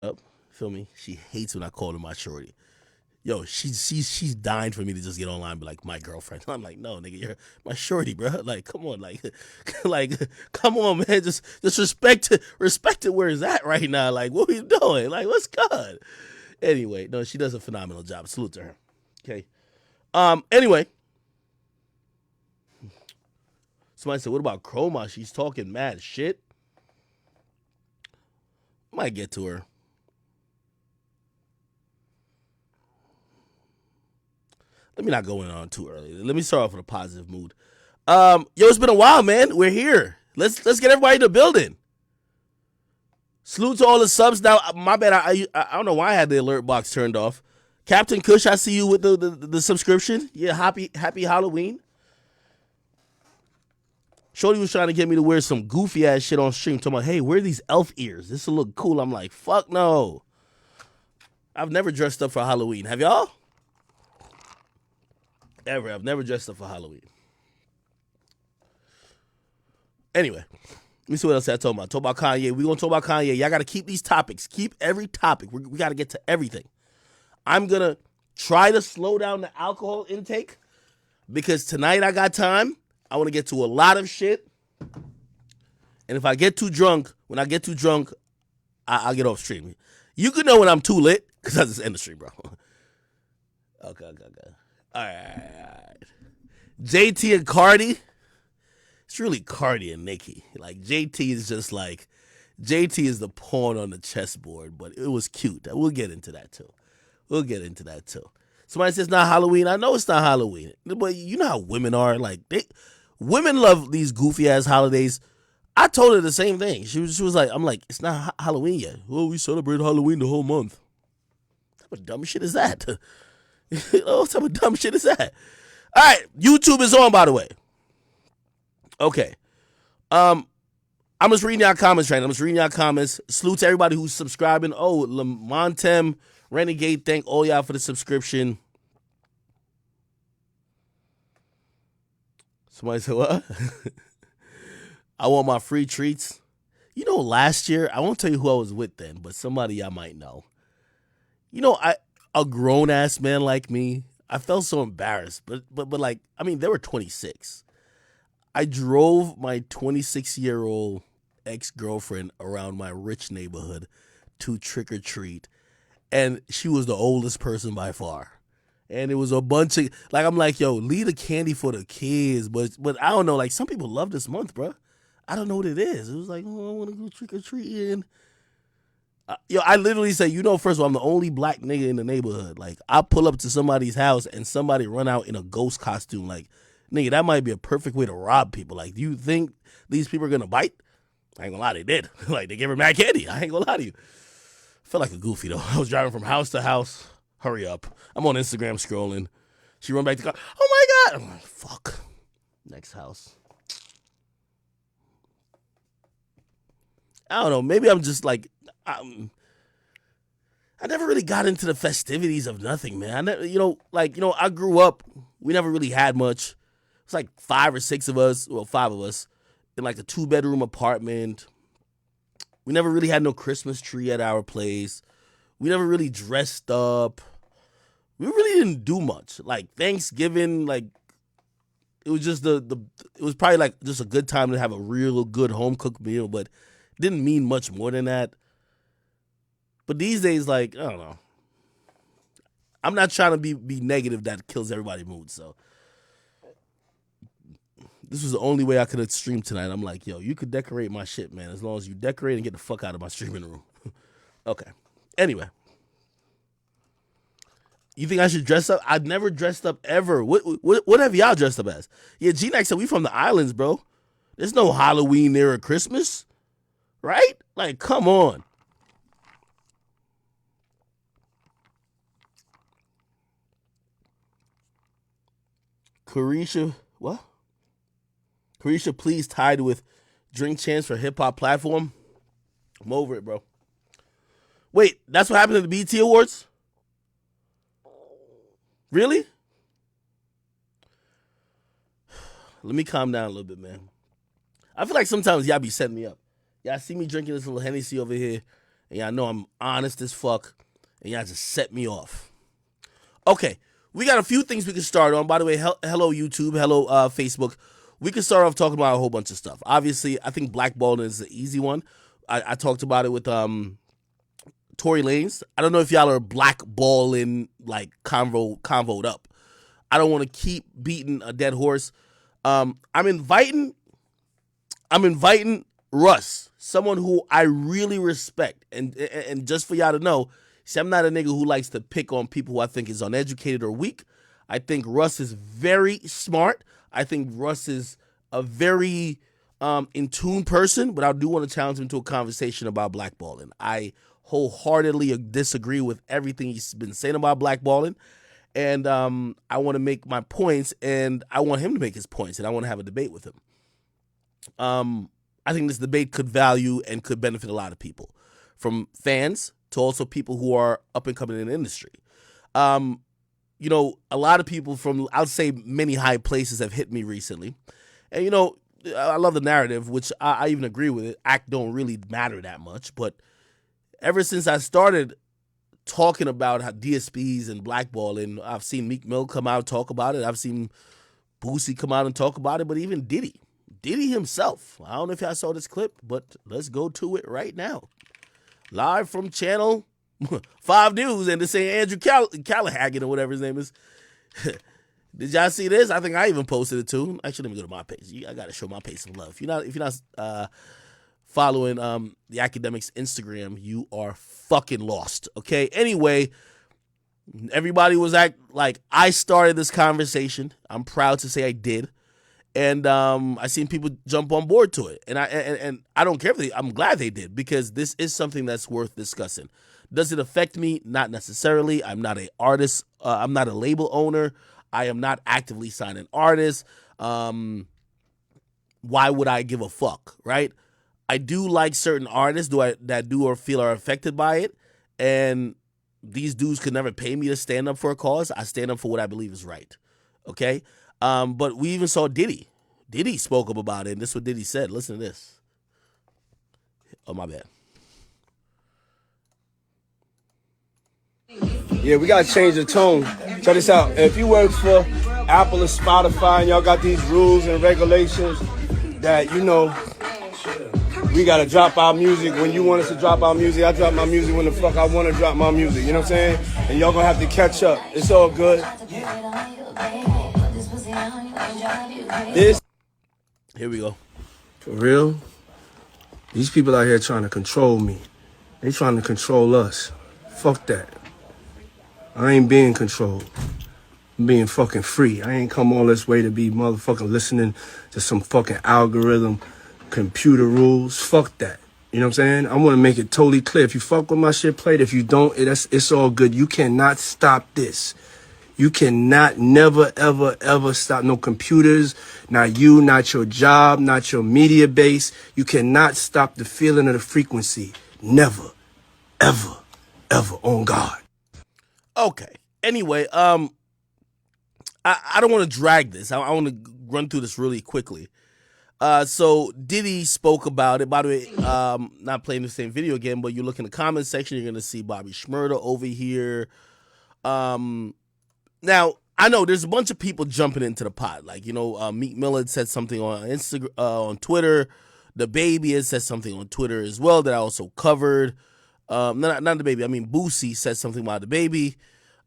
up. Feel me? She hates when I call her my shorty. Yo, she's dying for me to just get online and be like my girlfriend. I'm like, no, nigga, you're my shorty, bro. Like, come on, like, like, come on, man. Just respect it where it's at right now. Like, what are you doing? Like, what's good? Anyway, no, she does a phenomenal job. Salute to her. Okay. Anyway, somebody said, what about Chroma? She's talking mad shit. Might get to her. Let me not go in on too early. Let me start off with a positive mood. Yo, it's been a while, man. We're here. Let's get everybody in the building. Salute to all the subs. Now, my bad. I don't know why I had the alert box turned off. Captain Kush, I see you with the subscription. Yeah, happy Halloween. Shorty was trying to get me to wear some goofy ass shit on stream. Talking about, hey, wear these elf ears. This will look cool. I'm like, fuck no. I've never dressed up for Halloween. Have y'all? Ever. I've never dressed up for Halloween. Anyway, let me see what else I talk about. Talk about Kanye. We're going to talk about Kanye. Y'all got to keep these topics. Keep every topic. We got to get to everything. I'm going to try to slow down the alcohol intake because tonight I got time. I want to get to a lot of shit. And if I get too drunk, when I get too drunk, I'll get off stream. You can know when I'm too lit because I just end the stream, bro. Okay. All right. JT and Cardi. It's really Cardi and Nicki. Like, JT is just like, JT is the pawn on the chessboard, but it was cute. We'll get into that too. Somebody says it's not Halloween. I know it's not Halloween, but you know how women are. Like, women love these goofy ass holidays. I told her the same thing. She was like, I'm like, it's not Halloween yet. Well, we celebrate Halloween the whole month. What type of dumb shit is that? What type of dumb shit is that? All right, YouTube is on, by the way. Okay. I'm just reading y'all comments right now. I'm just reading y'all comments. Salute to everybody who's subscribing. Oh, Lamontem, Renegade, thank all y'all for the subscription. Somebody said, what? I want my free treats. You know, last year, I won't tell you who I was with then, but somebody y'all might know. You know, a grown ass man like me, I felt so embarrassed. But like, I mean, they were 26. I drove my 26-year-old ex-girlfriend around my rich neighborhood to trick or treat, and she was the oldest person by far. And it was a bunch of like, I'm like, yo, leave the candy for the kids, but I don't know, like some people love this month, bro. I don't know what it is. It was like, oh, I want to go trick or treating. Yo, I literally say, you know, first of all, I'm the only black nigga in the neighborhood. Like, I pull up to somebody's house and somebody run out in a ghost costume. Like, nigga, that might be a perfect way to rob people. Like, do you think these people are gonna bite? I ain't gonna lie, they did. Like, they gave her mad candy. I ain't gonna lie to you. I felt like a goofy though. I was driving from house to house. Hurry up. I'm on Instagram scrolling. She run back to the car. Oh my God. I'm like, fuck. Next house. I don't know. Maybe I'm just like, I never really got into the festivities of nothing, man. I never, I grew up. We never really had much. It's like 5 or 6 of us, well, 5 of us, in like a 2-bedroom apartment. We never really had no Christmas tree at our place. We never really dressed up. We really didn't do much. Like Thanksgiving, like it was just it was probably like just a good time to have a real good home cooked meal, but it didn't mean much more than that. But these days, like, I don't know. I'm not trying to be negative that kills everybody's mood, so this was the only way I could have streamed tonight. I'm like, yo, you could decorate my shit, man, as long as you decorate and get the fuck out of my streaming room. Okay. Anyway. You think I should dress up? I've never dressed up ever. What have y'all dressed up as? Yeah, G-Nax said we from the islands, bro. There's no Halloween there or Christmas. Right? Like, come on. Carisha, what? Carisha, please tied with drink chance for hip hop platform. I'm over it, bro. Wait, that's what happened at the BT Awards? Really? Let me calm down a little bit, man. I feel like sometimes y'all be setting me up. Y'all see me drinking this little Hennessy over here, and y'all know I'm honest as fuck, and y'all just set me off. Okay, we got a few things we can start on. By the way, hello YouTube, hello Facebook. We can start off talking about a whole bunch of stuff. Obviously, I think Blackballed is the easy one. I talked about it with Tory Lanez. I don't know if y'all are blackballing, like convoed up. I don't want to keep beating a dead horse. I'm inviting Russ, someone who I really respect, and just for y'all to know, see, I'm not a nigga who likes to pick on people who I think is uneducated or weak. I think Russ is very smart. I think Russ is a very in tune person, but I do want to challenge him to a conversation about blackballing. I wholeheartedly disagree with everything he's been saying about blackballing, and I want to make my points, and I want him to make his points, and I want to have a debate with him. I think this debate could value and could benefit a lot of people, from fans to also people who are up and coming in the industry. You know, a lot of people from, I would say, many high places have hit me recently. And, you know, I love the narrative, which I even agree with it. Act don't really matter that much. But ever since I started talking about how DSPs and blackballing, I've seen Meek Mill come out and talk about it. I've seen Boosie come out and talk about it. But even Diddy himself. I don't know if y'all saw this clip, but let's go to it right now. Live from Channel 5 News, and this ain't Andrew Callahan or whatever his name is. Did y'all see this? I think I even posted it too. Actually, let me go to my page. I gotta show my page some love. If you're not following the Akademiks Instagram, you are fucking lost. Okay. Anyway, everybody was like I started this conversation. I'm proud to say I did. And I seen people jump on board to it, and I don't care if I'm glad they did, because this is something that's worth discussing. Does it affect me? Not necessarily. I'm not an artist. I'm not a label owner. I am not actively signing artists. Why would I give a fuck, right? I do like certain artists that do or feel are affected by it, and these dudes could never pay me to stand up for a cause. I stand up for what I believe is right. Okay. But we even saw Diddy. Diddy spoke up about it, and this is what Diddy said. Listen to this. Oh, my bad. Yeah, we gotta change the tone. Check this out. If you work for Apple or Spotify and y'all got these rules and regulations that, you know, we gotta drop our music when you want us to drop our music. I drop my music when the fuck I want to drop my music. You know what I'm saying? And y'all gonna have to catch up. It's all good. Here we go. For real? These people out here trying to control me. They trying to control us. Fuck that. I ain't being controlled. I'm being fucking free. I ain't come all this way to be motherfucking listening to some fucking algorithm, computer rules. Fuck that. You know what I'm saying? I want to make it totally clear. If you fuck with my shit, play it. If you don't, it's all good. You cannot stop this. You cannot never, ever, ever stop. No computers, not you, not your job, not your media base. You cannot stop the feeling of the frequency. Never, ever, ever, on God. Okay. Anyway, I don't want to drag this. I want to run through this really quickly. So Diddy spoke about it. By the way, not playing the same video again, but you look in the comment section, you're gonna see Bobby Shmurda over here. Now, I know there's a bunch of people jumping into the pot. Like, you know, Meek Mill had said something on Instagram, on Twitter. The Baby had said something on Twitter as well that I also covered. Not the Baby. I mean, Boosie said something about the Baby.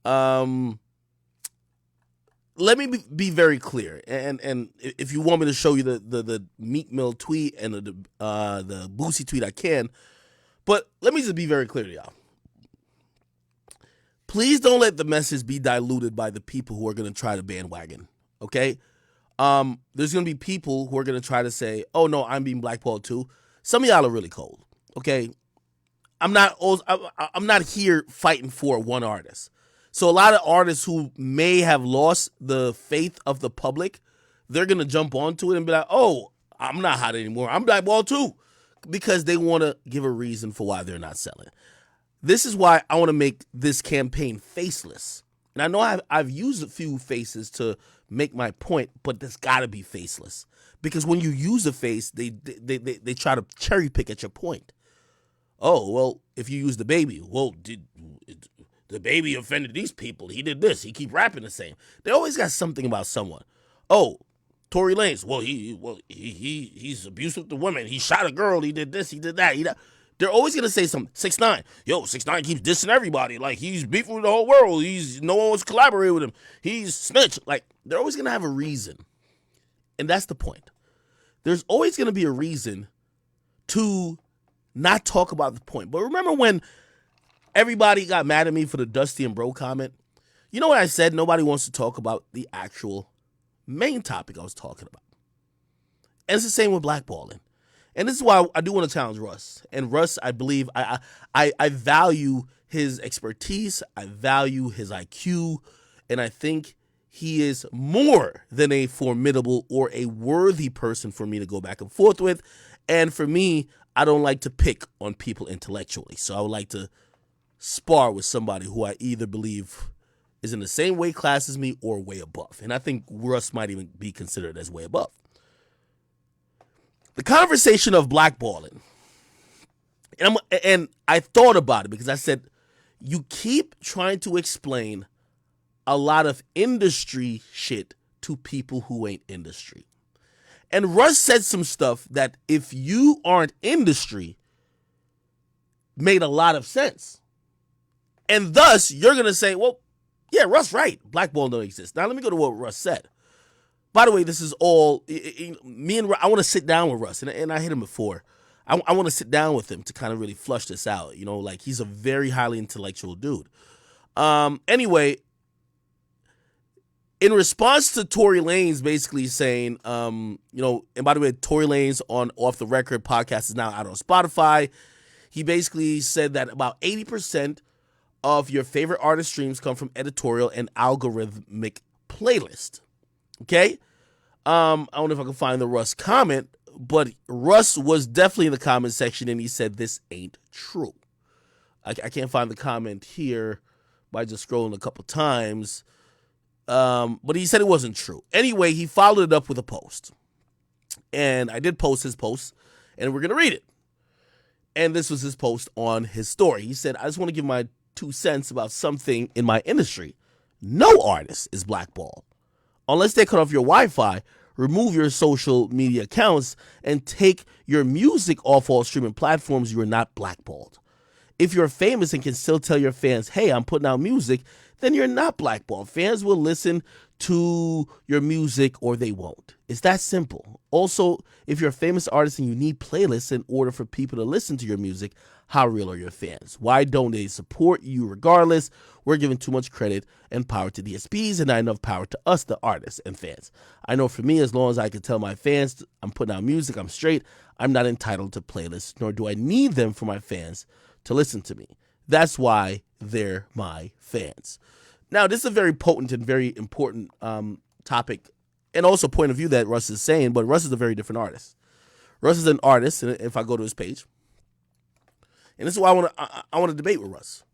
Let me be very clear. And if you want me to show you the Meek Mill tweet and the Boosie tweet, I can. But let me just be very clear to y'all. Please don't let the message be diluted by the people who are going to try to bandwagon, okay? There's going to be people who are going to try to say, oh, no, I'm being blackballed too. Some of y'all are really cold, okay? I'm not here fighting for one artist. So a lot of artists who may have lost the faith of the public, they're going to jump onto it and be like, oh, I'm not hot anymore. I'm blackballed too, because they want to give a reason for why they're not selling. This is why I want to make this campaign faceless. And I know I've used a few faces to make my point, but there's got to be faceless. Because when you use a face, they try to cherry pick at your point. Oh, well, if you use the baby, well, did the baby offended these people? He did this. He keep rapping the same. They always got something about someone. Oh, Tory Lanez. He's abusive to women. He shot a girl. He did this. He did that. They're always gonna say something. 6ix9ine. Yo, 6ix9ine keeps dissing everybody. Like he's beefing with the whole world. No one wants to collaborate with him. He's snitch. Like they're always gonna have a reason, and that's the point. There's always gonna be a reason to not talk about the point. But remember when everybody got mad at me for the Dusty and Bro comment? You know what I said? Nobody wants to talk about the actual main topic I was talking about. And it's the same with blackballing. And this is why I do want to challenge Russ. And Russ, I believe, I value his expertise. I value his IQ. And I think he is more than a formidable or a worthy person for me to go back and forth with. And for me, I don't like to pick on people intellectually. So I would like to spar with somebody who I either believe is in the same weight class as me or way above. And I think Russ might even be considered as way above. The conversation of blackballing, and I thought about it because I said, you keep trying to explain a lot of industry shit to people who ain't industry. And Russ said some stuff that if you aren't industry, made a lot of sense. And thus, you're going to say, well, yeah, Russ right. Blackball don't exist. Now, let me go to what Russ said. By the way, this is all, me and Russ, I want to sit down with Russ, and I hit him before. I want to sit down with him to kind of really flush this out. You know, like he's a very highly intellectual dude. Anyway, in response to Tory Lanez basically saying, and by the way, Tory Lanez on Off the Record podcast is now out on Spotify. He basically said that about 80% of your favorite artist streams come from editorial and algorithmic playlist. Okay? I don't know if I can find the Russ comment, but Russ was definitely in the comment section and he said this ain't true. I can't find the comment here by just scrolling a couple times. But he said it wasn't true. Anyway, he followed it up with a post. And I did post his post, and we're going to read it. And this was his post on his story. He said, I just want to give my 2 cents about something in my industry. No artist is blackballed. Unless they cut off your Wi-Fi, remove your social media accounts, and take your music off all streaming platforms, you are not blackballed. If you're famous and can still tell your fans, hey, I'm putting out music, then you're not blackballed. Fans will listen to your music or they won't. It's that simple. Also, if you're a famous artist and you need playlists in order for people to listen to your music, how real are your fans? Why don't they support you regardless? We're giving too much credit and power to DSPs and not enough power to us, the artists and fans. I know for me, as long as I can tell my fans I'm putting out music, I'm straight. I'm not entitled to playlists, nor do I need them for my fans to listen to me. That's why they're my fans. Now, this is a very potent and very important topic and also point of view that Russ is saying, but Russ is a very different artist. Russ is an artist, and if I go to his page, and this is why I want to debate with Russ.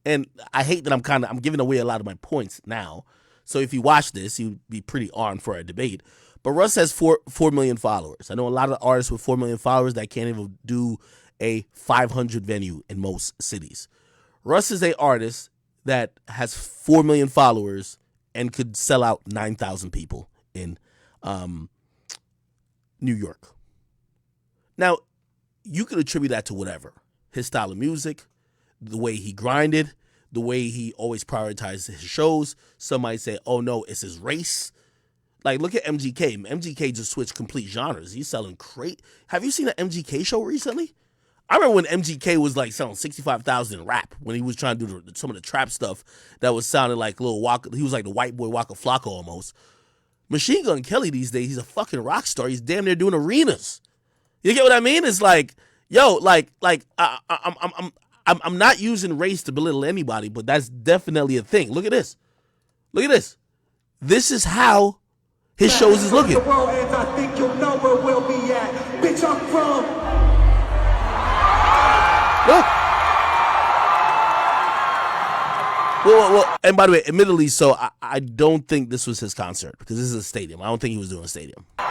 And I hate that I'm giving away a lot of my points now. So if you watch this, you'd be pretty on for a debate. But Russ has 4 million followers. I know a lot of artists with 4 million followers that can't even do a 500 venue in most cities. Russ is an artist that has 4 million followers and could sell out 9,000 people in New York. Now, you could attribute that to whatever. His style of music, the way he grinded, the way he always prioritized his shows. Some might say, oh no, it's his race. Like, look at MGK. MGK just switched complete genres. He's selling crate. Have you seen an MGK show recently? I remember when MGK was like selling 65,000 in rap when he was trying to do some of the trap stuff that was sounding like Lil Waka. He was like the white boy Waka Flocka almost. Machine Gun Kelly these days, he's a fucking rock star. He's damn near doing arenas. You get what I mean? It's like, yo, I'm not using race to belittle anybody, but that's definitely a thing. Look at this. Look at this. This is how his shows is looking. I think you'll know where we'll be at. Bitch, I'm from. Look. Well, and by the way, admittedly, so I don't think this was his concert because this is a stadium. I don't think he was doing a stadium. Well,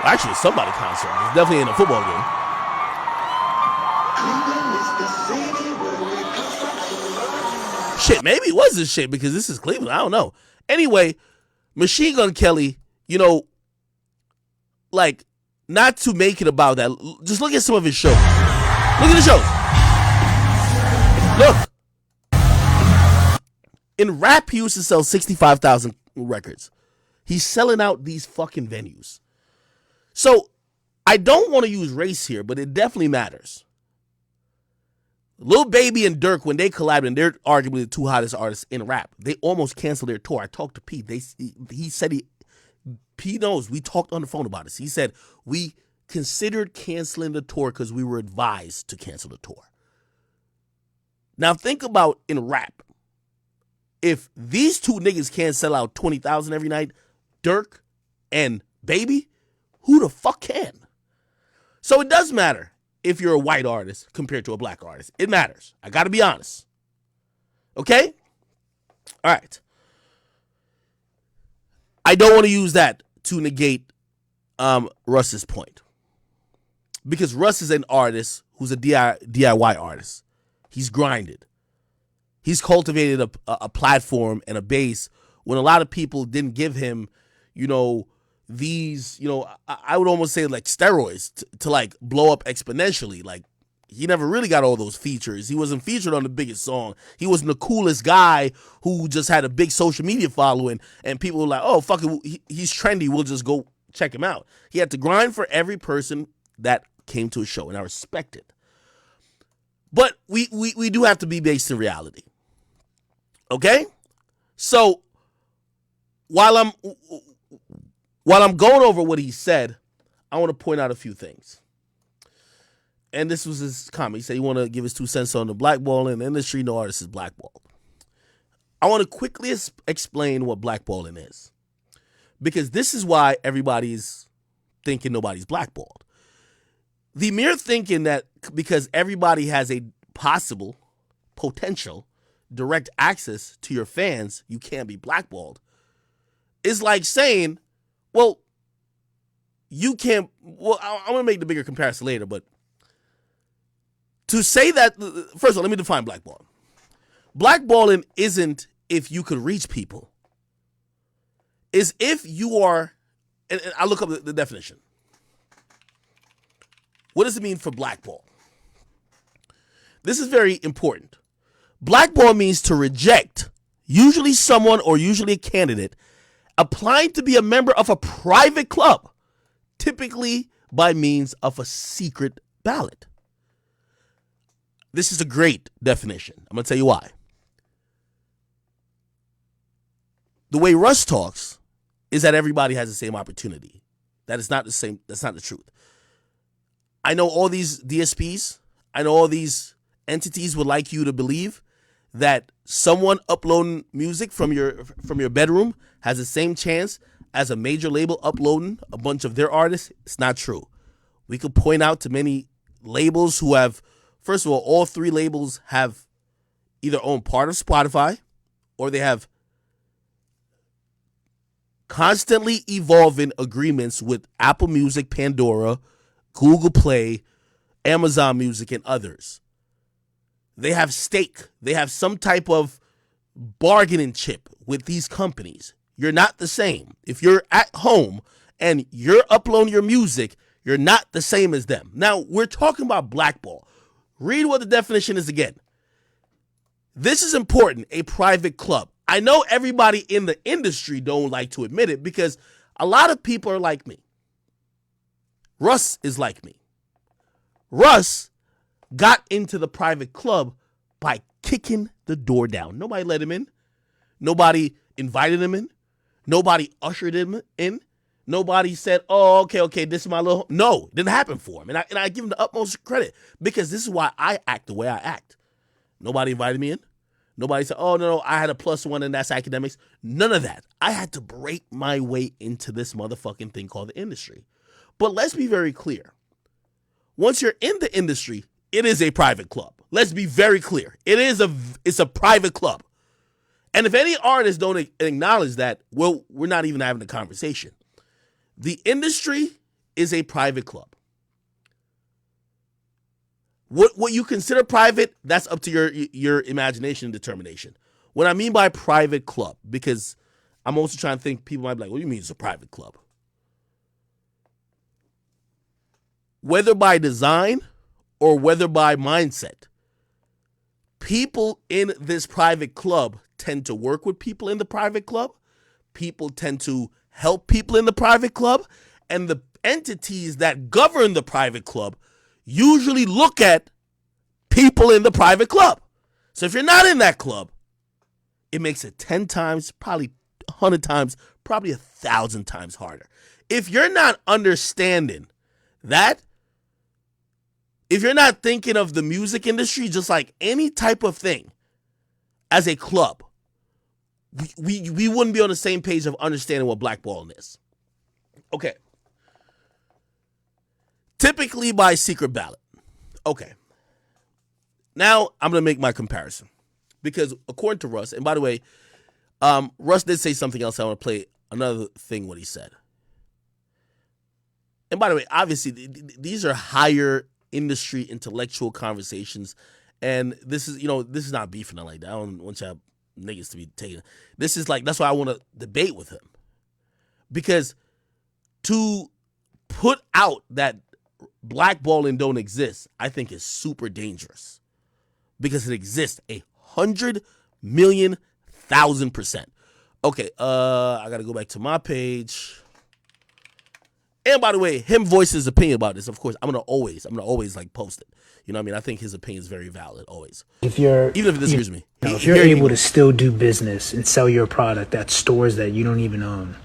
actually, somebody's concert. It's definitely in a football game. Shit, maybe it was this shit because this is Cleveland. I don't know. Anyway, Machine Gun Kelly, like, not to make it about that, just look at some of his shows. Look at the shows. Look. In rap, he used to sell 65,000 records. He's selling out these fucking venues. So, I don't want to use race here, but it definitely matters. Lil Baby and Durk, when they collabed, and they're arguably the two hottest artists in rap, they almost canceled their tour. I talked to Pete. He said Pete knows. We talked on the phone about this. He said, we considered canceling the tour because we were advised to cancel the tour. Now think about in rap. If these two niggas can't sell out 20,000 every night, Durk and Baby, who the fuck can? So it does matter if you're a white artist compared to a black artist. It matters. I got to be honest. Okay? All right. I don't want to use that to negate Russ's point. Because Russ is an artist who's a DIY artist. He's grinded. He's cultivated a platform and a base when a lot of people didn't give him, these, I would almost say like steroids to like blow up exponentially. Like, he never really got all those features. He wasn't featured on the biggest song. He wasn't the coolest guy who just had a big social media following and people were like, oh, fuck it, he's trendy, we'll just go check him out. He had to grind for every person that came to a show, and I respect it. But we do have to be based in reality. Okay? So while I'm going over what he said, I want to point out a few things. And this was his comment. He said he want to give his 2 cents on the blackballing in the industry. No artist is blackballed. I want to quickly explain what blackballing is. Because this is why everybody's thinking nobody's blackballed. The mere thinking that because everybody has a potential direct access to your fans, you can't be blackballed, is like saying, well, you can't. Well, I'm going to make the bigger comparison later, but to say that, first of all, let me define blackballing. Blackballing isn't if you could reach people. Is if you are, and I look up the definition. What does it mean for blackball? This is very important. Blackball means to reject, usually someone or usually a candidate, applying to be a member of a private club, typically by means of a secret ballot. This is a great definition. I'm going to tell you why. The way Russ talks is that everybody has the same opportunity. That is not the same. That's not the truth. I know all these DSPs, I know all these entities would like you to believe that someone uploading music from your bedroom has the same chance as a major label uploading a bunch of their artists. It's not true. We could point out to many labels who have, first of all 3 labels have either own part of Spotify or they have constantly evolving agreements with Apple Music, Pandora, Google Play, Amazon Music, and others. They have stake. They have some type of bargaining chip with these companies. You're not the same. If you're at home and you're uploading your music, you're not the same as them. Now, we're talking about blackball. Read what the definition is again. This is important, a private club. I know everybody in the industry don't like to admit it because a lot of people are like me. Russ is like me. Russ got into the private club by kicking the door down. Nobody let him in. Nobody invited him in. Nobody ushered him in. Nobody said, oh, okay, this is my little... No, it didn't happen for him. And I give him the utmost credit because this is why I act the way I act. Nobody invited me in. Nobody said, oh, no, I had a +1 and that's Akademiks. None of that. I had to break my way into this motherfucking thing called the industry. But let's be very clear. Once you're in the industry, it is a private club. Let's be very clear. It's a private club. And if any artists don't acknowledge that, well, we're not even having a conversation. The industry is a private club. What you consider private, that's up to your imagination and determination. What I mean by private club, because I'm also trying to think, people might be like, what do you mean it's a private club? Whether by design or whether by mindset, people in this private club tend to work with people in the private club. People tend to help people in the private club. And the entities that govern the private club usually look at people in the private club. So if you're not in that club, it makes it 10 times, probably 100 times, probably 1,000 times harder. If you're not understanding that, if you're not thinking of the music industry just like any type of thing as a club, we wouldn't be on the same page of understanding what blackballing is. Okay. Typically by secret ballot. Okay. Now I'm going to make my comparison. Because according to Russ, and by the way, Russ did say something else. I want to play another thing what he said. And by the way, obviously, these are higher industry intellectual conversations. And this is not beefing like that. I don't want y'all niggas to be taking. This is like, that's why I want to debate with him. Because to put out that blackballing don't exist, I think is super dangerous. Because it exists 100,000,000%. Okay, I gotta go back to my page. And by the way, him voiced his opinion about this. Of course, I'm gonna always like post it. You know what I mean? I think his opinion is very valid, always. Even if it disagrees with me. If you're able to still do business and sell your product at stores that you don't even own,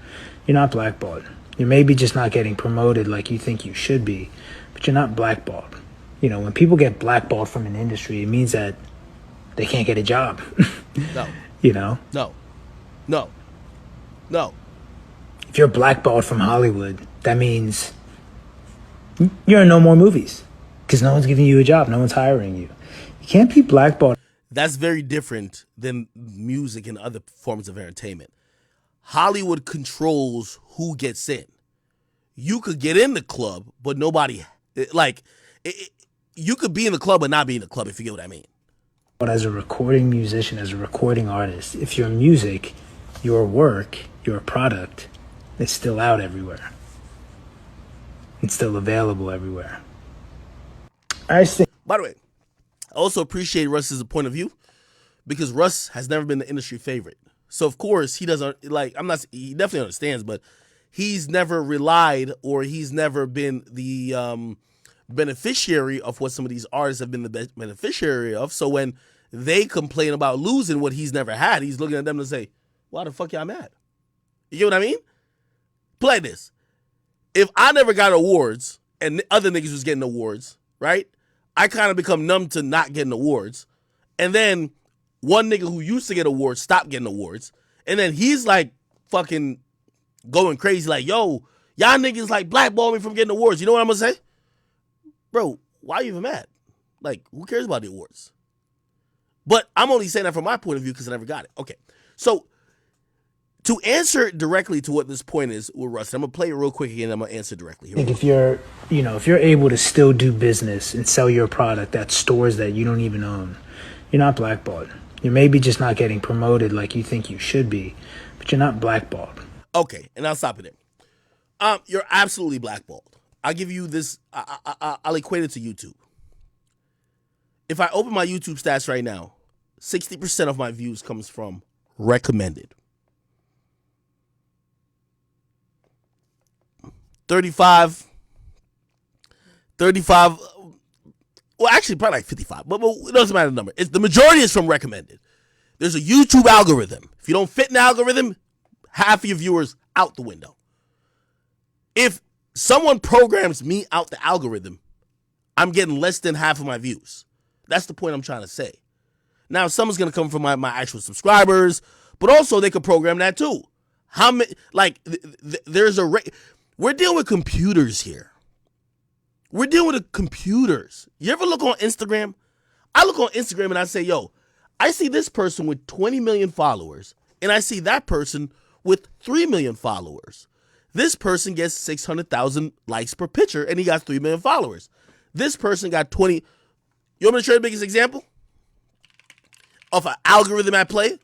you're not blackballed. You're maybe just not getting promoted like you think you should be, but you're not blackballed. You know, when people get blackballed from an industry, it means that they can't get a job. No. You know? No. If you're blackballed from Hollywood, that means you're in no more movies because no one's giving you a job. No one's hiring you. You can't be blackballed. That's very different than music and other forms of entertainment. Hollywood controls who gets in. You could get in the club, but nobody, you could be in the club but not be in the club, if you get what I mean. But as a recording musician, as a recording artist, if your music, your work, your product is still out everywhere, it's still available everywhere. I think. By the way, I also appreciate Russ's point of view because Russ has never been the industry favorite. So of course he doesn't he definitely understands, but he's never relied or he's never been the beneficiary of what some of these artists have been the beneficiary of. So when they complain about losing what he's never had, he's looking at them to say, why the fuck y'all mad? You get what I mean? Play this. If I never got awards and other niggas was getting awards, right? I kind of become numb to not getting awards. And then one nigga who used to get awards stopped getting awards. And then he's like fucking going crazy like, yo, y'all niggas like blackball me from getting awards. You know what I'm going to say? Bro, why are you even mad? Like, who cares about the awards? But I'm only saying that from my point of view because I never got it. Okay. So to answer directly to what this point is with Russ, I'm going to play it real quick again. I'm going to answer directly. I think if you're able to still do business and sell your product at stores that you don't even own, you're not blackballed. You're maybe just not getting promoted like you think you should be, but you're not blackballed. Okay, and I'll stop it there. You're absolutely blackballed. I'll give you this. I'll equate it to YouTube. If I open my YouTube stats right now, 60% of my views comes from recommended. 35, well, actually, probably like 55, but it doesn't matter the number. The majority is from recommended. There's a YouTube algorithm. If you don't fit in the algorithm, half of your viewers out the window. If someone programs me out the algorithm, I'm getting less than half of my views. That's the point I'm trying to say. Now, someone's going to come from my actual subscribers, but also they could program that too. How many, there's a we're dealing with computers here. We're dealing with computers. You ever look on Instagram? I look on Instagram and I say, yo, I see this person with 20 million followers and I see that person with 3 million followers. This person gets 600,000 likes per picture and he got 3 million followers. This person got 20. You want me to show you the biggest example of an algorithm at play?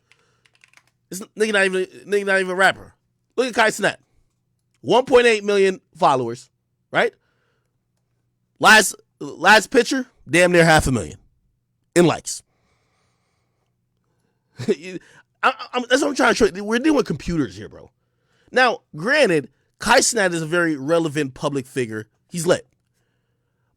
This nigga not even a rapper. Look at Kai Cenat. 1.8 million followers, right? Last picture, damn near 500,000 in likes. That's what I'm trying to show you. We're dealing with computers here, bro. Now, granted, Kai Cenat is a very relevant public figure. He's lit.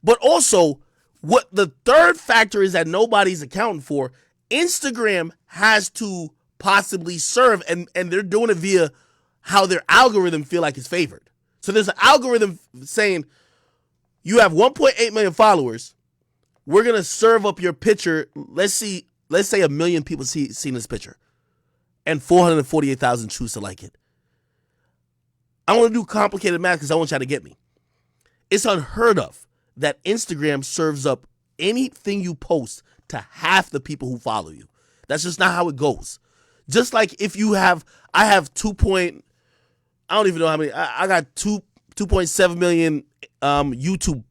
But also, what the third factor is that nobody's accounting for, Instagram has to possibly serve, and they're doing it via how their algorithm feel like it's favored. So there's an algorithm saying, you have 1.8 million followers. We're going to serve up your picture. Let's say 1 million people seen this picture and 448,000 choose to like it. I want to do complicated math because I want y'all to get me. It's unheard of that Instagram serves up anything you post to half the people who follow you. That's just not how it goes. Just like if you have, I have I don't even know how many, I got 2.7 million YouTube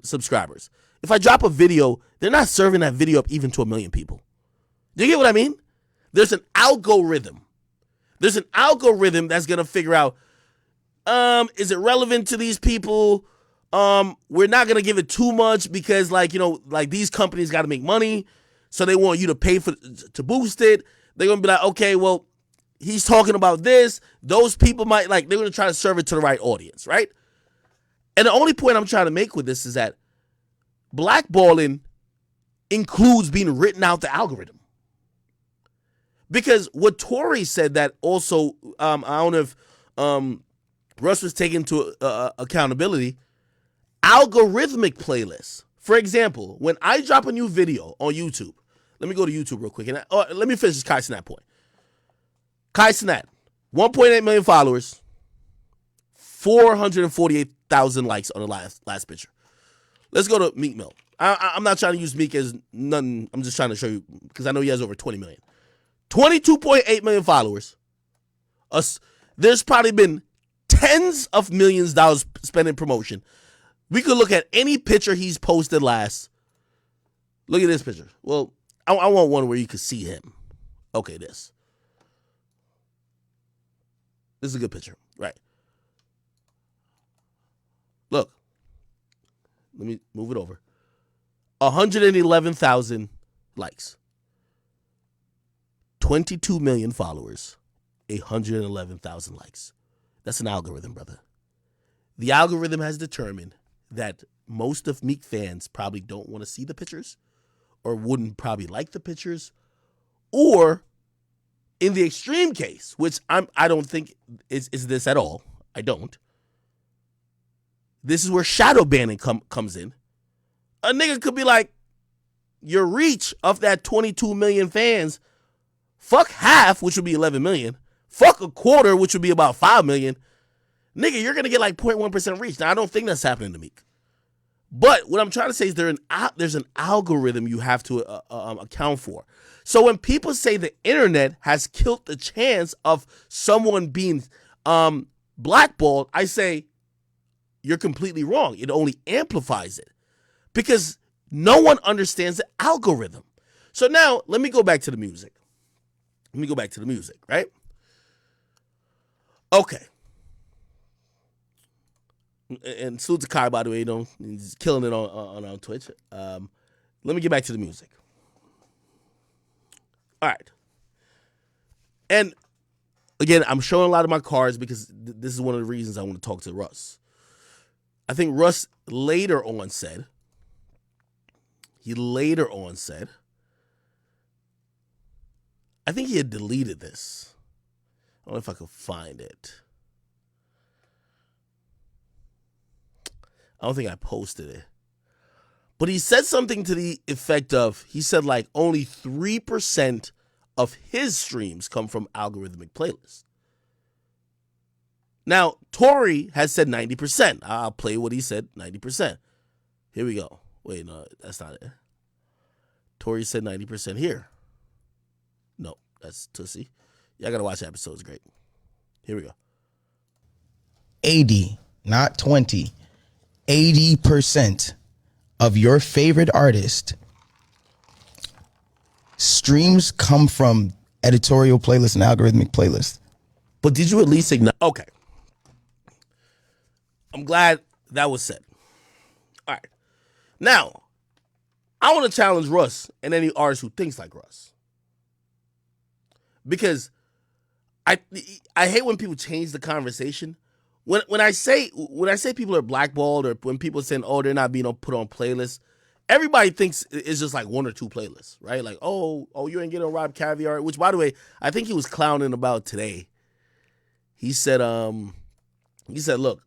subscribers. If I drop a video, they're not serving that video up even to 1 million people. Do you get what I mean? There's an algorithm. There's an algorithm that's going to figure out, is it relevant to these people? We're not going to give it too much because these companies got to make money. So they want you to pay to boost it. They're going to be like, okay, well, he's talking about this. Those people might they're going to try to serve it to the right audience, right? And the only point I'm trying to make with this is that blackballing includes being written out the algorithm. Because what Tory said that also, I don't know if Russ was taken to accountability, algorithmic playlists. For example, when I drop a new video on YouTube, let me go to YouTube real quick, and let me finish this Kai Cenat point. Kai Cenat, 1.8 million followers, 448,000 likes on the last picture. Let's go to Meek Mill. I'm not trying to use Meek as nothing. I'm just trying to show you because I know he has over 20 million. 22.8 million followers. There's probably been tens of millions of dollars spent in promotion. We could look at any picture he's posted last. Look at this picture. Well, I want one where you can see him. Okay, this. This is a good picture, right? Look. Let me move it over. 111,000 likes. 22 million followers. 111,000 likes. That's an algorithm, brother. The algorithm has determined that most of Meek fans probably don't want to see the pictures or wouldn't probably like the pictures, or in the extreme case, which I don't think is this at all. I don't. This is where shadow banning comes in. A nigga could be like, your reach of that 22 million fans, fuck half, which would be 11 million. Fuck a quarter, which would be about 5 million. Nigga, you're going to get 0.1% reach. Now, I don't think that's happening to Meek. But what I'm trying to say is there's an algorithm you have to account for. So when people say the internet has killed the chance of someone being blackballed, I say you're completely wrong. It only amplifies it because no one understands the algorithm. So now let me go back to the music. Right? Okay. And salute to Kai, by the way, he's killing it on Twitch. Let me get back to the music. All right. And again, I'm showing a lot of my cards because this is one of the reasons I want to talk to Russ. I think Russ later on said, I think he had deleted this. I don't know if I could find it. I don't think I posted it. But he said something to the effect of, he said only 3% of his streams come from algorithmic playlists. Now, Tory has said 90%. I'll play what he said, 90%. Here we go. Wait, no, that's not it. Tory said 90% here. No, that's Tussie. Y'all gotta watch the episode. It's great. Here we go. 80, not 20. 80% of your favorite artist streams come from editorial playlists and algorithmic playlists. But did you at least acknowledge? Okay. I'm glad that was said. All right. Now, I want to challenge Russ and any artist who thinks like Russ. Because I hate when people change the conversation. When I say people are blackballed, or when people are saying, oh, they're not being put on playlists, everybody thinks it's just like one or two playlists, right? Like, oh, you ain't getting Rob Caviar, which, by the way, I think he was clowning about today. He said, look,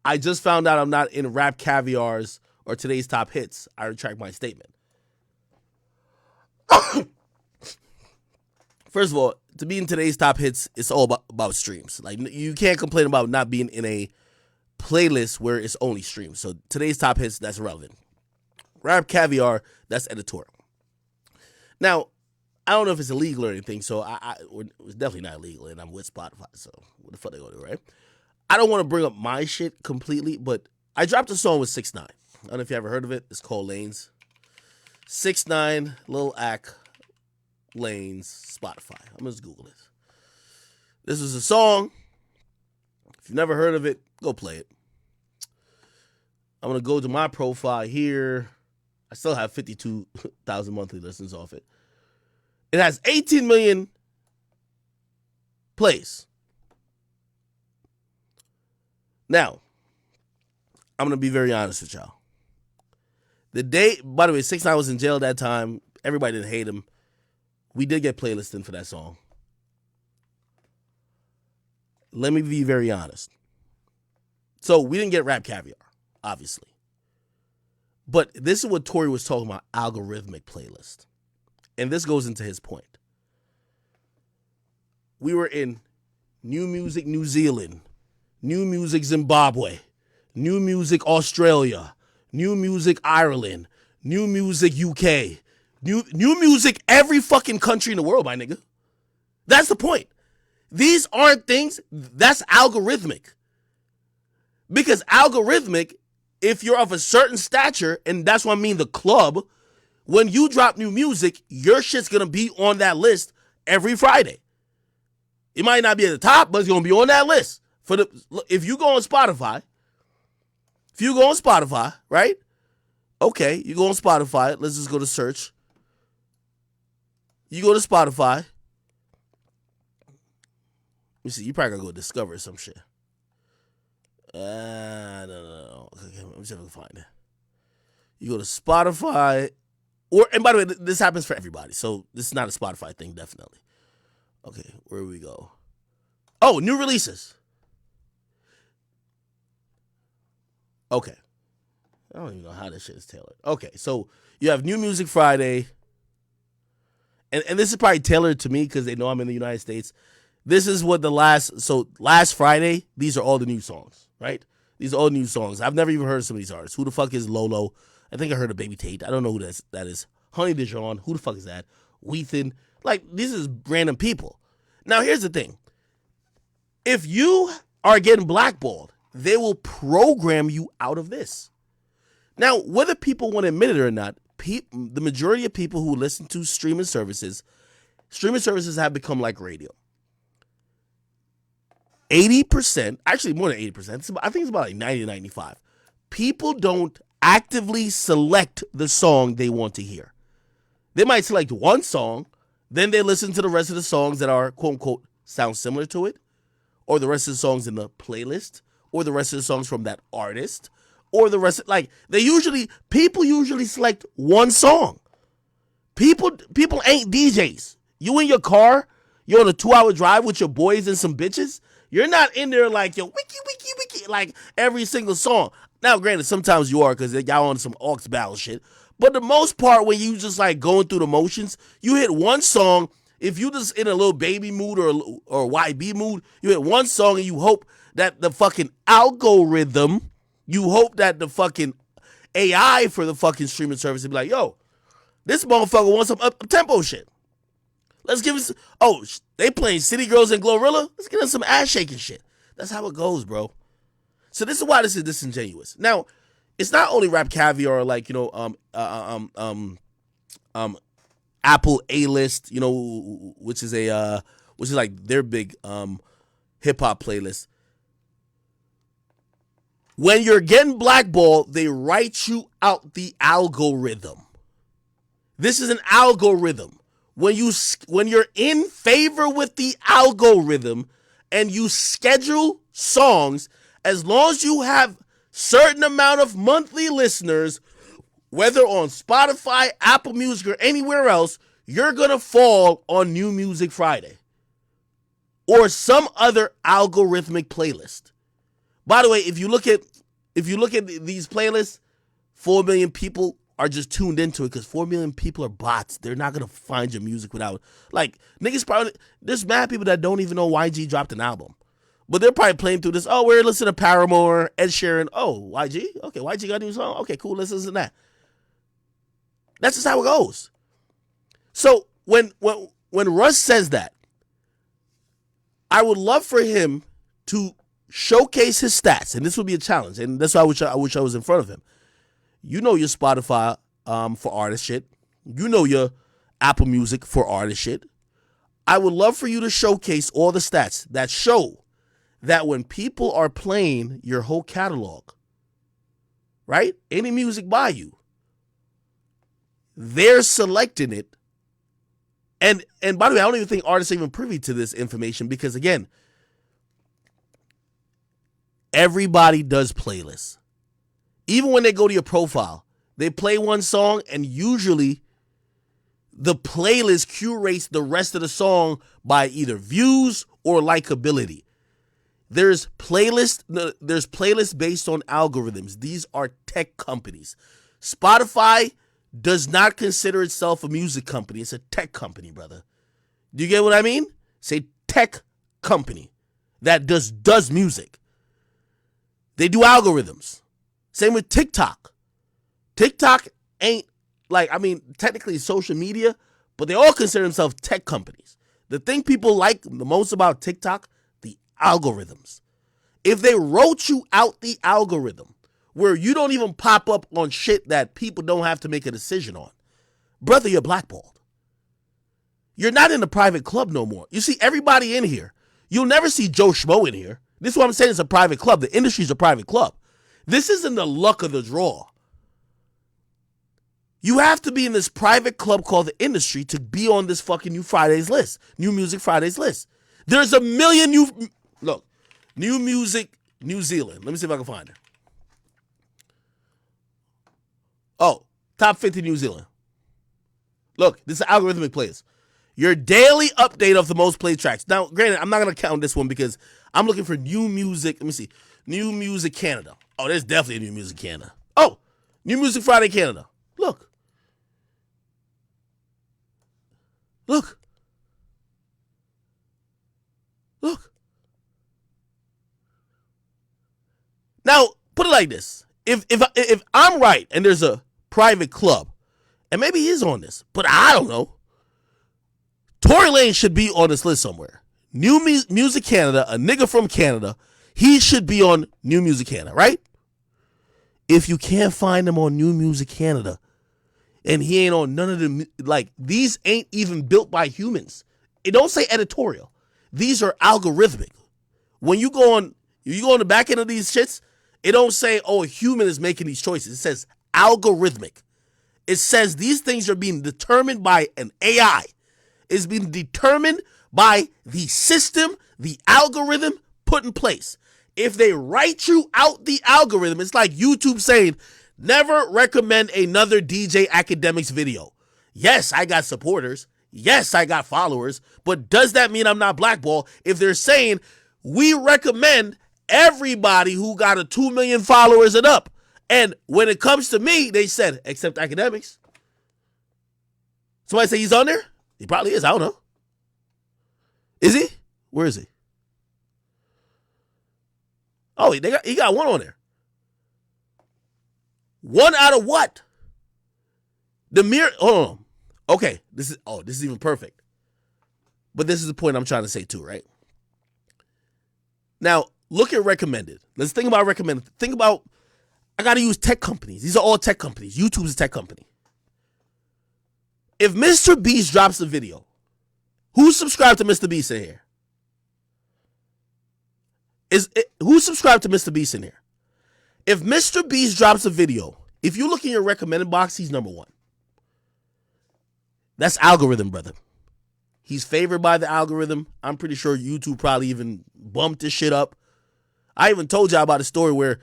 I just found out I'm not in Rap Caviar's or today's top hits. I retract my statement. First of all, to be in today's top hits, it's all about streams. Like, you can't complain about not being in a playlist where it's only streams. So today's top hits, that's relevant. Rap Caviar, that's editorial. Now, I don't know if it's illegal or anything, so it's definitely not illegal, and I'm with Spotify, so what the fuck they gonna do, right? I don't want to bring up my shit completely, but I dropped a song with 6ix9ine. I don't know if you ever heard of it. It's called Lanes. 6ix9ine, Lil Ak, Lanes, Spotify. I'm gonna just Google this. This is a song. If you've never heard of it, go play it. I'm gonna go to my profile here. I still have 52,000 monthly listens off it. It has 18 million plays. Now, I'm going to be very honest with y'all. By the way, 6ix9ine was in jail at that time. Everybody didn't hate him. We did get playlisting for that song. Let me be very honest. So, we didn't get Rap Caviar, obviously. But this is what Tory was talking about, algorithmic playlist. And this goes into his point. We were in New Music New Zealand, New Music Zimbabwe, New Music Australia, New Music Ireland, New Music UK, New Music every fucking country in the world, my nigga. That's the point. These aren't things, that's algorithmic. Because algorithmic, if you're of a certain stature, and that's what I mean the club, when you drop new music, your shit's going to be on that list every Friday. It might not be at the top, but it's going to be on that list. If you go on Spotify, right? Okay, you go on Spotify. Let's just go to search. You go to Spotify. Let me see. You probably got to go discover some shit. No. Okay, let me see if I can find it. You go to Spotify. And by the way, this happens for everybody. So this is not a Spotify thing, definitely. Okay, where we go? Oh, new releases. Okay. I don't even know how this shit is tailored. Okay, so you have New Music Friday. And this is probably tailored to me because they know I'm in the United States. This is what last Friday, these are all the new songs, right? These are all new songs. I've never even heard of some of these artists. Who the fuck is Lolo? I think I heard of Baby Tate. I don't know who that is. Honey Dijon. Who the fuck is that? Weethan. Like, these is random people. Now, here's the thing. If you are getting blackballed, they will program you out of this. Now, whether people want to admit it or not, the majority of people who listen to streaming services have become like radio. 80%, actually more than 80%, I think it's about like 90 to 95. People don't actively select the song they want to hear. They might select one song, then they listen to the rest of the songs that are, quote unquote, sound similar to it, or the rest of the songs in the playlist, or the rest of the songs from that artist, or the rest, people usually select one song. People ain't DJs. You in your car, you're on a 2-hour drive with your boys and some bitches, you're not in there like, yo, wiki, like every single song. Now, granted, sometimes you are because y'all on some aux battle shit. But the most part, when you just like going through the motions, you hit one song. If you just in a little baby mood or YB mood, you hit one song and you hope that the fucking algorithm, you hope that the fucking AI for the fucking streaming service will be like, yo, this motherfucker wants some up-tempo shit. Let's give us, they playing City Girls and Glorilla? Let's get us some ass-shaking shit. That's how it goes, bro. So this is why this is disingenuous. Now, it's not only Rap Caviar, Apple A List, which is like their big hip hop playlist. When you're getting blackballed, they write you out the algorithm. This is an algorithm. When you're in favor with the algorithm and you schedule songs, as long as you have certain amount of monthly listeners, whether on Spotify, Apple Music, or anywhere else, you're going to fall on New Music Friday or some other algorithmic playlist. By the way, if you look at these playlists, 4 million people are just tuned into it because 4 million people are bots. They're not going to find your music without, like, niggas probably, there's mad people that don't even know YG dropped an album. But they're probably playing through this, oh, we're listening to Paramore, Ed Sheeran, oh, YG? Okay, YG got a new song? Okay, cool, let's listen to that. That's just how it goes. So when Russ says that, I would love for him to showcase his stats, and this would be a challenge, and that's why I wish I was in front of him. You know your Spotify for artist shit. You know your Apple Music for artist shit. I would love for you to showcase all the stats that show that when people are playing your whole catalog, right? Any music by you, they're selecting it. And by the way, I don't even think artists are even privy to this information because, again, everybody does playlists. Even when they go to your profile, they play one song and usually the playlist curates the rest of the song by either views or likability. There's playlists based on algorithms. These are tech companies. Spotify does not consider itself a music company. It's a tech company, brother. Do you get what I mean? It's a tech company that does music. They do algorithms. Same with TikTok. TikTok ain't technically social media, but they all consider themselves tech companies. The thing people like the most about TikTok, the algorithms. If they wrote you out the algorithm where you don't even pop up on shit that people don't have to make a decision on, brother, you're blackballed. You're not in the private club no more. You see everybody in here. You'll never see Joe Schmo in here. This is what I'm saying. It's a private club. The industry's a private club. This isn't the luck of the draw. You have to be in this private club called the industry to be on this fucking New Music Fridays list. There's a million New Music New Zealand. Let me see if I can find her. Oh, top 50 New Zealand. Look, this is algorithmic plays. Your daily update of the most played tracks. Now, granted, I'm not going to count this one because I'm looking for new music. Let me see. New Music Canada. Oh, there's definitely a New Music Canada. Oh, New Music Friday Canada. Look. Now, put it like this. If I'm right and there's a private club, and maybe he's on this, but I don't know. Tory Lanez should be on this list somewhere. New Music Canada, a nigga from Canada, he should be on New Music Canada, right? If you can't find him on New Music Canada, and he ain't on none of them, these ain't even built by humans. It don't say editorial. These are algorithmic. When you go on the back end of these shits, it don't say, oh, a human is making these choices. It says algorithmic. It says these things are being determined by an AI. It's being determined by the system, the algorithm put in place. If they write you out the algorithm, it's like YouTube saying, never recommend another DJ Akademiks video. Yes, I got supporters. Yes, I got followers. But does that mean I'm not blackballed? If they're saying, we recommend everybody who got a 2 million followers and up. And when it comes to me, they said, except Akademiks. Somebody say he's on there? He probably is. I don't know. Is he? Where is he? Oh, he got one on there. One out of what? Hold on. Okay, this is even perfect. But this is the point I'm trying to say too, right? Now, look at recommended. Let's think about recommended. Think about, I got to use tech companies. These are all tech companies. YouTube's a tech company. If Mr. Beast drops a video, who's subscribed to Mr. Beast in here? Who's subscribed to Mr. Beast in here? If Mr. Beast drops a video, if you look in your recommended box, he's number one. That's algorithm, brother. He's favored by the algorithm. I'm pretty sure YouTube probably even bumped this shit up. I even told y'all about a story where,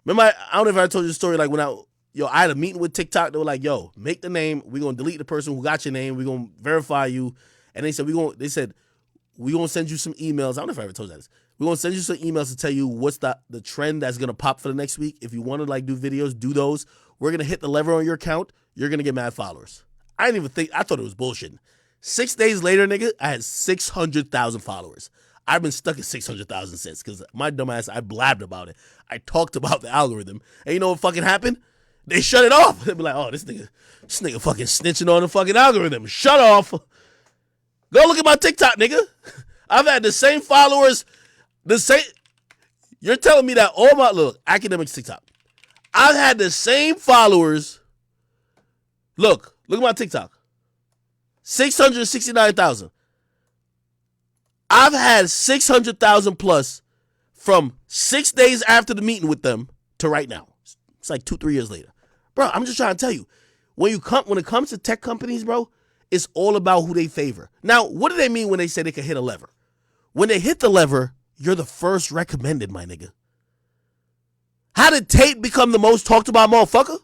remember, I don't know if I told you the story, like when I had a meeting with TikTok. They were like, yo, make the name. We're going to delete the person who got your name. We're going to verify you. And they said, we're going to send you some emails. I don't know if I ever told you this. We're going to send you some emails to tell you what's the trend that's going to pop for the next week. If you want to like do videos, do those. We're going to hit the lever on your account. You're going to get mad followers. I thought it was bullshit. 6 days later, nigga, I had 600,000 followers. I've been stuck at 600,000 since because my dumb ass, I blabbed about it. I talked about the algorithm. And you know what fucking happened? They shut it off. They'd be like, oh, this nigga fucking snitching on the fucking algorithm. Shut off. Go look at my TikTok, nigga. I've had the same followers, you're telling me that Akademiks TikTok. I've had the same followers. Look at my TikTok. 669,000. I've had 600,000 plus from 6 days after the meeting with them to right now. It's like 2-3 years later. Bro, I'm just trying to tell you, when it comes to tech companies, bro, it's all about who they favor. Now, what do they mean when they say they can hit a lever? When they hit the lever, you're the first recommended, my nigga. How did Tate become the most talked about motherfucker?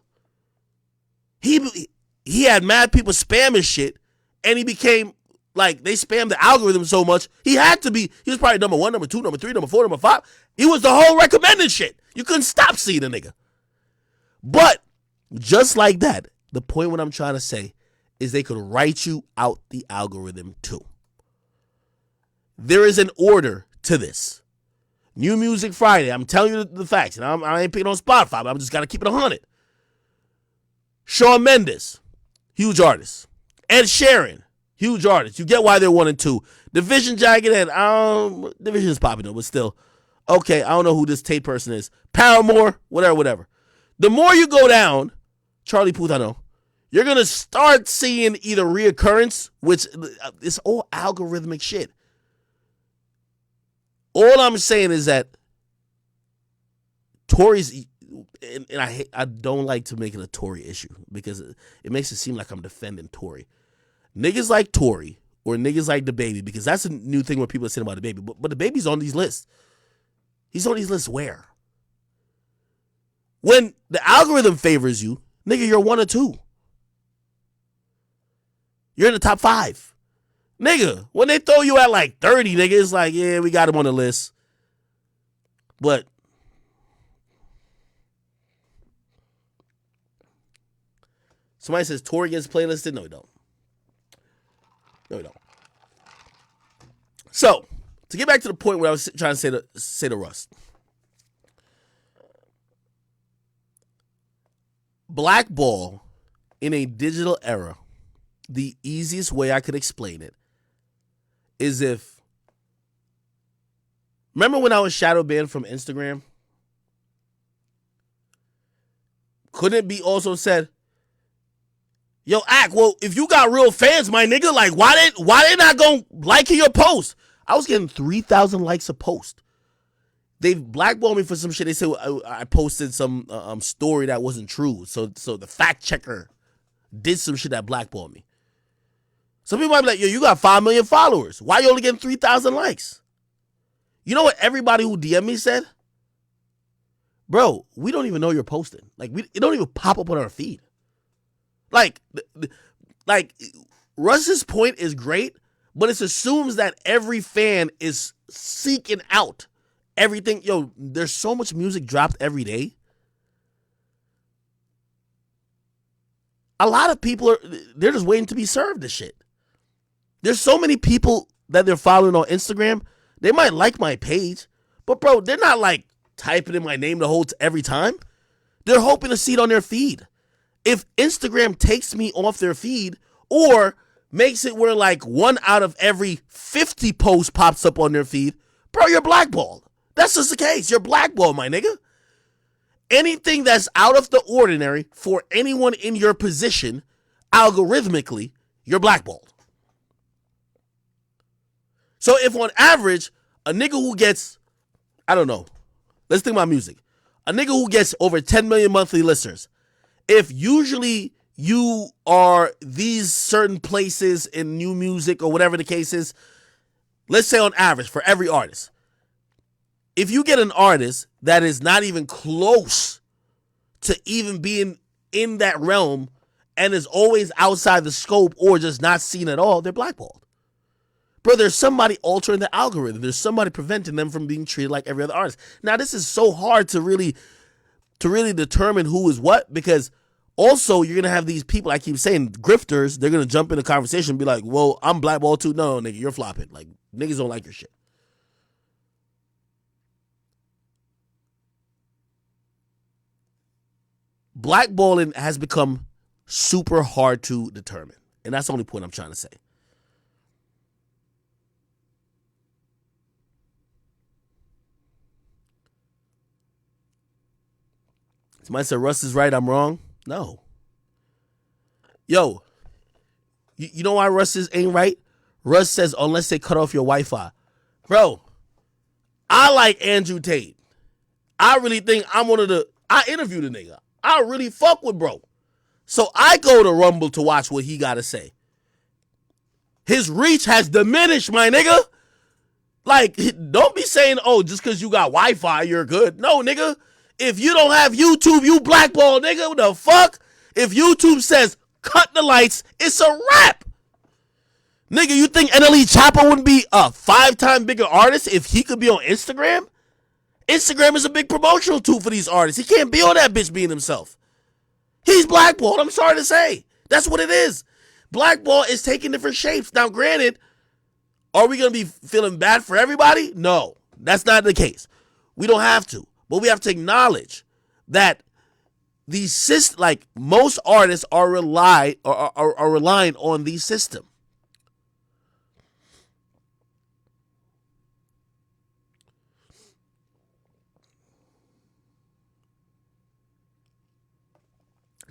He had mad people spamming shit, and he became, like, they spammed the algorithm so much, he was probably number 1, number 2, number 3, number 4, number 5. He was the whole recommended shit. You couldn't stop seeing the nigga. But, just like that, the point what I'm trying to say is they could write you out the algorithm too. There is an order to this. New Music Friday, I'm telling you the facts, and I ain't picking on Spotify, but I'm just got to keep it 100. Shawn Mendes, huge artist. Ed Sheeran, huge artist. You get why they're 1 and 2. Division Jagged Edge, Division is popping up, but still. Okay, I don't know who this Tate person is. Paramore, whatever. The more you go down, Charlie Puth, I know, you're going to start seeing either reoccurrence, which it's all algorithmic shit. All I'm saying is that Tory's, and I don't like to make it a Tory issue because it makes it seem like I'm defending Tory. Niggas like Tory or niggas like the baby, because that's a new thing when people are saying about the baby. But the baby's on these lists. He's on these lists where? When the algorithm favors you, nigga, you're 1 or 2. You're in the top 5. Nigga, when they throw you at like 30, nigga, it's like, yeah, we got him on the list. But somebody says Tory gets playlisted. No, we don't. So, to get back to the point where I was trying to say to Russ. Blackball in a digital era, the easiest way I could explain it is remember when I was shadow banned from Instagram? Couldn't it be also said, yo, well, if you got real fans, my nigga, like, why they not gonna like your post? I was getting 3,000 likes a post. They blackballed me for some shit. They said I posted some story that wasn't true. So the fact checker did some shit that blackballed me. Some people might be like, yo, you got 5 million followers. Why you only getting 3,000 likes? You know what everybody who DM me said? Bro, we don't even know you're posting. Like, it don't even pop up on our feed. Like Russ's point is great, but it assumes that every fan is seeking out everything. Yo, there's so much music dropped every day. A lot of people they're just waiting to be served this shit. There's so many people that they're following on Instagram. They might like my page, but bro, they're not like typing in my name the whole every time. They're hoping to see it on their feed. If Instagram takes me off their feed or makes it where like 1 out of every 50 posts pops up on their feed, bro, you're blackballed. That's just the case. You're blackballed, my nigga. Anything that's out of the ordinary for anyone in your position, algorithmically, you're blackballed. So if on average, a nigga who gets, I don't know, let's think about music. A nigga who gets over 10 million monthly listeners, if usually you are these certain places in new music or whatever the case is, let's say on average for every artist, if you get an artist that is not even close to even being in that realm and is always outside the scope or just not seen at all, they're blackballed. Bro, there's somebody altering the algorithm. There's somebody preventing them from being treated like every other artist. Now, this is so hard to really determine who is what, because also you're going to have these people, I keep saying, grifters, they're going to jump in the conversation and be like, well, I'm blackballed too. No, nigga, you're flopping. Like, niggas don't like your shit. Blackballing has become super hard to determine. And that's the only point I'm trying to say. Somebody said Russ is right, I'm wrong. No. Yo, you know why Russ ain't right? Russ says unless they cut off your Wi-Fi. Bro, I like Andrew Tate. I really think I'm I interviewed a nigga. I really fuck with bro. So I go to Rumble to watch what he got to say. His reach has diminished, my nigga. Like, don't be saying, oh, just because you got Wi-Fi, you're good. No, nigga. If you don't have YouTube, you blackball, nigga. What the fuck? If YouTube says cut the lights, it's a wrap. Nigga, you think NLE Chopper wouldn't be a 5-time bigger artist if he could be on Instagram? Instagram is a big promotional tool for these artists. He can't be on that bitch being himself. He's blackballed. I'm sorry to say. That's what it is. Blackball is taking different shapes. Now, granted, are we going to be feeling bad for everybody? No, that's not the case. We don't have to. But we have to acknowledge that these like most artists are relying on the system.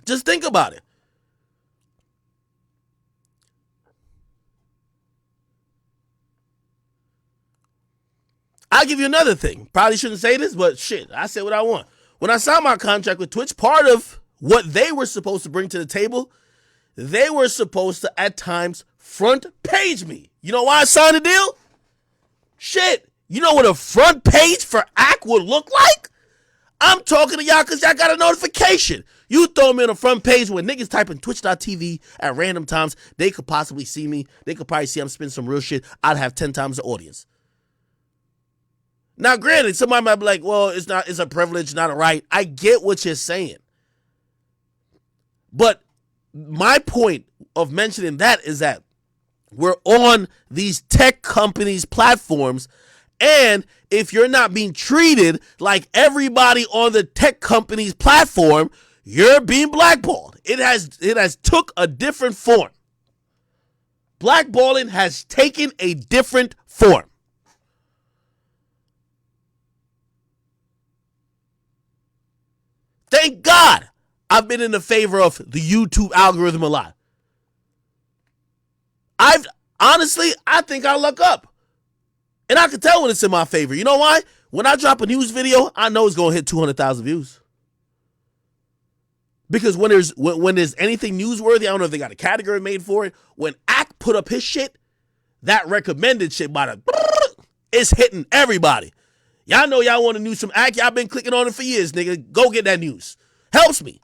Just think about it. I'll give you another thing. Probably shouldn't say this, but shit, I say what I want. When I signed my contract with Twitch, part of what they were supposed to bring to the table, they were supposed to, at times, front page me. You know why I signed the deal? Shit. You know what a front page for Ak would look like? I'm talking to y'all because y'all got a notification. You throw me on the front page when niggas typing twitch.tv at random times, they could possibly see me. They could probably see I'm spitting some real shit. I'd have 10 times the audience. Now, granted, somebody might be like, well, it's a privilege, not a right. I get what you're saying. But my point of mentioning that is that we're on these tech companies' platforms, and if you're not being treated like everybody on the tech company's platform, you're being blackballed. It has took a different form. Blackballing has taken a different form. Thank God I've been in the favor of the YouTube algorithm a lot. I think I luck up. And I can tell when it's in my favor. You know why? When I drop a news video, I know it's going to hit 200,000 views. Because when there's anything newsworthy, I don't know if they got a category made for it. When Ak put up his shit, that recommended shit it's hitting everybody. Y'all know y'all want to know some Ak. Y'all been clicking on it for years, nigga. Go get that news. Helps me.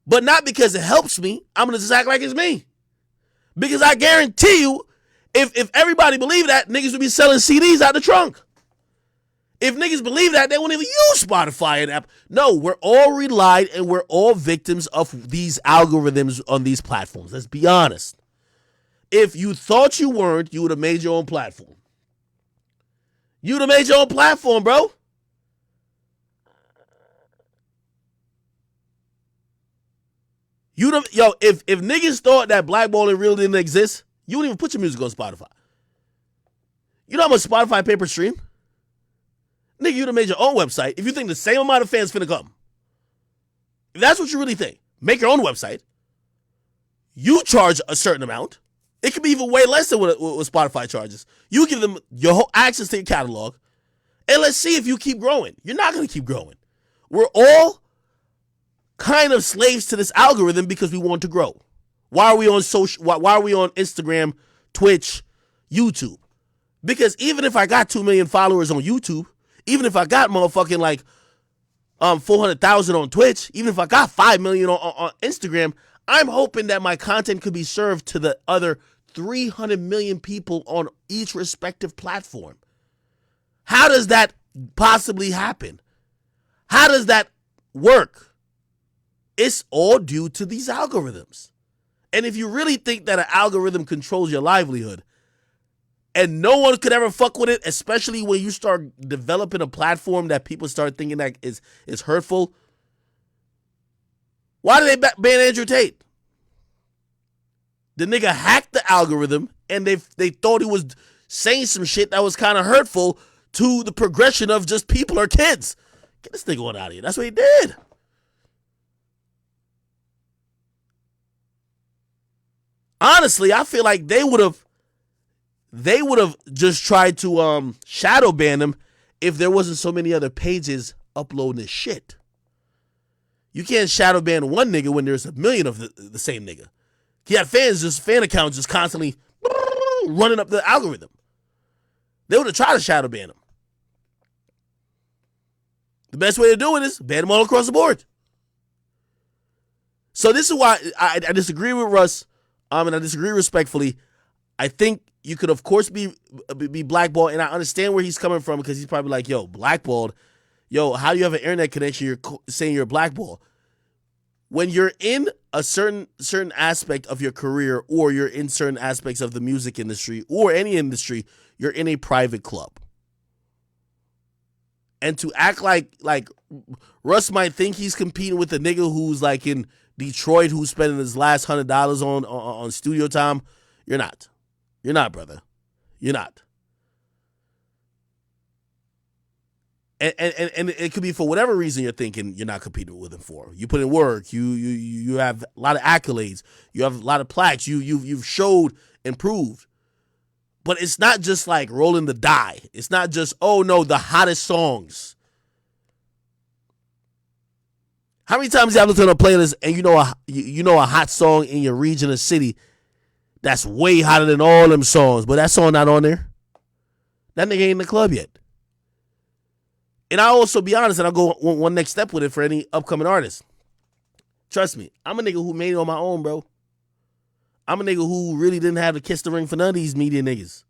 But not because it helps me. I'm going to just act like it's me. Because I guarantee you, if everybody believed that, niggas would be selling CDs out the trunk. If niggas believe that, they won't even use Spotify and app. No, we're all relied and we're all victims of these algorithms on these platforms. Let's be honest. If you thought you weren't, you would have made your own platform. You would have made your own platform, bro. If niggas thought that blackballing really didn't exist, you wouldn't even put your music on Spotify. You know how much Spotify pay per stream? Nigga, you'd have made your own website if you think the same amount of fans finna come. If that's what you really think, make your own website. You charge a certain amount. It could be even way less than what Spotify charges. You give them your whole access to your catalog, and let's see if you keep growing. You're not going to keep growing. We're all kind of slaves to this algorithm because we want to grow. Why are we on social? Why are we on Instagram, Twitch, YouTube? Because even if I got 2 million followers on YouTube, even if I got motherfucking like 400,000 on Twitch, even if I got 5 million on Instagram, I'm hoping that my content could be served to the other 300 million people on each respective platform. How does that possibly happen? How does that work? It's all due to these algorithms. And if you really think that an algorithm controls your livelihood and no one could ever fuck with it, especially when you start developing a platform that people start thinking that is hurtful, why did they ban Andrew Tate? The nigga hacked the algorithm and they thought he was saying some shit that was kind of hurtful to the progression of just people or kids. Get this nigga out of here. That's what he did. Honestly, I feel like they would have just tried to shadow ban him if there wasn't so many other pages uploading this shit. You can't shadow ban one nigga when there's a million of the same nigga. He had fan accounts just constantly running up the algorithm. They would have tried to shadow ban him. The best way to do it is ban them all across the board. So this is why I disagree with Russ, and I disagree respectfully. I think you could, of course, be blackballed, and I understand where he's coming from because he's probably like, yo, blackballed. Yo, how do you have an internet connection? You're saying you're blackballed. When you're in a certain aspect of your career, or you're in certain aspects of the music industry or any industry, you're in a private club. And to act like Russ might think he's competing with a nigga who's like in Detroit who's spending his last $100 on studio time, you're not. You're not, brother. You're not. And it could be for whatever reason you're thinking you're not competing with him for. You put in work. You have a lot of accolades. You have a lot of plaques. You've showed and proved. But it's not just like rolling the die. It's not just, oh no, the hottest songs. How many times you have listened to a playlist and you know a hot song in your region or city that's way hotter than all them songs, but that song not on there? That nigga ain't in the club yet. And I'll also be honest, and I'll go one next step with it for any upcoming artists. Trust me, I'm a nigga who made it on my own, bro. I'm a nigga who really didn't have to kiss the ring for none of these media niggas.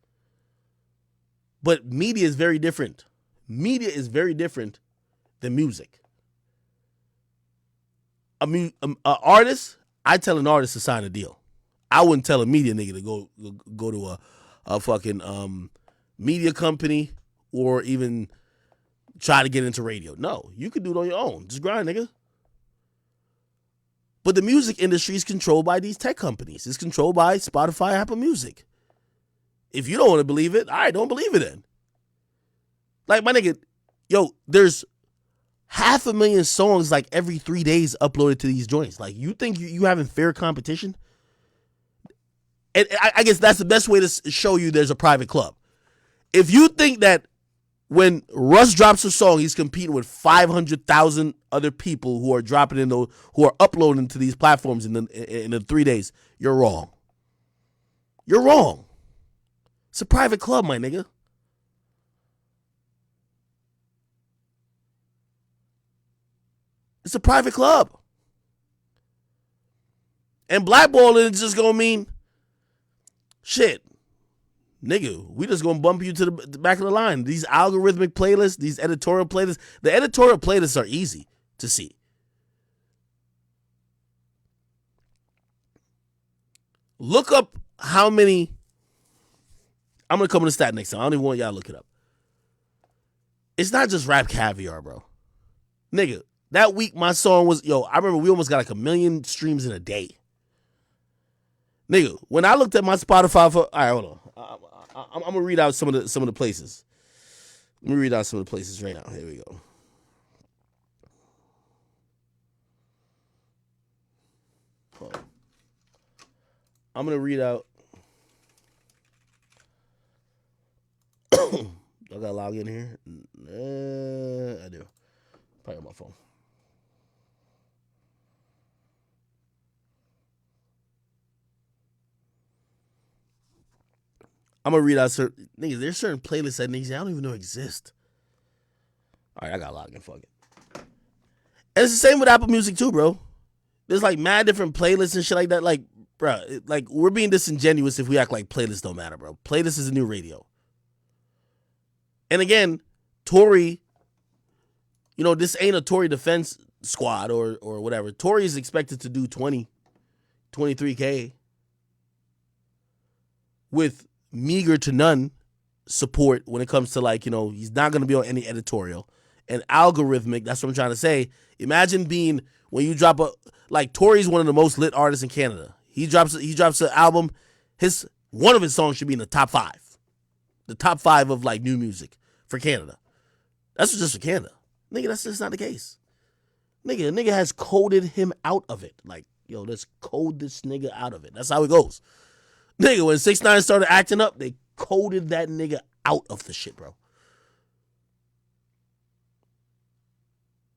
But media is very different. Media is very different than music. An artist, I tell an artist to sign a deal. I wouldn't tell a media nigga to go to a fucking media company or even try to get into radio. No, you can do it on your own. Just grind, nigga. But the music industry is controlled by these tech companies. It's controlled by Spotify, Apple Music. If you don't want to believe it, all right, don't believe it then. Like, my nigga, yo, there's 500,000 songs like every 3 days uploaded to these joints. Like, you think you having fair competition? And I guess that's the best way to show you there's a private club. If you think that when Russ drops a song, he's competing with 500,000 other people who are dropping who are uploading to these platforms in the 3 days, you're wrong. You're wrong. It's a private club, my nigga. It's a private club. And blackballing is just gonna mean, shit, nigga, we just gonna bump you to the back of the line. These algorithmic playlists, these editorial playlists, the editorial playlists are easy to see. Look up how many. I'm gonna come with a stat next time. I don't even want y'all to look it up. It's not just Rap Caviar, bro. Nigga, that week my song was, I remember we almost got like 1 million streams in a day. Nigga, when I looked at my Spotify all right, hold on. I'm gonna read out some of the places. Let me read out some of the places right now. Here we go. I'm gonna read out. I gotta log in here. I do. Probably on my phone. I'm gonna read out certain niggas. There's certain playlists that niggas I don't even know exist. All right, I got log in. Fuck it. And it's the same with Apple Music too, bro. There's like mad different playlists and shit like that. Like, bro, like we're being disingenuous if we act like playlists don't matter, bro. Playlist is a new radio. And again, Tory, this ain't a Tory defense squad or whatever. Tory is expected to do 23K with meager to none support when it comes to he's not going to be on any editorial. And algorithmic, that's what I'm trying to say. Imagine being, when you drop Tory's one of the most lit artists in Canada. He drops an album, one of his songs should be in the top 5. The top 5 of new music for Canada. That's just for Canada. Nigga, that's just not the case. Nigga has coded him out of it. Let's code this nigga out of it. That's how it goes. Nigga, when 6ix9ine started acting up, they coded that nigga out of the shit, bro.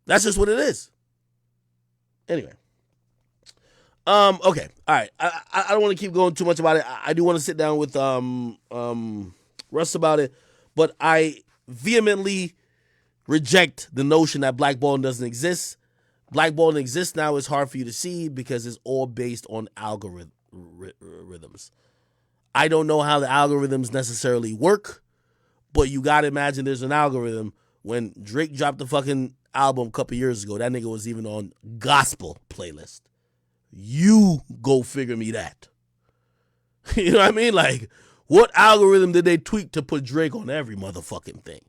That's just what it is. Anyway. Okay. All right. I don't want to keep going too much about it. I do want to sit down with Russ about it, but I vehemently reject the notion that blackballing doesn't exist. Blackballing exists now. It's hard for you to see because it's all based on algorithms. I don't know how the algorithms necessarily work, but you got to imagine there's an algorithm. When Drake dropped the fucking album a couple years ago, that nigga was even on gospel playlist. You go figure me that. You know what I mean? What algorithm did they tweak to put Drake on every motherfucking thing?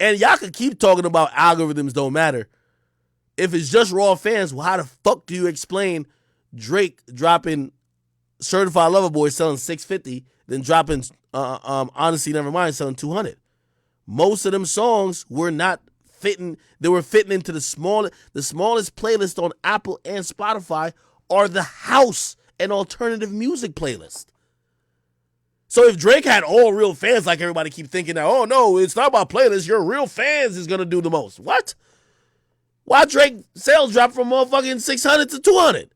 And y'all can keep talking about algorithms don't matter. If it's just raw fans, well, how the fuck do you explain Drake dropping Certified Lover Boy selling $650, then dropping Honestly Nevermind selling $200? Most of them songs were not fitting. They were fitting into the smallest playlist on Apple and Spotify are the house and alternative music playlist. So if Drake had all real fans, like everybody keep thinking that, oh no, it's not about playlists, your real fans is gonna do the most. What? Why Drake sales drop from motherfucking 600 to 200?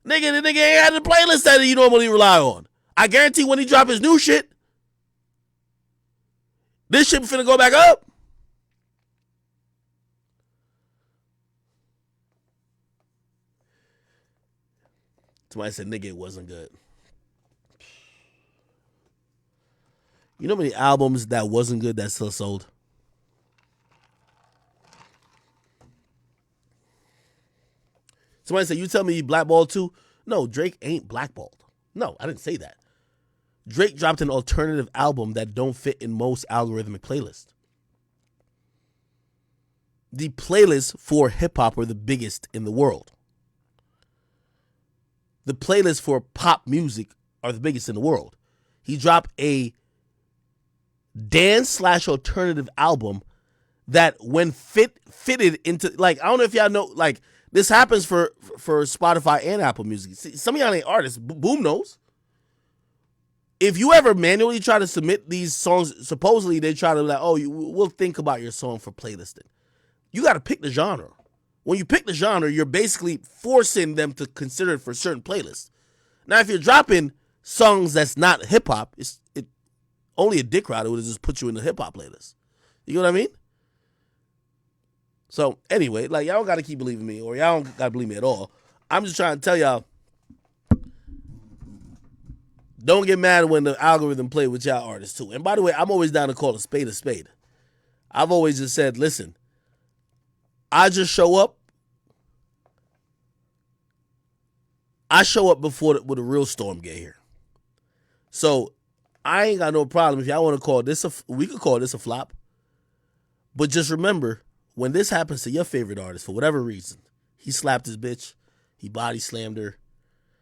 Nigga, the nigga ain't had the playlist that you normally rely on. I guarantee when he drop his new shit, this shit finna go back up. Somebody said, nigga, it wasn't good. You know how many albums that wasn't good that still sold? Somebody said, you tell me you blackballed too? No, Drake ain't blackballed. No, I didn't say that. Drake dropped an alternative album that don't fit in most algorithmic playlists. The playlists for hip-hop were the biggest in the world. The playlists for pop music are the biggest in the world. He dropped a dance/alternative album that when fitted into, I don't know if y'all know, this happens for Spotify and Apple Music. See, some of y'all ain't artists. Boom knows. If you ever manually try to submit these songs, supposedly they try to we'll think about your song for playlisting. You got to pick the genre. When you pick the genre, you're basically forcing them to consider it for certain playlists. Now, if you're dropping songs that's not hip hop, it only a dick rider would just put you in the hip hop playlist. You know what I mean? So anyway, y'all don't got to keep believing me, or y'all don't got to believe me at all. I'm just trying to tell y'all, don't get mad when the algorithm play with y'all artists too. And by the way, I'm always down to call a spade a spade. I've always just said, listen, I just show up. I show up before the real storm get here. So I ain't got no problem if y'all want to call this we could call this a flop. But just remember, when this happens to your favorite artist, for whatever reason, he slapped his bitch, he body slammed her,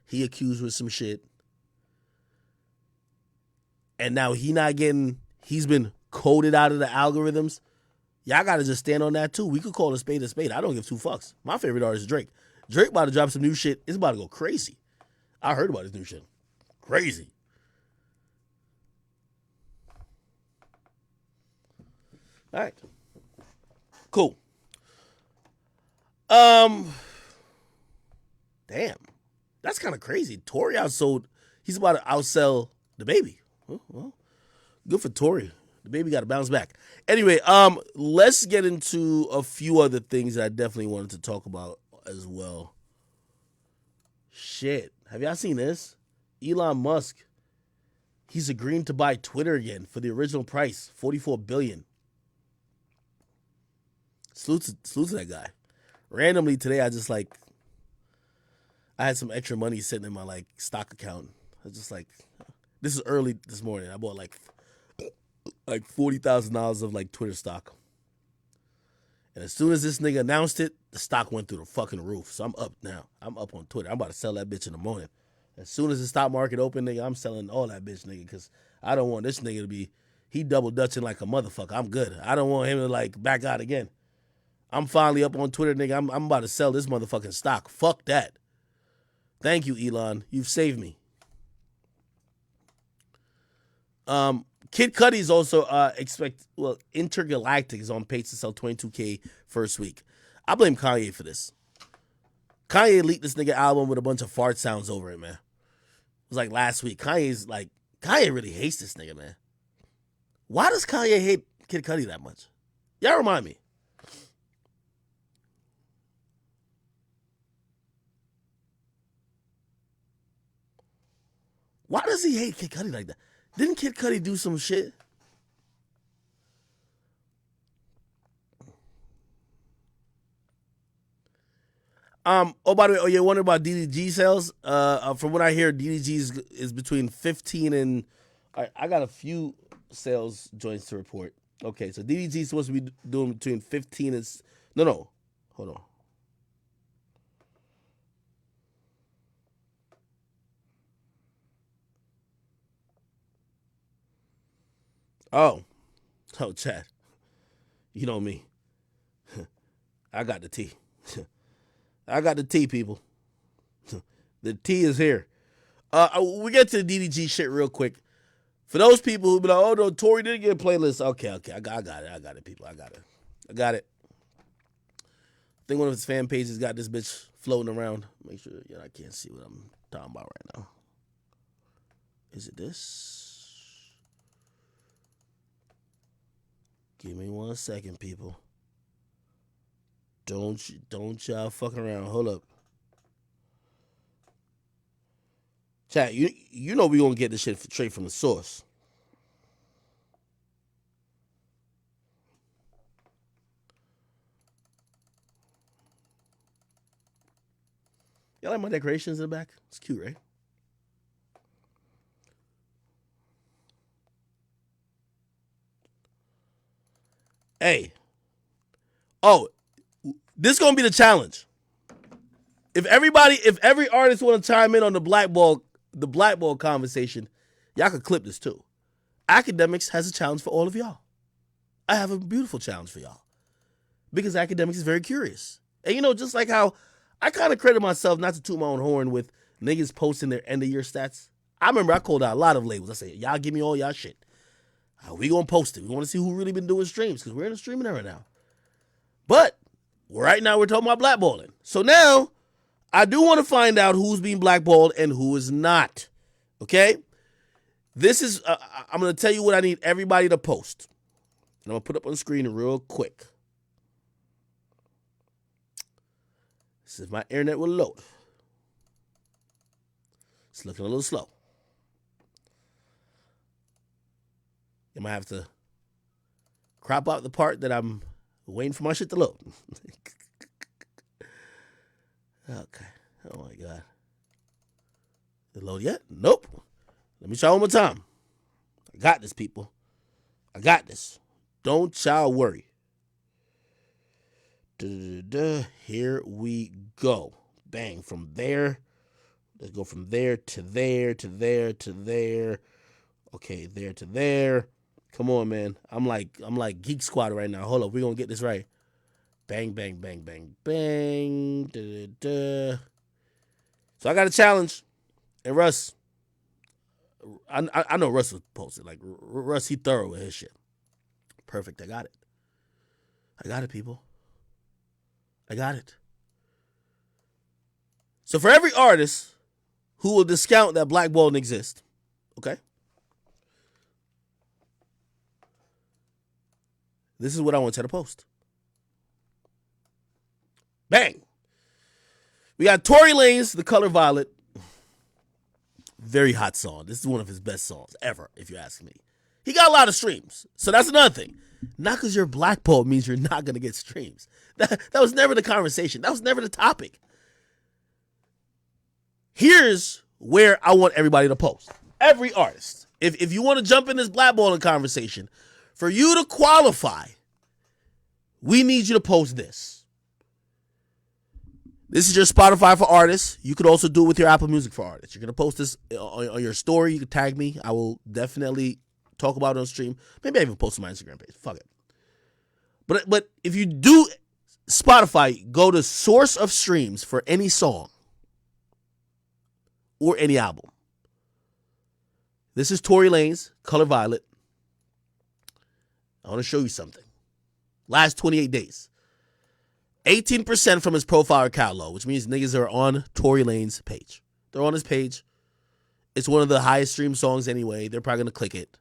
he accused her of some shit, and now he's been coded out of the algorithms, y'all got to just stand on that too. We could call a spade a spade. I don't give two fucks. My favorite artist is Drake. Drake about to drop some new shit. It's about to go crazy. I heard about his new shit. Crazy. All right. Cool. Damn. That's kind of crazy. Tory outsold. He's about to outsell the baby. Well, good for Tory. The baby got to bounce back. Anyway, let's get into a few other things that I definitely wanted to talk about as well. Shit. Have y'all seen this? Elon Musk. He's agreeing to buy Twitter again for the original price, $44 billion. Salute to that guy. Randomly today, I had some extra money sitting in my stock account. I was just like, this is early this morning. I bought like $40,000 of Twitter stock. And as soon as this nigga announced it, the stock went through the fucking roof. So I'm up now. I'm up on Twitter. I'm about to sell that bitch in the morning. As soon as the stock market open, nigga, I'm selling all that bitch, nigga, because I don't want this nigga to be, he double dutching like a motherfucker. I'm good. I don't want him to back out again. I'm finally up on Twitter, nigga. I'm about to sell this motherfucking stock. Fuck that. Thank you, Elon. You've saved me. Kid Cudi's also Intergalactic is on pace to sell 22K first week. I blame Kanye for this. Kanye leaked this nigga album with a bunch of fart sounds over it, man. It was last week. Kanye really hates this nigga, man. Why does Kanye hate Kid Cudi that much? Y'all remind me. Why does he hate Kid Cudi like that? Didn't Kid Cudi do some shit? Oh, by the way, you're wondering about DDG sales? From what I hear, DDG is between 15 and... I got a few sales joints to report. Okay, so DDG is supposed to be doing between 15 and... No. Hold on. Oh, Chad. You know me. I got the tea. I got the tea, people. The tea is here. We get to the DDG shit real quick. For those people who be like, oh no, Tory didn't get a playlist. Okay, I got it, people. I got it. I think one of his fan pages got this bitch floating around. Make sure I can't see what I'm talking about right now. Is it this? Give me 1 second, people. Don't y'all fucking around. Hold up. Chat, you know we gonna get this shit straight from the source. Y'all like my decorations in the back? It's cute, right? Hey. Oh, this is gonna be the challenge. If every artist want to chime in on the Blackballed conversation, y'all could clip this too. Akademiks has a challenge for all of y'all. I have a beautiful challenge for y'all. Because Akademiks is very curious. And just like how I kind of credit myself not to toot my own horn with niggas posting their end of year stats. I remember I called out a lot of labels. I said, y'all give me all y'all shit. We gonna post it. We want to see who really been doing streams because we're in a streaming era now. But right now we're talking about blackballing. So now I do want to find out who's being blackballed and who is not. Okay? This is, I'm going to tell you what I need everybody to post. And I'm going to put up on the screen real quick. This is my internet will load. It's looking a little slow. You might have to crop out the part that I'm waiting for my shit to load. Okay. Oh my God. Did it load yet? Nope. Let me try one more time. I got this, people. I got this. Don't y'all worry. Here we go. Bang. From there. Let's go from there to there to there to there. Okay, there to there. Come on, man. I'm like Geek Squad right now. Hold up. We're going to get this right. Bang, bang, bang, bang, bang. So I got a challenge. And Russ, I know Russ was posted. Like Russ, he thorough with his shit. Perfect. I got it. I got it, people. I got it. So for every artist who will discount that Blackballed exists, okay? This is what I want you to post. Bang. We got Tory Lanez, The Color Violet. Very hot song. This is one of his best songs ever, if you ask me. He got a lot of streams. So that's another thing. Not because you're blackballed means you're not going to get streams. That was never the conversation. That was never the topic. Here's where I want everybody to post. Every artist. If you want to jump in this blackballing conversation, for you to qualify, we need you to post this. This is your Spotify for artists. You could also do it with your Apple Music for artists. You're going to post this on your story. You can tag me. I will definitely talk about it on stream. Maybe I even post on my Instagram page. Fuck it. But if you do Spotify, go to source of streams for any song or any album. This is Tory Lanez, Color Violet. I want to show you something. Last 28 days. 18% from his profile or catalog, which means niggas are on Tory Lanez's page. They're on his page. It's one of the highest streamed songs anyway. They're probably going to click it.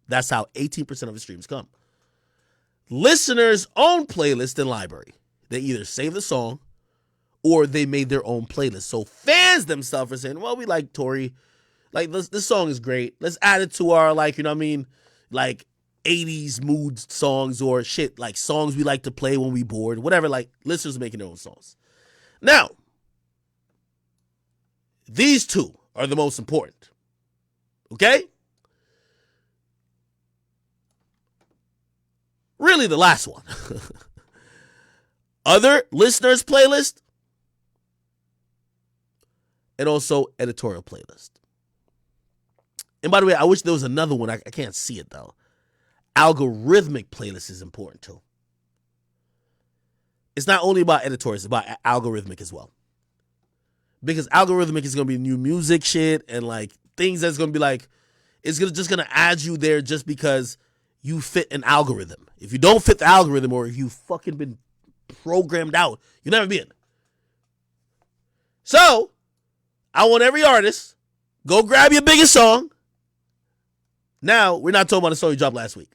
That's how 18% of his streams come. Listeners' own playlist and library. They either save the song or they made their own playlist. So fans themselves are saying, well, we like Tory. Like, this song is great. Let's add it to our, like, you know what I mean? Like, 80s mood songs or shit, like songs we like to play when we bored, whatever, like listeners making their own songs. Now, these two are the most important. Okay? Really the last one. Other listeners playlist and also editorial playlist. And by the way, I wish there was another one. I can't see it though. Algorithmic playlist is important too. It's not only about editorials, it's about algorithmic as well. Because algorithmic is going to be new music shit and like things that's going to be like, it's just going to add you there just because you fit an algorithm. If you don't fit the algorithm or if you fucking been programmed out, you'll never be in. So, I want every artist, go grab your biggest song. Now, we're not talking about the song you dropped last week.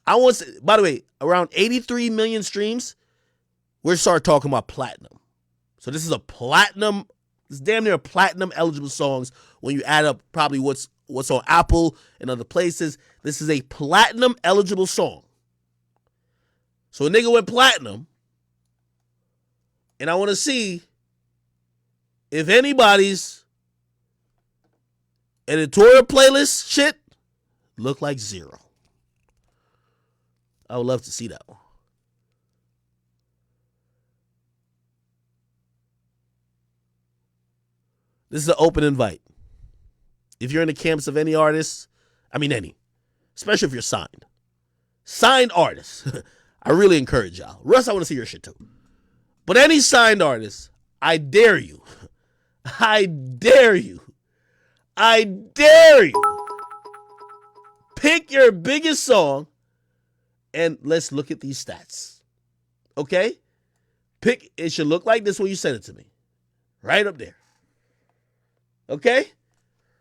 I want to, by the way, around 83 million streams, we're start talking about platinum. So this is a platinum, it's damn near platinum eligible songs when you add up probably what's on Apple and other places. This is a platinum eligible song. So a nigga went platinum, and I want to see if anybody's editorial playlist shit look like zero. I would love to see that one. This is an open invite. If you're in the camps of any artist, any, especially if you're signed. Signed artists. I really encourage y'all. Russ, I want to see your shit too. But any signed artist, I dare you. I dare you. I dare you. Pick your biggest song and let's look at these stats. Okay? It should look like this when you send it to me. Right up there. Okay?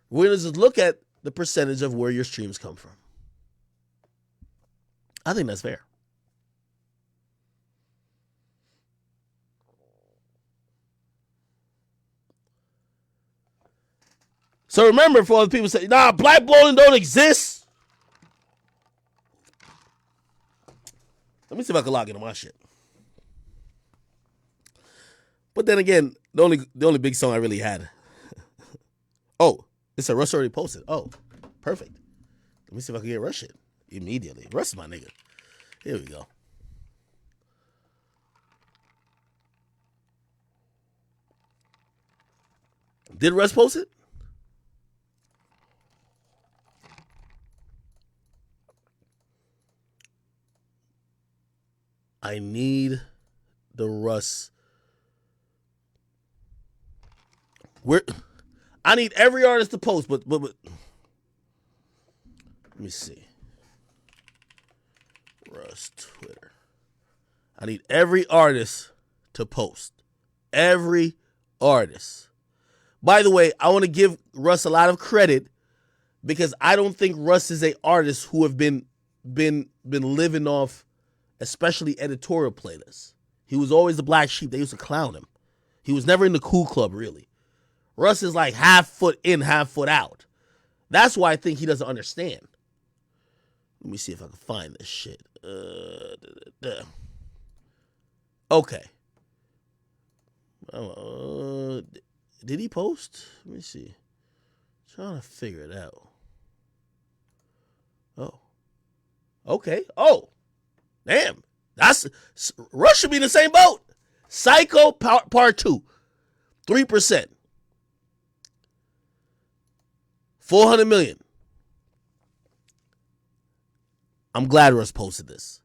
We're going to just look at the percentage of where your streams come from. I think that's fair. So remember, for all the people say, nah, blackballing don't exist. Let me see if I can log into my shit. But then again, the only big song I really had. Oh, it's a Russ already posted. Oh, perfect. Let me see if I can get Russ shit immediately. Russ is my nigga. Here we go. Did Russ post it? I need the Russ. I need every artist to post, but Let me see. Russ Twitter. I need every artist to post. Every artist. By the way, I want to give Russ a lot of credit because I don't think Russ is an artist who have been living off, especially editorial playlists. He was always the black sheep. They used to clown him. He was never in the cool club, really. Russ is like half foot in, half foot out. That's why I think he doesn't understand. Let me see if I can find this shit. Okay. Did he post? Let me see. Trying to figure it out. Oh. Okay. Oh. Damn. Russ should be in the same boat. Psycho Part 2. 3%. 400 million. I'm glad Russ posted this.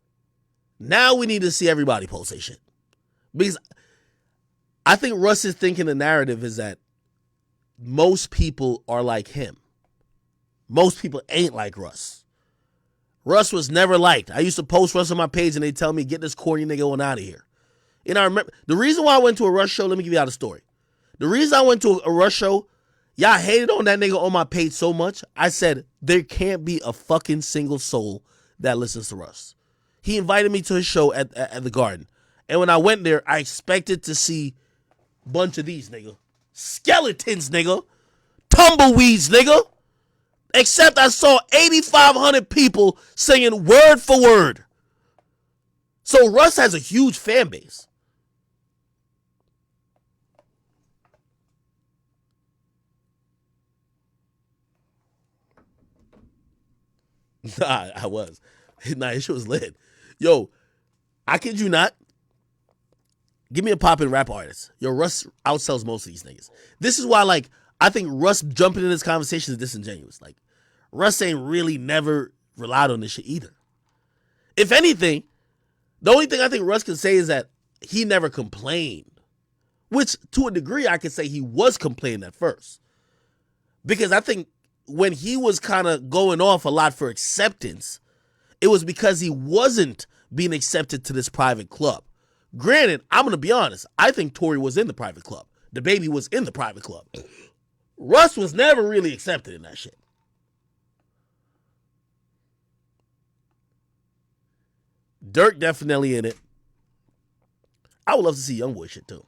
Now we need to see everybody post their shit. Because I think Russ is thinking the narrative is that most people are like him. Most people ain't like Russ. Russ was never liked. I used to post Russ on my page and they tell me, get this corny nigga on out of here. And I remember, the reason why I went to a Russ show, let me give you out a story. The reason I went to a Russ show, y'all hated on that nigga on my page so much, I said, there can't be a fucking single soul that listens to Russ. He invited me to his show at the Garden. And when I went there, I expected to see a bunch of these, nigga. Skeletons, nigga. Tumbleweeds, nigga. Except I saw 8,500 people singing word for word. So Russ has a huge fan base. Nah, I was. Nah, this shit was lit. Yo, I kid you not. Give me a poppin' rap artist. Yo, Russ outsells most of these niggas. This is why, like, I think Russ jumping in this conversation is disingenuous. Like, Russ ain't really never relied on this shit either. If anything, the only thing I think Russ can say is that he never complained. Which, to a degree, I could say he was complaining at first. Because I think when he was kind of going off a lot for acceptance, it was because he wasn't being accepted to this private club. Granted, I'm going to be honest. I think Tory was in the private club. The baby was in the private club. Russ was never really accepted in that shit. Dirk definitely in it. I would love to see YoungBoy shit too.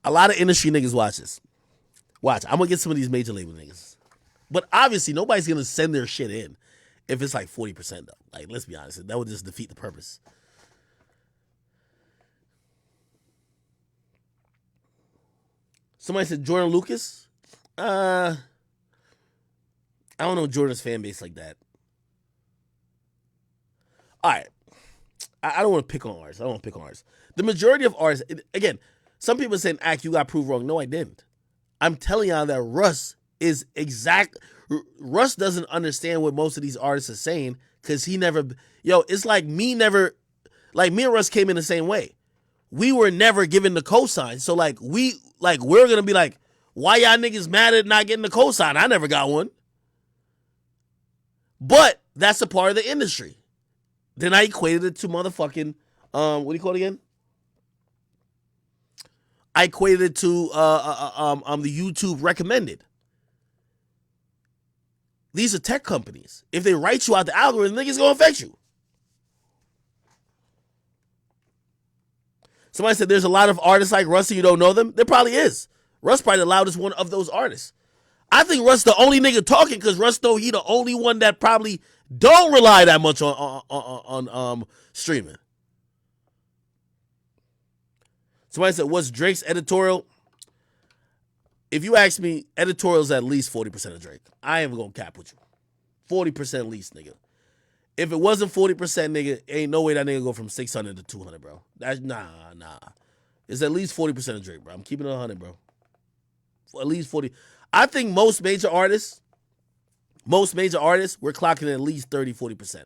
A lot of industry niggas watch this. Watch, I'm gonna get some of these major label niggas. But obviously, nobody's gonna send their shit in if it's like 40% though. Like, let's be honest, that would just defeat the purpose. Somebody said Jordan Lucas. I don't know Jordan's fan base like that. All right. I don't want to pick on artists. The majority of artists, again, some people are saying, Ack, you got proved wrong. No, I didn't. I'm telling y'all that Russ doesn't understand what most of these artists are saying because he never, it's like me and Russ came in the same way. We were never given the cosign. So we're going to be like, why y'all niggas mad at not getting the cosign? I never got one. But that's a part of the industry. Then I equated it to motherfucking, what do you call it again? I equated it to the YouTube recommended. These are tech companies. If they write you out the algorithm, niggas gonna affect you. Somebody said there's a lot of artists like Russ and you don't know them. There probably is. Russ probably the loudest one of those artists. I think Russ the only nigga talking because Russ know he the only one that probably don't rely that much on streaming. Somebody said, what's Drake's editorial? If you ask me, editorial's at least 40% of Drake. I ain't gonna cap with you. 40% at least, nigga. If it wasn't 40%, nigga, ain't no way that nigga go from 600 to 200, bro. That's nah. It's at least 40% of Drake, bro. I'm keeping it 100, bro. At least 40. I think most major artists, we're clocking at least 30, 40%.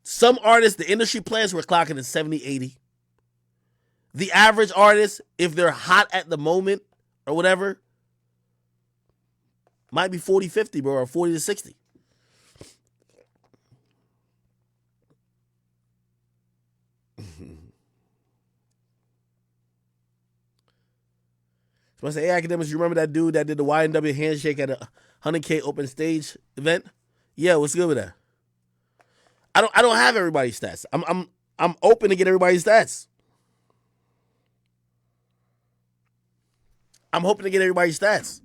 Some artists, the industry plans, we're clocking at 70, 80. The average artist, if they're hot at the moment or whatever, might be 40, 50, bro, or 40 to 60. So I say, hey, Akademiks, you remember that dude that did the YNW handshake at a 100K open stage event? Yeah, what's good with that? I don't have everybody's stats. I'm open to get everybody's stats. I'm hoping to get everybody's stats.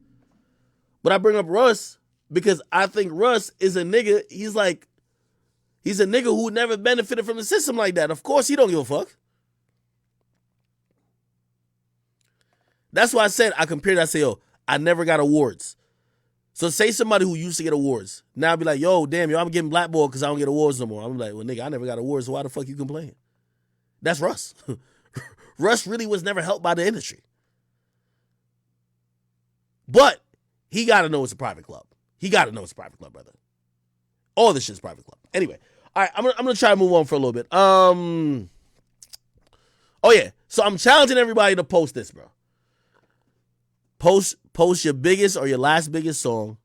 But I bring up Russ because I think Russ is a nigga. He's a nigga who never benefited from the system like that. Of course, he don't give a fuck. That's why I said I compared. I say, yo, I never got awards. So say somebody who used to get awards. Now I'd be like, yo, damn, yo, I'm getting blackballed because I don't get awards no more. I'm like, well, nigga, I never got awards, so why the fuck you complain? That's Russ. Russ really was never helped by the industry. But he got to know it's a private club. He got to know it's a private club, brother. All this shit's private club. Anyway, all right, I'm gonna try to move on for a little bit. Oh yeah, so I'm challenging everybody to post this, bro. Post your biggest or your last biggest song.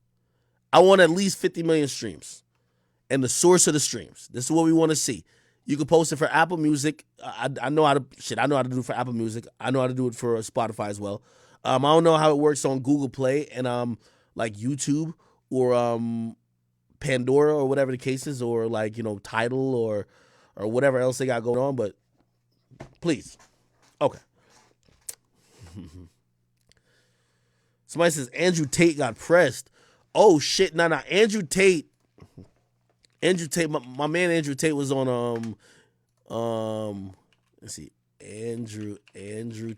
I want at least 50 million streams, and the source of the streams. This is what we want to see. You can post it for Apple Music. I know how to I know how to do it for Apple Music. I know how to do it for Spotify as well. I don't know how it works on Google Play and like YouTube or Pandora or whatever the case is, or like, you know, Tidal or whatever else they got going on, but please. Okay. Somebody says Andrew Tate got pressed. Oh shit, nah. Andrew Tate, my man Andrew Tate was on let's see, Andrew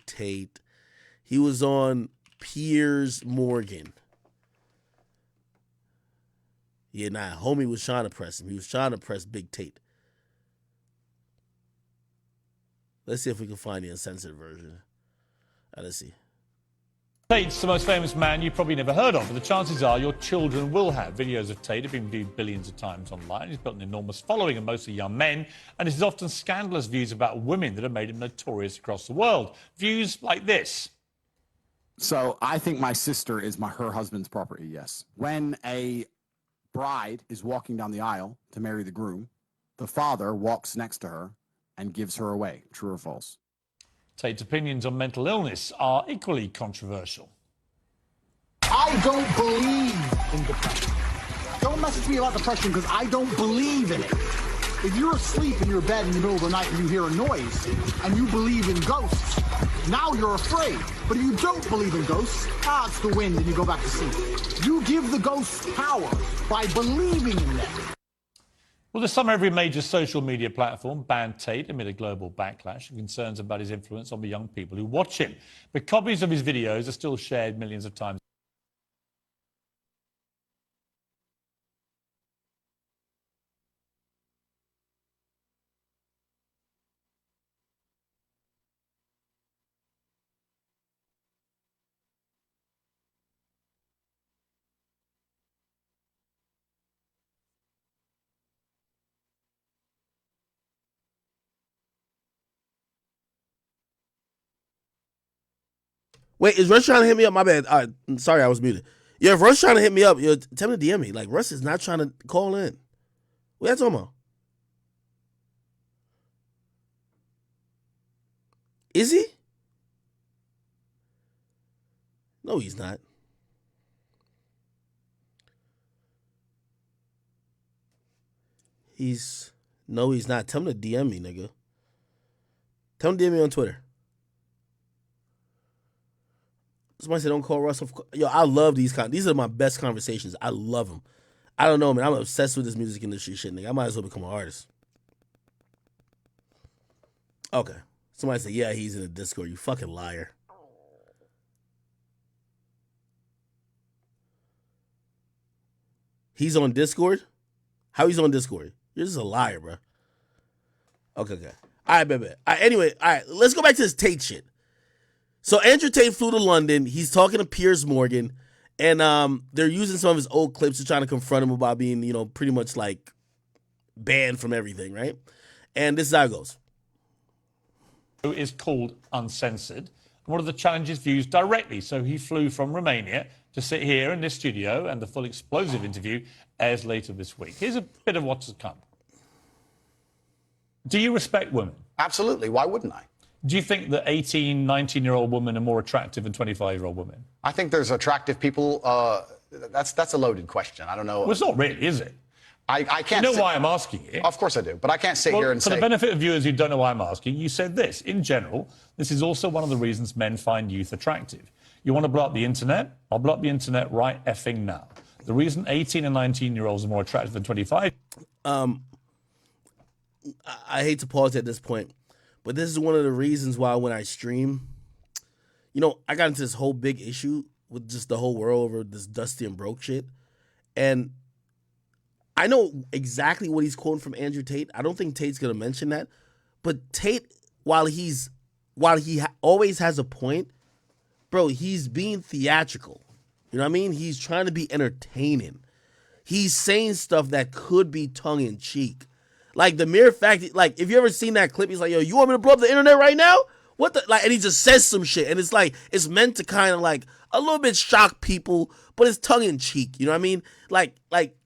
Tate. He was on Piers Morgan. Yeah, nah, homie was trying to press him. He was trying to press Big Tate. Let's see if we can find the uncensored version. Let's see. Tate's the most famous man you've probably never heard of, but the chances are your children will have. Videos of Tate have been viewed billions of times online. He's built an enormous following of mostly young men, and his often scandalous views about women that have made him notorious across the world. Views like this. So I think my sister is her husband's property, yes. When a bride is walking down the aisle to marry the groom, the father walks next to her and gives her away. True or false? Tate's opinions on mental illness are equally controversial. I don't believe in depression. Don't message me about depression because I don't believe in it. If you're asleep in your bed in the middle of the night and you hear a noise and you believe in ghosts, now you're afraid. But if you don't believe in ghosts, it's the wind and you go back to sleep. You give the ghosts power by believing in them. Well, this summer, every major social media platform banned Tate amid a global backlash and concerns about his influence on the young people who watch him. But copies of his videos are still shared millions of times. Wait, is Russ trying to hit me up? My bad. All right, sorry, I was muted. Yeah, if Russ trying to hit me up, yo, tell him to DM me. Like, Russ is not trying to call in. What you talking about? Is he? No, he's not. No, he's not. Tell him to DM me, nigga. Tell him to DM me on Twitter. Somebody said, don't call Russ. Yo, I love these. These are my best conversations. I love them. I don't know, man. I'm obsessed with this music industry shit, nigga. I might as well become an artist. Okay. Somebody said, yeah, he's in the Discord. You fucking liar. He's on Discord? How he's on Discord? You're just a liar, bro. Okay. All right, baby. All right, anyway, all right, let's go back to this Tate shit. So Andrew Tate flew to London. He's talking to Piers Morgan, and they're using some of his old clips to try to confront him about being, you know, pretty much like banned from everything, right? And this is how it goes. is called Uncensored. One of the challenges views directly. So he flew from Romania to sit here in this studio, and the full explosive interview airs later this week. Here's a bit of what's to come. Do you respect women? Absolutely. Why wouldn't I? Do you think that 18, 19-year-old women are more attractive than 25-year-old women? I think there's attractive people. That's a loaded question. I don't know. Well, it's not really, is it? I can't. You know why I'm asking you? Of course I do, but I can't sit here and say... For the benefit of viewers who don't know why I'm asking, you said this. In general, this is also one of the reasons men find youth attractive. You want to blow up the internet? I'll blow up the internet right effing now. The reason 18 and 19-year-olds are more attractive than 25... I hate to pause at this point, but this is one of the reasons why when I stream, you know, I got into this whole big issue with just the whole world over this Dusty and Broke shit. And I know exactly what he's quoting from Andrew Tate. I don't think Tate's going to mention that. But Tate, while he always has a point, bro, he's being theatrical. You know what I mean? He's trying to be entertaining. He's saying stuff that could be tongue-in-cheek. Like, the mere fact, like, if you ever seen that clip, he's like, yo, you want me to blow up the internet right now? What the, like, and he just says some shit, and it's like, it's meant to kind of, like, a little bit shock people, but it's tongue-in-cheek, you know what I mean? Like,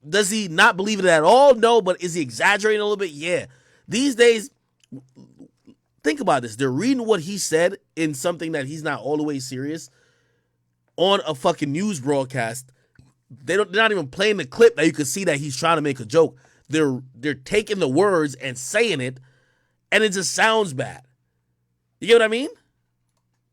does he not believe it at all? No, but is he exaggerating a little bit? Yeah. These days, think about this. They're reading what he said in something that he's not all the way serious on a fucking news broadcast. They're not even playing the clip that you can see that he's trying to make a joke. They're taking the words and saying it, and it just sounds bad. You get what I mean?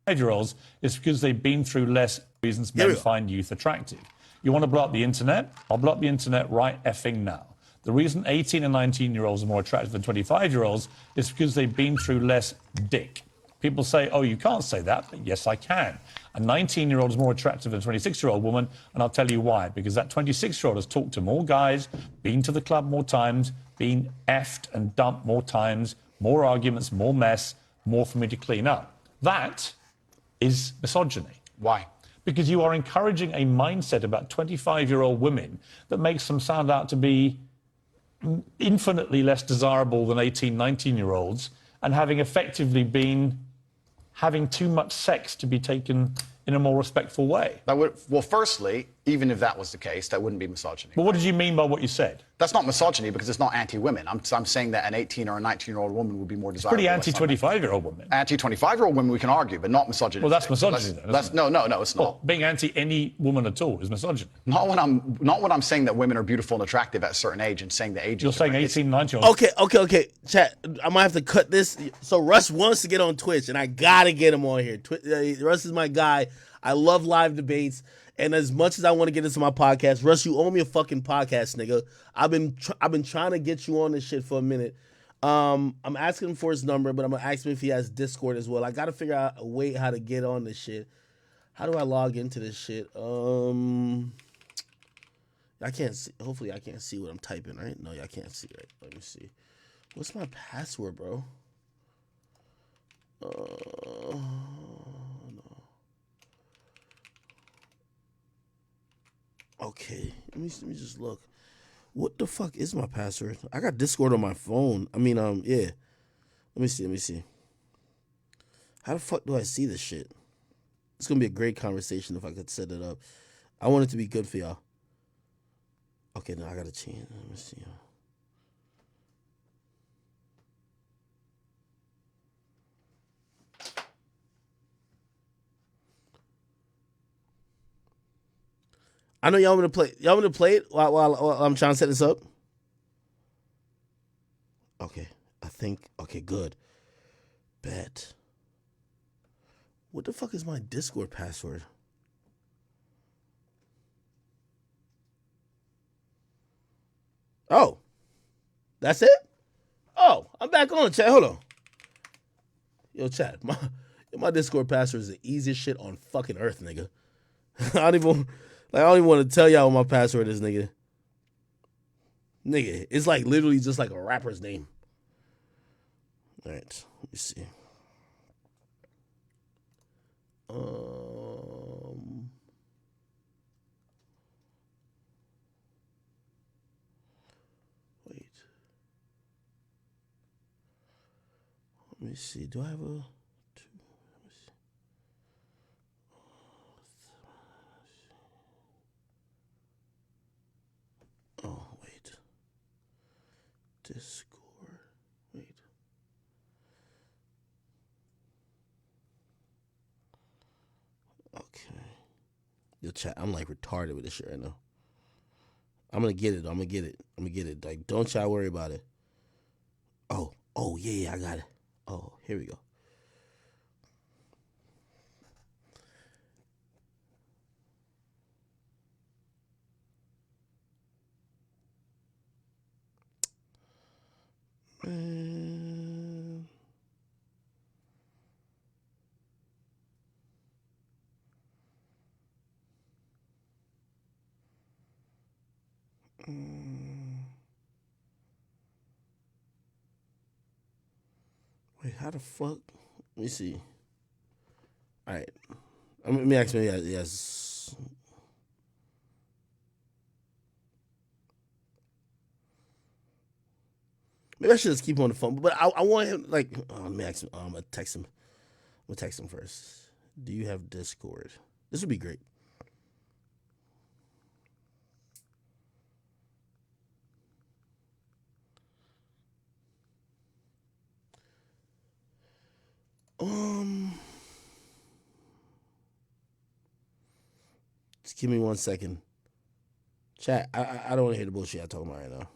5-year-olds is because they've been through less reasons men find youth attractive. You want to blow up the internet? I'll blow up the internet right effing now. The reason 18 and 19-year-olds are more attractive than 25-year-olds is because they've been through less dick. People say, oh, you can't say that, but yes, I can. A 19-year-old is more attractive than a 26-year-old woman, and I'll tell you why. Because that 26-year-old has talked to more guys, been to the club more times, been effed and dumped more times, more arguments, more mess, more for me to clean up. That is misogyny. Why? Because you are encouraging a mindset about 25-year-old women that makes them sound out to be infinitely less desirable than 18, 19-year-olds, and having effectively been having too much sex to be taken in a more respectful way. Well, firstly, even if that was the case, that wouldn't be misogyny. But what did you mean by what you said? That's not misogyny because it's not anti-women. I'm saying that an 18 or a 19-year-old woman would be more desirable. Pretty anti-25-year-old women. Anti-25-year-old women we can argue, but not misogyny. Well, that's misogyny then, isn't it? No, it's not. Well, being anti any woman at all is misogyny. Not when I'm saying that women are beautiful and attractive at a certain age and saying the age You're is saying different. 18, 19-year-olds. Okay. Chat, I might have to cut this. So Russ wants to get on Twitch, and I gotta get him on here. Russ is my guy. I love live debates. And as much as I want to get into my podcast, Russ, you owe me a fucking podcast, nigga. I've been trying to get you on this shit for a minute. I'm asking him for his number, but I'm gonna ask him if he has Discord as well. I gotta figure out a way how to get on this shit. How do I log into this shit? I can't see. Hopefully, I can't see what I'm typing. Right? No, I can't see. Right? Let me see. What's my password, bro? No. Okay, let me just look. What the fuck is my password? I got Discord on my phone. I mean, yeah. Let me see. How the fuck do I see this shit? It's gonna be a great conversation if I could set it up. I want it to be good for y'all. Okay, now I gotta change. Let me see. I know y'all want to play. Y'all want to play it while I'm trying to set this up. Okay, I think. Okay, good. Bet. What the fuck is my Discord password? Oh, that's it. Oh, I'm back on, chat. Hold on. Yo, chat. My Discord password is the easiest shit on fucking earth, nigga. I don't even want to tell y'all what my password is, nigga. Nigga, it's like literally just like a rapper's name. All right, let me see. Wait. Let me see. Do I have a... Discord. Wait. Okay. Yo, chat. I'm like retarded with this shit right now. I'm gonna get it. I'm gonna get it. Like, don't y'all worry about it. Oh, yeah, I got it. Oh, here we go. Man. Wait, how the fuck? Let me see. All right. Let me ask me. Yes. Maybe I should just keep him on the phone. But I want him, like, let me ask him. I'm going to text him. I'm going to text him first. Do you have Discord? This would be great. Just give me 1 second. Chat, I don't want to hear the bullshit I'm talking about right now.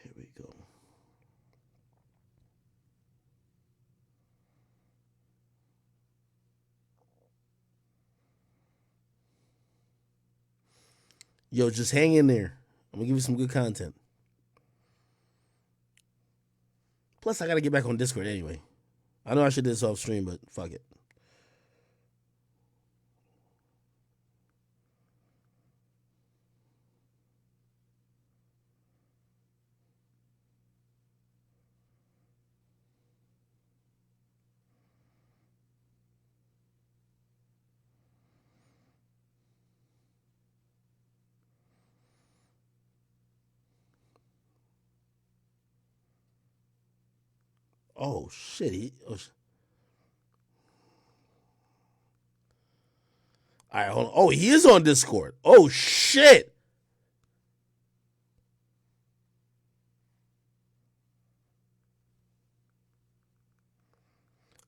Here we go. Yo, just hang in there. I'm going to give you some good content. Plus, I got to get back on Discord anyway. I know I should do this off stream, but fuck it. Oh, shit. All right, hold on. Oh, he is on Discord. Oh, shit.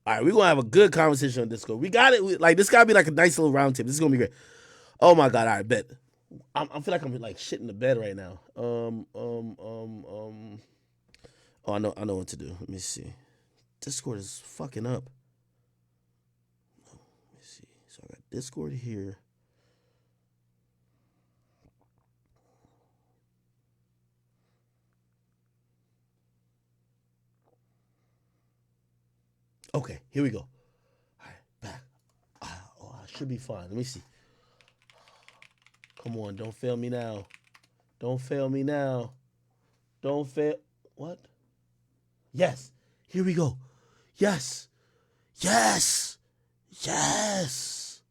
All right, we're going to have a good conversation on Discord. We got it. Like, this got to be like a nice little round table. This is going to be great. Oh, my God. All right, bet. I feel like I'm like shit in the bed right now. Oh, I know what to do. Let me see. Discord is fucking up. Let me see. So I got Discord here. Okay, here we go. All right, back. Oh, I should be fine. Let me see. Come on, don't fail me now. Don't fail me now. Don't fail. What? Yes. Here we go. Yes. Yes. Yes.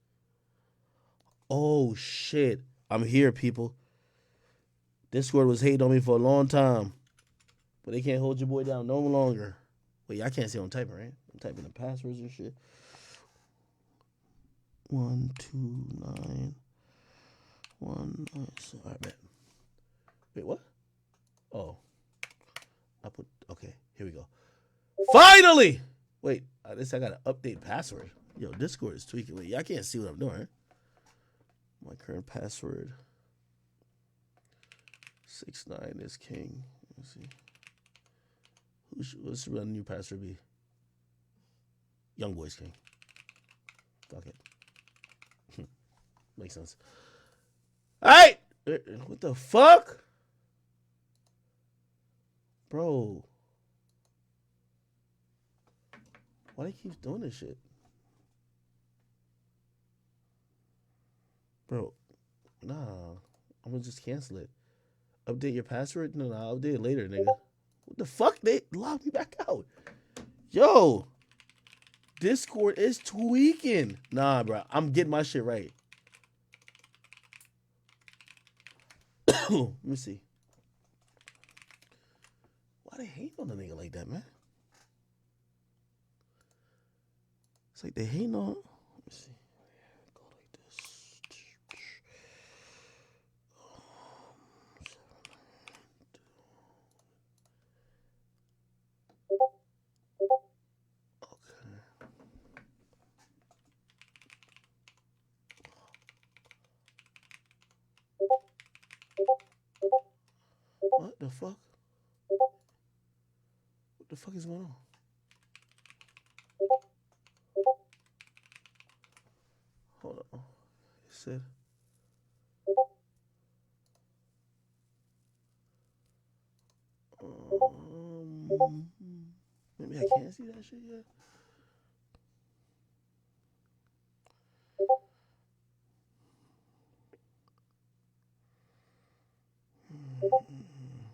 Oh, shit. I'm here, people. Discord was hating on me for a long time. But they can't hold your boy down no longer. Wait, I can't see what I'm typing, right? I'm typing the passwords and shit. 129 1. All right, bet. Wait, what? Oh, I put. Okay, here we go. Finally. Wait, I gotta update password. Yo, Discord is tweaking. Wait, I can't see what I'm doing. My current password. 69 is king. Let's see. What's the new password be? Young Boy's king. Fuck it. Makes sense. All right. What the fuck? Bro. Why they keep doing this shit? Bro. Nah. I'm gonna just cancel it. Update your password? No, I'll update it later, nigga. What the fuck? They locked me back out. Yo. Discord is tweaking. Nah, bro. I'm getting my shit right. Let me see. Why they hate on a nigga like that, man? It's like they hating on. Let me see. Go like this. What the fuck? What the fuck is going on? Hold on. It said. Maybe I can't see that shit yet.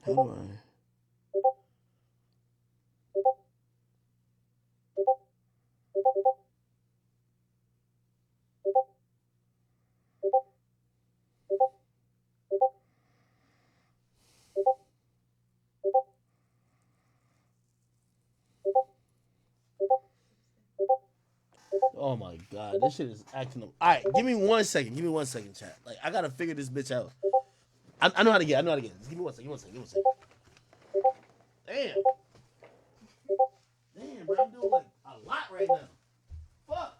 How do I? Oh my god, this shit is acting up. All right, give me 1 second. Give me 1 second, chat. Like I gotta figure this bitch out. I know how to get. I know how to get. Just give me 1 second. Give me 1 second. Give me 1 second. Damn. Damn, bro, I'm doing like a lot right now. Fuck.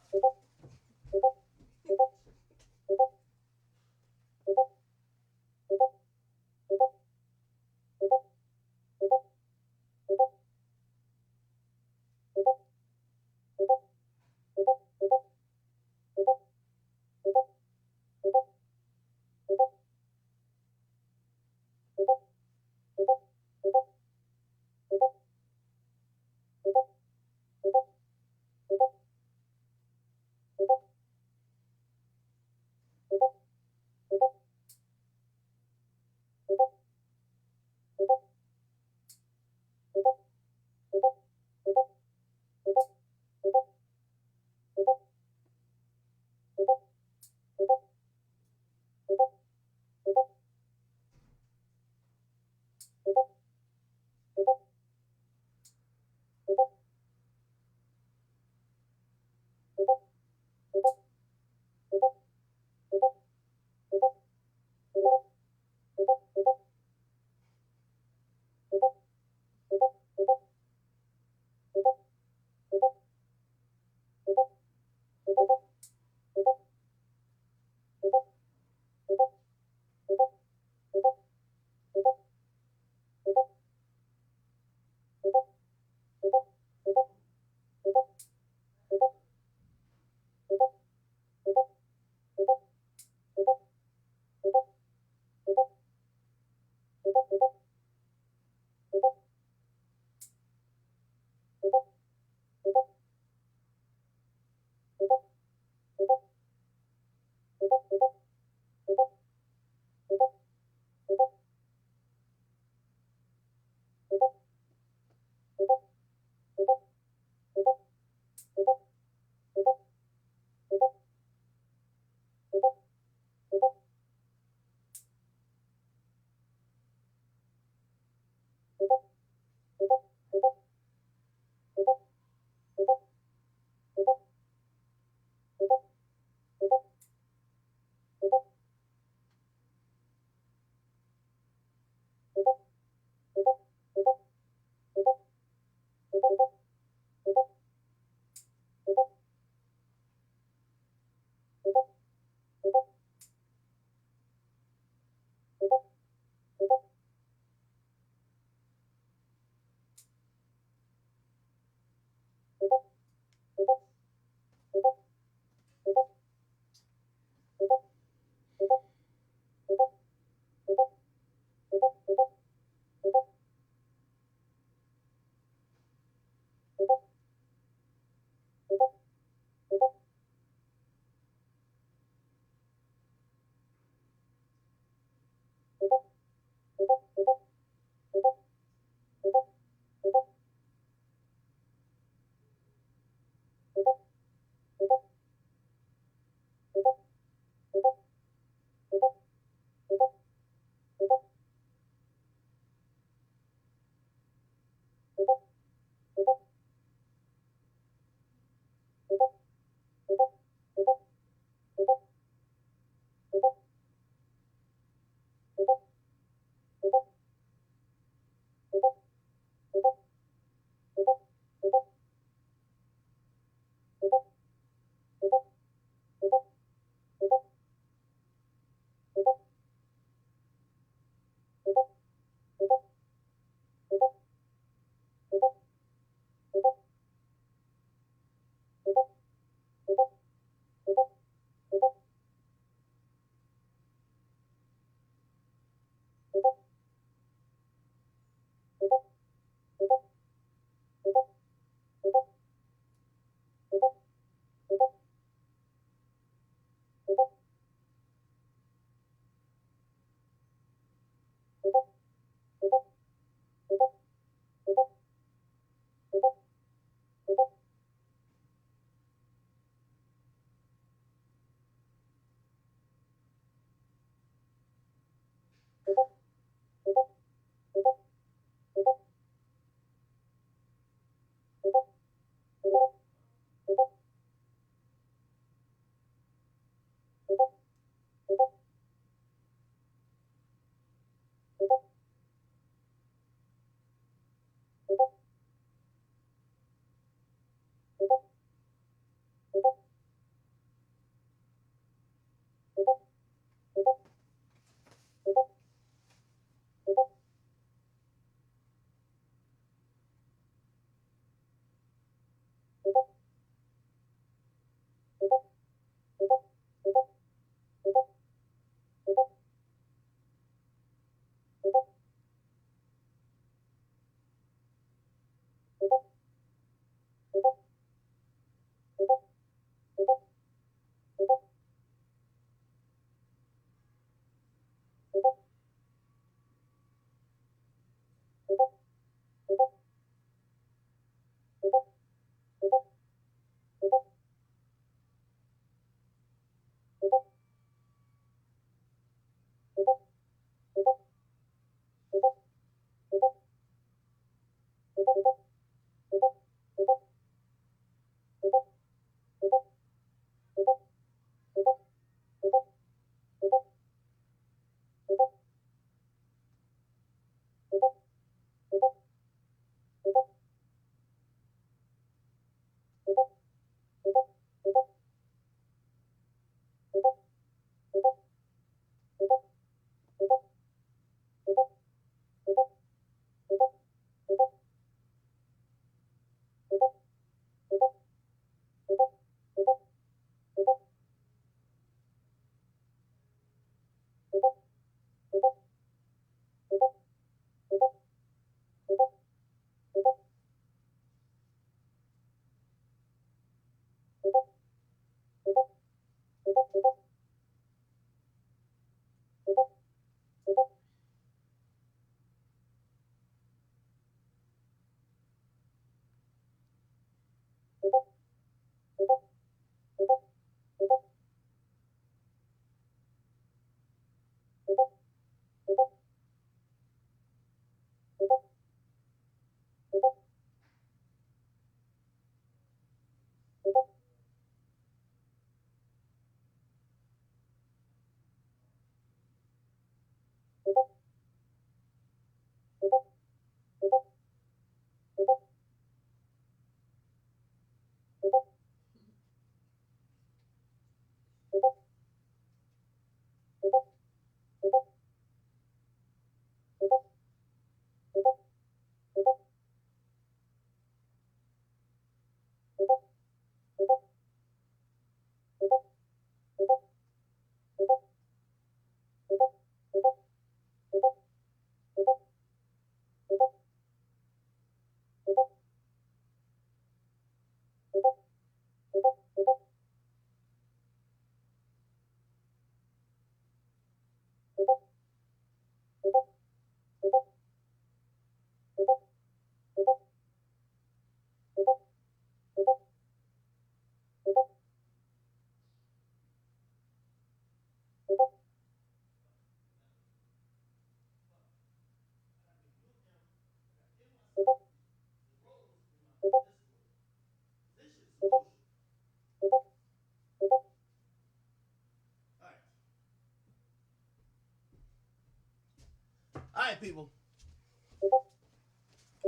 right, people.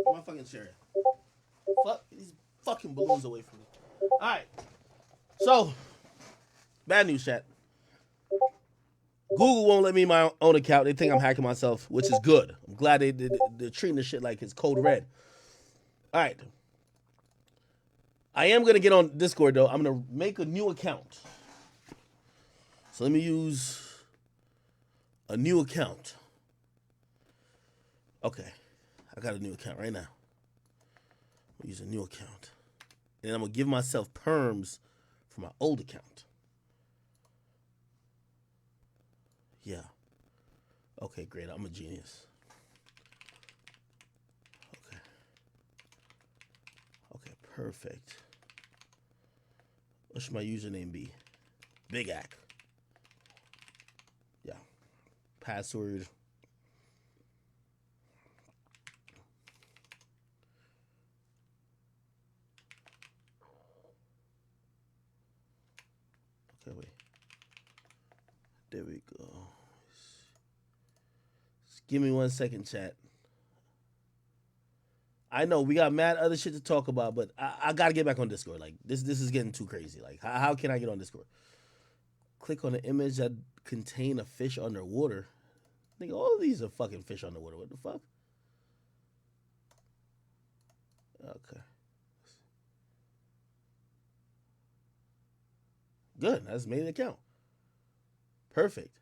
My fucking chair. Fuck these fucking balloons away from me. All right. So, bad news, chat. Google won't let me my own account. They think I'm hacking myself, which is good. I'm glad they're treating this shit like it's code red. All right. I am going to get on Discord, though. I'm going to make a new account. So let me use a new account. Okay. I got a new account right now. I'll use a new account. And I'm going to give myself perms for my old account. Yeah. Okay, great. I'm a genius. Okay. Okay, perfect. What should my username be? Big Ack. Yeah. Password. Okay, wait. There we go. Just give me 1 second, chat. I know we got mad other shit to talk about, but I gotta get back on Discord. Like this is getting too crazy. Like how can I get on Discord? Click on the image that contain a fish underwater. I think all of these are fucking fish underwater. What the fuck? Okay. Good. I just made an account. Perfect.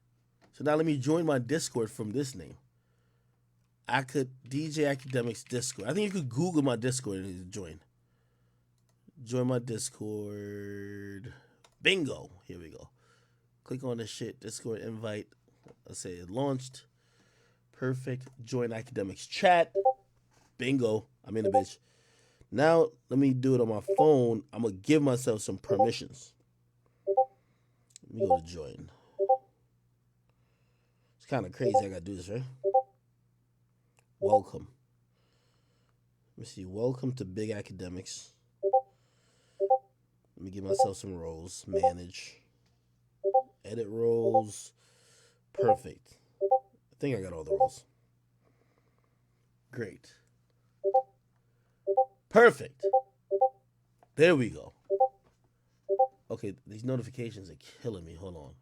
So now let me join my Discord from this name. DJ Akademiks Discord. I think you could Google my Discord and join. Join my Discord. Bingo. Here we go. Click on the shit. Discord invite. Let's say it launched. Perfect. Join Akademiks chat. Bingo. I'm in the bitch. Now let me do it on my phone. I'm gonna give myself some permissions. Let me go to join. It's kind of crazy I gotta do this, right? Welcome. Let me see. Welcome to Big Akademiks. Let me give myself some roles. Manage. Edit roles. Perfect. I think I got all the roles. Great. Perfect. There we go. Okay, these notifications are killing me. Hold on.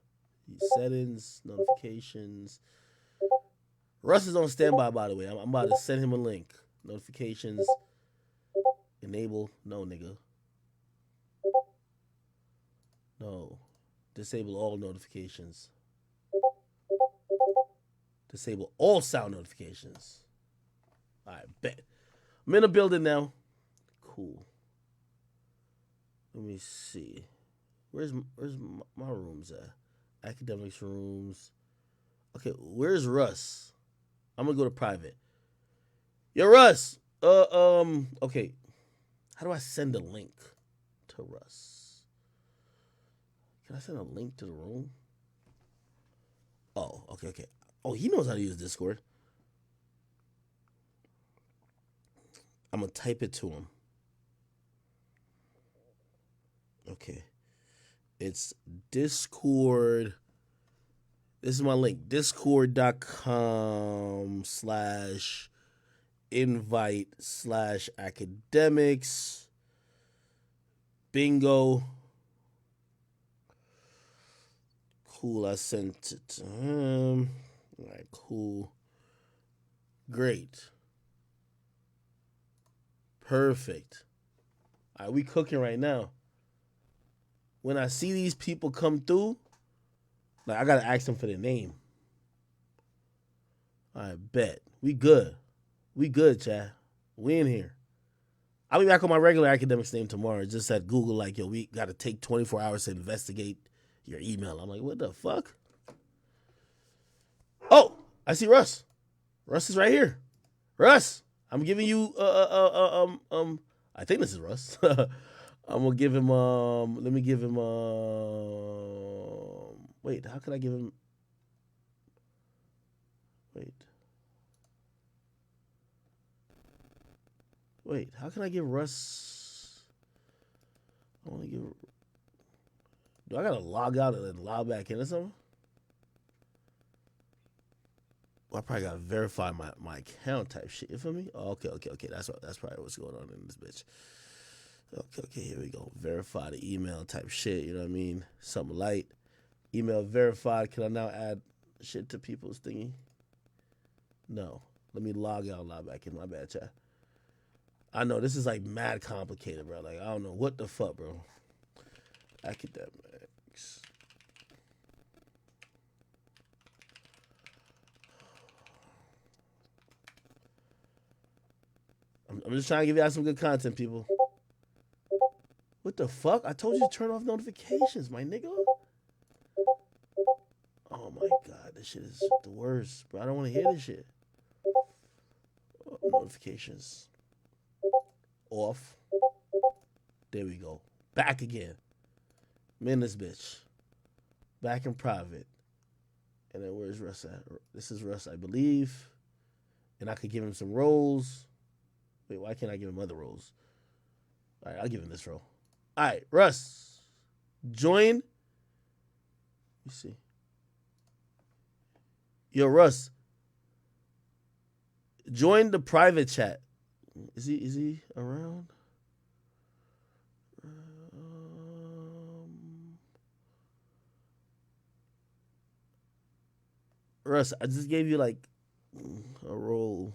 These settings, notifications. Russ is on standby, by the way. I'm about to send him a link. Notifications. Enable. No, nigga. No. Disable all notifications. Disable all sound notifications. Alright, bet. I'm in a building now. Cool. Let me see. Where's my rooms at? Akademiks rooms. Okay, where's Russ? I'm gonna go to private. Yo, Russ. Okay. How do I send a link to Russ? Can I send a link to the room? Oh, okay. Oh, he knows how to use Discord. I'm gonna type it to him. Okay. It's Discord. This is my link. Discord.com/invite/academics. Bingo. Cool. I sent it to him. All right, cool. Great. Perfect. All right, we cooking right now. When I see these people come through, like I gotta ask them for their name. I bet. We good. We good, chat. We in here. I'll be back on my regular Akademiks name tomorrow. Just at Google, like, yo, we gotta take 24 hours to investigate your email. I'm like, what the fuck? Oh, I see Russ. Russ is right here. Russ, I'm giving you I think this is Russ. I'm gonna give him let me give him wait, how can I give him Wait, how can I give Russ I wanna give Do I gotta log out and then log back in or something? I probably got to verify my account type shit. You feel me? Oh, okay. That's probably what's going on in this bitch. Okay, here we go. Verify the email type shit. You know what I mean? Something light. Email verified. Can I now add shit to people's thingy? No. Let me log out, log back in. My bad, chat. I know this is like mad complicated, bro. Like I don't know what the fuck, bro. Academics. I'm just trying to give you guys some good content, people. What the fuck? I told you to turn off notifications, my nigga. Oh my god, this shit is the worst, bro. I don't want to hear this shit. Notifications off. There we go. Back again. I'm in this bitch. Back in private. And then where's Russ at? This is Russ, I believe. And I could give him some roles. Wait, why can't I give him other roles? All right, I'll give him this role. All right, Russ. Join. Let me see. Yo, Russ. Join the private chat. Is he around? Russ, I just gave you like a role.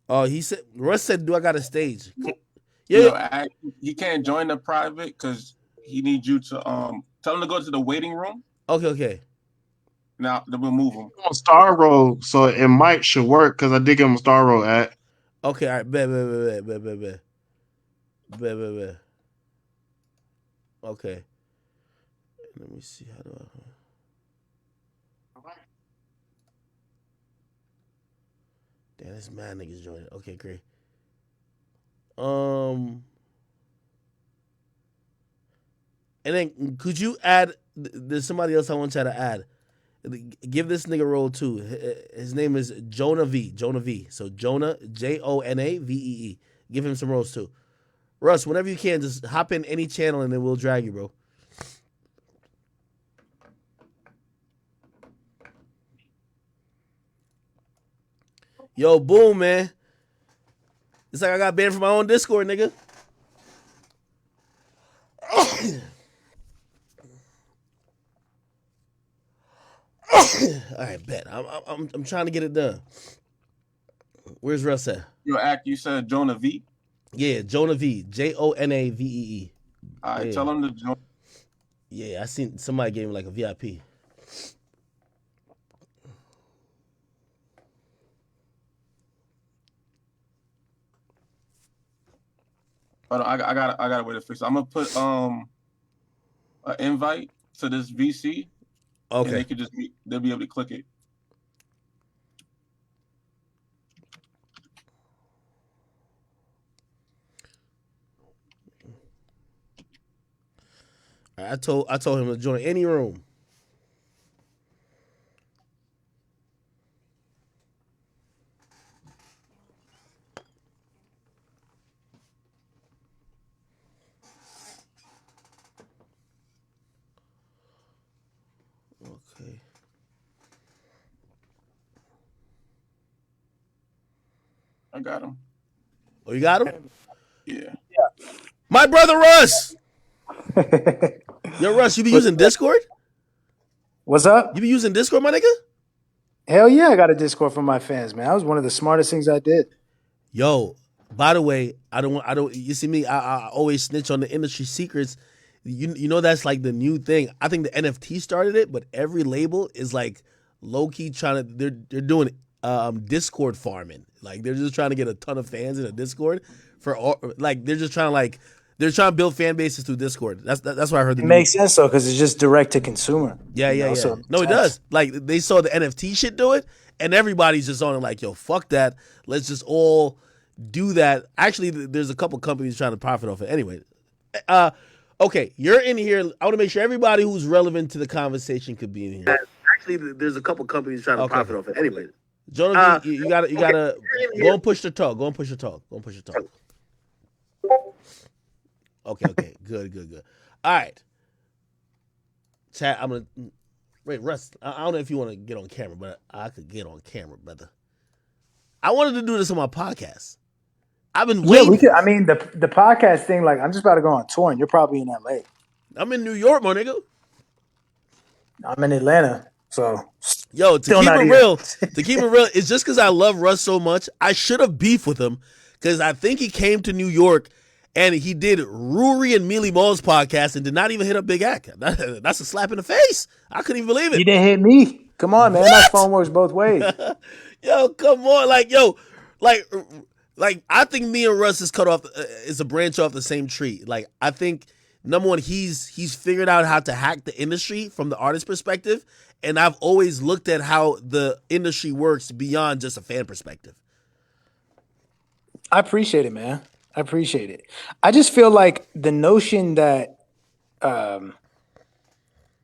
Oh, Russ said, "Do I got a stage?" Yeah, he can't join the private because he needs you to tell him to go to the waiting room. Okay. Now then we'll move him on Star Roll, so it might should work because I did give him a Star Roll at. Okay, all right, bet. Okay. Let me see how do I. Damn, this mad niggas joining. Okay, great. And then could you add? There's somebody else I want you to add. Give this nigga role too. His name is Jonah V. So Jonah, JONAVEE. Give him some roles too. Russ, whenever you can, just hop in any channel and then we'll drag you, bro. Yo, boom, man. It's like I got banned from my own Discord, nigga. All right, bet. I'm trying to get it done. Where's Russ at? You said Jonah V? Yeah, Jonah V. JONAVEE. All right, tell him to join. Yeah, I seen somebody gave him like a VIP. Hold on, I gotta wait to fix it. I'm gonna put an invite to this VC. Okay. And they could they'll be able to click it. I told him to join any room. Okay. I got him. Oh, you got him? Yeah. My brother Russ. Yo, Russ, you be using Discord? What's up? You be using Discord, my nigga? Hell yeah, I got a Discord for my fans, man. That was one of the smartest things I did. Yo, by the way, I don't. You see me? I always snitch on the industry secrets. You know that's like the new thing. I think the NFT started it, but every label is like low key trying to. They're doing Discord farming. Like they're just trying to get a ton of fans in a Discord for all. Like they're just trying to like. They're trying to build fan bases through Discord. That's what I heard. It makes sense though, because it's just direct to consumer. Yeah. So no, it does. Like they saw the NFT shit do it, and everybody's just on it. Like, yo, fuck that. Let's just all do that. Actually, there's a couple companies trying to profit off it. Anyway, okay, you're in here. I want to make sure everybody who's relevant to the conversation could be in here. Actually, there's a couple companies trying to profit off it. Anyway, Jonah, you gotta go and push the talk. Go and push the talk. Okay, good. All right. Chat, I'm gonna wait, Russ. I don't know if you want to get on camera, but I could get on camera, brother. I wanted to do this on my podcast. I've been Yeah, waiting. we could. I mean, the podcast thing. Like, I'm just about to go on tour, and you're probably in LA. I'm in New York, my nigga. I'm in Atlanta, so Yo, to still keep not it here. real, it's just because I love Russ so much. I should have beef with him because I think he came to New York and he did Rory and Mealy Mo's podcast and did not even hit a big act. That's a slap in the face. I couldn't even believe it. You didn't hit me. Come on, man. That phone works both ways. Yo, come on, like I think me and Russ is cut off is a branch off the same tree. Like I think number one, he's figured out how to hack the industry from the artist perspective, and I've always looked at how the industry works beyond just a fan perspective. I appreciate it, man. I appreciate it. I just feel like the notion that,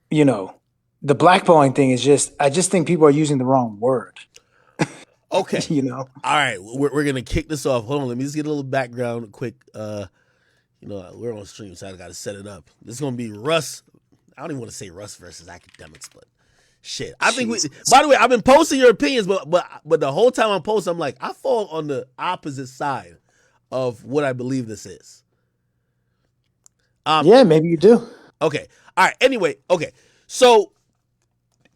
you know, the blackballing thing is just. I just think people are using the wrong word. Okay. You know. All right, we're gonna kick this off. Hold on, let me just get a little background quick. We're on stream, so I got to set it up. This is gonna be Russ. I don't even want to say Russ versus Akademiks, but shit. I think we. By the way, I've been posting your opinions, but the whole time I'm posting, I'm like, I fall on the opposite side of what I believe this is. Yeah, maybe you do. Okay. All right. Anyway. Okay. So,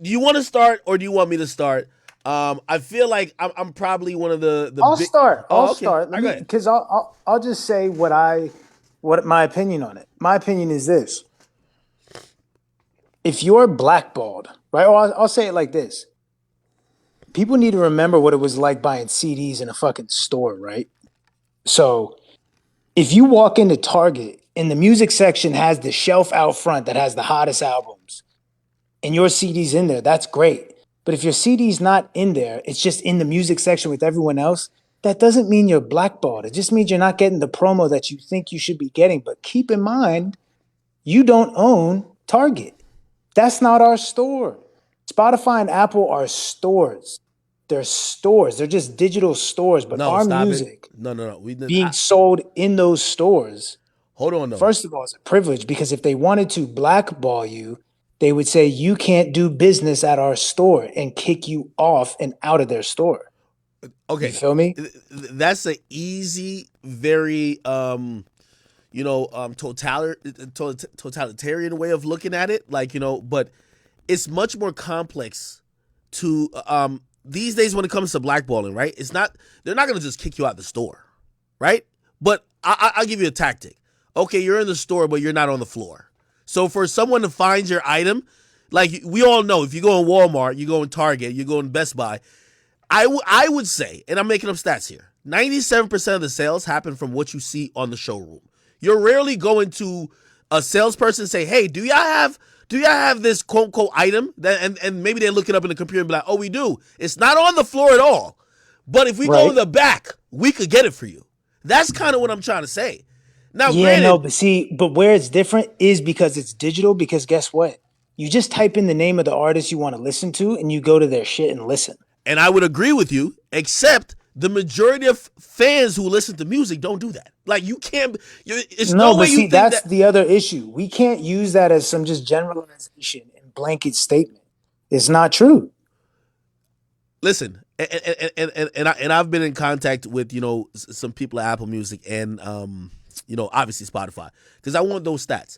do you want to start or do you want me to start? I feel like I'm probably one of the. I'll start. I'll okay. start. Let me, because I'll just say what my opinion on it. My opinion is this: if you're blackballed, right? Or I'll say it like this: people need to remember what it was like buying CDs in a fucking store, right? So, if you walk into Target and the music section has the shelf out front that has the hottest albums, and your CD's in there, that's great. But if your CD's not in there, it's just in the music section with everyone else, that doesn't mean you're blackballed. It just means you're not getting the promo that you think you should be getting. But keep in mind, you don't own Target. That's not our store. Spotify and Apple are stores. They're stores. They're just digital stores. But our music being sold in those stores, hold on, though. First of all, it's a privilege because if they wanted to blackball you, they would say you can't do business at our store and kick you off and out of their store. Okay. You feel me? That's an easy, very totalitarian way of looking at it. Like, but it's much more complex to these days when it comes to blackballing, right? They're not gonna just kick you out the store, right? But I'll give you a tactic. Okay, you're in the store, but you're not on the floor. So for someone to find your item, like we all know, if you go in Walmart, you go in Target, you go in Best Buy, I would say, and I'm making up stats here, 97% of the sales happen from what you see on the showroom. You're rarely going to a salesperson and say, hey, do y'all have this quote unquote item? And maybe they look it up in the computer and be like, oh, we do. It's not on the floor at all. But if we go in the back, we could get it for you. That's kind of what I'm trying to say. Now, but where it's different is because it's digital. Because guess what? You just type in the name of the artist you want to listen to, and you go to their shit and listen. And I would agree with you, except the majority of fans who listen to music don't do that. Like you can't. That's the other issue. We can't use that as some just generalization and blanket statement. It's not true. Listen, and I've been in contact with some people at Apple Music and obviously Spotify, because I want those stats.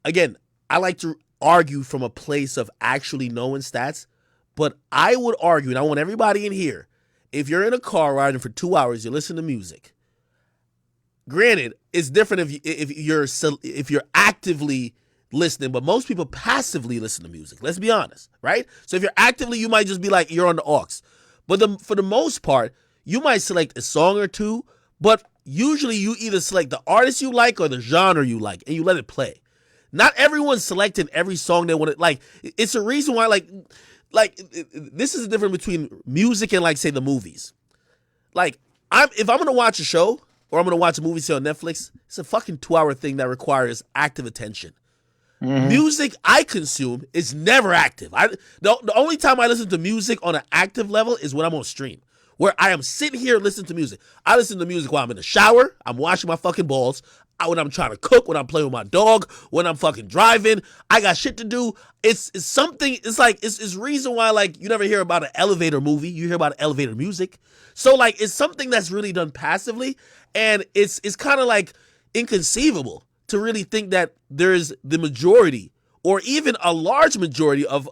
Again, I like to argue from a place of actually knowing stats, but I would argue, and I want everybody in here, if you're in a car riding for 2 hours, you listen to music. Granted, it's different if you're actively listening, but most people passively listen to music. Let's be honest, right? So if you're actively, you might just be like, you're on the aux. But for the most part, you might select a song or two, but usually you either select the artist you like or the genre you like, and you let it play. Not everyone's selecting every song they want to like. It's a reason why this is the difference between music and say the movies. Like if I'm gonna watch a show or I'm gonna watch a movie say on Netflix, it's a fucking 2-hour thing that requires active attention. Mm-hmm. Music I consume is never active. The only time I listen to music on an active level is when I'm on stream, where I am sitting here listening to music. I listen to music while I'm in the shower, I'm washing my fucking balls, when I'm trying to cook, when I'm playing with my dog, when I'm fucking driving. I got shit to do. It's something. It's like it's reason why like you never hear about an elevator movie. You hear about elevator music. So like it's something that's really done passively, and it's kind of like inconceivable to really think that there's the majority or even a large majority of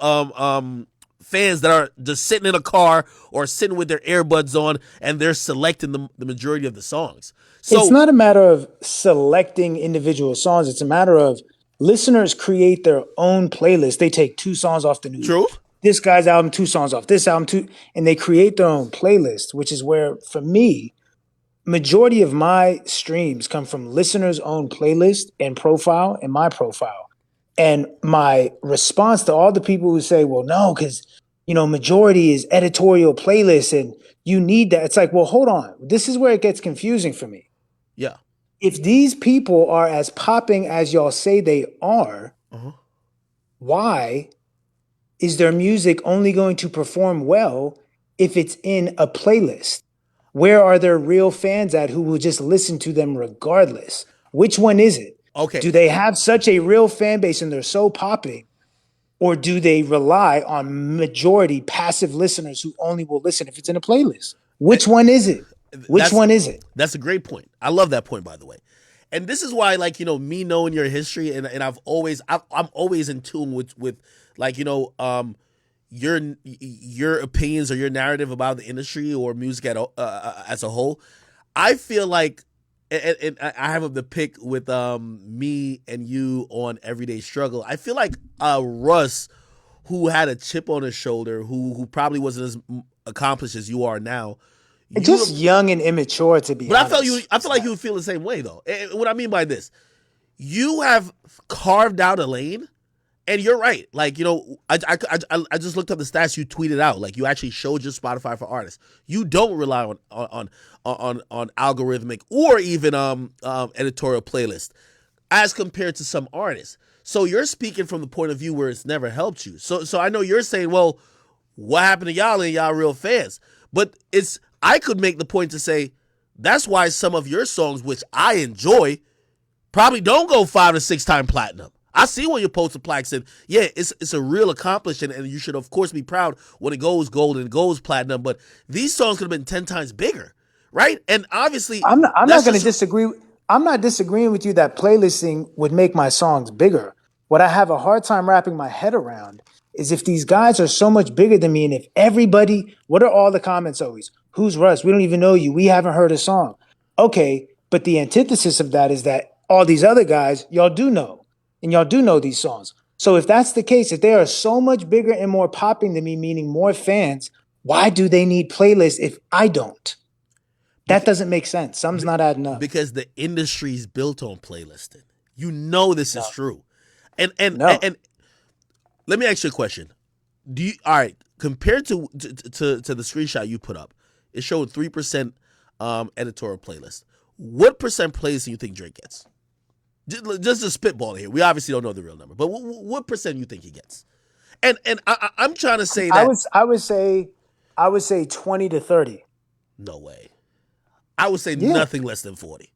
fans that are just sitting in a car or sitting with their earbuds on and they're selecting the majority of the songs. So it's not a matter of selecting individual songs. It's a matter of listeners create their own playlist. They take 2 songs off the new. True. This guy's album, 2 songs off this album, 2, and they create their own playlist, which is where, for me, majority of my streams come from listeners' own playlist and profile and my profile. And my response to all the people who say, well, no, because, majority is editorial playlists and you need that. It's like, well, hold on. This is where it gets confusing for me. Yeah. If these people are as popping as y'all say they are, why is their music only going to perform well if it's in a playlist? Where are their real fans at who will just listen to them regardless? Which one is it? Okay. Do they have such a real fan base and they're so popping? Or do they rely on majority passive listeners who only will listen if it's in a playlist? Which one is it? Which one is it? That's a great point. I love that point, by the way. And this is why, like, me knowing your history, and I'm always in tune with like, your opinions or your narrative about the industry or music as a whole. I feel like, and I have the pick with me and you on Everyday Struggle. I feel like Russ, who had a chip on his shoulder, who probably wasn't as accomplished as you are now. Just young and immature, to be honest. But I feel like you would feel the same way, though. And what I mean by this, you have carved out a lane, and you're right. Like, I just looked up the stats you tweeted out. Like, you actually showed your Spotify for artists. You don't rely on algorithmic or even editorial playlist as compared to some artists. So you're speaking from the point of view where it's never helped you. So I know you're saying, well, what happened to y'all and y'all real fans? But I could make the point to say that's why some of your songs, which I enjoy, probably don't go 5 to 6 time platinum. I see when you post a plaque and yeah, it's a real accomplishment, and you should of course be proud when it goes gold and it goes platinum. But these songs could have been 10 times bigger, right? And obviously, I'm not going to disagree. I'm not disagreeing with you that playlisting would make my songs bigger. What I have a hard time wrapping my head around is if these guys are so much bigger than me, and if everybody, what are all the comments always? Who's Russ? We don't even know you. We haven't heard a song. Okay, but the antithesis of that is that all these other guys, y'all do know, and y'all do know these songs. So if that's the case, if they are so much bigger and more popping than me, meaning more fans, why do they need playlists if I don't? That doesn't make sense. Something's not adding up. Because the industry's built on playlisting. This is true. And let me ask you a question. All right, compared to the screenshot you put up, it showed 3% editorial playlist. What percent plays do you think Drake gets? Just a spitball here. We obviously don't know the real number, but what percent do you think he gets? And I'm trying to say that I would say 20 to 30. No way. I would say nothing less than 40.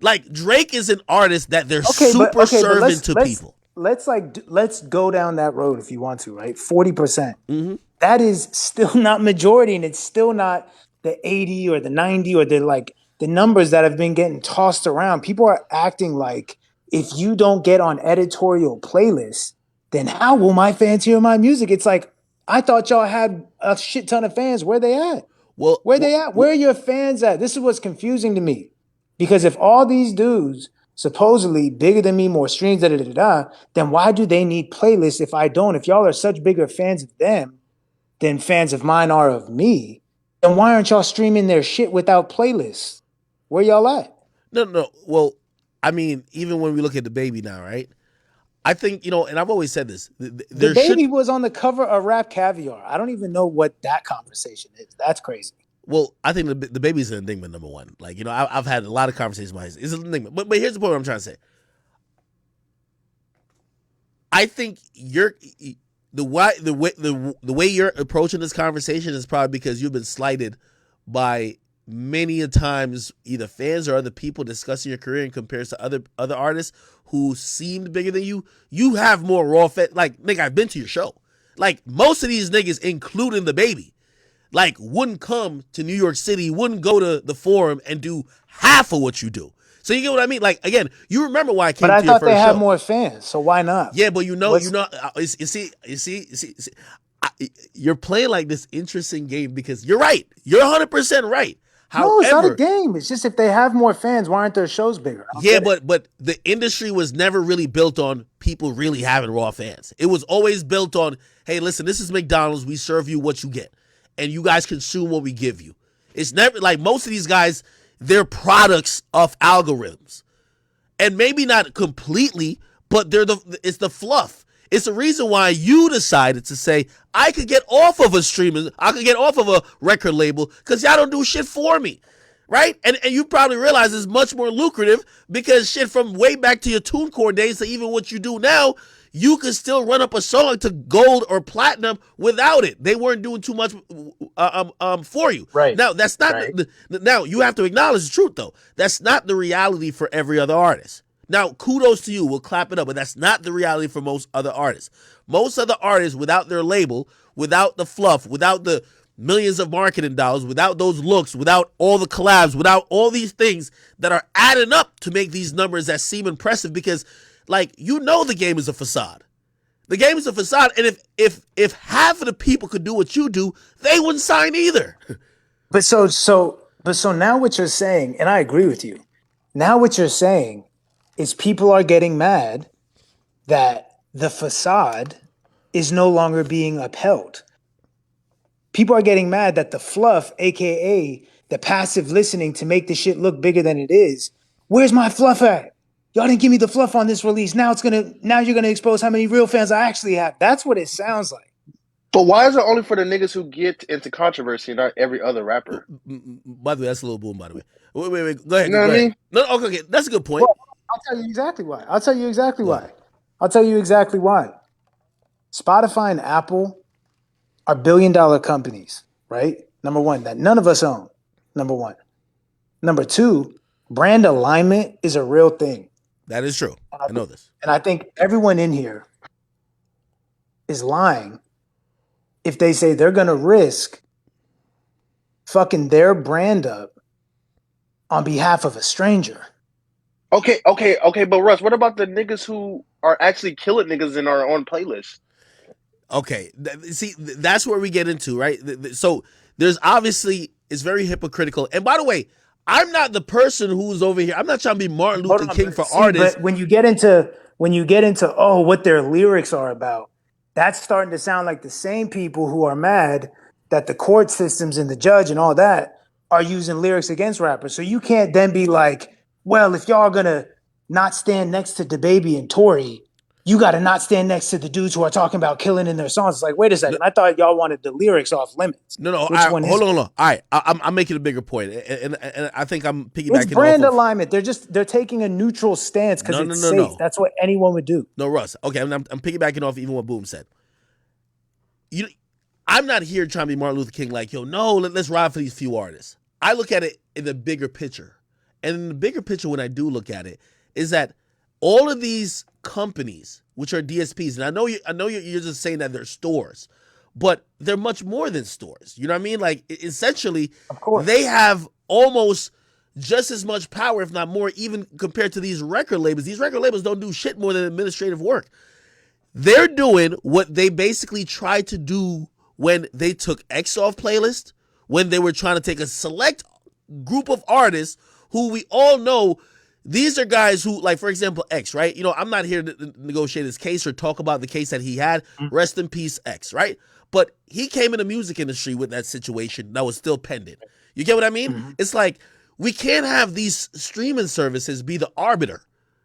Like, Drake is an artist that they're super servant to people. Let's go down that road if you want to, right? 40%. Mm-hmm. That is still not majority, and it's still not the 80 or the 90 or the numbers that have been getting tossed around. People are acting like if you don't get on editorial playlists, then how will my fans hear my music? It's like, I thought y'all had a shit ton of fans. Where they at? Where are your fans at? This is what's confusing to me. Because if all these dudes supposedly bigger than me, more streams, then why do they need playlists if I don't? If y'all are such bigger fans of them than fans of mine are of me, then why aren't y'all streaming their shit without playlists? Where y'all at? No. Well, I mean, even when we look at the baby now, right? I think, and I've always said this. The baby was on the cover of Rap Caviar. I don't even know what that conversation is. That's crazy. Well, I think the baby's an enigma, number one. Like, I've had a lot of conversations about it. It's an enigma. But here's the point I'm trying to say. I think the way you're approaching this conversation is probably because you've been slighted by many a times either fans or other people discussing your career in comparison to other artists who seemed bigger than you, you have more raw fed. Like, nigga, I've been to your show. Like, most of these niggas, including the baby, like, wouldn't come to New York City, wouldn't go to the Forum and do half of what you do. So you get what I mean? Like, again, you remember why I came But I to your thought first they had show. more fans, so why not? Yeah, but you see, you're playing like this interesting game because you're right. You're 100% right. No, it's not a However, game. It's just if they have more fans, why aren't their shows bigger? yeah, but the industry was never really built on people really having raw fans. It was always built on, hey, listen, this is McDonald's. We serve you what you get, and you guys consume what we give you. It's never like most of these guys, they're products of algorithms, and maybe not completely, but it's the fluff. It's the reason why you decided to say, I could get off of a streaming, I could get off of a record label because y'all don't do shit for me, right? And you probably realize it's much more lucrative because shit, from way back to your TuneCore days to even what you do now, you can still run up a song to gold or platinum without it. They weren't doing too much for you. Right. Now, that's not, Right. Now you have to acknowledge the truth though. That's not the reality for every other artist. Now, kudos to you. We'll clap it up, but that's not the reality for most other artists. Most other artists, without their label, without the fluff, without the millions of marketing dollars, without those looks, without all the collabs, without all these things that are adding up to make these numbers that seem impressive because, like, you know the game is a facade. The game is a facade, and if half of the people could do what you do, they wouldn't sign either. But so now what you're saying, and I agree with you. Now what you're saying is people are getting mad that the facade is no longer being upheld. People are getting mad that the fluff, aka the passive listening to make the shit look bigger than it is. Where's my fluff at? Y'all didn't give me the fluff on this release. Now you're gonna expose how many real fans I actually have. That's what it sounds like. But why is it only for the niggas who get into controversy, not every other rapper? By the way, that's a little boom, by the way. Wait. Go ahead. You know what I mean? No, okay. That's a good point. Well, I'll tell you exactly why. I'll tell you exactly why. Spotify and Apple are billion-dollar companies, right? Number one, that none of us own. Number one. Number two, brand alignment is a real thing. That is true. I know this. And I think everyone in here is lying if they say they're going to risk fucking their brand up on behalf of a stranger. Okay. But Russ, what about the niggas who are actually killing niggas in our own playlist? Okay. See, that's where we get into, right? So there's obviously, it's very hypocritical. And by the way, I'm not the person who's over here. I'm not trying to be Martin Luther King for artists. But when you get into what their lyrics are about, that's starting to sound like the same people who are mad that the court systems and the judge and all that are using lyrics against rappers. So you can't then be like, well, if y'all are gonna not stand next to DaBaby and Tory, you got to not stand next to the dudes who are talking about killing in their songs. It's like, wait a second, I thought y'all wanted the lyrics off limits. No. Hold on. All right, I'm making a bigger point, and I think I'm piggybacking. It's brand alignment. They're taking a neutral stance because it's safe. No. That's what anyone would do. No, Russ. Okay, I'm piggybacking off even what Boom said. I'm not here trying to be Martin Luther King. Like, yo, no, let's ride for these few artists. I look at it in the bigger picture, and in the bigger picture, when I do look at it, is that all of these companies, which are DSPs, and I know you're just saying that they're stores, but they're much more than stores. You know what I mean? Like, essentially, of course, they have almost just as much power, if not more, even compared to these record labels. These record labels don't do shit more than administrative work. They're doing what they basically tried to do when they took X off playlist, when they were trying to take a select group of artists who we all know. These are guys who, like, for example, X, right? You know, I'm not here to negotiate his case or talk about the case that he had. Rest in peace, X, right? But he came in the music industry with that situation that was still pending. You get what I mean? Mm-hmm. It's like, we can't have these streaming services be the arbiter,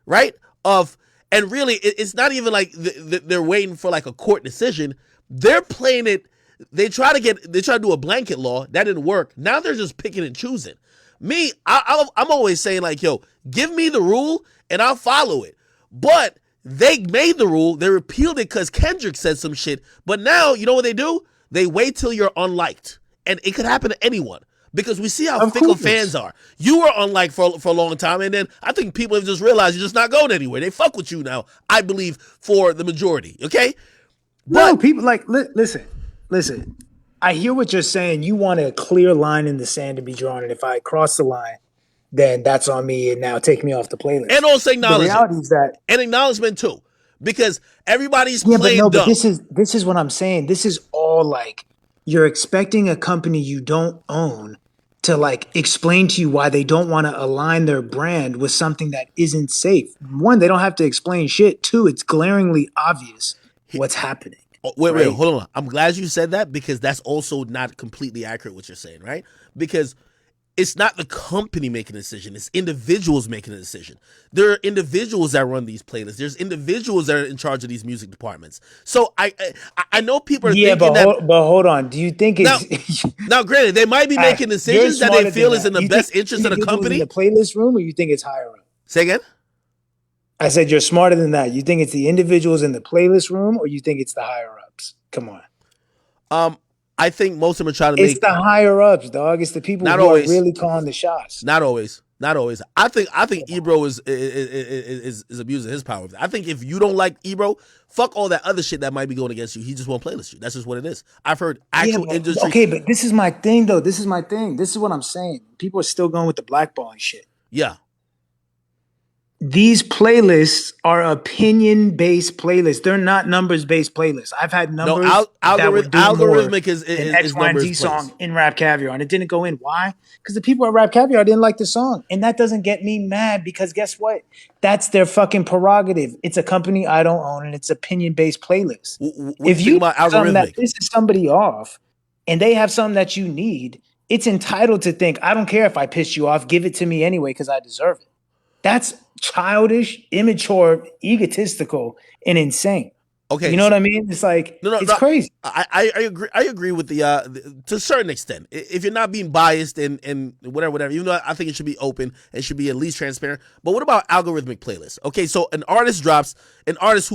right? And really, it's not even like they're waiting for like a court decision. They're playing it. They try to do a blanket law. That didn't work. Now they're just picking and choosing. Me, I'm always saying like, yo, give me the rule and I'll follow it. But they made the rule. They repealed it because Kendrick said some shit. But now, you know what they do? They wait till you're unliked. And it could happen to anyone. because we see how Of fickle course. fans are. You were on like for a long time, and then I think people have just realized you're just not going anywhere. They fuck with you now, I believe, for the majority. Okay, No, but people like listen. I hear what you're saying. You want a clear line in the sand to be drawn, and if I cross the line, then that's on me, and now take me off the playlist. and also The acknowledge it, reality is that and acknowledgement too, because everybody's yeah, but playing no, but dumb. this is what I'm saying. This is all like you're expecting a company you don't own to like explain to you why they don't want to align their brand with something that isn't safe. One, they don't have to explain shit. Two, it's glaringly obvious what's happening. Wait, Right? hold on. I'm glad you said that because that's also not completely accurate what you're saying, right? Because it's not the company making a decision; it's individuals making a decision. There are individuals that run these playlists. There's individuals that are in charge of these music departments. So I know people are Yeah, thinking that but hold on. Do you think now. it's Now, granted, they might be making you're decisions that they smarter than feel is that? in the You think best interest of the individuals in company. the playlist room, or you think it's higher up? Say again. I said you're smarter than that. You think it's the individuals in the playlist room, or you think it's the higher ups? Come on. I think most of them are trying to It's make the higher ups, dog. It's the people not who are always, really calling the shots. not always, not always. I think Ebro is abusing his power. I think if you don't like Ebro, fuck all that other shit that might be going against you. He just won't playlist you. That's just what it is. I've heard actual industry. Okay, but this is my thing, though. This is my thing. This is what I'm saying. People are still going with the blackballing shit. Yeah. These playlists are opinion-based playlists. They're not numbers-based playlists. I've had No, numbers that would do more algorithmic is than X, Y, and numbers Z song plays. in Rap Caviar, and it didn't go in. Why? Because the people at Rap Caviar didn't like the song, and that doesn't get me mad because guess what? That's their fucking prerogative. It's a company I don't own, and it's opinion-based playlist. What do If you you think about have something that algorithmic? pisses somebody off, and they have something that you need, it's entitled to think, I don't care if I pissed you off, give it to me anyway because I deserve it. That's childish, immature, egotistical, and insane. Okay, You know what I mean? It's like it's crazy. I agree. I agree with to a certain extent. If you're not being biased and whatever. Even though I think it should be open and should be at least transparent. But what about algorithmic playlists? Okay, so an artist drops an artist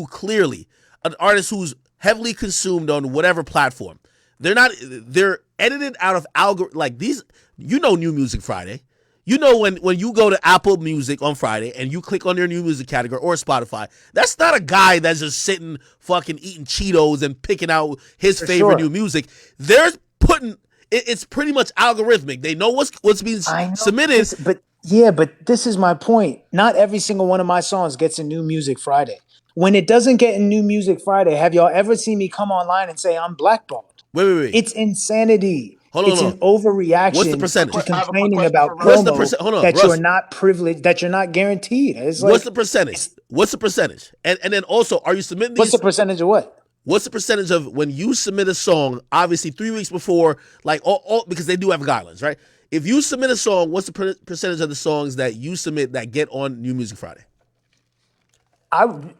who's heavily consumed on whatever platform. They're edited out of like these. You know, New Music Friday. You know when you go to Apple Music on Friday and you click on their new music category or Spotify, that's not a guy that's just sitting fucking eating Cheetos and picking out his favorite new music. They're putting it's pretty much algorithmic. They know what's being submitted. But this is my point. Not every single one of my songs gets a New Music Friday. When it doesn't get a New Music Friday, have y'all ever seen me come online and say I'm blackballed? Wait. It's insanity. Hold on. It's an overreaction. What's the percentage? To complaining about What's the promo Hold on, that Russ. you're not privileged, that you're not guaranteed. It's What's the percentage? What's the percentage? And then also, are you submitting these? What's the percentage of what? What's the percentage of when you submit a song, obviously 3 weeks before, like all because they do have guidelines, right? If you submit a song, what's the percentage of the songs that you submit that get on New Music Friday?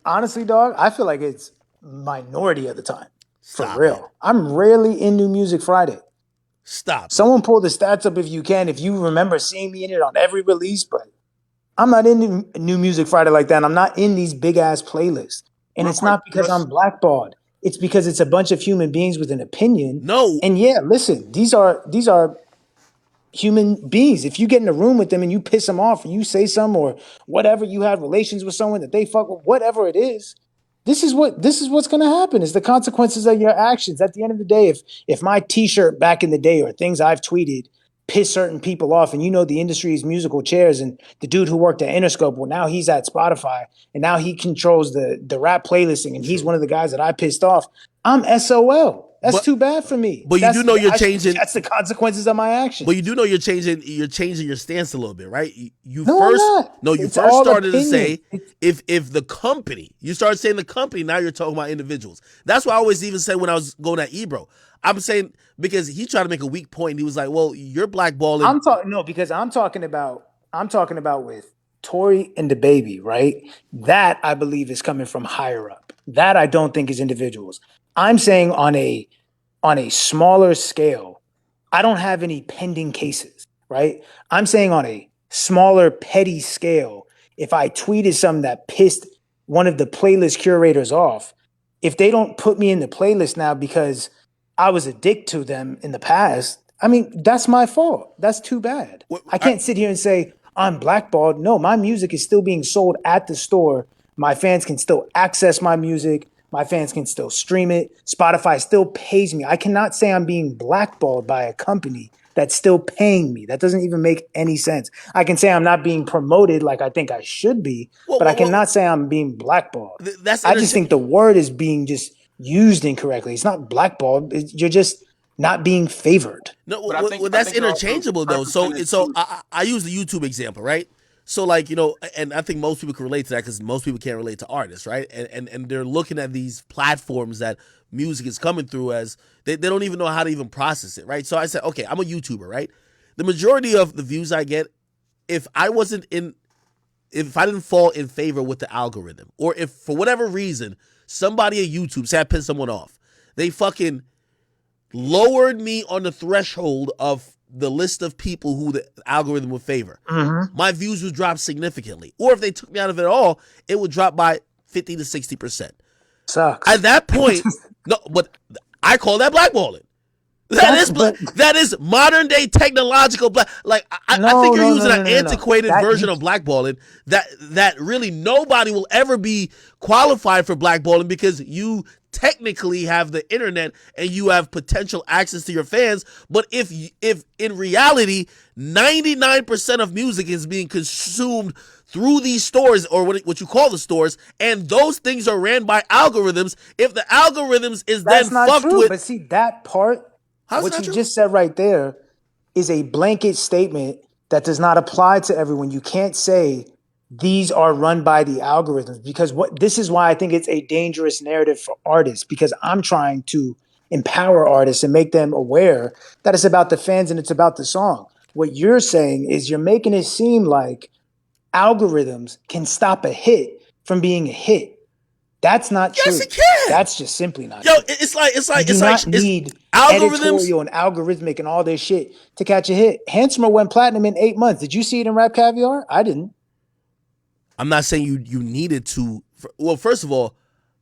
Honestly, dog, I feel like it's minority of the time. Stop For real. I'm rarely in New Music Friday. Stop. Someone pull the stats up if you can, if you remember seeing me in it on every release, but I'm not in New Music Friday like that. I'm not in these big ass playlists. And it's not because I'm blackballed. It's because it's a bunch of human beings with an opinion. No. And yeah, listen, these are human beings. If you get in a room with them and you piss them off or you say something or whatever, you have relations with someone that they fuck with, whatever it is, this is what's going to happen. Is the consequences of your actions. At the end of the day, if my T-shirt back in the day or things I've tweeted piss certain people off, and you know the industry's musical chairs, and the dude who worked at Interscope, well, now he's at Spotify, and now he controls the rap playlisting, and he's one of the guys that I pissed off. I'm SOL. That's too bad for me. But you do know you're changing. That's the consequences of my actions. But you do know you're changing your stance a little bit, right? You No, first I'm not. you It's first all started opinion. to say if the company, you started saying the company, now you're talking about individuals. That's why I always even said when I was going at Ebro. I'm saying because he tried to make a weak point. He was like, "Well, you're blackballing." I'm talking about with Tory and the baby, right? That I believe is coming from higher up. That I don't think is individuals. I'm saying on a smaller scale, I don't have any pending cases, right? I'm saying on a smaller petty scale, if I tweeted something that pissed one of the playlist curators off, if they don't put me in the playlist now because I was a dick to them in the past, I mean, that's my fault. That's too bad. What- I can't sit here and say I'm blackballed. No, my music is still being sold at the store. My fans can still access my music. My fans can still stream it. Spotify still pays me. I cannot say I'm being blackballed by a company that's still paying me. That doesn't even make any sense. I can say I'm not being promoted like I think I should be, but I cannot say I'm being blackballed. That's I just think the word is being just used incorrectly. It's not blackballed. You're just not being favored. No, But I think- I that's think you're also interchangeable though. So prefacing it so too. I use the YouTube example, right? So like, you know, and I think most people can relate to that because most people can't relate to artists, right? And they're looking at these platforms that music is coming through as they don't even know how to even process it, right? So I said, okay, I'm a YouTuber, right? The majority of the views I get, if I didn't fall in favor with the algorithm, or if for whatever reason somebody at YouTube, say I pissed someone off, they fucking lowered me on the threshold of the list of people who the algorithm would favor, my views would drop significantly. Or if they took me out of it all, it would drop by 50 to 60%. Sucks. At that point, no, but I call that blackballing. That is modern day technological black. Like I think you're using an antiquated version of blackballing that really nobody will ever be qualified for blackballing because you technically have the internet and you have potential access to your fans. But if in reality 99% of music is being consumed through these stores, or what you call the stores, and those things are ran by algorithms, if the algorithms is That's then not fucked true. with, But see, that part, how's what that you true? just said right there, is a blanket statement that does not apply to everyone. You can't say these are run by the algorithms because this is why I think it's a dangerous narrative for artists, because I'm trying to empower artists and make them aware that it's about the fans and it's about the song. What you're saying is you're making it seem like algorithms can stop a hit from being a hit. That's not true. Yes, it can. That's just simply not Yo, true. You do not it's need algorithms. editorial and algorithmic and all this shit to catch a hit. Handsomer went platinum in 8 months. Did you see it in Rap Caviar? I didn't. I'm not saying you needed to. Well, first of all,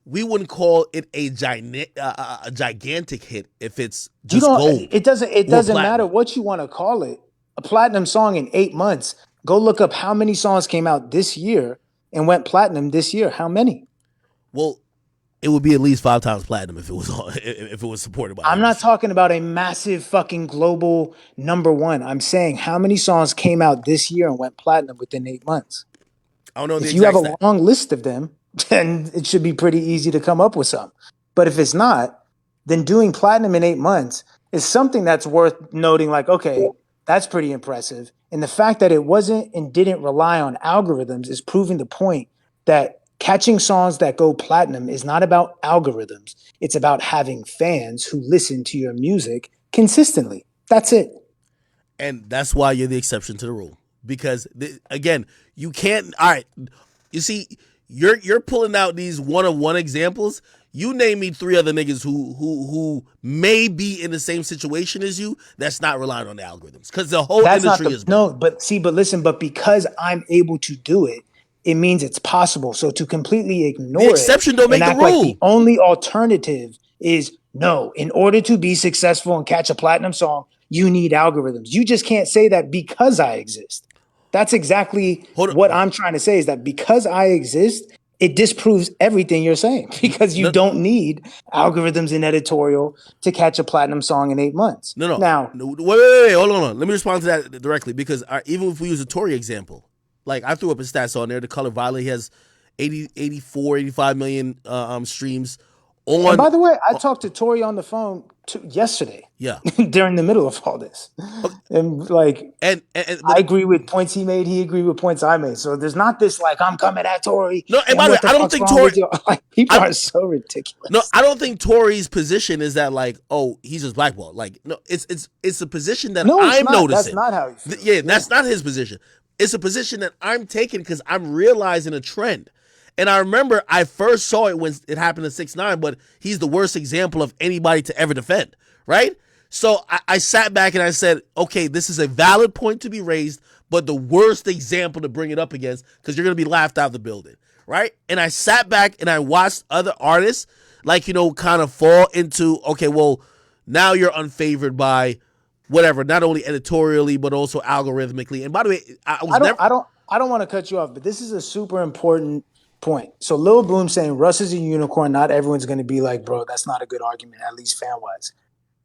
we wouldn't call it a gigantic hit if it's just gold. It doesn't platinum. matter what you want to call it. A platinum song in 8 months. Go look up how many songs came out this year and went platinum this year. How many? Well, it would be at least 5 times platinum if it was supported by. I'm not talking about a massive fucking global number one. I'm saying how many songs came out this year and went platinum within 8 months. I don't know. If you have a long list of them, then it should be pretty easy to come up with some. But if it's not, then doing platinum in 8 months is something that's worth noting. Like, okay, that's pretty impressive. And the fact that it wasn't and didn't rely on algorithms is proving the point that catching songs that go platinum is not about algorithms. It's about having fans who listen to your music consistently. That's it. And that's why you're the exception to the rule. Because again, you can't. All right, you see, you're pulling out these one-on-one examples. You name me 3 other niggas who may be in the same situation as you. That's not relying on the algorithms because the whole industry is no. But listen. But because I'm able to do it, it means it's possible. So to completely ignore the exception don't make the rule. Like the only alternative is no. In order to be successful and catch a platinum song, you need algorithms. You just can't say that because I exist. That's exactly what I'm trying to say, is that because I exist, it disproves everything you're saying, because you don't need algorithms and editorial to catch a platinum song in 8 months. No. Now, wait, hold on. Let me respond to that directly, because even if we use a Tory example, like I threw up his stats on there, The Color Violet, he has 84, 85 million streams. And by the way, I talked to Tori on the phone yesterday. Yeah. During the middle of all this. And like, and I agree with points he made. He agreed with points I made. So there's not this like, I'm coming at Tori. No, and by the way, I don't think Tori. Like, people are so ridiculous. No, I don't think Tori's position is that like, oh, he's just blackballed. Like, no, it's a position that I'm noticing. That's not how he feels. Yeah, that's not his position. It's a position that I'm taking because I'm realizing a trend. And I remember I first saw it when it happened to 6ix9ine, but he's the worst example of anybody to ever defend, right? So I sat back and I said, okay, this is a valid point to be raised, but the worst example to bring it up against, because you're going to be laughed out of the building, right? And I sat back and I watched other artists, like, kind of fall into, okay, well, now you're unfavored by whatever, not only editorially but also algorithmically. And by the way, I don't want to cut you off, but this is a super important point. So Lil Boom saying Russ is a unicorn. Not everyone's going to be like, bro, that's not a good argument, at least fan wise.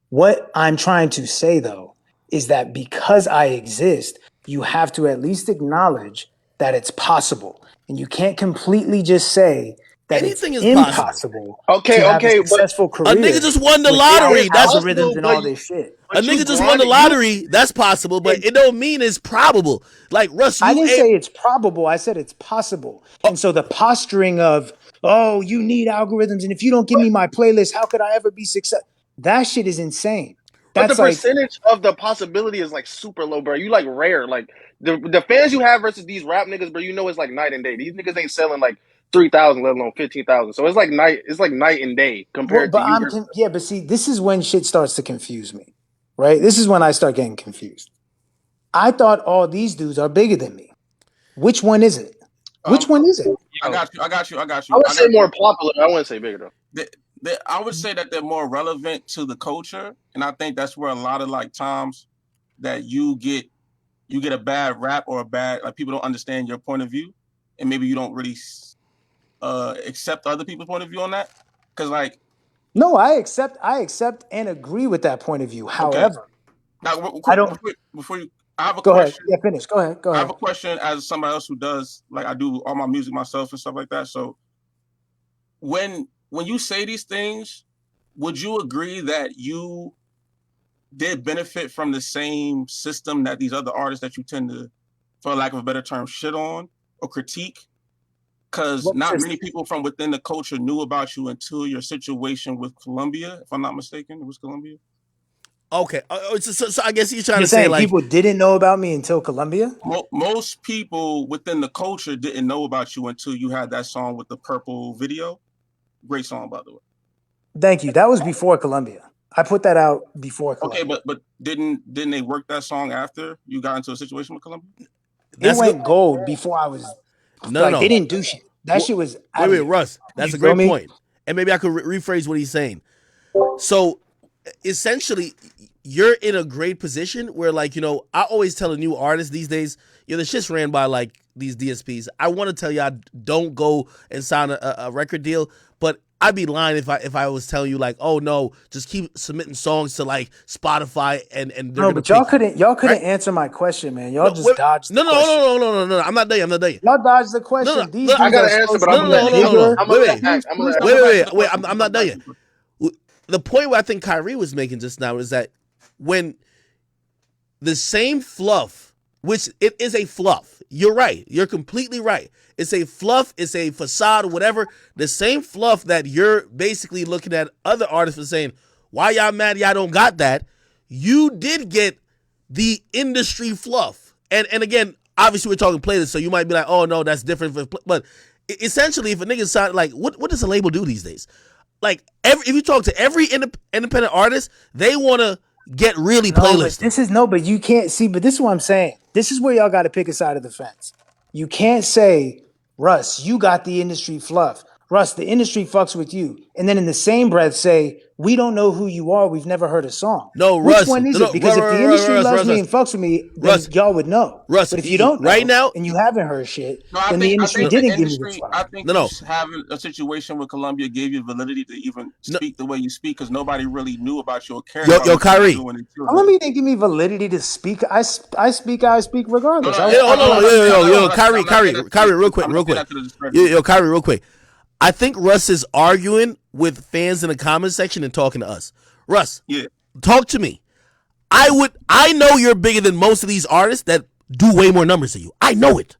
What I'm trying to say though is that because I exist, you have to at least acknowledge that it's possible, and you can't completely just say that anything it's is impossible Okay, to have okay, a but successful career. A nigga just won the with lottery. That's algorithms and but all this shit. a nigga just won the lottery. That's possible, but it don't mean it's probable. Like Russ, I didn't say it's probable. I said it's possible. And so the posturing of, oh, you need algorithms, and if you don't give me my playlist, how could I ever be successful? That shit is insane. But the That's like, percentage of the possibility is like super low, bro. You like rare. Like the fans you have versus these rap niggas, bro, you know it's like night and day. These niggas ain't selling like 3,000, let alone 15,000. So it's like night and day compared to you. but see, this is when shit starts to confuse me, right? This is when I start getting confused. I thought all these dudes are bigger than me. Which one is it? Which one is it? I got you. I would say more popular. I wouldn't say bigger though. I would say that they're more relevant to the culture, and I think that's where a lot of like times that you get a bad rap or a bad, like, people don't understand your point of view, and maybe you don't really accept other people's point of view on that, because like, no, I accept and agree with that point of view. However, now I don't. Before you, I have a Go question. ahead. Yeah, finish. Go ahead. I have a question as somebody else who does, like, I do all my music myself and stuff like that. So when you say these things, would you agree that you did benefit from the same system that these other artists that you tend to, for lack of a better term, shit on or critique? Because not many people from within the culture knew about you until your situation with Columbia, if I'm not mistaken. It was Columbia? Okay. So I guess you're trying to say, like, people didn't know about me until Columbia? Most people within the culture didn't know about you until you had that song with the purple video. Great song, by the way. Thank you. That was before Columbia. I put that out before Columbia. Okay, but didn't they work that song after you got into a situation with Columbia? It went gold before I was. No. They didn't do shit. That shit was. Wait, Russ. That's a great point. And maybe I could rephrase what he's saying. So essentially, you're in a great position where, like, you know, I always tell a new artist these days, the shit's ran by like these DSPs. I want to tell y'all, don't go and sign a record deal, but I'd be lying if I was telling you, like, oh no, just keep submitting songs to like Spotify and no, but y'all couldn't answer my question, man. Y'all just dodged. No. I'm not done. Y'all dodged the question. These I got an answer, but I'm wait. I'm not done yet. The point where I think Kyrie was making just now is that when the same fluff, which it is a fluff, you're right. You're completely right. It's a fluff. It's a facade, whatever. The same fluff that you're basically looking at other artists and saying, why y'all mad y'all don't got that? You did get the industry fluff. And again, obviously we're talking playlists, so you might be like, oh no, that's different. But essentially, if a nigga sound like, what does a label do these days? Like, if you talk to every independent artist, they want to get really playlisted. But you can't see. But this is what I'm saying. This is where y'all got to pick a side of the fence. You can't say, Russ, you got the industry fluff. Russ, the industry fucks with you. And then in the same breath say, we don't know who you are. We've never heard a song. No, Which Russ. one is it? Because if the industry loves me and fucks with me, then y'all would know. Russ, but if you don't know, right now, and you haven't heard shit, then the industry didn't give me the fluff. I think having a situation with Columbia gave you validity to even speak the way you speak, because nobody really knew about your character. Yo, Kyrie. Columbia didn't give me validity to speak. I speak regardless. Yo, Kyrie, real quick. Yo, Kyrie, real quick. I think Russ is arguing with fans in the comment section and talking to us. Russ, talk to me. I know you're bigger than most of these artists that do way more numbers than you. I know it.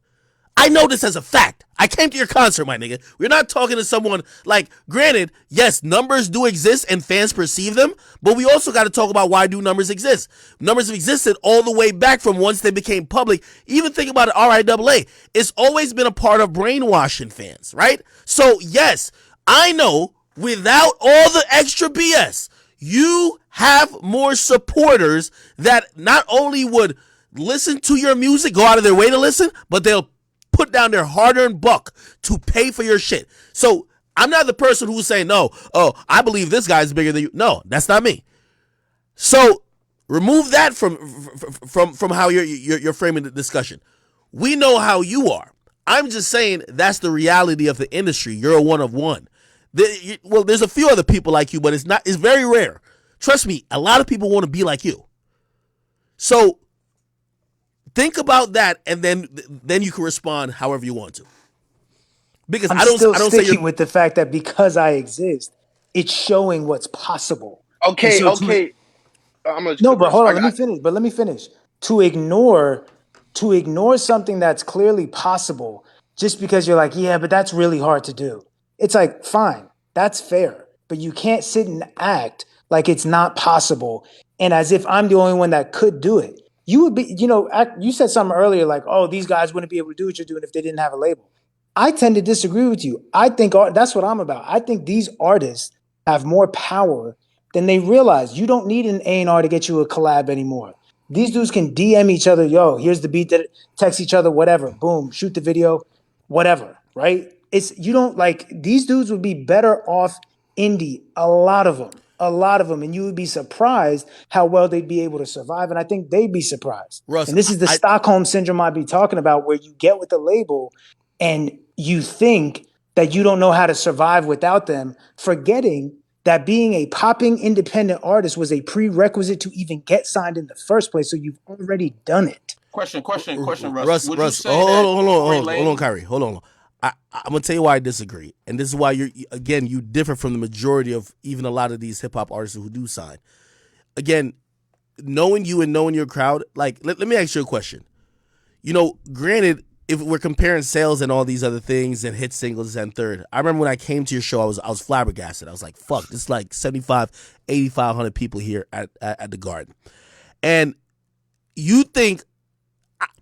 I know this as a fact. I came to your concert, my nigga. We're not talking to someone like, granted, yes, numbers do exist and fans perceive them, but we also got to talk about why do numbers exist. Numbers have existed all the way back from once they became public. Even think about it, RIAA. It's always been a part of brainwashing fans, right? So, yes, I know without all the extra BS, you have more supporters that not only would listen to your music, go out of their way to listen, but they'll put down their hard-earned buck to pay for your shit. So I'm not the person who's saying, no, I believe this guy's bigger than you. No, that's not me. So Remove that from how you're framing the discussion. We know how you are. I'm just saying that's the reality of the industry. You're a one of one. Well, there's a few other people like you, but it's very rare. Trust me, a lot of people want to be like you. So think about that, and then you can respond however you want to. Because I'm I don't still say sticking with the fact that because I exist, it's showing what's possible. Okay, So okay. I'm gonna no, cut but Russ. hold I on, let me got finish. But let me finish. To ignore something that's clearly possible just because you're like, yeah, but that's really hard to do. It's like, fine, that's fair. But you can't sit and act like it's not possible and as if I'm the only one that could do it. You would be, you said something earlier like, oh, these guys wouldn't be able to do what you're doing if they didn't have a label. I tend to disagree with you. I think that's what I'm about. I think these artists have more power than they realize. You don't need an A&R to get you a collab anymore. These dudes can DM each other, yo, here's the beat that text each other, whatever, boom, shoot the video, whatever, right? You don't like, these dudes would be better off indie, a lot of them. And you would be surprised how well they'd be able to survive. And I think they'd be surprised. Russ, And this is the Stockholm syndrome I'd be talking about, where you get with the label and you think that you don't know how to survive without them, forgetting that being a popping independent artist was a prerequisite to even get signed in the first place. So you've already done it. Question, Russ. Russ, Would you say hold on, Kyrie, hold on. I'm gonna tell you why I disagree, and this is why you differ from the majority of even a lot of these hip hop artists who do sign. Again, knowing you and knowing your crowd, like let me ask you a question. Granted, if we're comparing sales and all these other things and hit singles and third, I remember when I came to your show, I was flabbergasted. I was like, fuck, there's like 8,500 people here at the Garden. And you think,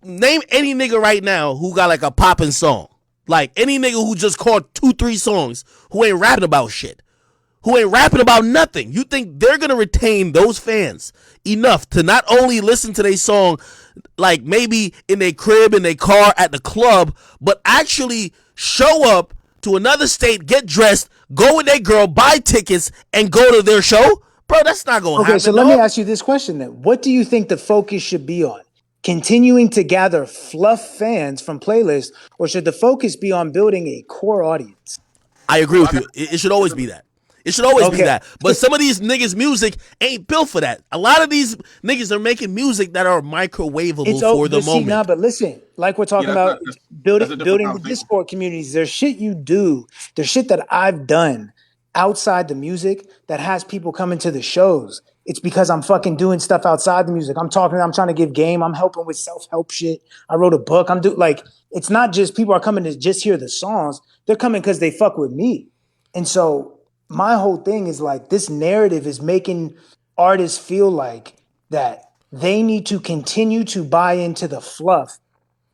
name any nigga right now who got like a popping song. Like any nigga who just caught 2-3 songs who ain't rapping about shit. Who ain't rapping about nothing. You think they're going to retain those fans enough to not only listen to their song like maybe in their crib, in their car, at the club, but actually show up to another state, get dressed, go with their girl, buy tickets, and go to their show? Bro, that's not going to happen. Okay, so let me ask you this question then. What do you think the focus should be on? Continuing to gather fluff fans from playlists, or should the focus be on building a core audience? I agree with you. It should always be that. It should always be that. But some of these niggas' music ain't built for that. A lot of these niggas are making music that are microwavable for the moment. Nah, but listen, like we're talking about building the Discord communities. There's shit you do. There's shit that I've done outside the music that has people coming to the shows. It's because I'm fucking doing stuff outside the music. I'm trying to give game. I'm helping with self-help shit. I wrote a book. It's not just people are coming to just hear the songs. They're coming because they fuck with me. And so my whole thing is like, this narrative is making artists feel like that they need to continue to buy into the fluff.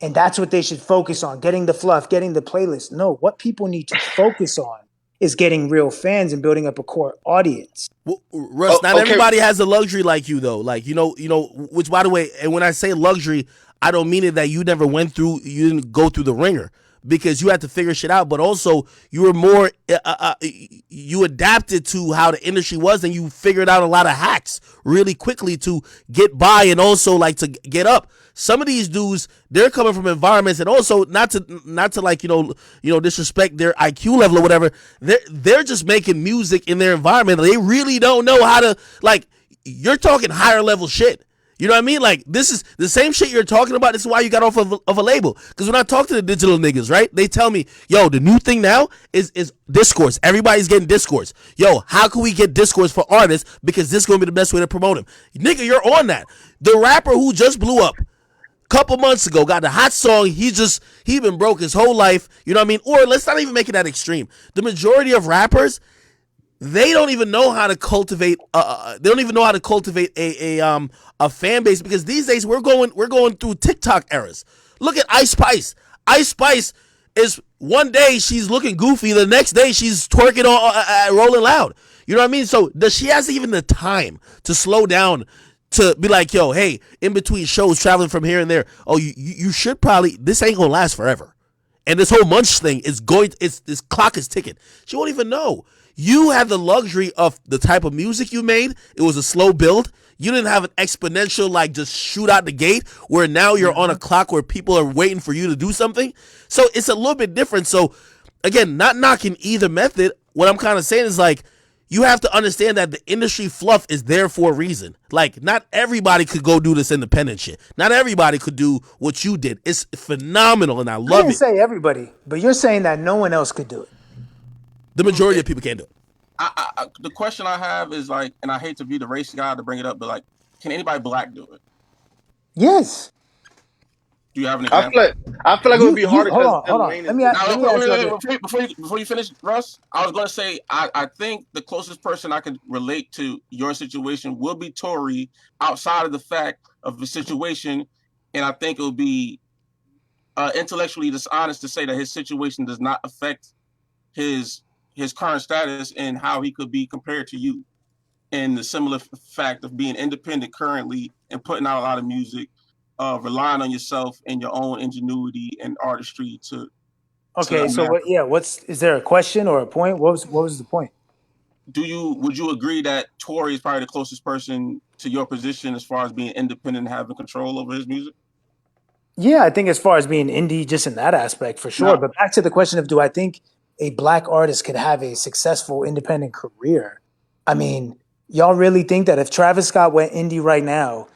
And that's what they should focus on, getting the fluff, getting the playlist. No, what people need to focus on is getting real fans and building up a core audience. Well, Russ, not everybody has a luxury like you though. Like, which by the way, and when I say luxury, I don't mean it that you didn't go through the ringer. Because you had to figure shit out, but also you were more, you adapted to how the industry was, and you figured out a lot of hacks really quickly to get by and also like to get up. Some of these dudes, they're coming from environments, and also not to like disrespect their IQ level or whatever. They're just making music in their environment. They really don't know how to, like, you're talking higher level shit. You know what I mean? Like, this is the same shit you're talking about. This is why you got off of a label. Because when I talk to the digital niggas, right, they tell me, yo, the new thing now is discourse. Everybody's getting discourse. Yo, how can we get discourse for artists? Because this is going to be the best way to promote them. Nigga, you're on that. The rapper who just blew up a couple months ago got a hot song. He been broke his whole life. You know what I mean? Or let's not even make it that extreme. The majority of rappers, they don't even know how to cultivate. They don't even know how to cultivate a fan base, because these days we're going through TikTok eras. Look at Ice Spice. Ice Spice is one day she's looking goofy, the next day she's twerking on Rolling Loud. You know what I mean? So she has even the time to slow down to be like, yo, hey, in between shows, traveling from here and there. Oh, you should probably. This ain't gonna last forever, and this whole Munch thing is this clock is ticking. She won't even know. You had the luxury of the type of music you made. It was a slow build. You didn't have an exponential, like, just shoot out the gate where now you're on a clock where people are waiting for you to do something. So it's a little bit different. So, again, not knocking either method. What I'm kind of saying is, like, you have to understand that the industry fluff is there for a reason. Like, not everybody could go do this independent shit. Not everybody could do what you did. It's phenomenal, and I I love didn't it. say everybody, but you're saying that no one else could do it. The majority of people can't do it. The question I have is, like, and I hate to be the race guy to bring it up, but, like, can anybody black do it? Yes. Do you have an I example? feel like it would be harder hold because on. Wayne is Let me ask you. Before you finish, Russ, I was going to say I think the closest person I could relate to your situation will be Tory, outside of the fact of the situation, and I think it would be intellectually dishonest to say that his situation does not affect his current status and how he could be compared to you, and the similar fact of being independent currently and putting out a lot of music, relying on yourself and your own ingenuity and artistry to. Okay, so is there a question or a point? What was the point? Would you agree that Tory is probably the closest person to your position as far as being independent and having control over his music? Yeah, I think as far as being indie, just in that aspect, for sure. But back to the question of, do I think a black artist could have a successful independent career? I mean, y'all really think that if Travis Scott went indie right now,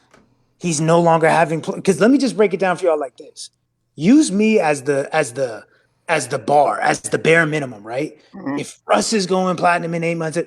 he's no longer having? Because let me just break it down for y'all like this. Use me as the bar, as the bare minimum, right? Mm-hmm. If Russ is going platinum in 8 months,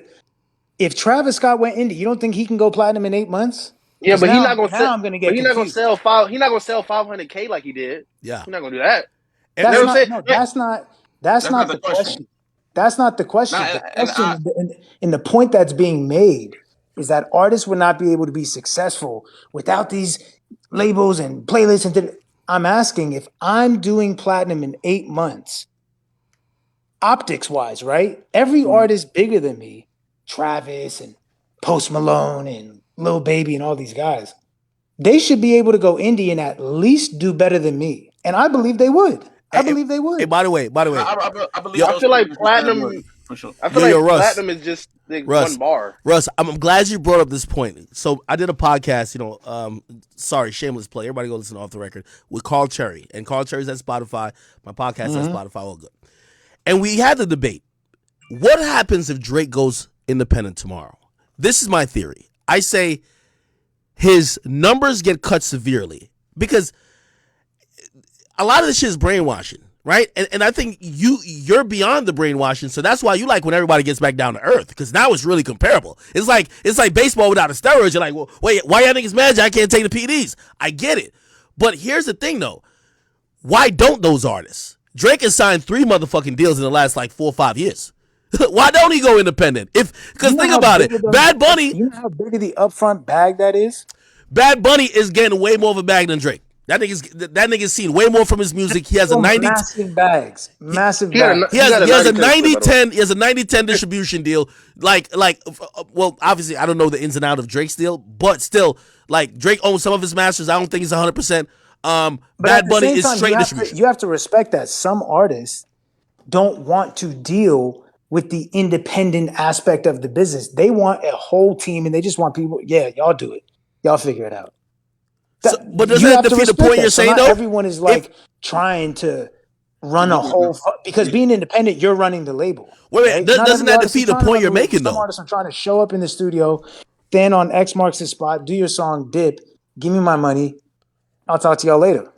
if Travis Scott went indie, you don't think he can go platinum in 8 months? Yeah, but he's not gonna sell. I'm gonna get But he's not gonna confused. sell five. He's not gonna sell 500K like he did. Yeah, he's not gonna do that. That's you know not, what I'm saying? no, that's not the question. That's not the question. The question and the point that's being made is that artists would not be able to be successful without these labels and playlists. And I'm asking, if I'm doing platinum in 8 months, optics wise, right? Every artist bigger than me, Travis and Post Malone and Lil Baby and all these guys, they should be able to go indie and at least do better than me. And I believe they would. I believe they would. Hey, by the way, I believe. I feel like platinum. For sure. I feel like Russ, platinum is just Russ, one bar. Russ, I'm glad you brought up this point. So I did a podcast, sorry, shameless play. Everybody go listen to Off the Record with Carl Cherry. And Carl Cherry's at Spotify. My podcast at Spotify, all good. And we had the debate. What happens if Drake goes independent tomorrow? This is my theory. I say his numbers get cut severely because a lot of this shit is brainwashing, right? And I think you're beyond the brainwashing, so that's why you like when everybody gets back down to earth, because now it's really comparable. It's like baseball without the steroids. You're like, well, wait, why y'all niggas mad? I can't take the PDs. I get it. But here's the thing, though. Why don't those artists? Drake has signed 3 motherfucking deals in the last, 4 or 5 years. Why don't he go independent? Because think about it. Bad Bunny. You know how big of the upfront bag that is? Bad Bunny is getting way more of a bag than Drake. That nigga's seen way more from his music. He has a 90 massive bags. Massive He bags. has a 90-10. He has a 90-10 distribution deal. Well, obviously I don't know the ins and outs of Drake's deal, but still, Drake owns some of his masters. I don't think he's 100%. Bad Bunny is straight distribution. You have to respect that some artists don't want to deal with the independent aspect of the business. They want a whole team, and they just want people. Yeah, y'all do it. Y'all figure it out. But doesn't that defeat the point you're saying, though? Everyone is trying to run a whole, because being independent, you're running the label. Wait, doesn't that defeat the point you're making, though? Some artists are trying to show up in the studio, stand on X marks the spot, do your song, dip, give me my money. I'll talk to y'all later.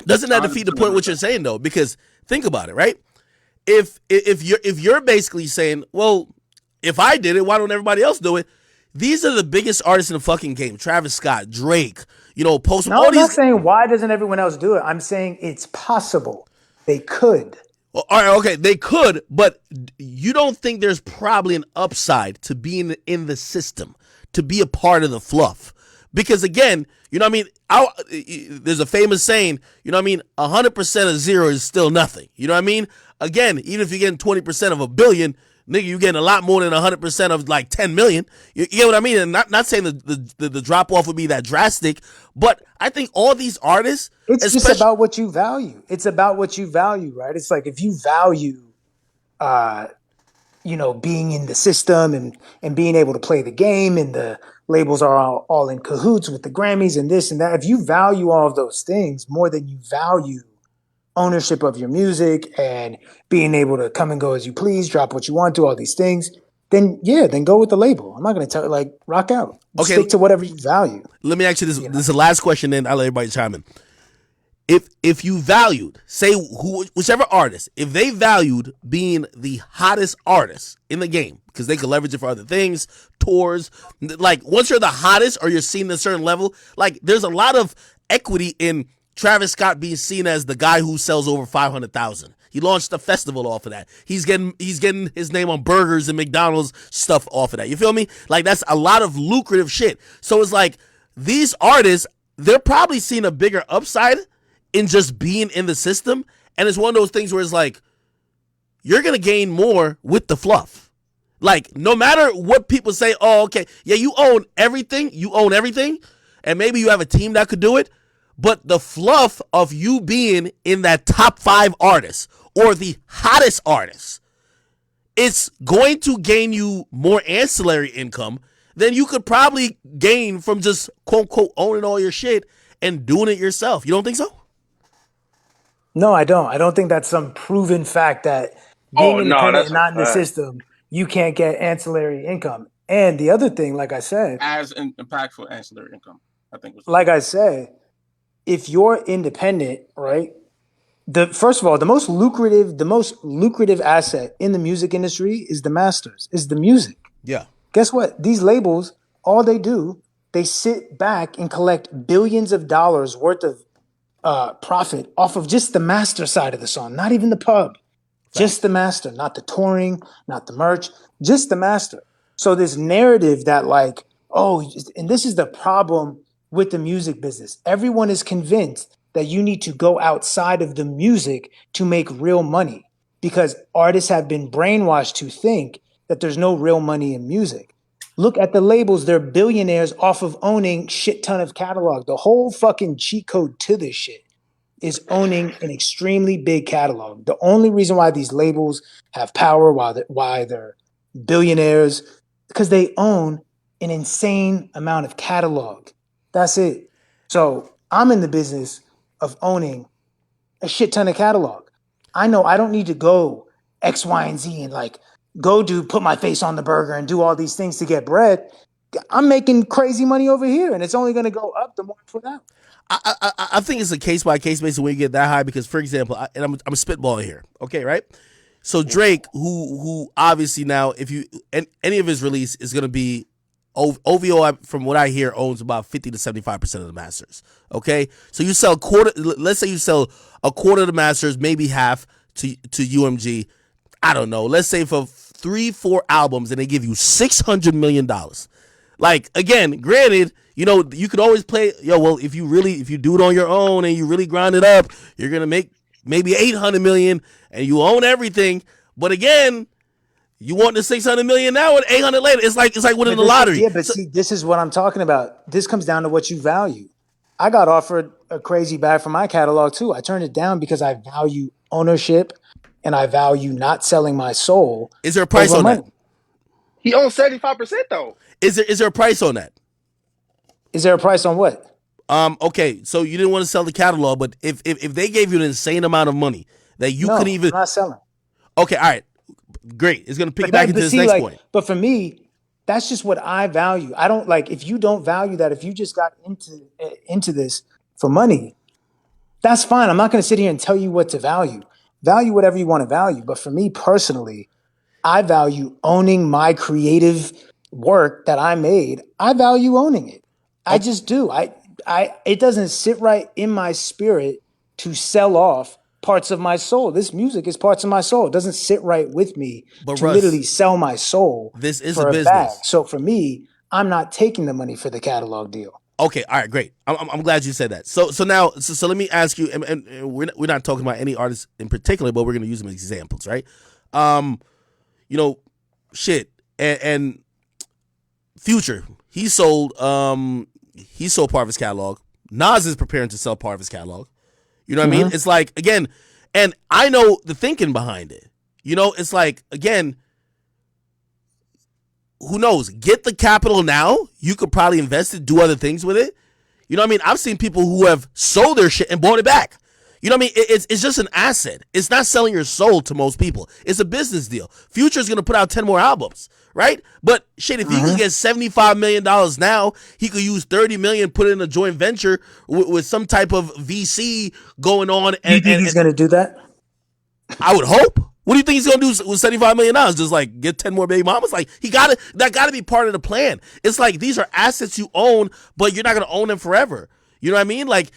Doesn't that defeat the point what you're saying, though? Because think about it, right? If you're basically saying, well, if I did it, why don't everybody else do it? These are the biggest artists in the fucking game. Travis Scott, Drake, Post. No, I'm not saying why doesn't everyone else do it. I'm saying it's possible. They could. Well, all right, okay, they could, but you don't think there's probably an upside to being in the system, to be a part of the fluff? Because again, you know what I mean? There's a famous saying, you know what I mean? 100% of zero is still nothing. You know what I mean? Again, even if you're getting 20% of a billion, nigga, you're getting a lot more than 100% of 10 million. You get what I mean? And not saying the drop off would be that drastic, but I think all these artists. It's just about what you value. It's about what you value, right? It's like if you value being in the system and being able to play the game, and the labels are all in cahoots with the Grammys and this and that. If you value all of those things more than you value ownership of your music and being able to come and go as you please, drop what you want, do all these things, then go with the label. I'm not going to tell you, rock out. Okay. Stick to whatever you value. Let me ask you this. This is the last question, then I'll let everybody chime in. If you valued, say whichever artist, if they valued being the hottest artist in the game, because they could leverage it for other things, tours, like once you're the hottest or you're seen at a certain level, like there's a lot of equity in Travis Scott being seen as the guy who sells over 500,000. He launched a festival off of that. He's getting his name on burgers and McDonald's stuff off of that. You feel me? Like that's a lot of lucrative shit. So it's like these artists, they're probably seeing a bigger upside in just being in the system. And it's one of those things where it's like, you're going to gain more with the fluff. Like, no matter what people say, oh, okay, yeah, you own everything. And maybe you have a team that could do it. But the fluff of you being in that top 5 artists or the hottest artists, it's going to gain you more ancillary income than you could probably gain from just, quote, unquote, owning all your shit and doing it yourself. You don't think so? No, I don't. I don't think that's some proven fact that being independent that's and not in the a fact. system, you can't get ancillary income. And the other thing, like I said, As impactful ancillary income, I think. Like I said, if you're independent, right? First of all, the most lucrative asset in the music industry is the masters, is the music. Yeah. Guess what? These labels, all they do, they sit back and collect billions of dollars worth of profit off of just the master side of the song, not even the pub, just the master, not the touring, not the merch, just the master. So this narrative that and this is the problem with the music business. Everyone is convinced that you need to go outside of the music to make real money because artists have been brainwashed to think that there's no real money in music. Look at the labels. They're billionaires off of owning shit ton of catalog. The whole fucking cheat code to this shit is owning an extremely big catalog. The only reason why these labels have power, why they're billionaires, because they own an insane amount of catalog. That's it. So I'm in the business of owning a shit ton of catalog. I know I don't need to go X, Y, and Z and put my face on the burger and do all these things to get bread. I'm making crazy money over here, and it's only going to go up the more I put out. I think it's a case by case basis when you get that high because, for example, I'm spitballing here, okay, right? So Drake, who obviously now, if you any of his release is going to be OVO, from what I hear, owns about 50 to 75% of the masters. Okay, so you sell quarter. Let's say you sell a quarter of the masters, maybe half to UMG. I don't know. Let's say for 3-4 albums, and they give you $600 million. Like, again, granted, you could always play. Well, if you do it on your own and you really grind it up, you're gonna make maybe $800 million, and you own everything. But again, you want the $600 million now and $800 later. It's like winning the lottery. Yeah, but see, this is what I'm talking about. This comes down to what you value. I got offered a crazy bag for my catalog too. I turned it down because I value ownership and I value not selling my soul. Is there a price on that? He owns 75% though. Is there a price on that? Is there a price on what? Okay, so you didn't want to sell the catalog, but if they gave you an insane amount of money that you couldn't even, I'm not selling. Okay, all right, great. It's gonna piggyback into this next point. But for me, that's just what I value. I don't if you don't value that, if you just got into this for money, that's fine. I'm not going to sit here and tell you what to value. Value whatever you want to value. But for me personally, I value owning my creative work that I made. I value owning it. I just do. It doesn't sit right in my spirit to sell off parts of my soul. This music is parts of my soul. It doesn't sit right with me to Russ, literally sell my soul. This is for a business. bag. So for me, I'm not taking the money for the catalog deal. Okay, all right, great. I'm glad you said that. So now let me ask you, and we're not talking about any artists in particular, but we're going to use them as examples, right? Shit, and Future, he sold part of his catalog. Nas is preparing to sell part of his catalog. You know what I mean? It's like, again, and I know the thinking behind it. It's like, again, who knows? Get the capital now. You could probably invest it, do other things with it. You know what I mean? I've seen people who have sold their shit and bought it back. You know what I mean? It's just an asset. It's not selling your soul to most people. It's a business deal. Future's going to put out 10 more albums, right? But shit, if he could get $75 million now, he could use $30 million, put it in a joint venture with some type of VC going on. You think he's going to do that? I would hope. What do you think he's gonna do with $75 million? Just like get 10 more baby mamas? Like that gotta be part of the plan. It's like these are assets you own, but you're not gonna own them forever. You know what I mean? Like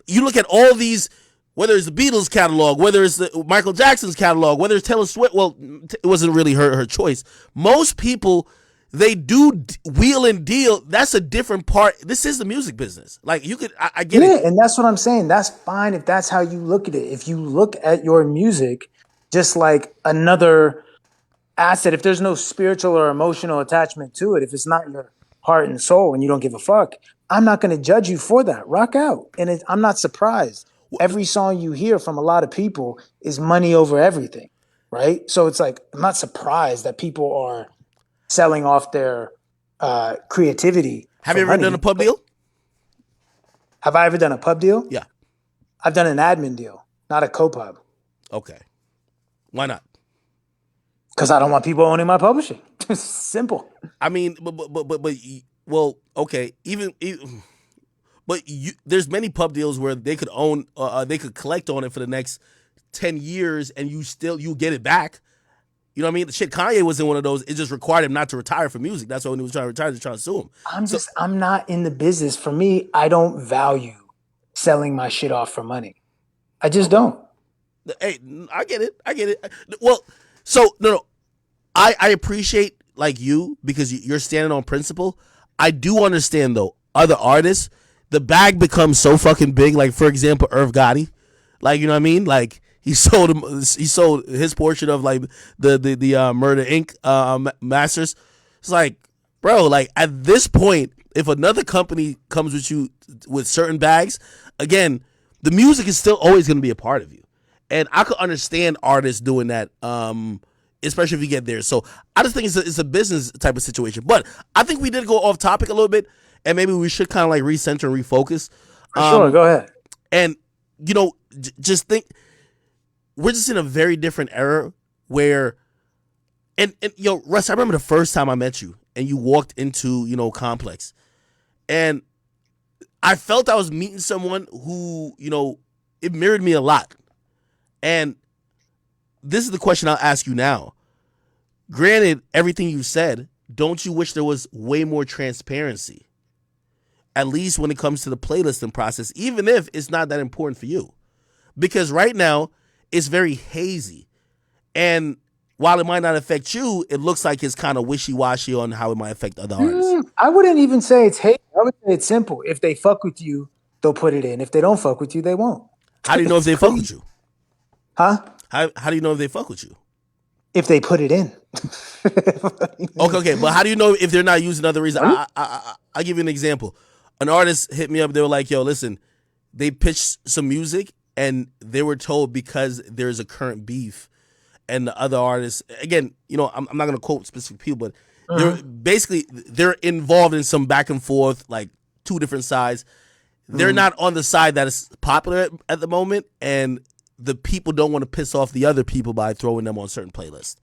you look at all these, whether it's the Beatles catalog, whether it's the Michael Jackson's catalog, whether it's Taylor Swift. Well, it wasn't really her choice. Most people, they do wheel and deal. That's a different part. This is the music business. Like you could, I get it. And that's what I'm saying. That's fine if that's how you look at it. If you look at your music just like another asset, if there's no spiritual or emotional attachment to it, if it's not your heart and soul and you don't give a fuck, I'm not going to judge you for that. Rock out. And I'm not surprised. Every song you hear from a lot of people is money over everything, right? So it's like, I'm not surprised that people are selling off their creativity. Have you ever done a pub deal? Have I ever done a pub deal? Yeah. I've done an admin deal, not a co-pub. Okay. Why not? Because I don't want people owning my publishing. Simple. I mean, well, okay. But there's many pub deals where they could own, they could collect on it for the next 10 years, and you get it back. You know what I mean? Shit, Kanye was in one of those. It just required him not to retire from music. That's why when he was trying to retire, they're trying to sue him. I'm not in the business. For me, I don't value selling my shit off for money. I just don't. Hey, I get it. Well, so no, I appreciate like you because you're standing on principle. I do understand though, other artists, the bag becomes so fucking big. Like for example, Irv Gotti, like you know what I mean. Like he sold his portion of like the Murder Inc. Masters. It's like, bro, like at this point, if another company comes with you with certain bags, again, the music is still always going to be a part of you. And I could understand artists doing that, especially if you get there. So I just think it's a business type of situation. But I think we did go off topic a little bit, and maybe we should kind of like recenter and refocus. Sure, go ahead. And, you know, just think, we're just in a very different era where, and yo, Russ, I remember the first time I met you, and you walked into, you know, Complex. And I felt I was meeting someone who, you know, it mirrored me a lot. And this is the question I'll ask you now. Granted, everything you said, don't you wish there was way more transparency? At least when it comes to the playlisting process, even if it's not that important for you. Because right now, it's very hazy. And while it might not affect you, it looks like it's kind of wishy-washy on how it might affect other artists. I wouldn't even say it's hazy. I would say it's simple. If they fuck with you, they'll put it in. If they don't fuck with you, they won't. How do you know if they fuck with you? Huh? How do you know if they fuck with you? If they put it in. Okay, but how do you know if they're not using other reasons? I'll give you an example. An artist hit me up. They were like, yo, listen, they pitched some music and they were told because there's a current beef and the other artists, again, you know, I'm not going to quote specific people, but they're involved in some back and forth, like two different sides. They're not on the side that is popular at the moment, and the people don't want to piss off the other people by throwing them on certain playlists.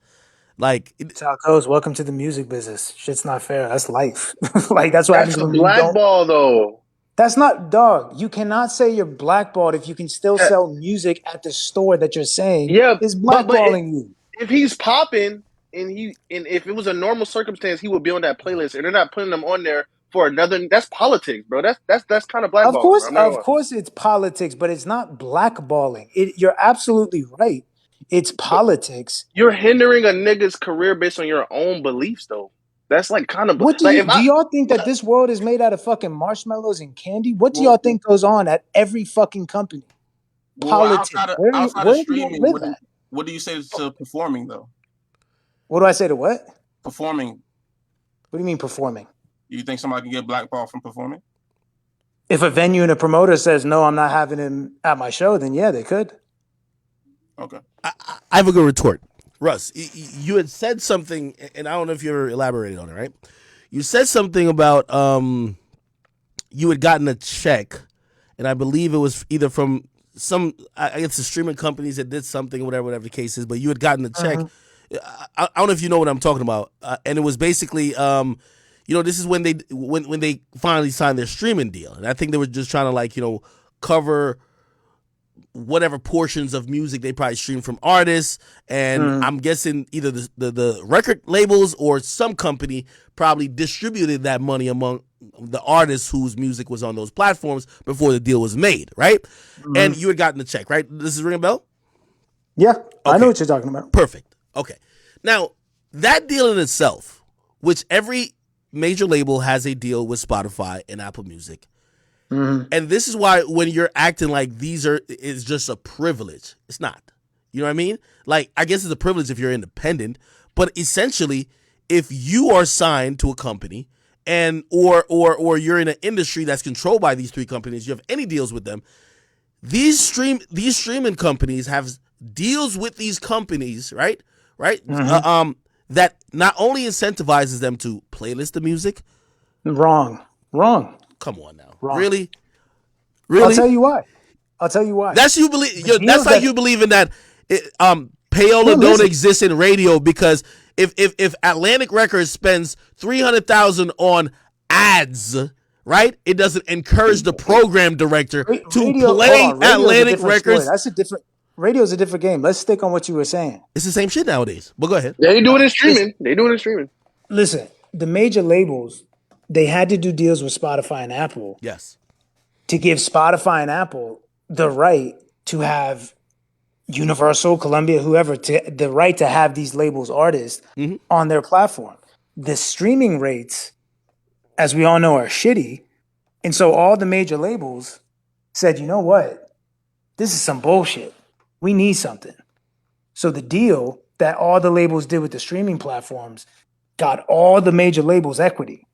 Like, that's how it goes. Welcome to the music business. Shit's not fair. That's life. Like that's what That's happens a when you blackball though. That's not, dog. You cannot say you're blackballed if you can still sell music at the store that you're saying is blackballing you. If he's popping and if it was a normal circumstance, he would be on that playlist, and they're not putting them on there for another. That's politics, bro. That's kind of blackballing. Of course, it's politics, but it's not blackballing. You're absolutely right. It's politics. You're hindering a nigga's career based on your own beliefs, though. That's like kind of. What do y'all think that this world is made out of fucking marshmallows and candy? What do y'all think goes on at every fucking company? Politics. Outside of streaming, what do you say to performing though? What do I say to what? Performing. What do you mean performing? You think somebody can get blackballed from performing? If a venue and a promoter says no, I'm not having him at my show, then yeah, they could. Okay. I have a good retort. Russ, you had said something, and I don't know if you ever elaborated on it, right? You said something about you had gotten a check, and I believe it was either from some, I guess the streaming companies that did something, whatever the case is, but you had gotten a check. I don't know if you know what I'm talking about, and it was basically, this is when they finally signed their streaming deal, and I think they were just trying to cover whatever portions of music they probably stream from artists, and I'm guessing either the record labels or some company probably distributed that money among the artists whose music was on those platforms before the deal was made, right? And you had gotten the check, right? This is ring a bell? Yeah, Okay. I know what you're talking about. Perfect. Okay. Now, that deal in itself, which every major label has a deal with Spotify and Apple Music, and this is why when you're acting like is just a privilege, it's not. You know what I mean? Like, I guess it's a privilege if you're independent, but essentially, if you are signed to a company and or you're in an industry that's controlled by these three companies, you have any deals with them, these streaming companies have deals with these companies, right? That not only incentivizes them to playlist the music. Wrong. Come on now. Wrong. Really? I'll tell you why. That's you believe. That's like you believing that payola don't exist in radio, because if Atlantic Records spends $300,000 on ads, right? It doesn't encourage the program director to play Atlantic Records. That's a different. Radio's a different game. Let's stick on what you were saying. It's the same shit nowadays. But go ahead. They do it in streaming. Listen, the major labels, they had to do deals with Spotify and Apple. Yes. To give Spotify and Apple the right to have Universal, Columbia, whoever, the right to have these labels' artists on their platform. The streaming rates, as we all know, are shitty. And so all the major labels said, you know what? This is some bullshit. We need something. So the deal that all the labels did with the streaming platforms got all the major labels equity.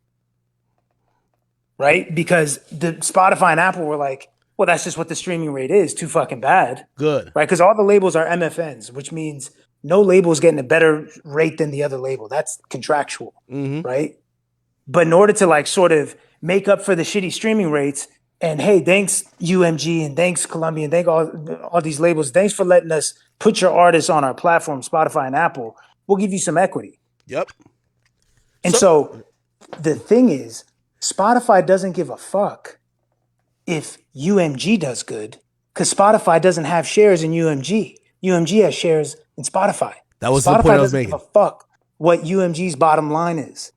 Right? Because the Spotify and Apple were like, well, that's just what the streaming rate is. Too fucking bad. Good. Right? Because all the labels are MFNs, which means no label is getting a better rate than the other label. That's contractual. Right? But in order to sort of make up for the shitty streaming rates, and hey, thanks UMG and thanks Columbia and thank all these labels. Thanks for letting us put your artists on our platform, Spotify and Apple. We'll give you some equity. Yep. And so the thing is, Spotify doesn't give a fuck if UMG does good, because Spotify doesn't have shares in UMG. UMG has shares in Spotify. That was Spotify the point I was making. Doesn't give a fuck what UMG's bottom line is.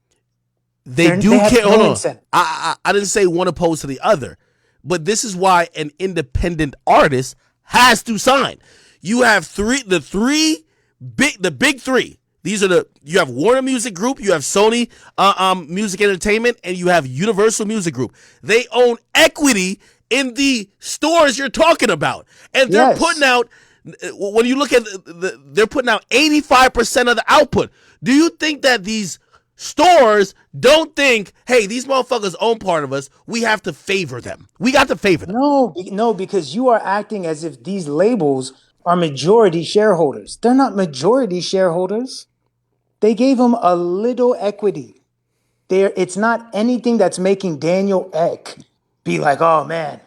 They do care. Hold on. I didn't say one opposed to the other, but this is why an independent artist has to sign. You have the big three. These are you have Warner Music Group, you have Sony Music Entertainment, and you have Universal Music Group. They own equity in the stores you're talking about. And they're putting out, when you look at they're putting out 85% of the output. Do you think that these stores don't think, hey, these motherfuckers own part of us, we have to favor them? We got to favor them. No, because you are acting as if these labels are majority shareholders. They're not majority shareholders. They gave them a little equity. It's not anything that's making Daniel Ek be like, oh man,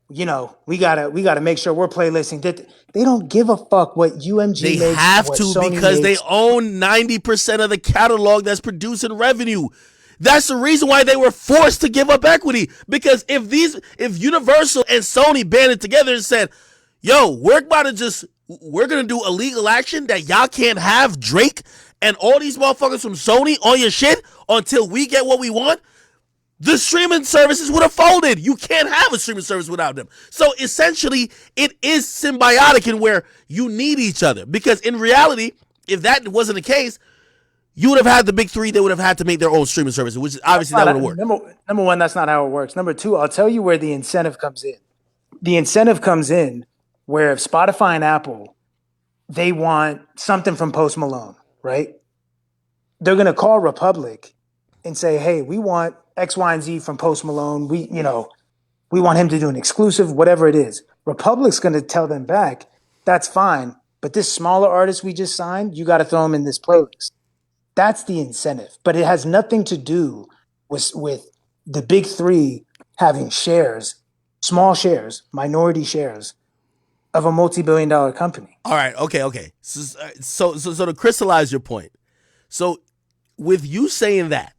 we gotta make sure we're playlisting. They don't give a fuck what UMG makes. They have to, Sony because makes. they own 90% of the catalog that's producing revenue. That's the reason why they were forced to give up equity. Because if Universal and Sony banded together and said, yo, we're gonna do a legal action that y'all can't have Drake and all these motherfuckers from Sony on your shit until we get what we want, the streaming services would have folded. You can't have a streaming service without them. So essentially, it is symbiotic in where you need each other. Because in reality, if that wasn't the case, you would have had the big three that would have had to make their own streaming services, which is obviously not going to work. Number one, that's not how it works. Number two, I'll tell you where the incentive comes in. The incentive comes in where if Spotify and Apple, they want something from Post Malone, right? They're going to call Republic and say, hey, we want X, Y, and Z from Post Malone. We want him to do an exclusive, whatever it is. Republic's going to tell them back, that's fine. but this smaller artist we just signed, you got to throw him in this playlist. That's the incentive, but it has nothing to do with the big three having shares, small shares, minority shares of a multi-billion-dollar company. All right, okay. So to crystallize your point, so with you saying that,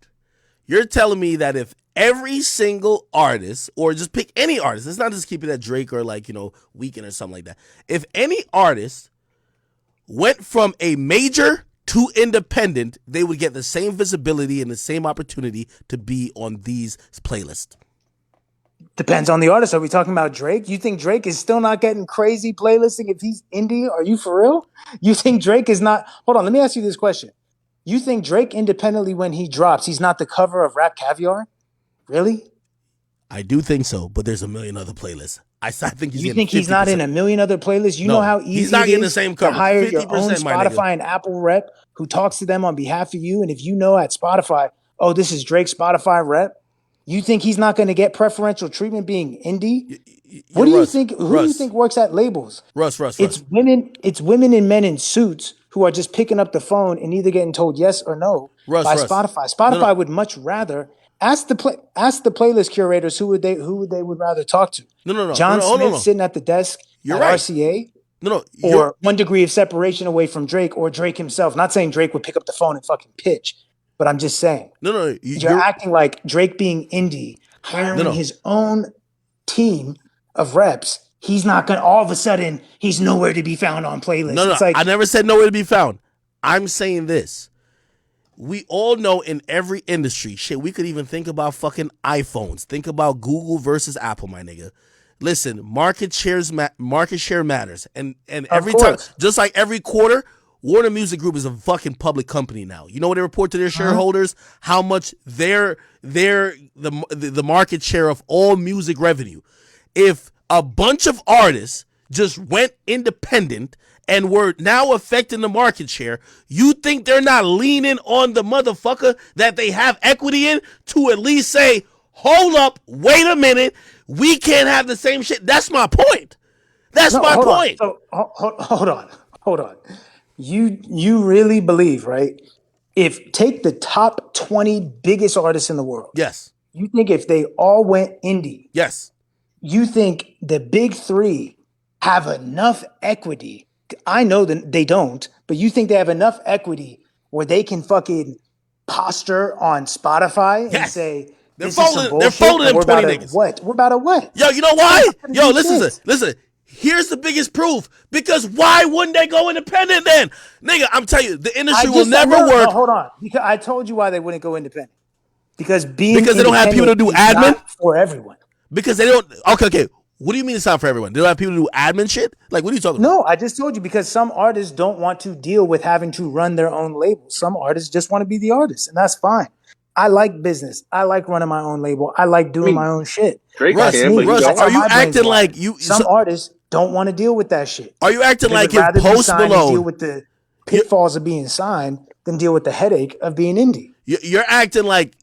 you're telling me that if every single artist, or just pick any artist, let's not just keep it at Drake or like, Weeknd or something like that. If any artist went from a major to independent, they would get the same visibility and the same opportunity to be on these playlists. Depends on the artist. Are we talking about Drake? You think Drake is still not getting crazy playlisting if he's indie? Are you for real? You think Drake is not? Hold on, let me ask you this question. You think Drake independently, when he drops, he's not the cover of Rap Caviar? Really? I do think so, but there's a million other playlists. I think he's. You think he's not in a million other playlists? You know how easy he's not it getting the is same to coverage. hire your own 50%, my nigga. Spotify and Apple rep who talks to them on behalf of you. And if you know at Spotify, oh, this is Drake's Spotify rep, you think he's not going to get preferential treatment being indie? What do you think? Who do you think works at labels? Russ. It's women and men in suits who are just picking up the phone and either getting told yes or no by Spotify. Spotify would much rather ask the playlist curators who would they would rather talk to. No. John Smith no. sitting at the desk You're at right. RCA. No. Or 1 degree of separation away from Drake or Drake himself. Not saying Drake would pick up the phone and fucking pitch, but I'm just saying. No. You're acting like Drake being indie, hiring his own team of reps. He's not going to, all of a sudden, he's nowhere to be found on playlists. No. It's like, I never said nowhere to be found. I'm saying this. We all know in every industry, shit, we could even think about fucking iPhones. Think about Google versus Apple, my nigga. Listen, market share matters, and every time, just like every quarter, Warner Music Group is a fucking public company now. You know what they report to their shareholders? How much the market share of all music revenue. If a bunch of artists just went independent and were now affecting the market share, you think they're not leaning on the motherfucker that they have equity in to at least say, hold up, wait a minute, we can't have the same shit. That's my point. That's my point. So, hold on. You really believe, right? Take the top 20 biggest artists in the world. Yes. You think if they all went indie. Yes. You think the big three have enough equity? I know that they don't, but you think they have enough equity where they can fucking posture on Spotify and say, they're folding them 20 niggas. What? We're about a what? Yo, you know why? Yo, listen. Here's the biggest proof. Because why wouldn't they go independent then? Nigga, I'm telling you, the industry will never work. No, hold on. Because I told you why they wouldn't go independent. Because they don't have people to do admin for everyone. Because they don't. Okay. What do you mean it's not for everyone? They don't have people to do admin shit? Like, what are you talking about? No, I just told you because some artists don't want to deal with having to run their own label. Some artists just want to be the artist, and that's fine. I like business. I like running my own label. I like doing my own shit. Russ, are you acting like you? Some artists don't want to deal with that shit. Are you acting like if Post Malone deal with the pitfalls of being signed than deal with the headache of being indie? You're acting like.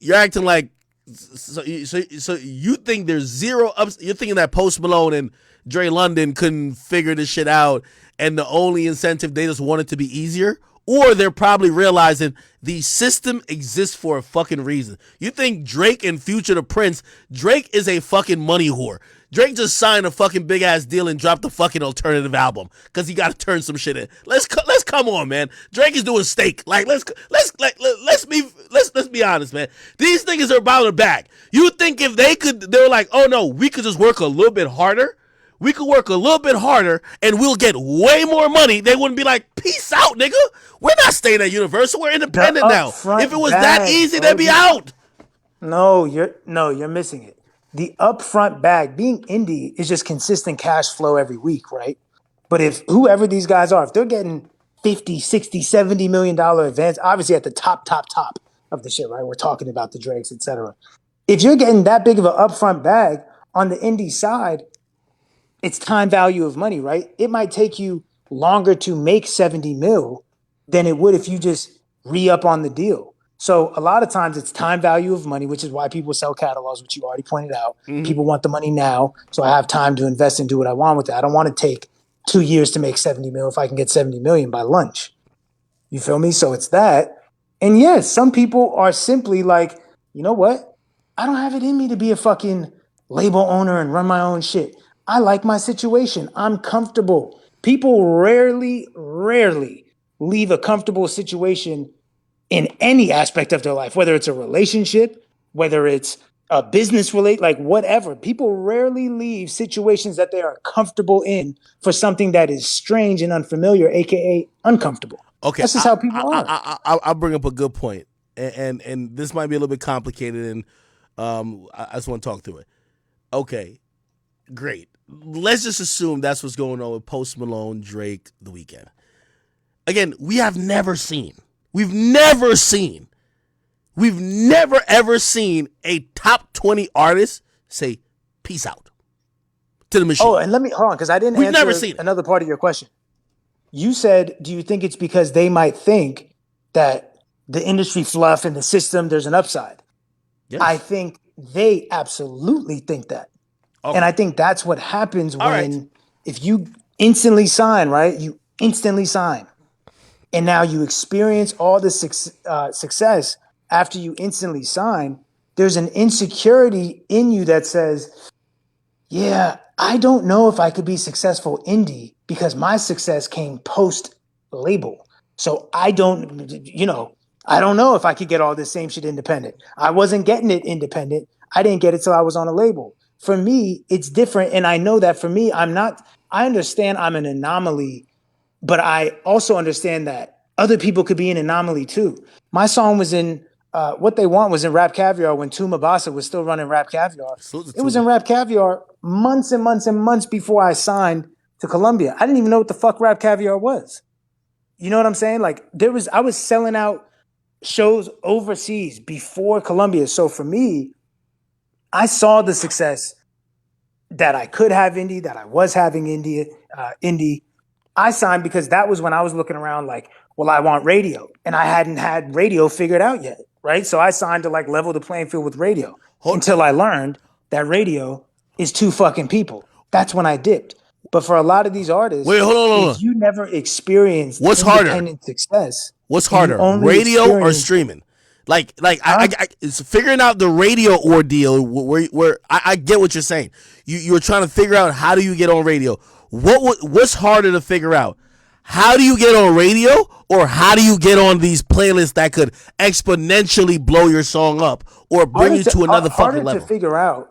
So you think there's zero ups? You're thinking that Post Malone and Dre London couldn't figure this shit out, and the only incentive they just want it to be easier, or they're probably realizing the system exists for a fucking reason. You think Drake and Future the Prince? Drake is a fucking money whore. Drake just signed a fucking big ass deal and dropped a fucking alternative album because he got to turn some shit in. Let's come on, man. Drake is doing steak. Like let's be honest, man. These niggas are about a bag. You think if they were like, oh no, we could just work a little bit harder. We could work a little bit harder and we'll get way more money. They wouldn't be like, peace out, nigga. We're not staying at Universal. We're independent now. If it was that easy, they'd be out. No, you're missing it. The upfront bag, being indie, is just consistent cash flow every week, right? But if whoever these guys are, if they're getting 50, 60, $70 million advance, obviously at the top of the shit, right? We're talking about the Drakes, et cetera. If you're getting that big of an upfront bag on the indie side, it's time value of money, right? It might take you longer to make 70 mil than it would if you just re-up on the deal. So a lot of times it's time value of money, which is why people sell catalogs, which you already pointed out. Mm-hmm. People want the money now, so I have time to invest and do what I want with it. I don't want to take 2 years to make 70 mil if I can get 70 million by lunch. You feel me? So it's that. And yes, some people are simply like, you know what? I don't have it in me to be a fucking label owner and run my own shit. I like my situation. I'm comfortable. People rarely leave a comfortable situation in any aspect of their life, whether it's a relationship, whether it's a business relate, like whatever. People rarely leave situations that they are comfortable in for something that is strange and unfamiliar, aka uncomfortable. Okay, That's just how people are. I'll bring up a good point, and this might be a little bit complicated, and I just want to talk through it. Okay, great. Let's just assume that's what's going on with Post Malone, Drake, The Weeknd. Again, we've never ever seen a top 20 artist say peace out to the machine. Oh, and let me hold on because I didn't answer another part of your question. You said, do you think it's because they might think that the industry fluff and the system, there's an upside? Yes. I think they absolutely think that. Okay. And I think that's what happens when, if you instantly sign, right? You instantly sign. And now you experience all the success after you instantly sign. There's an insecurity in you that says, yeah, I don't know if I could be successful indie because my success came post label. So I don't know if I could get all this same shit independent. I wasn't getting it independent. I didn't get it till I was on a label. For me, it's different. And I know that for me, I understand I'm an anomaly, but I also understand that other people could be an anomaly too. My song was in What They Want was in Rap Caviar when Tuma Basa was still running Rap Caviar. It was in Rap Caviar months and months and months before I signed to Columbia. I didn't even know what the fuck Rap Caviar was. You know what I'm saying? Like I was selling out shows overseas before Columbia. So for me, I saw the success that I could have indie, that I was having indie. I signed because that was when I was looking around like, well, I want radio. And I hadn't had radio figured out yet, right? So I signed to like level the playing field with radio until I learned that radio is two fucking people. That's when I dipped. But for a lot of these artists, if you never experienced independent success, what's harder, radio or streaming? It's figuring out the radio ordeal where I get what you're saying. You're trying to figure out how do you get on radio. What's harder to figure out? How do you get on radio, or how do you get on these playlists that could exponentially blow your song up or bring you to another fucking level? Harder to figure out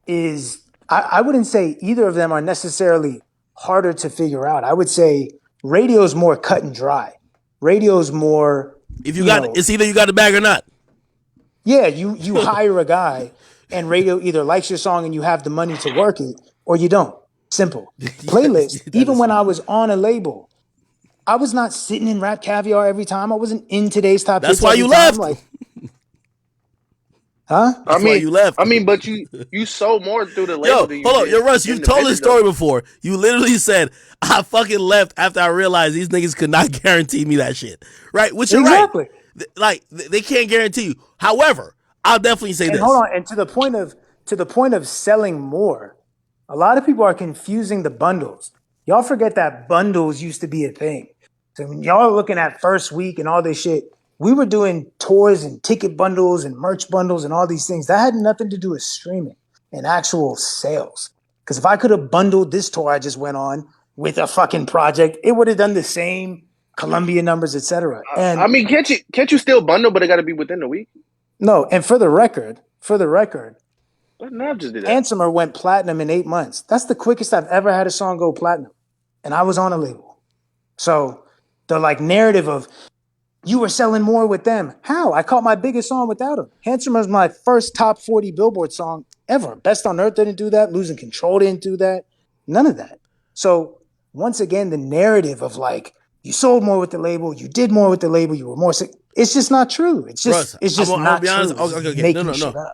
is I wouldn't say either of them are necessarily harder to figure out. I would say radio's more cut and dry. Radio's more. It's either you got the bag or not. Yeah, you hire a guy, and radio either likes your song and you have the money to work it, or you don't. Simple. Playlist. Even when I was on a label, I was not sitting in Rap Caviar every time. I wasn't in today's top. That's why you left. Huh? That's why you left. I mean, but you sold more through the label. Hold on, Russ. You've told this story before. You literally said, "I fucking left after I realized these niggas could not guarantee me that shit." Right? Which is exactly. Right. Like they can't guarantee you. However, I'll definitely say this. Hold on, and to the point of selling more, a lot of people are confusing the bundles. Y'all forget that bundles used to be a thing. So when y'all are looking at first week and all this shit, we were doing tours and ticket bundles and merch bundles and all these things. That had nothing to do with streaming and actual sales. Because if I could have bundled this tour I just went on with a fucking project, it would have done the same Columbia numbers, etc. And I mean, can't you still bundle, but it got to be within the week? No, and for the record, Nav just did that. Handsomer went platinum in 8 months. That's the quickest I've ever had a song go platinum. And I was on a label. So the narrative of you were selling more with them. How? I caught my biggest song without him. Handsomer was my first top 40 Billboard song ever. Best on Earth didn't do that. Losing Control didn't do that. None of that. So once again, the narrative of you sold more with the label, you did more with the label, you were more sick. It's just not true. It's just not true. Okay.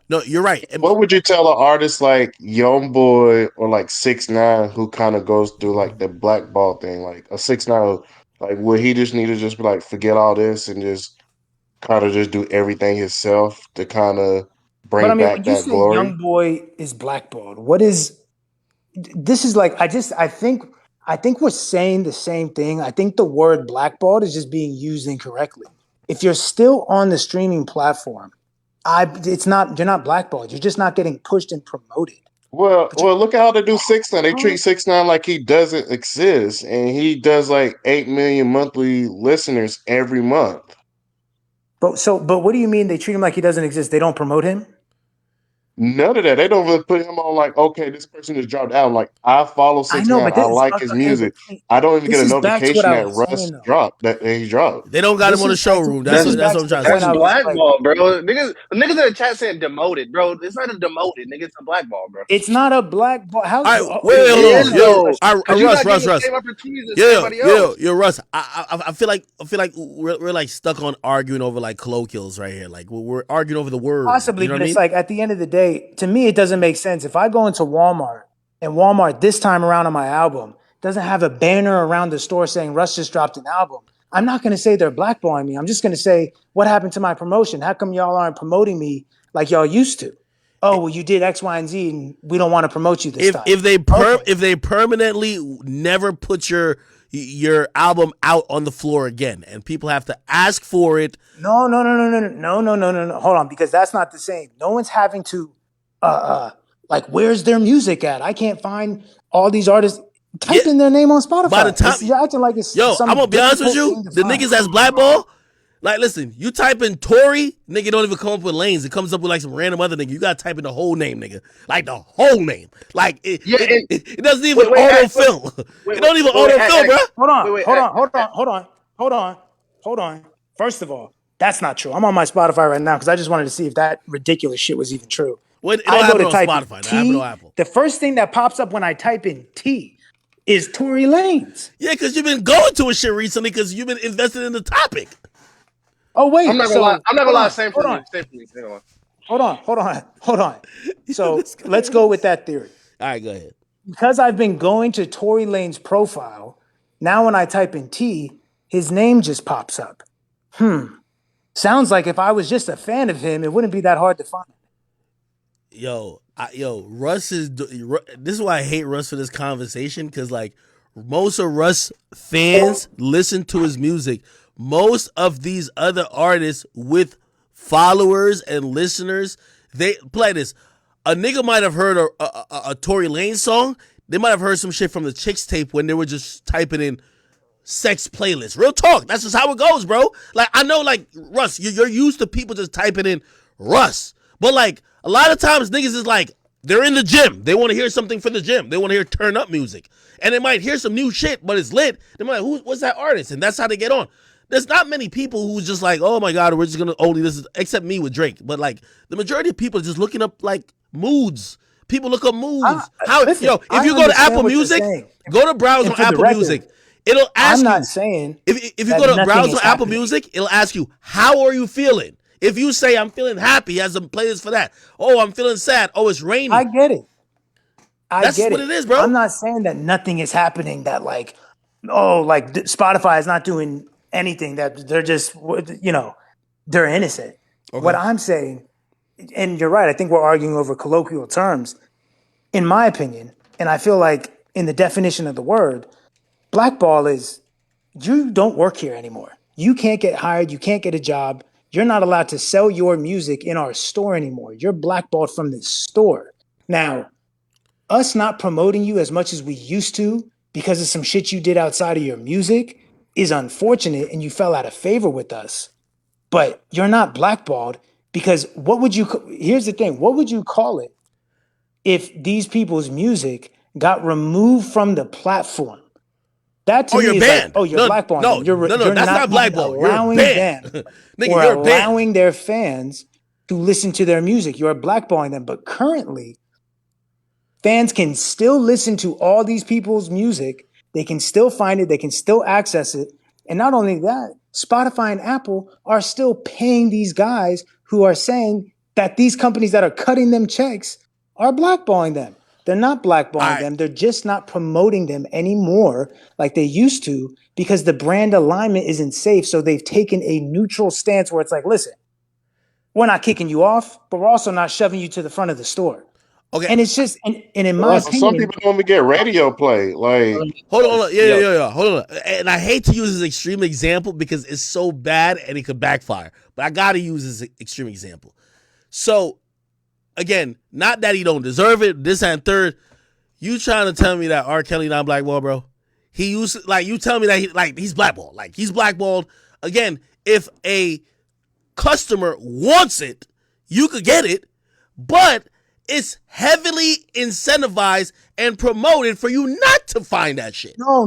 No, you're right. What would you tell an artist like YoungBoy or like 6ix9ine who kind of goes through the Blackballed thing, like a 6ix9ine, would he just need to just be forget all this and just kind of just do everything himself to kind of bring back that glory? When you say YoungBoy is blackballed, what is this? Is I I think we're saying the same thing. I think the word blackballed is just being used incorrectly. If you're still on the streaming platform, it's not you're not blackballed. You're just not getting pushed and promoted. Well, look at how they do 6ix9ine. They treat 6ix9ine like he doesn't exist, and he does like 8 million monthly listeners every month. But what do you mean they treat him like he doesn't exist? They don't promote him? None of that. They don't really put him on like, okay, this person just dropped out. Like, I follow I six know, nine. but I this like his okay, but music. I don't even get this a is back to what notification I that was saying Russ though. dropped that he dropped. They don't got him on the showroom. That's what I'm trying to That's say. blackball, bro. Niggas in the chat saying demoted, bro. It's not a demoted, nigga. It's a blackball, bro. It's not a blackball. How? All right, wait, It hold is on. Yo, though, because you're not getting the Russ. same opportunities as Yo, everybody else. Russ. I feel like we're like stuck on arguing over like colloquials right here. Like we're arguing over the word. Possibly, You know but what I it's mean? like at the end of the day, to me, it doesn't make sense. If I go into Walmart and Walmart this time around on my album doesn't have a banner around the store saying Russ just dropped an album, I'm not going to say they're blackballing me. I'm just going to say, what happened to my promotion? How come y'all aren't promoting me like y'all used to? Oh, well, you did X, Y, and Z, and we don't want to promote you this time. If they permanently never put your album out on the floor again, and people have to ask for it. No. Hold on, because that's not the same. No one's having to, like, where's their music at? I can't find all these artists. Type in their name on Spotify. By the time You're acting like it's I'm gonna be honest with you, thing to the find. niggas that's blackball. Like, listen, you type in Tory, nigga don't even come up with lanes. It comes up with like some random other nigga. You gotta type in the whole name, nigga. Like the whole name. Like it doesn't even autofill. It don't even autofill, bro. Hold on. First of all, that's not true. I'm on my Spotify right now because I just wanted to see if that ridiculous shit was even true. Well, it don't happen on Spotify. It happen on Apple. The first thing that pops up when I type in T is Tory Lanez. Yeah, because you've been going to a shit recently because you've been invested in the topic. Oh wait, I'm not gonna lie. Same for me. Hold on. So let's go with that theory. All right, go ahead. Because I've been going to Tory Lane's profile, now when I type in T, his name just pops up. Sounds like if I was just a fan of him, it wouldn't be that hard to find. Russ is. This is why I hate Russ for this conversation because like most of Russ fans listen to his music. Most of these other artists with followers and listeners, they play this. A nigga might have heard a Tory Lanez song. They might have heard some shit from the Chicks tape when they were just typing in sex playlist. Real talk. That's just how it goes, bro. Like, I know, like, Russ, you're used to people just typing in Russ. But, like, a lot of times niggas is like, they're in the gym. They want to hear something for the gym. They want to hear turn up music. And they might hear some new shit, but it's lit. They might like, what's that artist? And that's how they get on. There's not many people who's just like, oh my God, we're just going to only listen, except me with Drake. But, like, the majority of people are just looking up, like, moods. People look up moods. If you go to Apple Music, go to browse on Apple Music. It'll ask you. I'm not saying if you go to browse on Apple Music, it'll ask you, how are you feeling? If you say I'm feeling happy, it has a playlist for that. Oh, I'm feeling sad. Oh, it's raining. I get it. That's what it is, bro. I'm not saying that nothing is happening. That like, like Spotify is not doing anything. That they're just, they're innocent. Okay. What I'm saying, and you're right. I think we're arguing over colloquial terms. In my opinion, and I feel like in the definition of the word, blackball is you don't work here anymore. You can't get hired. You can't get a job. You're not allowed to sell your music in our store anymore. You're blackballed from the store. Now, us not promoting you as much as we used to because of some shit you did outside of your music is unfortunate and you fell out of favor with us. But you're not blackballed because here's the thing, what would you call it if these people's music got removed from the platform? That to me is banned. Like, you're blackballing them. You're that's not blackball. Allowing you're banned. them Nigga, or you're allowing banned. their fans to listen to their music. You're blackballing them. But currently, fans can still listen to all these people's music. They can still find it. They can still access it. And not only that, Spotify and Apple are still paying these guys who are saying that these companies that are cutting them checks are blackballing them. They're not blackballing them. They're just not promoting them anymore like they used to because the brand alignment isn't safe. So they've taken a neutral stance where it's like, listen, we're not kicking you off, but we're also not shoving you to the front of the store. Okay, And it's just, and in my Some opinion, people don't even get radio play. Like, hold on, yeah. Hold on. And I hate to use this extreme example because it's so bad and it could backfire. But I gotta use this extreme example. So, again, not that he don't deserve it. This and third. You trying to tell me that R. Kelly not blackballed, bro? He used like you tell me that he's blackballed. Like he's blackballed. Again, if a customer wants it, you could get it, but it's heavily incentivized and promoted for you not to find that shit. no.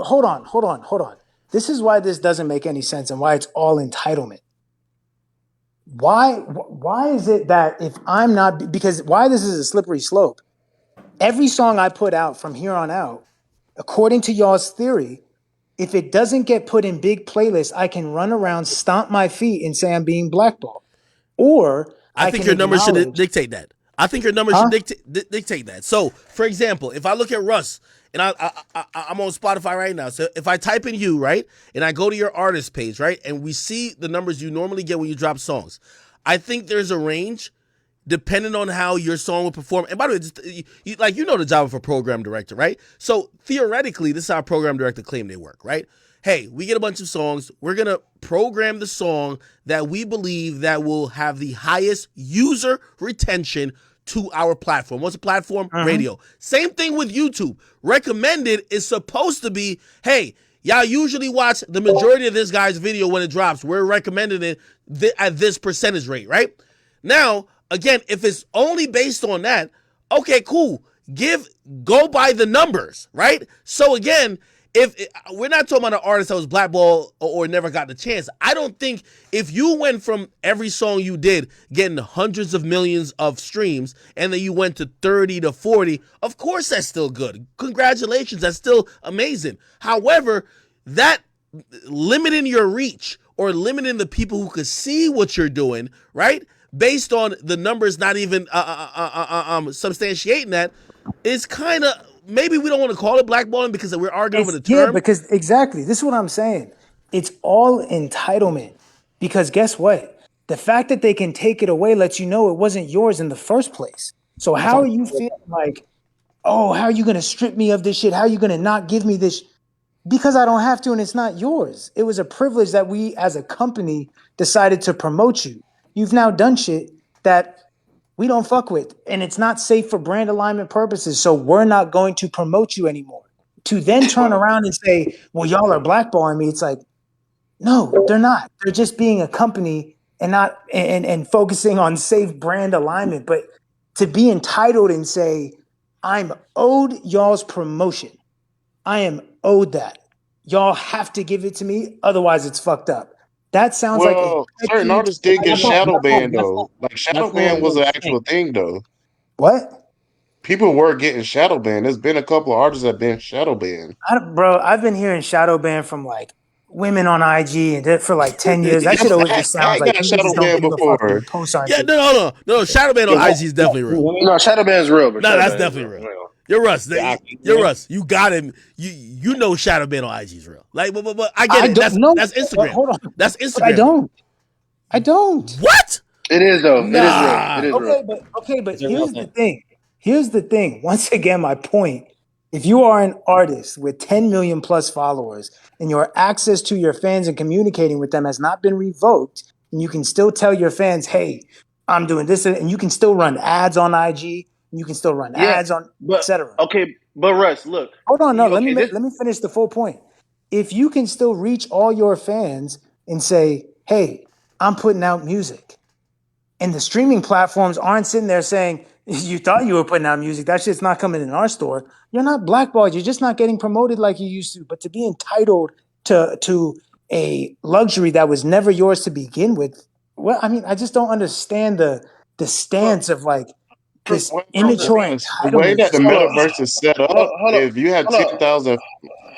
Hold on. This is why this doesn't make any sense and why it's all entitlement. Why is it that if I'm not, because why this is a slippery slope? Every song I put out from here on out, according to y'all's theory, if it doesn't get put in big playlists, I can run around, stomp my feet, and say I'm being blackballed. Or I think your numbers should dictate that. I think your numbers Huh? should dictate that. So, for example, if I look at Russ, and I'm on Spotify right now, so if I type in you, right, and I go to your artist page, right, and we see the numbers you normally get when you drop songs, I think there's a range depending on how your song will perform. And by the way, just, you know the job of a program director, right? So theoretically, this is how a program director claim they work, right? Hey, we get a bunch of songs. We're going to program the song that we believe that will have the highest user retention to our platform. What's a platform? Radio. Same thing with YouTube. Recommended is supposed to be, hey, y'all usually watch the majority of this guy's video when it drops. We're recommending it at this percentage rate, right? Now, again, if it's only based on that, okay, cool. Go by the numbers, right? So again, if we're not talking about an artist that was blackballed or never got the chance, I don't think if you went from every song you did getting hundreds of millions of streams and then you went to 30 to 40, of course that's still good. Congratulations, that's still amazing. However, that limiting your reach or limiting the people who could see what you're doing, right? Based on the numbers not even substantiating that, is kind of, maybe we don't want to call it blackballing because we're arguing over the term. Yeah, because exactly. This is what I'm saying. It's all entitlement. Because guess what? The fact that they can take it away lets you know it wasn't yours in the first place. So how are you feeling like, oh, how are you going to strip me of this shit? How are you going to not give me this? Because I don't have to and it's not yours. It was a privilege that we as a company decided to promote you. You've now done shit that we don't fuck with, and it's not safe for brand alignment purposes, so we're not going to promote you anymore. To then turn around and say, well, y'all are blackballing me, it's like, no, they're not. They're just being a company and not and focusing on safe brand alignment. But to be entitled and say, I'm owed y'all's promotion. I am owed that. Y'all have to give it to me, otherwise it's fucked up. That sounds like a certain petty artists did get shadow banned That's though. Like shadow that's not ban what was I'm an saying. actual thing though. what? People were getting shadow banned. There's been a couple of artists that have been shadow banned. Bro, I've been hearing shadow ban from like women on IG and for like 10 years. That Yeah, shit always just sounds I like got you shadow niggas don't banned give a fuck when before. you post on yeah, shit. no. Shadow ban on Yeah, IG is definitely real. No, Shadow Band's real, but No, Shadow that's Band is definitely real. real. You're Russ. yeah, You're Russ. You got him. You know Shadow ban on IG is real. Like, but I get I it. don't know. That's Instagram. Hold on. That's But I Instagram though. don't. I don't. What? It is though. It is real. It Nah. is real. Okay, but it's a real here's the thing. thing. Here's the thing. Once again, my point. If you are an artist with 10 million plus followers and your access to your fans and communicating with them has not been revoked, and you can still tell your fans, hey, I'm doing this, and you can still run ads on IG, and you can still run Yeah, ads on, but etc. okay, but Russ, look. Hold on, no, Okay, this let me finish the full point. If you can still reach all your fans and say, hey, I'm putting out music, and the streaming platforms aren't sitting there saying, you thought you were putting out music, that shit's not coming in our store. You're not blackballed. You're just not getting promoted like you used to. But to be entitled to a luxury that was never yours to begin with, well, I mean, I just don't understand the well, stance of like this Well, immature Russ, the way entitlement that the shit. hold on, metaverse is set hold on, up, hold on, if you have hold on. 10,000,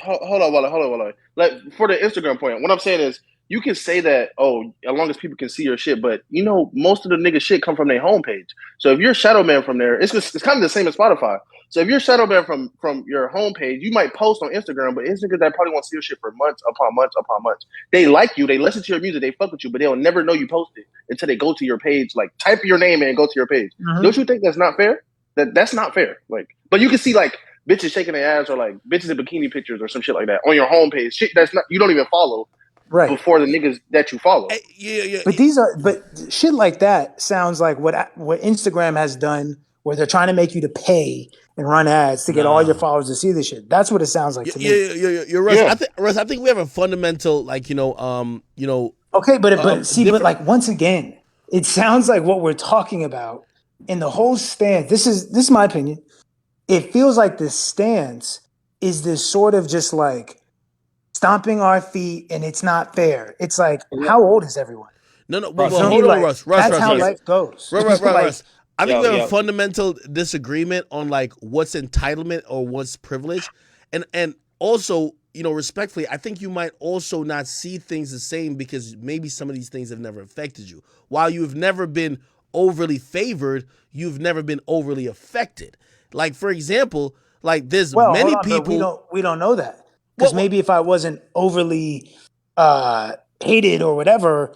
Hold on, hold on. Like for the Instagram point, what I'm saying is you can say that, oh, as long as people can see your shit, but you know, most of the nigga shit come from their homepage. So if you're shadow man from there, it's kind of the same as Spotify. So if you're shadow man from your homepage, you might post on Instagram, but it's niggas that probably won't see your shit for months upon months upon months. They like you, they listen to your music, they fuck with you, but they'll never know you posted until they go to your page, like type your name in and go to your page. Mhm. Don't you think that's not fair? That's not fair. Like, but you can see like bitches shaking their ass or like bitches in bikini pictures or some shit like that on your homepage. Shit that's not you don't even follow Right. before the niggas that you follow. But shit like that sounds like what Instagram has done, where they're trying to make you to pay and run ads to get all your Nah. followers to see this shit. That's what it sounds like to me. You're Russ. Russ, I think we have a fundamental, like, Okay, but different. like once again, it sounds like what we're talking about in the whole stance. This is my opinion. It feels like this stance is this sort of just like stomping our feet, and it's not fair. It's like, how old is everyone? No, You well, feel me? hold on, Like, Russ. that's how life goes. Like, Russ. I think we have a fundamental disagreement on like what's entitlement or what's privilege, and also, respectfully, I think you might also not see things the same because maybe some of these things have never affected you. While you've never been overly favored, you've never been overly affected. Like, for example, like there's well, many hold on, but people. we don't know that, because maybe if I wasn't overly hated or whatever,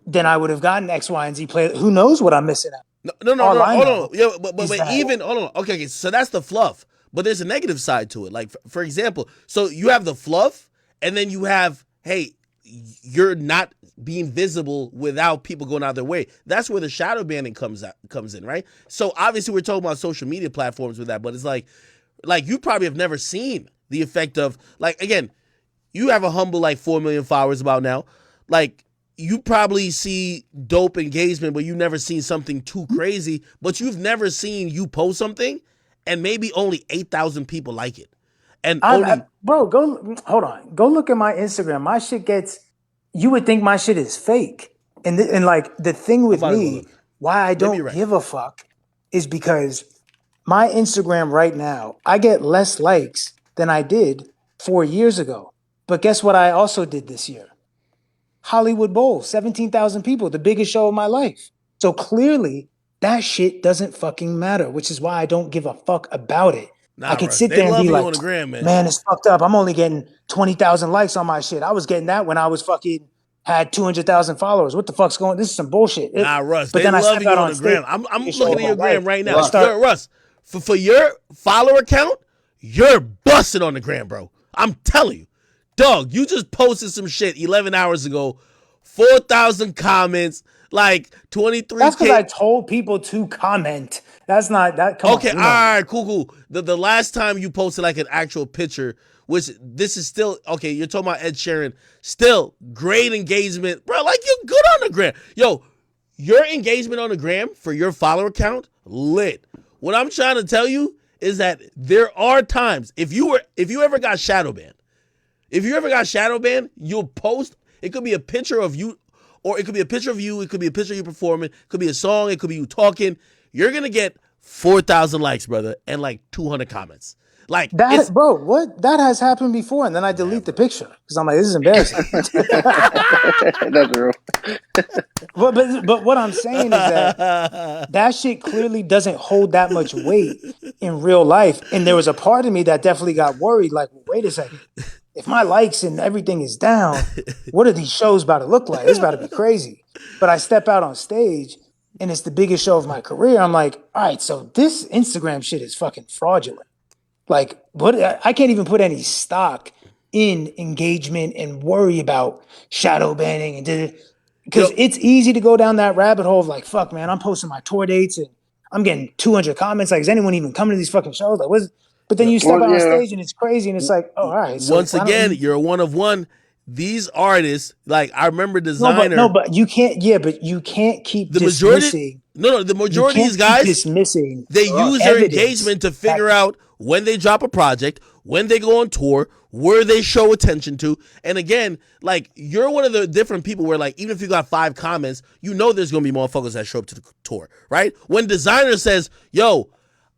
then I would have gotten X, Y, and Z play. Who knows what I'm missing out? No. All I Hold know on. Yeah, but is that even hold on. Okay, so that's the fluff. But there's a negative side to it. Like, for example, so you have the fluff, and then you have, hey, you're not being visible without people going out of their way. That's where the shadow banning comes in, right? So obviously we're talking about social media platforms with that, but it's like you probably have never seen the effect of, like, again, you have a humble like 4 million followers about now. Like, you probably see dope engagement, but you've never seen something too crazy. But you've never seen you post something and maybe only 8,000 people like it. And bro, hold on. Go look at my Instagram. My shit gets. You would think my shit is fake, and like the thing with me, why I don't give a fuck, is because my Instagram right now, I get less likes than I did 4 years ago. But guess what? I also did this year. Hollywood Bowl, 17,000 people, the biggest show of my life. So clearly, that shit doesn't fucking matter, which is why I don't give a fuck about it. I could Russ, sit they there and love be you like, on the gram, man, it's fucked up. I'm only getting 20,000 likes on my shit. I was getting that when I was fucking had 200,000 followers. What the fuck's going on? This is some bullshit. Russ, But they then I love step you out on on the stage. gram. I'm biggest show looking of at your my gram life, right now. and I start, Russ, for your follower count, you're busted on the gram, bro. I'm telling you. Dog, you just posted some shit 11 hours ago, 4,000 comments, like 23K. That's because I told people to comment. That's not that. Come Okay, on. all right, cool. The last time you posted like an actual picture, which this is still, okay, you're talking about Ed Sheeran, still great engagement. Bro, like, you're good on the gram. Yo, your engagement on the gram for your follower count, lit. What I'm trying to tell you is that there are times, if you ever got shadow banned, you'll post, it could be a picture of you, or it could be a picture of you, it could be a picture of you performing, it could be a song, it could be you talking. You're going to get 4,000 likes, brother, and like 200 comments. Like, that, bro, what? That has happened before, and then I delete the picture because I'm like, this is embarrassing. That's real. But what I'm saying is that shit clearly doesn't hold that much weight in real life. And there was a part of me that definitely got worried, like, wait a second. If my likes and everything is down, what are these shows about to look like? It's about to be crazy. But I step out on stage and it's the biggest show of my career. I'm like, all right, so this Instagram shit is fucking fraudulent. Like, what? I can't even put any stock in engagement and worry about shadow banning and because it's easy to go down that rabbit hole of like, fuck, man, I'm posting my tour dates and I'm getting 200 comments. Like, is anyone even coming to these fucking shows? Like, what's? But then you step out on stage and it's crazy and it's like, oh, all right. So once again, you're a one of one. These artists, like, I remember Designer. No, but you can't. Yeah, but you can't keep the dismissing. The majority of these guys, dismissing. They use their engagement to figure out when they drop a project, when they go on tour, where they show attention to. And again, like, you're one of the different people where, like, even if you got 5 comments, you know there's going to be motherfuckers that show up to the tour, right? When Designer says, yo,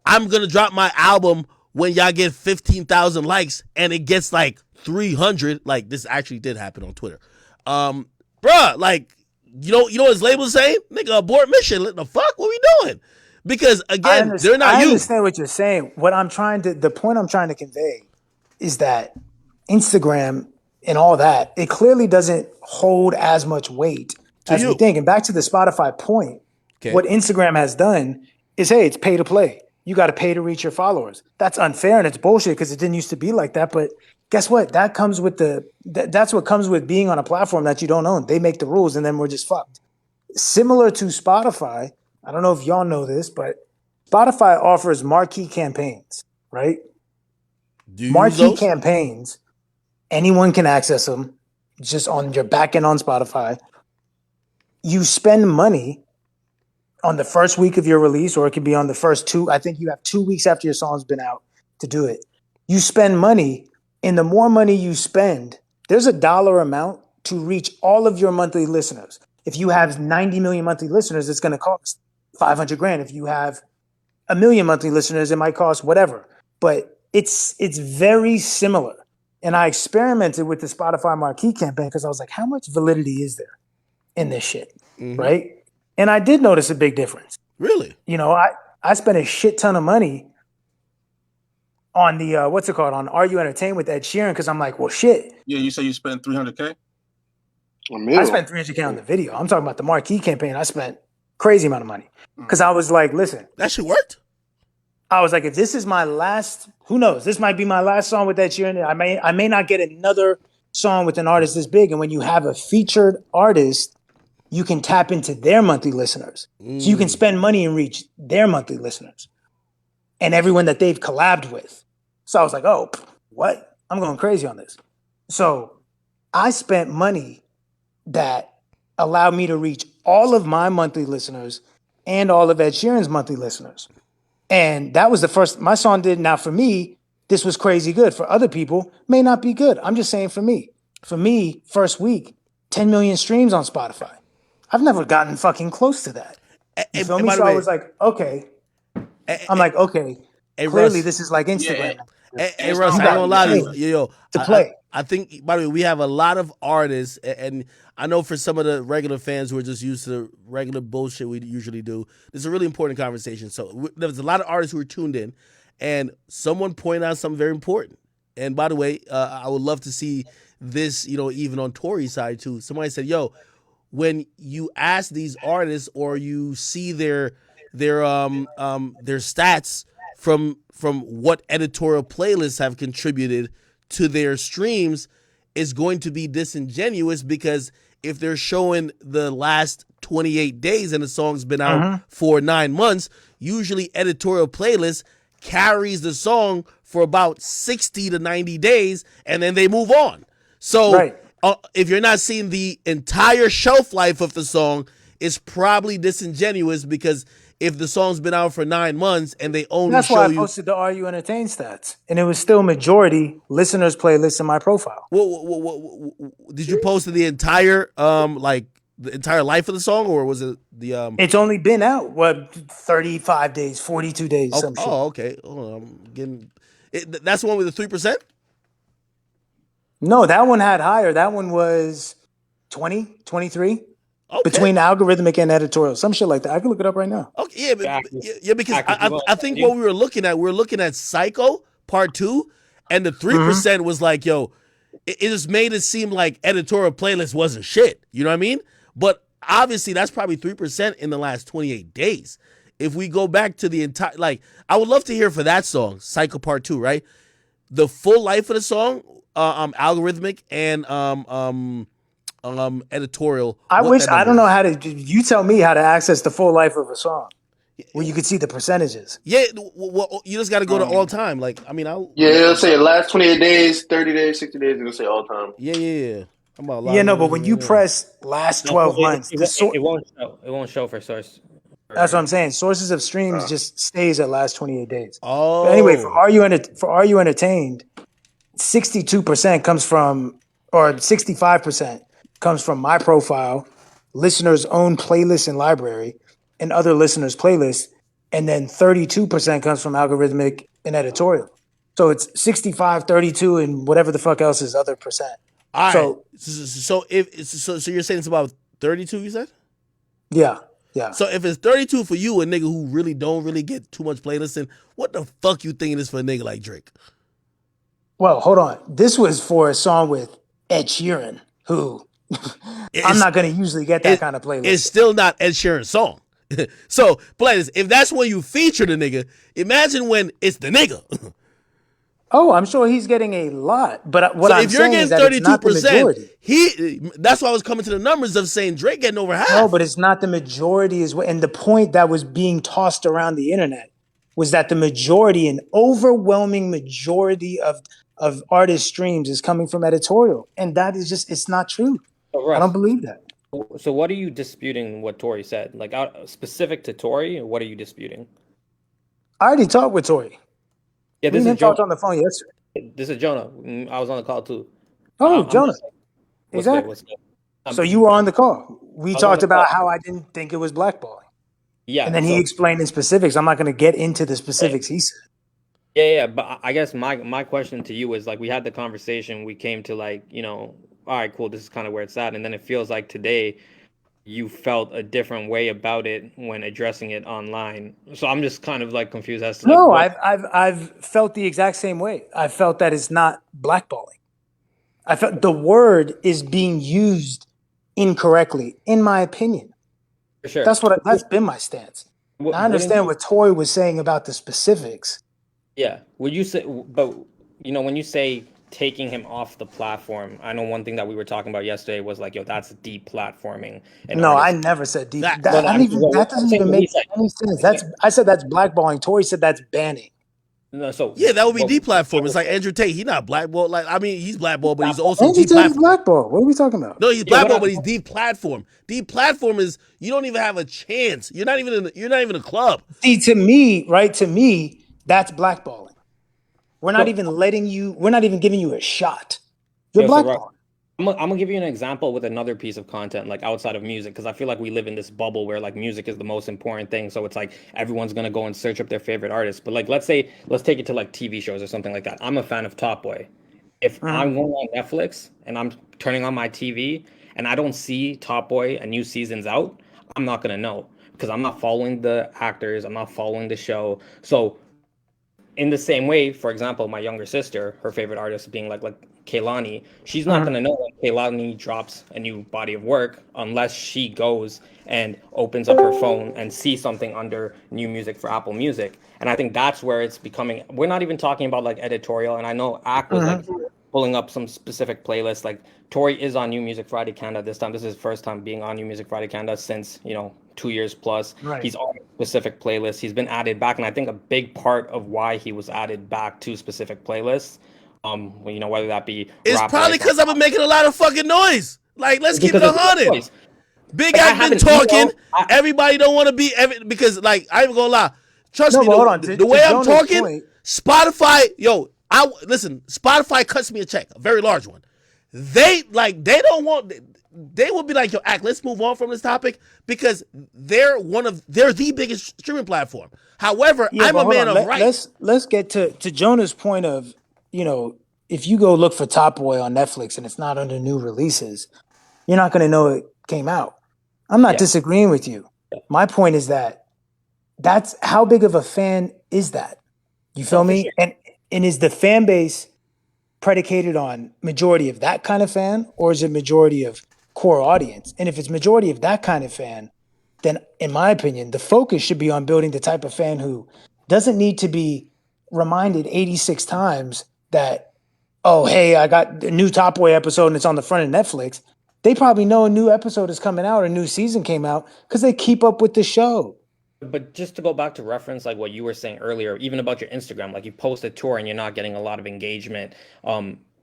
I'm going to drop my album when y'all get 15,000 likes, and it gets like 300, like, this actually did happen on Twitter. Bruh, like, you know what his label's saying? Nigga, abort mission. What the fuck? What we doing? Because again, they're not you. I understand what you're saying. The point I'm trying to convey is that Instagram and all that, it clearly doesn't hold as much weight as we think. And back to the Spotify point, what Instagram has done is, hey, it's pay to play. you got to pay to reach your followers. That's unfair and it's bullshit because it didn't used to be like that. But guess what? That comes with that's what comes with being on a platform that you don't own. They make the rules and then we're just fucked. Similar to Spotify, I don't know if y'all know this, but Spotify offers marquee campaigns, right? Do you use Marquee those? campaigns, anyone can access them just on your back end on Spotify. You spend money on the first week of your release, or it could be on the first two. I think you have 2 weeks after your song's been out to do it. You spend money, and the more money you spend, there's a dollar amount to reach all of your monthly listeners. If you have 90 million monthly listeners, it's going to cost 500 grand. If you have a million monthly listeners, it might cost whatever. But it's very similar. And I experimented with the Spotify Marquee campaign because I was like, how much validity is there in this shit, right? And I did notice a big difference. Really? You know, I spent a shit ton of money on the what's it called, on Are You Entertained with Ed Sheeran, because I'm like, well, shit. Yeah, you say you spent $300K. I spent $300K on the video. I'm talking about the Marquee campaign. I spent crazy amount of money because I was like, listen, That shit worked. I was like, if this is my last, who knows? This might be my last song with Ed Sheeran. I may not get another song with an artist this big. And when you have a featured artist, you can tap into their monthly listeners. So you can spend money and reach their monthly listeners and everyone that they've collabed with. So I was like, oh, what? I'm going crazy on this. So I spent money that allowed me to reach all of my monthly listeners and all of Ed Sheeran's monthly listeners. And that was the first, my song did. Now for me, this was crazy good. For other people, may not be good. I'm just saying for me. For me, first week, 10 million streams on Spotify. I've never gotten fucking close to that. You feel me? by the So I way- was like, okay. I'm like, okay. Hey, Clearly, Russ. this is like Instagram. Hey, Russ, I ain't gonna lie to you. Yo, to play. I think, by the way, we have a lot of artists, and I know for some of the regular fans who are just used to the regular bullshit we usually do, this is a really important conversation. So there's a lot of artists who are tuned in, and someone pointed out something very important. And by the way, I would love to see this, even on Tory's side too. Somebody said, yo, when you ask these artists or you see their stats from what editorial playlists have contributed to their streams, is going to be disingenuous, because if they're showing the last 28 days and the song's been out for 9 months, usually editorial playlist carries the song for about 60 to 90 days and then they move on. So if you're not seeing the entire shelf life of the song, it's probably disingenuous, because if the song's been out for 9 months and they only That's show why I you, posted the Are You Entertained stats. And it was still majority listeners playlist in my profile. did you post the entire the entire life of the song, or was it the It's only been out, 35 days, 42 days, some shit. Oh, okay. Hold on, I'm getting that's the one with the 3%? No, that one had higher. That one was 20, 23. Okay. Between algorithmic and editorial, some shit like that. I can look it up right now. Okay, yeah, because I think what we were looking at Psycho Part 2, and the 3% was like, yo, it just made it seem like editorial playlist wasn't shit. You know what I mean? But obviously, that's probably 3% in the last 28 days. If we go back to the entire, I would love to hear for that song, Psycho Part 2, right? The full life of the song, algorithmic and editorial. I don't know how to. You tell me how to access the full life of a song, where you could see the percentages. Yeah, well, you just got to go to all time. It'll say last 28 days, 30 days, 60 days. It'll say all time. Yeah. But when you press last 12 months, it won't show. It won't show for source. That's what I'm saying. Sources of streams just stays at last 28 days. Oh. But anyway, for Are You Entertained, 62% comes from, or 65% comes from my profile, listeners' own playlist and library, and other listeners' playlists, and then 32% comes from algorithmic and editorial. So it's 65, 32, and whatever the fuck else is other percent. All right. So you're saying it's about 32, you said? Yeah. So if it's 32 for you, a nigga who really don't really get too much playlisting, what the fuck you thinking is for a nigga like Drake? Well, hold on. This was for a song with Ed Sheeran, who I'm not going to usually get that kind of playlist. It's still not Ed Sheeran's song. So, players, if that's when you feature the nigga, imagine when it's the nigga. Oh, I'm sure he's getting a lot, but what So I'm if you're saying is getting that it's not the 32%, majority. that's why I was coming to the numbers of saying Drake getting over No, half. but it's not the majority is what, and the point that was being tossed around the internet was that the majority, an overwhelming majority of artist streams is coming from editorial, and that is just it's not true. So I don't Russ, believe that. so what are you disputing what Tori said? Like specific to Tori, what are you disputing? I already talked with Tori. Yeah, Me this and is him Jonah. talked on the phone yesterday. This is Jonah. I was on the call too. Oh, I'm Jonah, just what's good, exactly. what's good. So you were on the call. We I was on talked the call. about how I didn't think it was blackballing, and Yeah, then he so explained in specifics. I'm not going to get into the specifics he said. yeah, but I guess my question to you is like we had the conversation, we came to like, all right, cool, this is kind of where it's at, and then it feels like today you felt a different way about it when addressing it online. So I'm just kind of like confused as to like No, what. I've felt the exact same way. I felt that it's not blackballing. I felt the word is being used incorrectly, in my opinion. For sure. That's been my stance. Now I Wouldn't understand you? what Tori was saying about the specifics. Yeah. Would you say? But when you say taking him off the platform, I know one thing that we were talking about yesterday was like, yo, that's deplatforming an No, I artist. never said deep. No, Facts. no, I don't even. That I'm doesn't saying even what we make said. any sense. I said that's blackballing. Tori said that's banning. No, so Yeah, that would be what I deplatform. It's was like Andrew Tate. He's not blackballed. Like I mean, he's blackballed, but he's also Angie Tate is deplatform. blackball. What are we talking about? No, he's yeah, what blackballed, I but he's deplatform. Deplatform is you don't even have a chance. You're not even a club. See, to me, right? To me, that's blackballing. We're not so even letting you. We're not even giving you a shot. You're yo, so Russ, blackballing. I'm gonna give you an example with another piece of content, like outside of music, because I feel like we live in this bubble where like music is the most important thing. So it's like everyone's gonna go and search up their favorite artist. But like, let's take it to like TV shows or something like that. I'm a fan of Top Boy. If Mhm. I'm going on Netflix and I'm turning on my TV and I don't see Top Boy a new season's out, I'm not gonna know because I'm not following the actors, I'm not following the show. So in the same way, for example, my younger sister, her favorite artist being like Kaylani, she's not Mhm. gonna know when Kaylani drops a new body of work unless she goes and opens up her phone and sees something under new music for Apple Music. And I think that's where it's becoming. We're not even talking about like editorial. And I know Ack was like Mhm. pulling up some specific playlists. Like Tori is on New Music Friday Canada this time. This is his first time being on New Music Friday Canada since 2 years plus. Right. He's on specific playlists. He's been added back, and I think a big part of why he was added back to specific playlists, whether that be It's rap probably lyrics or because I've been making a lot of fucking noise. Like, let's keep it because a of the hundred. voice. Big Like I Act have been an talking. email. Everybody don't want to be because like I ain't gonna lie. Trust No, me, but hold on. the To way I'm Jonah's talking, point, Spotify, yo, I listen. Spotify cuts me a check, a very large one. They don't want. They will be like, yo, Act. Let's move on from this topic because they're the biggest streaming platform. However, yeah, I'm but a hold man on. of right. Let's get to Jonah's point of if you go look for Top Boy on Netflix and it's not under new releases, you're not going to know it came out. I'm not Yeah. disagreeing with you. My point is that that's how big of a fan is that? You No, feel for sure. me? And is the fan base predicated on majority of that kind of fan, or is it majority of core audience? And if it's majority of that kind of fan, then in my opinion, the focus should be on building the type of fan who doesn't need to be reminded 86 times that, oh, hey, I got a new Top Boy episode and it's on the front of Netflix. They probably know a new episode is coming out, or a new season came out because they keep up with the show. But just to go back to reference, like what you were saying earlier, even about your Instagram, like you post a tour and you're not getting a lot of engagement.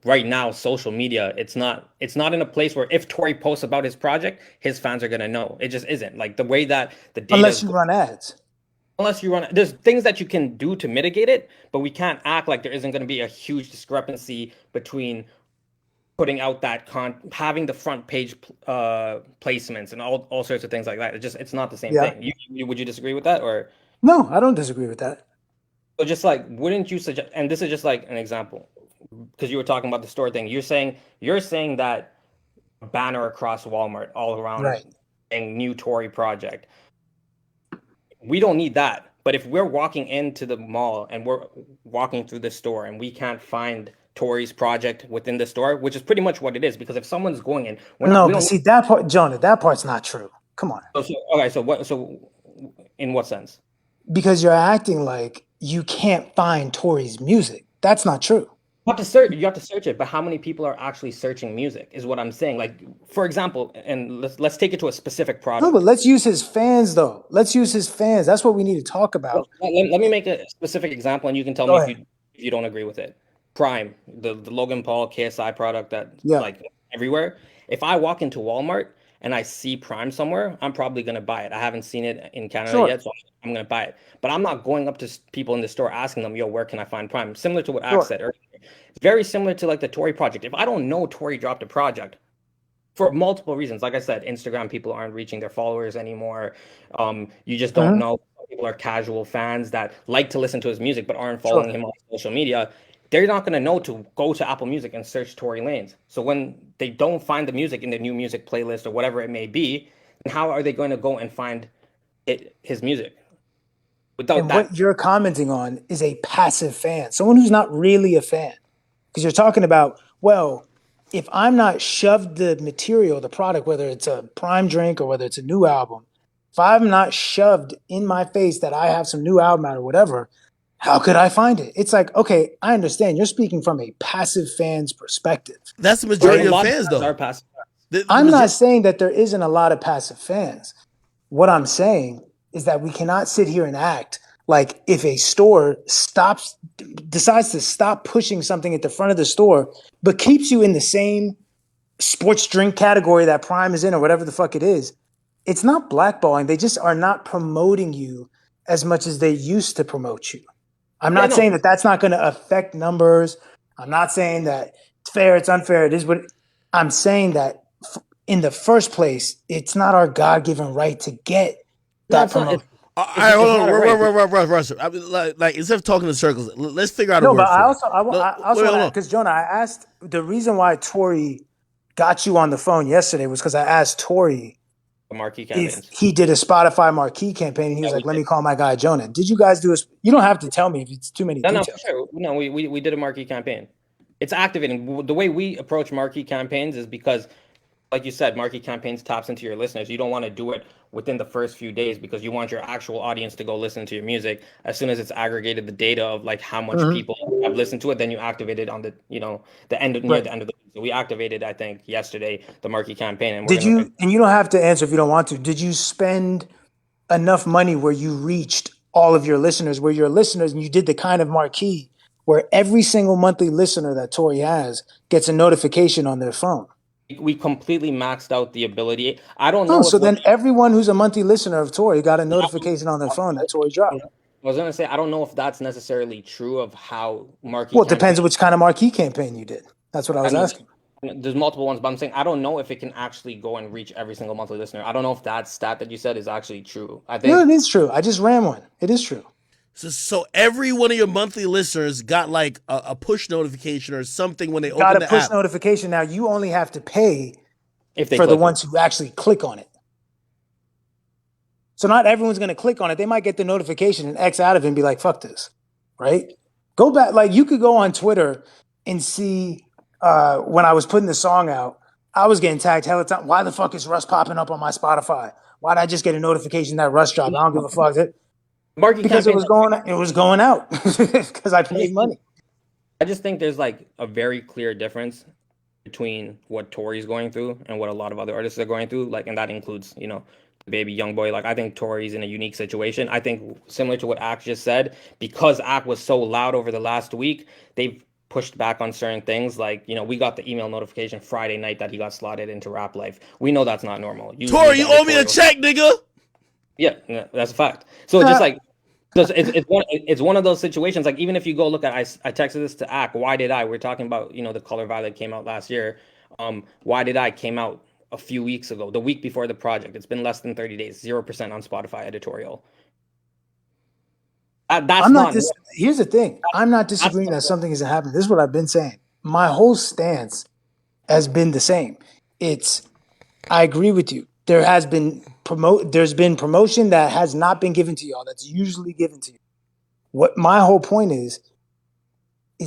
Right now, social media, it's not in a place where if Tori posts about his project, his fans are gonna know. It just isn't. Like the way that the data Unless is, you run ads. unless you run, there's things that you can do to mitigate it, but we can't act like there isn't gonna be a huge discrepancy between putting out that having the front page placements and all sorts of things like that. It's not the same Yeah. thing. Would you disagree with that or? No, I don't disagree with that. So just like, wouldn't you suggest, and this is just like an example, because you were talking about the store thing. You're saying that banner across Walmart all around Right. a new Tory project. We don't need that. But if we're walking into the mall and we're walking through the store and we can't find Tory's project within the store, which is pretty much what it is, because if someone's going in, No, we but don't. see that part, Jonah, that part's not true. Come on. Okay, so what? So In what sense? Because you're acting like you can't find Tory's music. That's not true. You have to search it, but how many people are actually searching music is what I'm saying. Like, for example, and let's take it to a specific No, but product. let's use his fans though. Let's use his fans. That's what we need to talk about. Let me make a specific example, and you can tell Go me ahead. if you don't agree with it. Prime, the Logan Paul KSI product that Yeah. like everywhere. If I walk into Walmart and I see Prime somewhere, I'm probably gonna buy it. I haven't seen it in Canada Sure. yet, so I'm gonna buy it. But I'm not going up to people in the store asking them, "Yo, where can I find Prime?" Similar to what Axe Sure. said earlier. It's very similar to like the Tory project. If I don't know Tory dropped a project, for multiple reasons. Like I said, Instagram people aren't reaching their followers anymore. You just don't Mhm. know. People are casual fans that like to listen to his music but aren't Sure. following him on social media. They're not going to know to go to Apple Music and search Tory Lanez. So when they don't find the music in the new music playlist or whatever it may be, then how are they going to go and find his music without And that? what you're commenting on is a passive fan, someone who's not really a fan. Because you're talking about, well, if I'm not shoved the material, the product, whether it's a prime drink or whether it's a new album, if I'm not shoved in my face that I have some new album out or whatever, how could I find it? It's like, okay, I understand. You're speaking from a passive fan's perspective. That's the Right? majority A of lot of fans, fans though. are passive. The I'm not major- saying that there isn't a lot of passive fans. What I'm saying is that we cannot sit here and act like if a store decides to stop pushing something at the front of the store, but keeps you in the same sports drink category that Prime is in or whatever the fuck it is, it's not blackballing. They just are not promoting you as much as they used to promote you. I'm Yeah, not no. saying that that's not going to affect numbers. I'm not saying that it's fair, it's unfair. It is what I'm saying that in the first place, it's not our God given right to get No, that it's not. promotion. all right, hold It's not a right. on, Russ. I mean, like instead of talking in circles, let's figure out a No, but word I for it. also No, I also wait, want hold to, on. because Jonah, I asked the reason why Tori got you on the phone yesterday was because I asked Tori The marquee if campaigns. he did a Spotify marquee campaign, and he was Yeah, we like, "Let did. me call my guy Jonah." Did you guys do a? You don't have to tell me if it's too many No, for details. sure. No, we did a marquee campaign. It's activating. The way we approach marquee campaigns is because, like you said, marquee campaigns taps into your listeners. You don't want to do it within the first few days because you want your actual audience to go listen to your music. As soon as it's aggregated the data of like how much Mhm. people have listened to it, then you activate it on the the end near Right. the end of the week. So we activated, I think, yesterday the marquee campaign, and we're Did gonna. you? And you don't have to answer if you don't want to. Did you spend enough money where you reached all of your listeners, where your listeners, and you did the kind of marquee where every single monthly listener that Tori has gets a notification on their phone? We completely maxed out the ability. I don't Oh, know if so we're then everyone who's a monthly listener of Tori got a notification on their phone that Tori I dropped. was gonna say I don't know if that's necessarily true of how marquee Well, it depends campaign. on which kind of marquee campaign you did. That's what I I was mean, asking. there's multiple ones, but I'm saying I don't know if it can actually go and reach every single monthly listener. I don't know if that stat that you said is actually true. I No, think it is true. I just ran one. It is true. So every one of your monthly listeners got like a push notification or something when they Got open a the push app. notification. Now you only have to pay if they for the click on it. ones who actually click on it. So not everyone's going to click on it. They might get the notification and X out of it and be like, fuck this, right? Go back. Like you could go on Twitter and see when I was putting the song out, I was getting tagged hell of time. Why the fuck is Russ popping up on my Spotify? Why'd I just get a notification that Russ dropped? I don't give a fuck. Marquee Because campaigns. it was going out because I paid money. I just think there's like a very clear difference between what Tori's going through and what a lot of other artists are going through. Like, and that includes, the baby young boy. Like, I think Tori's in a unique situation. I think similar to what Ack just said, because Ack was so loud over the last week, they've pushed back on certain things. Like, we got the email notification Friday night that he got slotted into Rap Life. We know that's not normal. Usually Tori, the you owe me a editorial- check, nigga. Yeah, that's a fact. So just like because it's one of those situations. Like even if you go look at, I texted this to Ack. Why did I? We're talking about the Color Violet came out last year. Why did I came out a few weeks ago, the week before the project. It's been less than 30 days, 0% on Spotify editorial. That's I'm not not. Here's the thing. I'm not disagreeing that something isn't happening. This is what I've been saying. My whole stance has been the same. I agree with you. There's been promotion that has not been given to y'all. That's usually given to you. What my whole point is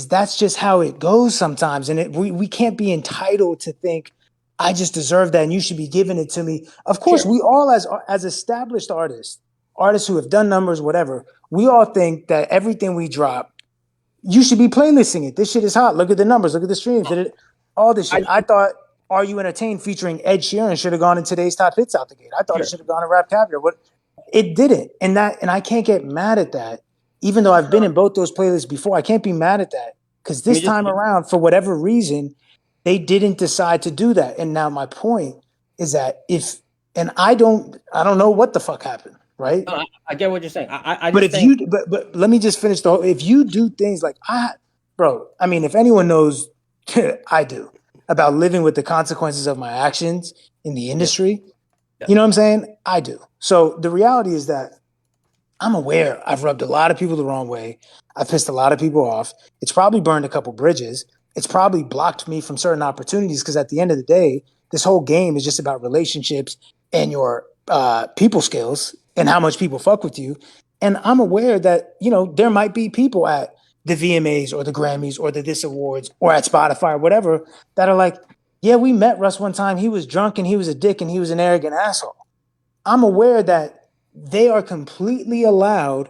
that's just how it goes sometimes. And we can't be entitled to think I just deserve that and you should be giving it to me. Of course, Sure. we all as established artists artists who have done numbers, whatever, we all think that everything we drop, you should be playlisting it. This shit is hot. Look at the numbers. Look at the streams. All this shit. I thought Are You Entertained featuring Ed Sheeran should have gone in today's top hits out the gate. I thought it should have gone to Rap Caviar. What it didn't. And I can't get mad at that. Even though I've been in both those playlists before, I can't be mad at that. Because this time around, for whatever reason, they didn't decide to do that. And now my point is that I don't know what the fuck happened, right? No, I get what you're saying. But let me just finish if you do things like bro, I mean, if anyone knows, I do, about living with the consequences of my actions in the industry, you know what I'm saying? I do. So the reality is that I'm aware I've rubbed a lot of people the wrong way. I've pissed a lot of people off. It's probably burned a couple bridges. It's probably blocked me from certain opportunities because at the end of the day, this whole game is just about relationships and your people skills and how much people fuck with you. And I'm aware that, there might be people at the VMAs or the Grammys or the This Awards or at Spotify or whatever that are like, yeah, we met Russ one time. He was drunk and he was a dick and he was an arrogant asshole. I'm aware that they are completely allowed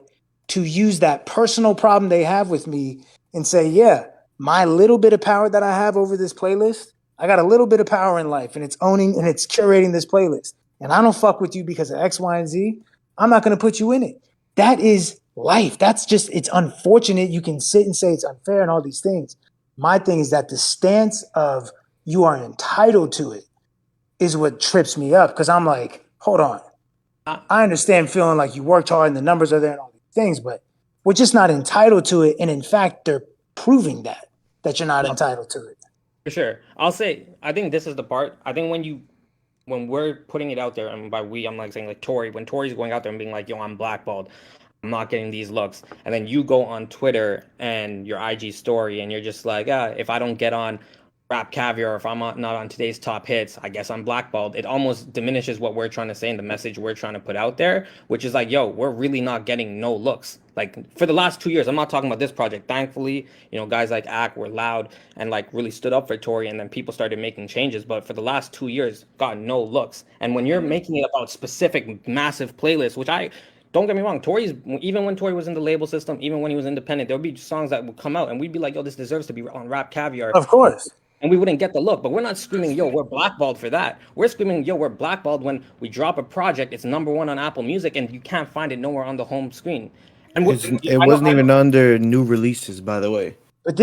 to use that personal problem they have with me and say, yeah, my little bit of power that I have over this playlist, I got a little bit of power in life and it's owning and it's curating this playlist. And I don't fuck with you because of X, Y, and Z. I'm not going to put you in it. That is life. It's unfortunate. You can sit and say it's unfair and all these things. My thing is that the stance of you are entitled to it is what trips me up because I'm like, hold on. I understand feeling like you worked hard and the numbers are there and all these things, but we're just not entitled to it. And in fact, they're proving that you're not entitled to it. For sure. I'll say, I think this is the part. I think when we're putting it out there, and by we, I'm like saying like Tory, when Tory's going out there and being like, yo, I'm blackballed, I'm not getting these looks. And then you go on Twitter and your IG story and you're just like, if I don't get on Rap Caviar, if I'm not on today's top hits, I guess I'm blackballed. It almost diminishes what we're trying to say and the message we're trying to put out there, which is like, yo, we're really not getting no looks. Like for the last 2 years, I'm not talking about this project. Thankfully, guys like Ak were loud and like really stood up for Tory, and then people started making changes. But for the last 2 years, got no looks. And when you're making it about specific massive playlists, which don't get me wrong, even when Tory was in the label system, even when he was independent, there would be songs that would come out and we'd be like, yo, this deserves to be on Rap Caviar. Of course. And we wouldn't get the look, but we're not screaming, yo, we're blackballed for that. We're screaming, yo, we're blackballed when we drop a project, it's #1 on Apple Music, and you can't find it nowhere on the home screen. And it wasn't even under new releases, by the way. But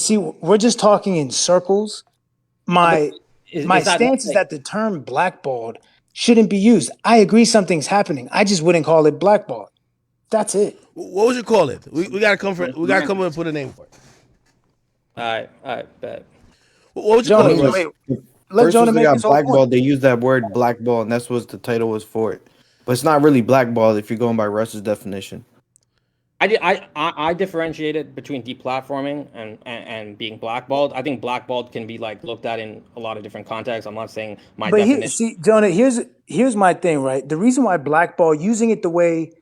see, we're just talking in circles. My stance is that the term blackballed shouldn't be used. I agree something's happening. I just wouldn't call it blackballed. That's it. What would you call it? We gotta come and put a name for it. All right, bet. What would you call it? First when they got blackballed, they used that word blackball, and that's what the title was for it. But it's not really blackballed if you're going by Russ's definition. I differentiated between deplatforming and being blackballed. I think blackballed can be like looked at in a lot of different contexts. I'm not saying my definition. See, Jonah, here's my thing, right? The reason why blackball, using it the way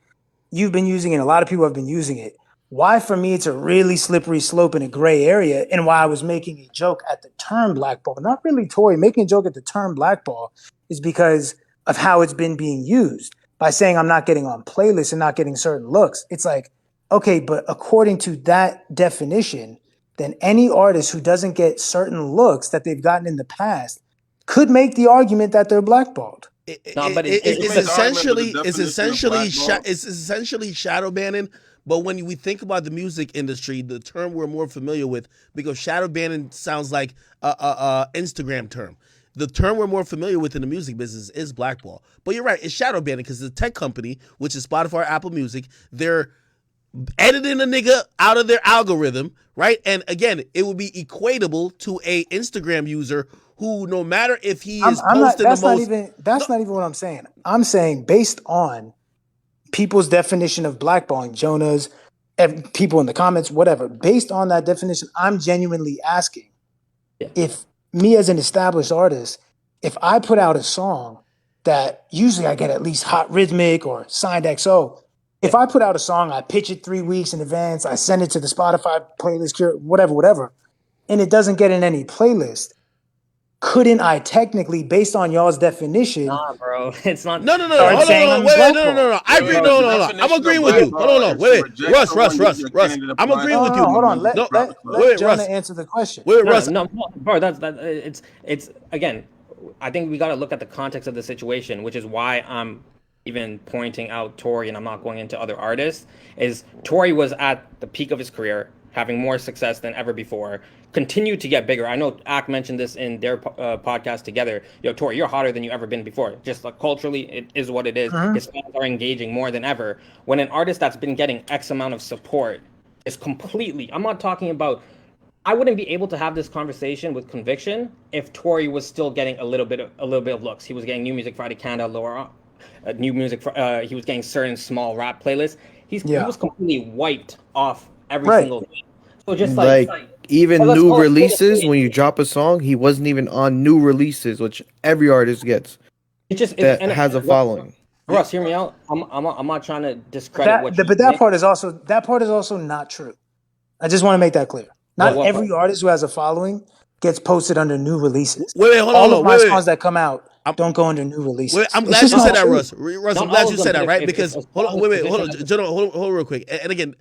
you've been using it, and a lot of people have been using it, why for me it's a really slippery slope in a gray area, and why I was making a joke at the term blackball, not really Tory, making a joke at the term blackball, is because of how it's been being used. By saying I'm not getting on playlists and not getting certain looks, it's like, okay, but according to that definition, then any artist who doesn't get certain looks that they've gotten in the past could make the argument that they're blackballed. It's essentially shadow banning. But when we think about the music industry, the term we're more familiar with, because shadow banning sounds like a Instagram term. The term we're more familiar with in the music business is blackball. But you're right, it's shadow banning because the tech company, which is Spotify or Apple Music, they're editing a nigga out of their algorithm, right? And again, it would be equatable to a Instagram user who, no matter if he is posting that's not even what I'm saying. I'm saying based on people's definition of blackballing, Jonah's, people in the comments, whatever, based on that definition, I'm genuinely asking if me as an established artist, if I put out a song that usually I get at least Hot Rhythmic or Signed XO, if I put out a song, I pitch it 3 weeks in advance, I send it to the Spotify playlist, whatever, and it doesn't get in any playlist, couldn't I technically, based on y'all's definition, Nah, bro, it's not. No. start saying I'm Wait, blackballed? no. I agree. No. I'm agreeing with you. Hold on. Wait. Russ. I'm agreeing with you. Hold on. No, Let Jonah answer the question. Wait, Russ. No, bro. It's again. I think we got to look at the context of the situation, which is why I'm even pointing out Tory, and I'm not going into other artists. Is Tory was at the peak of his career, having more success than ever before, continued to get bigger. I know Ak mentioned this in their podcast together. Yo, Tory, you're hotter than you ever been before. Just like culturally, it is what it is. His fans are engaging more than ever. When an artist that's been getting X amount of support is completely, I'm not talking about, I wouldn't be able to have this conversation with conviction if Tory was still getting a little bit of looks. He was getting New Music Friday Canada, Laura, new music. He was getting certain small rap playlists. He was completely wiped off every single thing. So just like even new releases, when you drop a song, he wasn't even on new releases, which every artist gets. That has a following. Russ, hear me out. I'm not trying to discredit but that part is also not true. I just want to make that clear. Not every artist who has a following gets posted under new releases. Wait, hold on. All of my songs that come out don't go under new releases. I'm glad you said that, Russ. Russ, I'm glad you said that, right? Because hold on, Jonah, hold on real quick. And again,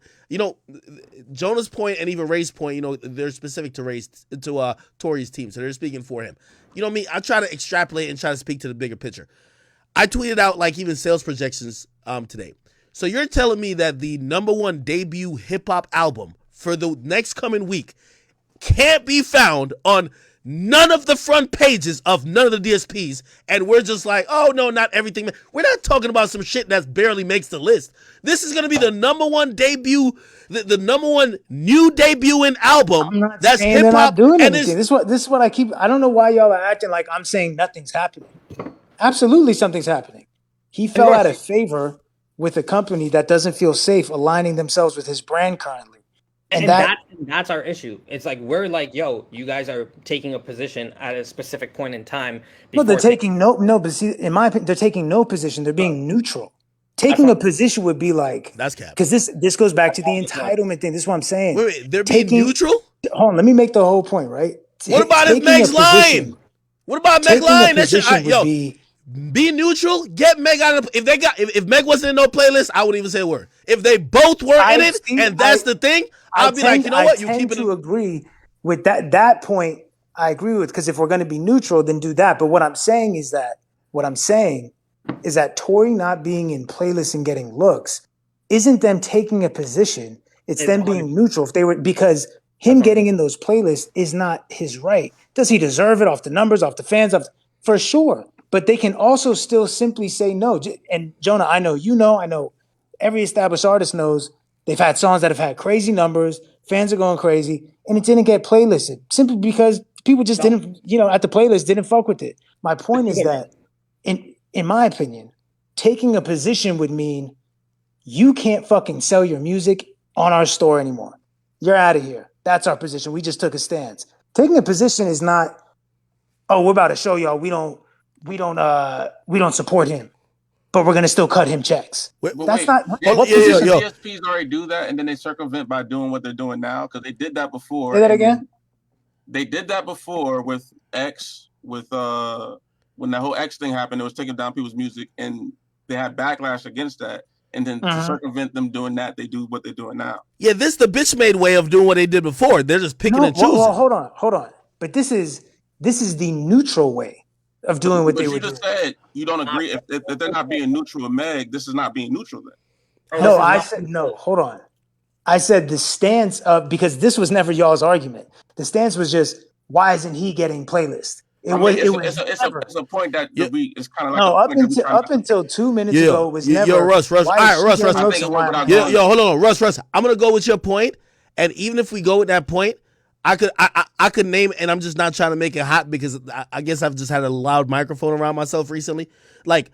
Jonah's point and even Ray's point, they're specific to Tory's team, so they're speaking for him. You know me, I try to extrapolate and try to speak to the bigger picture. I tweeted out like even sales projections today. So you're telling me that the #1 debut hip hop album for the next coming week can't be found on none of the front pages of none of the DSPs, and we're just like, oh no, not everything. We're not talking about some shit that barely makes the list. This is gonna be the #1 debut, the #1 new debuting album. That's hip hop. Doing anything. This is what I keep. I don't know why y'all are acting like I'm saying nothing's happening. Absolutely, something's happening. He fell out of favor with a company that doesn't feel safe aligning themselves with his brand currently. And that's our issue. It's like we're like, yo, you guys are taking a position at a specific point in time. No, they're taking but see, in my opinion, they're taking no position. They're being neutral. Taking a position would be like that's cap. Because this goes back to the entitlement thing. This is what I'm saying. Wait, they're being neutral? Hold on, let me make the whole point, right? What about if Meg's lying? What about Meg lying? That shit, be neutral. Get Meg out of if Meg wasn't in no playlist, I wouldn't even say a word. If they both were in it, and that's the thing, I'll be like, you know what? You keep it. To agree with that point. I agree with, because if we're going to be neutral, then do that. But what I'm saying is that Tory not being in playlists and getting looks isn't them taking a position. It's them being neutral. If they were, because him getting in those playlists is not his right. Does he deserve it off the numbers, off the fans, for sure? But they can also still simply say no. And Jonah, I know every established artist knows they've had songs that have had crazy numbers, fans are going crazy, and it didn't get playlisted simply because people just didn't, at the playlist didn't fuck with it. My point is that, in my opinion, taking a position would mean you can't fucking sell your music on our store anymore. You're out of here. That's our position. We just took a stance. Taking a position is not, oh, we're about to show y'all we don't support him, but we're gonna still cut him checks. That's not what DSPs already do that, and then they circumvent by doing what they're doing now, because they did that before. Say that again. They did that before with X, with when that whole X thing happened, it was taking down people's music, and they had backlash against that. And then to circumvent them doing that, they do what they're doing now. Yeah, this is the bitch made way of doing what they did before. They're just picking and choosing. Well, hold on. But this is the neutral way of doing what they were doing. You just said you don't agree if they're not being neutral with Meg. This is not being neutral then. No, I said no. Hold on. I said the stance of, because this was never y'all's argument. The stance was just, why isn't he getting playlist? It's a point that is kind of like up until 2 minutes ago was never. Yo, Russ. All right, Russ. Yo, hold on, Russ. I'm gonna go with your point, and even if we go with that point, I could name, and I'm just not trying to make it hot because I guess I've just had a loud microphone around myself recently. Like,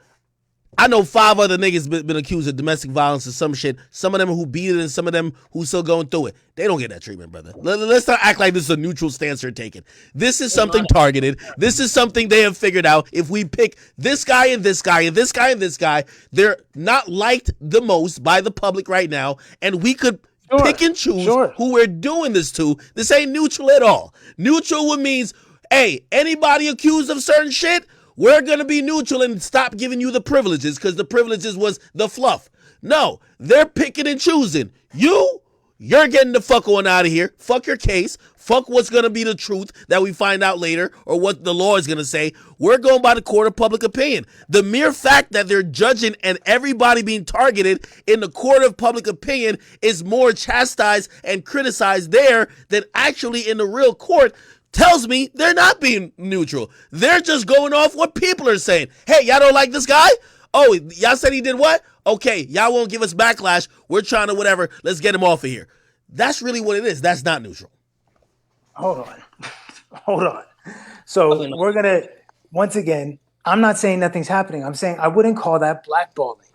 I know 5 other niggas been accused of domestic violence or some shit. Some of them who beat it and some of them who still going through it. They don't get that treatment, brother. Let's not act like this is a neutral stance they're taking. This is something targeted. This is something they have figured out. If we pick this guy and this guy and this guy and this guy, they're not liked the most by the public right now, and we could pick and choose who we're doing this to. This ain't neutral at all. Neutral would means hey, anybody accused of certain shit, we're going to be neutral and stop giving you the privileges because the privileges was the fluff. No, they're picking and choosing. You're getting the fuck on out of here. Fuck your case. Fuck what's going to be the truth that we find out later or what the law is going to say. We're going by the court of public opinion. The mere fact that they're judging and everybody being targeted in the court of public opinion is more chastised and criticized there than actually in the real court tells me they're not being neutral. They're just going off what people are saying. Hey, y'all don't like this guy? Oh, y'all said he did what? Okay, y'all won't give us backlash. We're trying to whatever. Let's get him off of here. That's really what it is. That's not neutral. Hold on. So we're going to, once again, I'm not saying nothing's happening. I'm saying I wouldn't call that blackballing.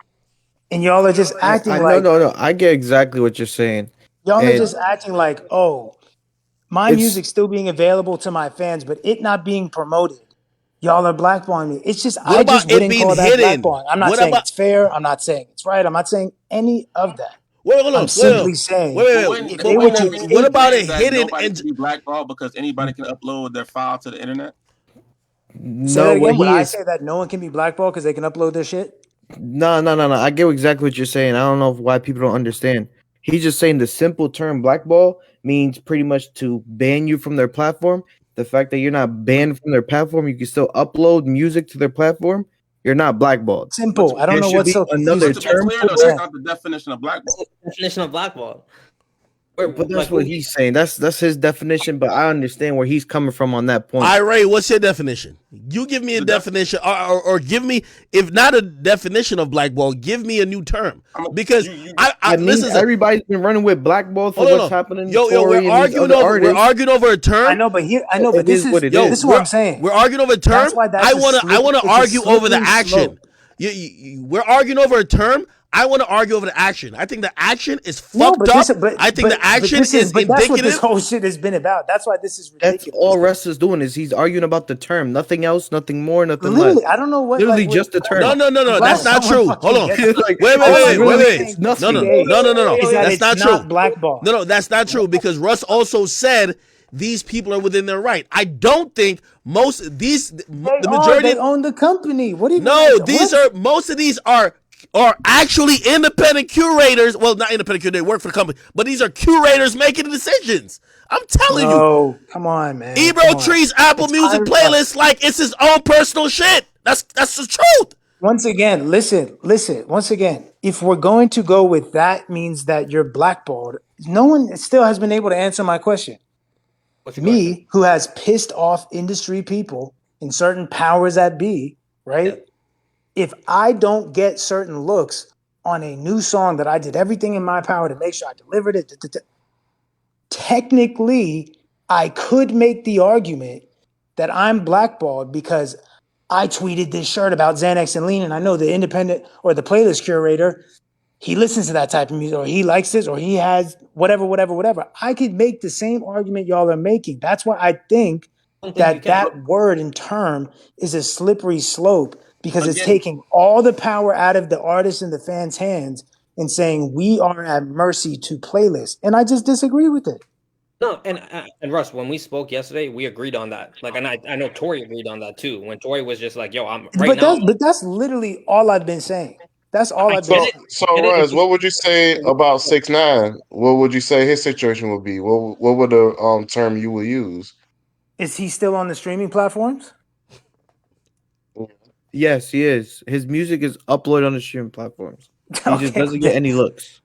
And y'all are just acting like. No. I get exactly what you're saying. Y'all are just acting like, oh, my music's still being available to my fans, but it not being promoted. Y'all are blackballing me. It's just, I just wouldn't call that blackballing. I'm not saying it's fair. I'm not saying it's right. I'm not saying any of that. I'm simply saying, what about it hidden? Nobody can be blackballed because anybody can upload their file to the internet. Say that again. Would I say that no one can be blackballed because they can upload their shit? No. I get exactly what you're saying. I don't know why people don't understand. He's just saying the simple term blackball means pretty much to ban you from their platform. The fact that you're not banned from their platform, you can still upload music to their platform. You're not blackballed. Simple. I don't know what's so another term. That's not the definition of blackball. Definition of blackball. But that's what he's saying. That's his definition. But I understand where he's coming from on that point. Ray, what's your definition? You give me a definition, or give me, if not a definition of blackball, give me a new term. Because I listen. Everybody's been running with blackball for what's happening. We're arguing over a term. I know, but this is what this is what I'm saying. We're arguing over a term. I want to argue over the action. We're arguing over a term. I want to argue over the action. I think the action is fucked up. I think the action is indicative. That's what this whole shit has been about. That's why this is ridiculous. That's all Russ is doing is he's arguing about the term. Nothing else, nothing more, nothing less. I don't know what. Literally just the term. No. That's not true. Hold on. Wait. No. That's not true. Blackball. No, that's not true because Russ also said these people are within their right. I don't think most of these, the majority. They own the company. What do you? No, most of these are actually independent curators. Well, not independent curators, they work for the company, but these are curators making the decisions. I'm telling you. Oh, come on, man. Ebro treats Apple Music playlist like it's his own personal shit. That's the truth. Once again, listen. Once again, if we're going to go with that means that you're blackballed, no one still has been able to answer my question. Me, who has pissed off industry people and certain powers that be, right? Yeah. If I don't get certain looks on a new song that I did everything in my power to make sure I delivered it, technically, I could make the argument that I'm blackballed because I tweeted this shirt about Xanax and Lean, and I know the independent or the playlist curator, he listens to that type of music, or he likes this, or he has whatever. I could make the same argument y'all are making. That's why I think that word and term is a slippery slope. Because it's taking all the power out of the artist and the fans' hands and saying we are at mercy to playlists. And I just disagree with it. No, and Russ, when we spoke yesterday, we agreed on that. Like, and I know Tori agreed on that too. When Tori was just like, "Yo, I'm right now." But that's literally all I've been saying. That's all I've been saying. So Russ, what would you say about 6ix9ine? What would you say his situation would be? What would the term you would use? Is he still on the streaming platforms? Yes, he is. His music is uploaded on the streaming platforms. He just doesn't get any looks.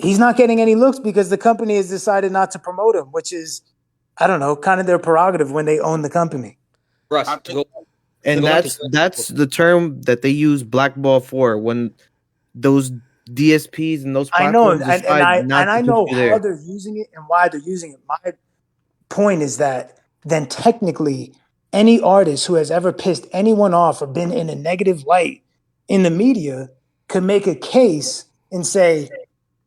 He's not getting any looks because the company has decided not to promote him, which is, I don't know, kind of their prerogative when they own the company. Russ, that's the term that they use blackball for when those DSPs and those platforms I know how they're using it and why they're using it. My point is that then technically any artist who has ever pissed anyone off or been in a negative light in the media could make a case and say,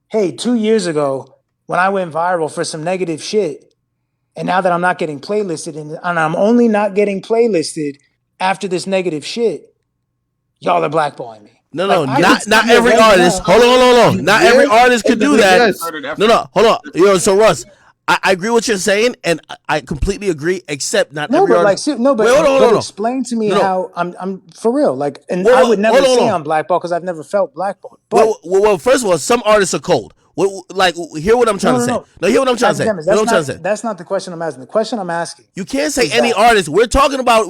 hey, 2 years ago, when I went viral for some negative shit, and now that I'm not getting playlisted and I'm only not getting playlisted after this negative shit, y'all are blackballing me. No, not every artist. Hold on. Not every artist could do that. No, hold on. So Russ, I agree with what you're saying, and I completely agree. Except not No, every but like, artist. see, no, Wait, hold on, hold but on, hold on. explain to me No, no. how I'm for real. Like, and I Well, would never hold on, hold say on. I'm blackballed because I've never felt blackballed. Well, But first of all, some artists are cold. Like, hear what I'm trying to say. no. No, hear what I'm trying to say. Academics, Hear what I'm trying to say. that's not the question I'm asking. The question I'm asking You can't say is any that artist. We're talking about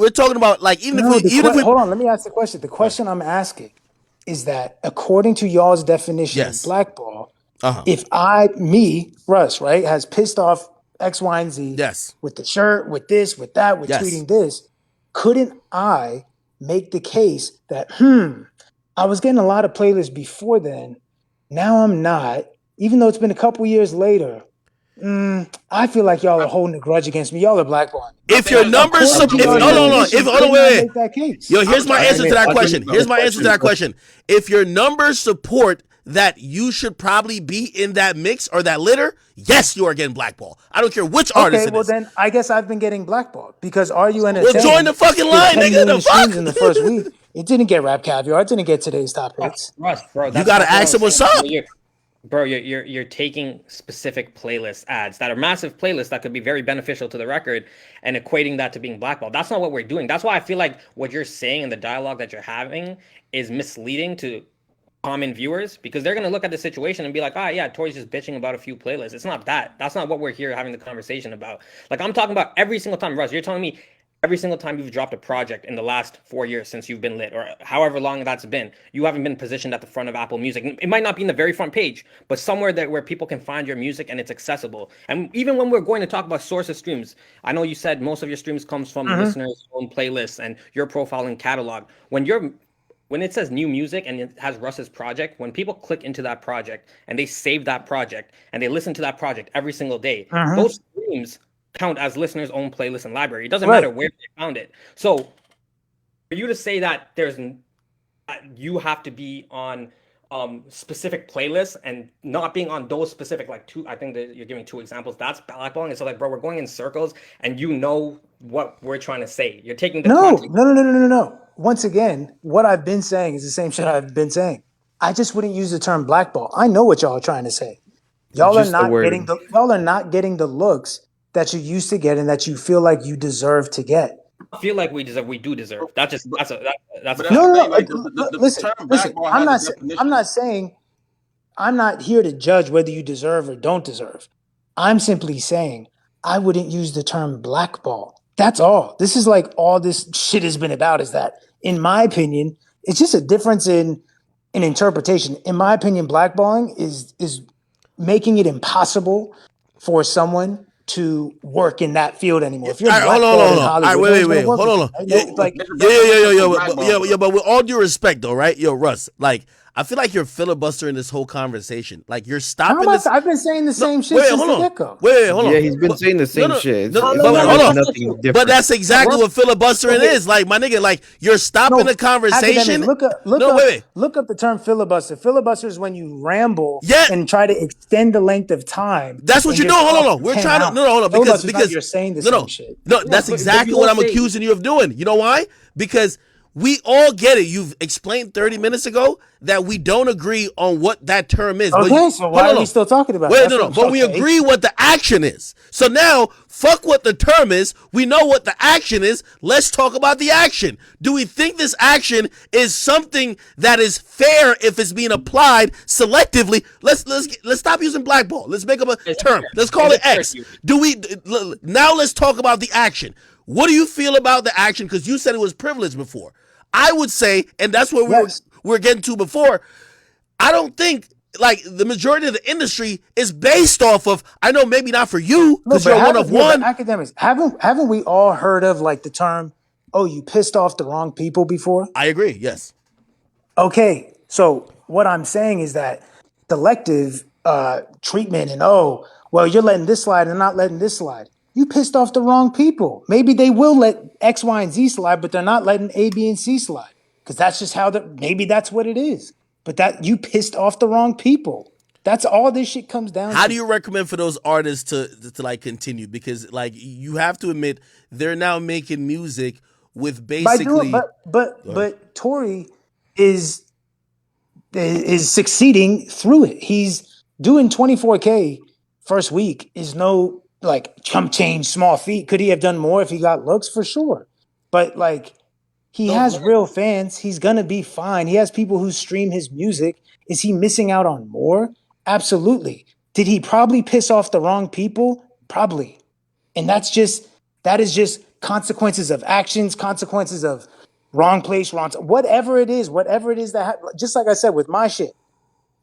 like even no, if we hold on, let me ask the question. The question I'm asking is that according to y'all's definition of yes, blackball, uh-huh, if Russ, right, has pissed off X, Y, and Z yes, with the shirt, with this, with that, with yes. tweeting this, couldn't I make the case that, I was getting a lot of playlists before then. Now I'm not, even though it's been a couple years later. I feel like y'all are holding a grudge against me. Y'all are blackballing me. If your numbers, According to if y'all's hold on, hold on, if definition, hold on, couldn't I wait, make that case? yo, here's my answer to that question. Academics, Here's my answer to that question. question. If your numbers support that you should probably be in that mix or that litter, yes, you are getting blackballed. I don't care which artist Okay, it well is. then I guess I've been getting blackballed because Are You Well, join the Entertained fucking did line, 10 nigga. The million streams in the fuck? first week. It didn't get Rap Caviar. It didn't get today's top hits. Russ, bro, You that's gotta what ask I'm them what's saying. up. Bro, you're taking specific playlist ads that are massive playlists that could be very beneficial to the record and equating that to being blackballed. That's not what we're doing. That's why I feel like what you're saying and the dialogue that you're having is misleading to common viewers because they're gonna look at the situation and be like, ah, yeah, Tori's just bitching about a few playlists. It's not that. That's not what we're here having the conversation about. Like I'm talking about every single time, Russ. You're telling me every single time you've dropped a project in the last 4 years since you've been lit, or however long that's been, you haven't been positioned at the front of Apple Music. It might not be in the very front page, but somewhere that where people can find your music and it's accessible. And even when we're going to talk about source of streams, I know you said most of your streams comes from listeners' own playlists and your profile and catalog. When it says new music and it has Russ's project, when people click into that project and they save that project and they listen to that project every single day, those streams count as listeners' own playlist and library. It doesn't matter Right. where they found it. So for you to say that you have to be on specific playlists and not being on those specific like two, I think that you're giving two examples. That's blackballing. And so like, bro, we're going in circles and you know what we're trying to say. You're taking the context. No. Once again, what I've been saying is the same shit I've been saying. I just wouldn't use the term blackball. I know what y'all are trying to say. Y'all are Just the not getting word. the looks that you used to get and that you feel like you deserve to get. I feel like we do deserve. That's a But fact. that's No, the no, thing. no. Like the Listen, term listen. blackball has a definition. I'm not saying. I'm not here to judge whether you deserve or don't deserve. I'm simply saying I wouldn't use the term blackball. That's all. This is like all this shit has been about. Is that, in my opinion, it's just a difference in interpretation. In my opinion, blackballing is making it impossible for someone to work in that field anymore. If you're All right, hold on, blackballed in All right, Hollywood, no one's going wait. to work Hold with on, you. Right? Yeah, Like, There's a definition yeah, for blackball. but with all due respect, though, right? Yo, Russ, like, I feel like you're filibustering this whole conversation. Like, you're how stopping am I? this. I've been saying the No, same shit wait, since hold the on. get go. Hold Yeah, on. he's been saying the same shit. No, It but feels hold like on. nothing But different. that's exactly what filibustering is. Like, my nigga, like, you're stopping the conversation. Academics, look up the term filibuster. Filibuster is when you ramble Yeah, and try to extend the length of time that's what and you're just doing. Hold talk on. for We're 10 trying to hours. hold on Filibuster is not you're saying the same shit. no. Yeah, That's but exactly you what don't I'm say accusing you of doing. You know why? Because we all get it. You've explained 30 minutes ago that we don't agree on what that term is. But Okay, so why hold are we on. still talking about it? Wait, That's no. what, But we okay. agree what the action is. So now, fuck what the term is. We know what the action is. Let's talk about the action. Do we think this action is something that is fair if it's being applied selectively? Let's stop using blackball. Let's make up a term. Let's call it X. Do we now? Let's talk about the action. What do you feel about the action? Because you said it was privileged before. I would say, and that's what Yes. we were getting to before. I don't think like the majority of the industry is based off of. I know maybe not for you No, because but you're one of but one. academics, haven't we all heard of like the term, oh, you pissed off the wrong people before? I agree. Yes. Okay, so what I'm saying is that selective treatment and, oh, well, you're letting this slide and not letting this slide. You pissed off the wrong people. Maybe they will let X, Y, and Z slide, but they're not letting A, B, and C slide because that's just how maybe that's what it is. But that you pissed off the wrong people. That's all this shit comes down How to. do you recommend for those artists to like continue? Because like you have to admit they're now making music with By doing, basically. but Tory is succeeding through it. He's doing 24K first week is no like chump change, small feet. Could he have done more if he got looks? For sure. But like he has real fans. He's gonna be fine. He has people who stream his music. Is he missing out on more? Absolutely. Did he probably piss off the wrong people? Probably. And that is just consequences of actions, consequences of wrong place, wrong whatever it is that just like I said with my shit.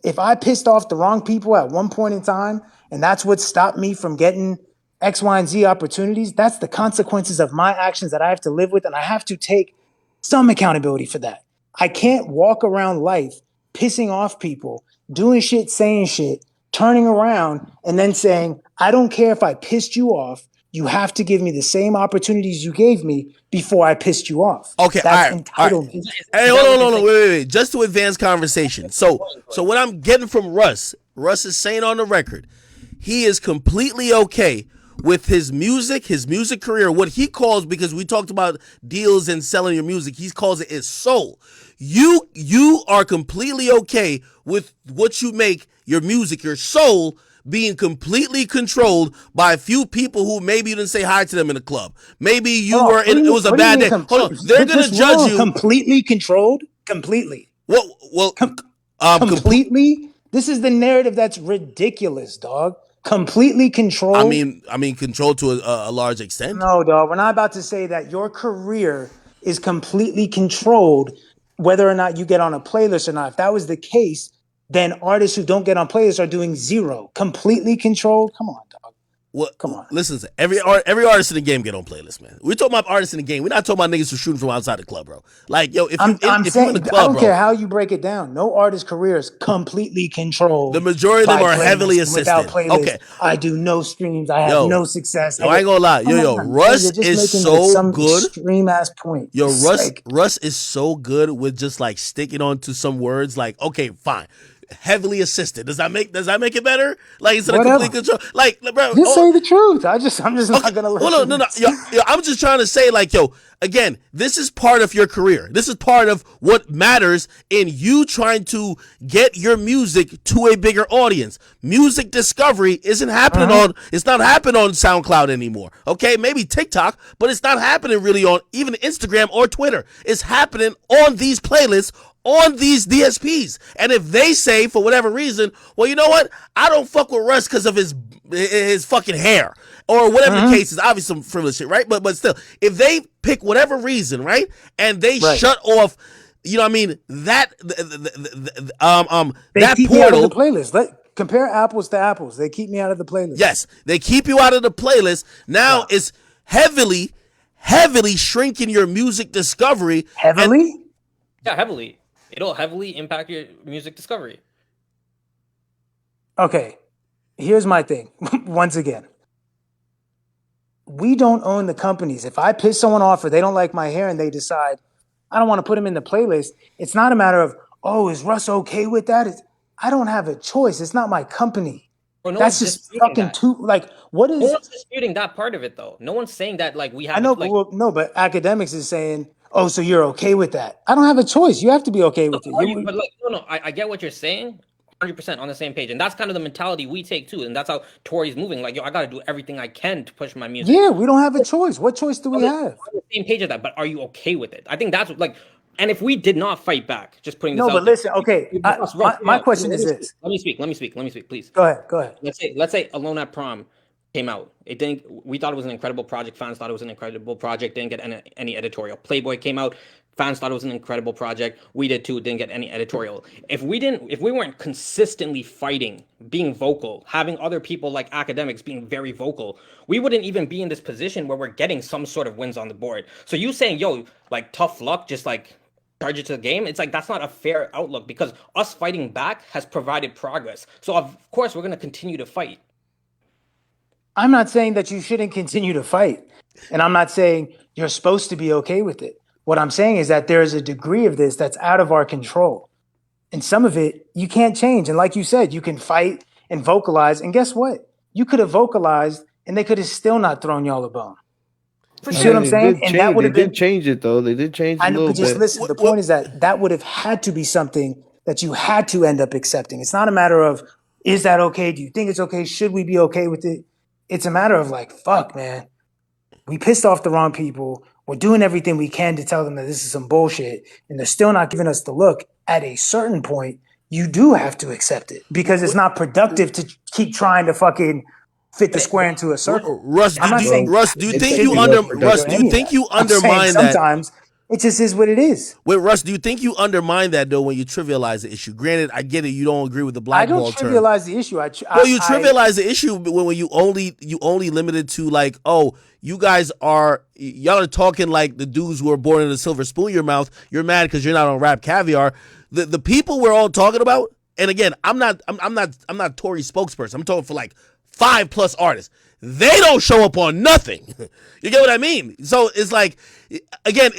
If I pissed off the wrong people at one point in time, and that's what stopped me from getting X, Y, and Z opportunities, that's the consequences of my actions that I have to live with, and I have to take some accountability for that. I can't walk around life pissing off people, doing shit, saying shit, turning around, and then saying, I don't care if I pissed you off. You have to give me the same opportunities you gave me before I pissed you off. Okay, That's all right. entitlement. Hey, hold on, wait. Just to advance conversation. So what I'm getting from Russ is saying on the record, he is completely okay with his music career, what he calls, because we talked about deals and selling your music, he calls it his soul. You are completely okay with what you make, your music, your soul, being completely controlled by a few people who maybe you didn't say hi to them in the club. Maybe it was a bad day. Hold on, they're gonna judge you. Completely controlled? Completely. Well, completely? This is the narrative that's ridiculous, dog. Completely controlled. I mean, controlled to a large extent. No, dog. We're not about to say that your career is completely controlled, whether or not you get on a playlist or not. If that was the case, then artists who don't get on playlists are doing zero. Completely controlled? Come on, dog. Well, come on. Listen, every artist in the game get on playlists, man. We're talking about artists in the game. We're not talking about niggas who shooting from outside the club, bro. Like, yo, if you're in the club, I don't care how you break it down. No artist career is completely controlled. The majority of them are heavily assisted. Without playlists, okay. I do no streams. I have no success. I ain't gonna lie. Yo, Russ is so good. Extreme ass point. Yo, Russ is so good with just like sticking on to some words. Like, okay, fine. Heavily assisted. Does that make it better? Like instead of complete control. Like, bro, just say the truth. I'm just not gonna let you. No. Yo, I'm just trying to say, like, yo, again, this is part of your career. This is part of what matters in you trying to get your music to a bigger audience. Music discovery isn't happening it's not happening on SoundCloud anymore. Okay, maybe TikTok, but it's not happening really on even Instagram or Twitter. It's happening on these playlists, on these DSPs. And if they say, for whatever reason, well, you know what? I don't fuck with Russ because of his fucking hair. Or whatever the case is, obviously some frivolous shit, right? But still, if they pick whatever reason, right? And they shut off, you know what I mean, that that keep portal. Me out of the playlist. Compare apples to apples. They keep me out of the playlist. Yes, they keep you out of the playlist. Now it's heavily shrinking your music discovery. Heavily? Yeah, heavily. It'll heavily impact your music discovery. Okay, here's my thing. Once again, we don't own the companies. If I piss someone off or they don't like my hair and they decide, I don't want to put them in the playlist, it's not a matter of, oh, is Russ okay with that? I don't have a choice. It's not my company. No, that's just fucking too, like, what is... No one's disputing that part of it, though. No one's saying that, like, we have... I know, but Akademiks is saying, oh, so you're okay with that. I don't have a choice. You have to be okay with it. But like, no, I get what you're saying. 100% on the same page. And that's kind of the mentality we take too. And that's how Tory's moving. Like, yo, I got to do everything I can to push my music. Yeah, we don't have a choice. What choice do we have? On the same page of that, but are you okay with it? I think that's like, and if we did not fight back, just putting this out but listen, okay. My question is this. Let me speak, please. Go ahead. Let's say Alone at Prom came out. We thought it was an incredible project. Fans thought it was an incredible project. Didn't get any editorial. Playboy came out. Fans thought it was an incredible project. We did too. Didn't get any editorial. If we weren't consistently fighting, being vocal, having other people like Akademiks being very vocal, we wouldn't even be in this position where we're getting some sort of wins on the board. So you saying, yo, like tough luck, just like charge it to the game. It's like, that's not a fair outlook because us fighting back has provided progress. So of course we're going to continue to fight. I'm not saying that you shouldn't continue to fight. And I'm not saying you're supposed to be okay with it. What I'm saying is that there is a degree of this that's out of our control. And some of it you can't change. And like you said, you can fight and vocalize. And guess what? You could have vocalized and they could have still not thrown y'all a bone. You see what I'm saying? And that would have been... They did change it, though. They did change it a little bit. Just listen, the point is that would have had to be something that you had to end up accepting. It's not a matter of, is that okay? Do you think it's okay? Should we be okay with it? It's a matter of like, fuck, man. We pissed off the wrong people. We're doing everything we can to tell them that this is some bullshit, and they're still not giving us the look. At a certain point, you do have to accept it because it's not productive to keep trying to fucking fit the square into a circle. Russ, I'm not saying Russ, do you it think should you be Russ, or do you any of think that. you I'm saying undermine that? sometimes it just is what it is. Wait, Russ, do you think you undermine that though when you trivialize the issue? Granted, I get it, you don't agree with the I don't blackball term. trivialize the issue. No, you trivialize the issue when you only limit it to like, oh, y'all are talking like the dudes who are born in a silver spoon in your mouth. You're mad because you're not on Rap Caviar. The people we're all talking about, and again, I'm not Tory's spokesperson. I'm talking for like 5+ artists. They don't show up on nothing. You get what I mean? So it's like, again,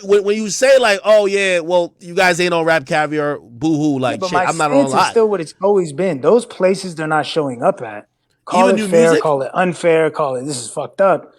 when you say like, oh yeah, well you guys ain't on Rap Caviar, boo hoo, like but shit. my I'm not on a stance is lot. still what it's always been. Those places they're not showing up at. Call Even it new fair, music? call it unfair, call it this is fucked up.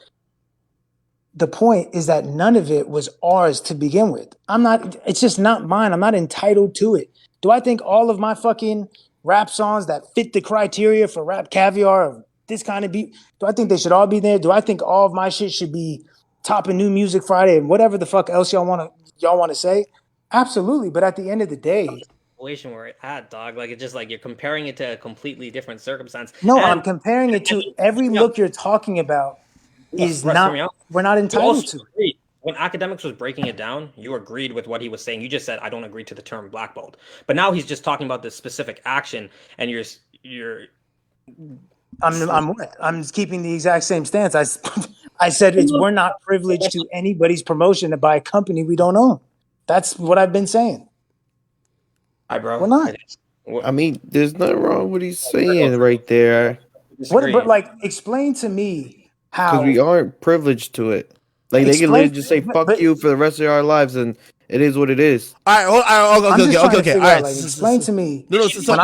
The point is that none of it was ours to begin with. It's just not mine. I'm not entitled to it. Do I think all of my fucking rap songs that fit the criteria for Rap Caviar of this kind of beat, do I think they should all be there? Do I think all of my shit should be top of New Music Friday and whatever the fuck else y'all wanna say? Absolutely. But at the end of the day, Situation we're at, dog. Like it's just like you're comparing it to a completely different circumstance. no, I'm And comparing it to every look you're talking about is Russ, hear me not, out. we're not You entitled also to. agreed when Academics was breaking it down. You agreed with what he was saying. You just said I don't agree to the term blackballed. But now he's just talking about this specific action, and you're. I'm keeping the exact same stance. I said we're not privileged to anybody's promotion by a company we don't own. That's what I've been saying. Hi, bro. We're not. I mean, there's nothing wrong with what he's saying right there. What? But like, explain to me Because we how. aren't privileged to it. Like they can Explain. literally just say "fuck But you" for the rest of our lives, and it is what it is. All right, I'm just trying to okay. figure All out. right. Like, explain to me. No, so when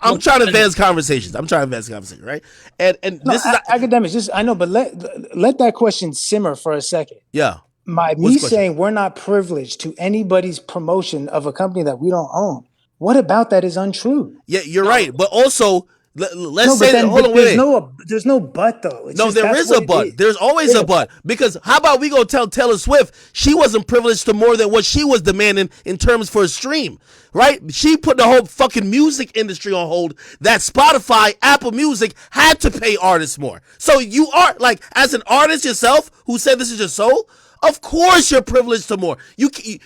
I'm trying to advance conversations. Right? And no, this is academics. Just I know, but let that question simmer for a second. yeah. Me What's the question? saying we're not privileged to anybody's promotion of a company that we don't own. What about that is untrue? Yeah, you're right. But also, let's No, say but then hold on, there's wait. no but though. It's No, just there that's is what a it but. is. There's always a but. Because how about we go tell Taylor Swift she wasn't privileged to more than what she was demanding in terms for a stream, right? She put the whole fucking music industry on hold that Spotify, Apple Music had to pay artists more. So you are, like, as an artist yourself who said this is your soul, of course you're privileged to more. You're telling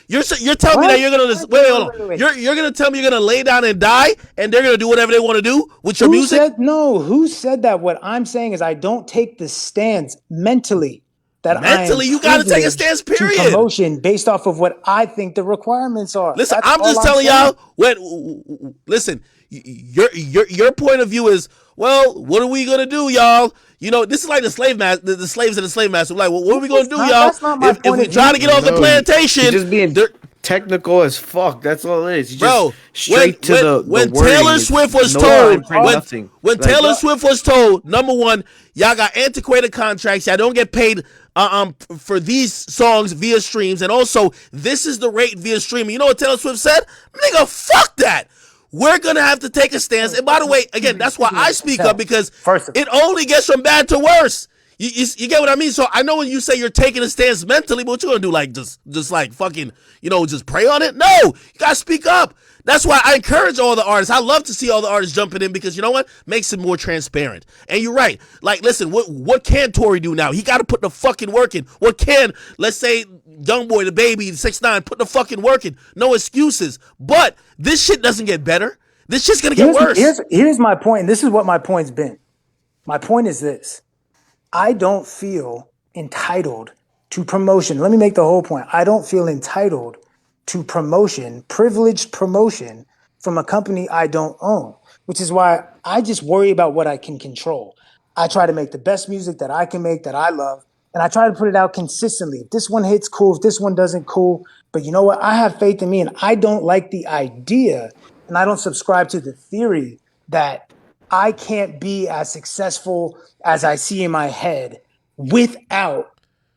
me that you're gonna wait. You're gonna tell me you're gonna lay down and die, and they're gonna do whatever they want to do with your music? Who said that? What I'm saying is I don't take the stance mentally that Mentally, you gotta take a stance, to period. promotion based off of what I think the requirements are. Listen, That's I'm all just telling saying. y'all. Listen, your point of view is, well, what are we gonna do, y'all? You know, this is like the slaves and the slave master. Like, well, what are we gonna do, y'all? That's not my If point we of try view. to get off the plantation, He's just being technical as fuck. That's all it is. He's bro, just straight to the when wording. Taylor It's Swift was no told, fine print, nothing. when Like, Taylor Swift was told, number one, y'all got antiquated contracts, y'all don't get paid for these songs via streams, and also this is the rate via streaming. You know what Taylor Swift said? Nigga, fuck that. We're gonna have to take a stance. And by the way, again, that's why I speak up, because it only gets from bad to worse. You get what I mean? So I know when you say you're taking a stance mentally, but what you gonna do? Like just like fucking, just pray on it? No, you gotta speak up. That's why I encourage all the artists. I love to see all the artists jumping in, because you know what? Makes it more transparent. And you're right. Like, listen, what can Tory do now? He got to put the fucking work in. What can, let's say, Youngboy, the baby, 6ix9ine, put the fucking work in? No excuses. But this shit doesn't get better. This shit's gonna get worse. Here's my point. And this is what my point's been. My point is this. I don't feel entitled to promotion. Let me make the whole point. I don't feel entitled to promotion, privileged promotion from a company I don't own, which is why I just worry about what I can control. I try to make the best music that I can make, that I love, and I try to put it out consistently. If this one hits, cool. If this one doesn't, cool. But you know what? I have faith in me, and I don't like the idea, and I don't subscribe to the theory that I can't be as successful as I see in my head without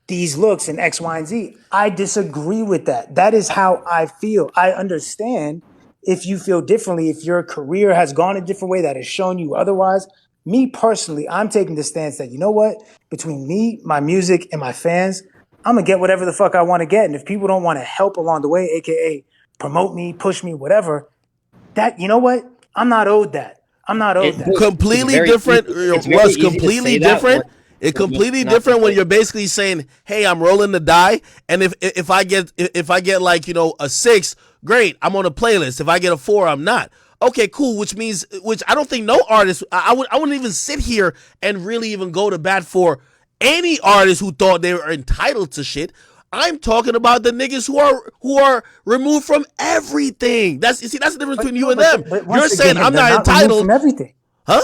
these looks in X, Y, and Z. I disagree with that. That is how I feel. I understand if you feel differently, if your career has gone a different way that has shown you otherwise. Me personally, I'm taking the stance that, you know what? Between me, my music, and my fans, I'm going to get whatever the fuck I want to get. And if people don't want to help along the way, AKA promote me, push me, whatever, that, you know what? I'm not owed that. I'm not owed that. Completely different, It's very Russ. easy to Completely say that different. It when you're completely not different when employed. you're basically saying, "Hey, I'm rolling the die, and if I get like a 6, great, I'm on a playlist. If I get a 4, I'm not." Okay, cool. Which I don't think no artist. I wouldn't even sit here and really even go to bat for any artist who thought they were entitled to shit. I'm talking about the niggas who are removed from everything. That's the difference between you and them. But You're once saying again, I'm they're not not removed from entitled, everything. huh?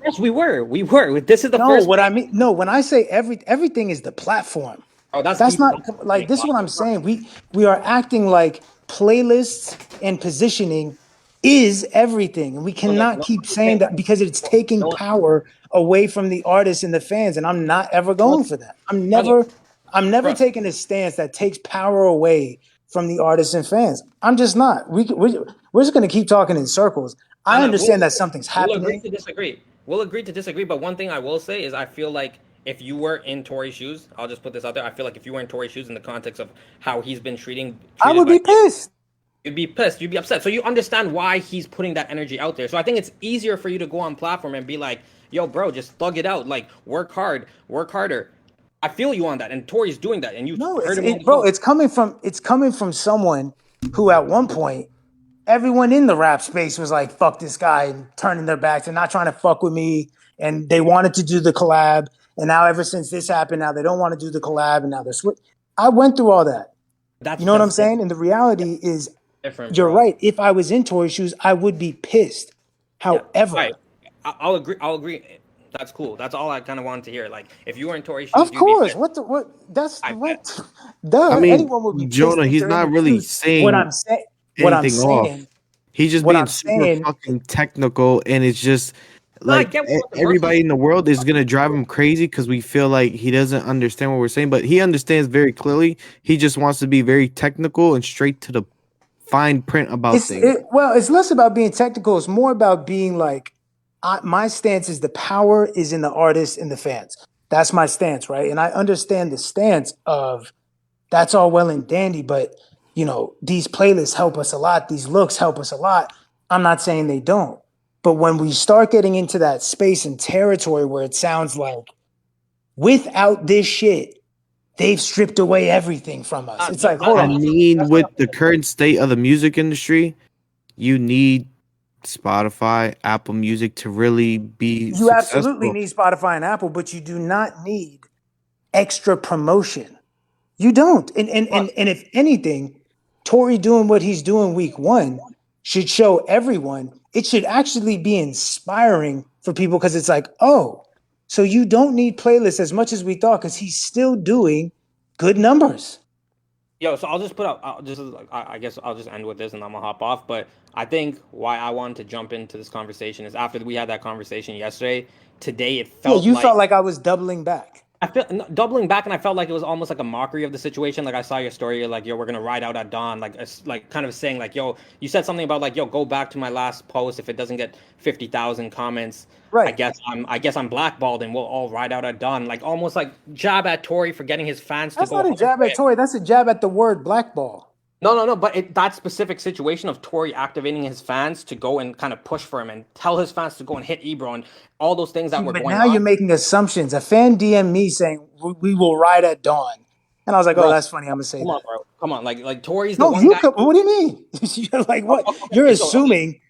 Yes, we were. We were. This is the No, first. what I mean, no, when I say everything is the platform. Oh, that's That's deep. not like this is what I'm saying. We are acting like playlists and positioning is everything. And we No, no, cannot no keep one's saying saying that that. because it's taking No, power away from the artists and the fans. And I'm not ever no, going for that. brother, I'm never bro, taking a stance that takes power away from the artists and fans. I'm just not. We're just gonna keep talking in circles. I Anna, understand that something's we'll agree happening. to disagree. We'll agree to disagree. But one thing I will say is I feel like if you were in Tory's shoes, I'll just put this out there. I feel like if you were in Tory's shoes in the context of how he's been I treated would by be pissed. you'd be pissed, you'd be upset. So you understand why he's putting that energy out there. So I think it's easier for you to go on platform and be like, yo, bro, just thug it out. Like work hard, work harder. I feel you on that. And Tory's doing that. And you No, heard him on the bro, phone. it's coming from someone who at one point everyone in the rap space was like, fuck this guy and turning their backs and not trying to fuck with me. And they wanted to do the collab. And now ever since this happened, now they don't want to do the collab and now they're I went through all that. You know what I'm That's saying? And the reality is different, you're bro. right. If I was in Tory's shoes, I would be pissed. Yeah. All However, right. I'll agree. I'll agree. That's cool. That's all I kind of wanted to hear. Like, if you were in Tory's shoes, of you'd be course, pissed. that's I bet. what duh, I mean, anyone would be pissed Jonah, if he's they're in not their really shoes. What saying I'm saying, what I'm anything off. saying, He's just what being I'm super saying fucking technical, and it's just No, I like get what the verses. everybody in the world is gonna drive him crazy because we feel like he doesn't understand what we're saying, but he understands very clearly. He just wants to be very technical and straight to the fine print about things. It's less about being technical. It's more about being like, my stance is the power is in the artist and the fans. That's my stance, right? And I understand the stance of that's all well and dandy, but these playlists help us a lot. These looks help us a lot. I'm not saying they don't, but when we start getting into that space and territory where it sounds like without this shit, they've stripped away everything from us. It's like, hold I on. mean, That's with not. the current state of the music industry, you need Spotify, Apple Music to really be You absolutely successful. need Spotify and Apple, but you do not need extra promotion. You don't. And if anything, Tory doing what he's doing week one should show everyone. It should actually be inspiring for people because it's like, oh, so you don't need playlists as much as we thought because he's still doing good numbers. Yo, so I'll just put up. I guess I'll just end with this, and I'm gonna hop off. But I think why I wanted to jump into this conversation is after we had that conversation yesterday. Today, it Yeah, felt you like felt like I was doubling back. I feel doubling back, and I felt like it was almost like a mockery of the situation. Like I saw your story, you're like, "Yo, we're gonna ride out at dawn," like kind of saying like, "Yo," you said something about like, "Yo, go back to my last post. If it doesn't get 50,000 comments, Right. I guess I'm blackballed, and we'll all ride out at dawn." Like almost like jab at Tory for getting his fans to That's go not a hard jab for at him. Tory. That's a jab at the word blackball. No. But that specific situation of Tory activating his fans to go and kind of push for him and tell his fans to go and hit Ebro and all those things that See, were but going now you're on, making assumptions. A fan DM me saying we will ride at dawn, and I was like, "Oh, bro. that's funny. I'm gonna say Come on, that." bro. Come on. Like Tory's the No, one guy who what do you mean? You're like, what? You're okay, so assuming.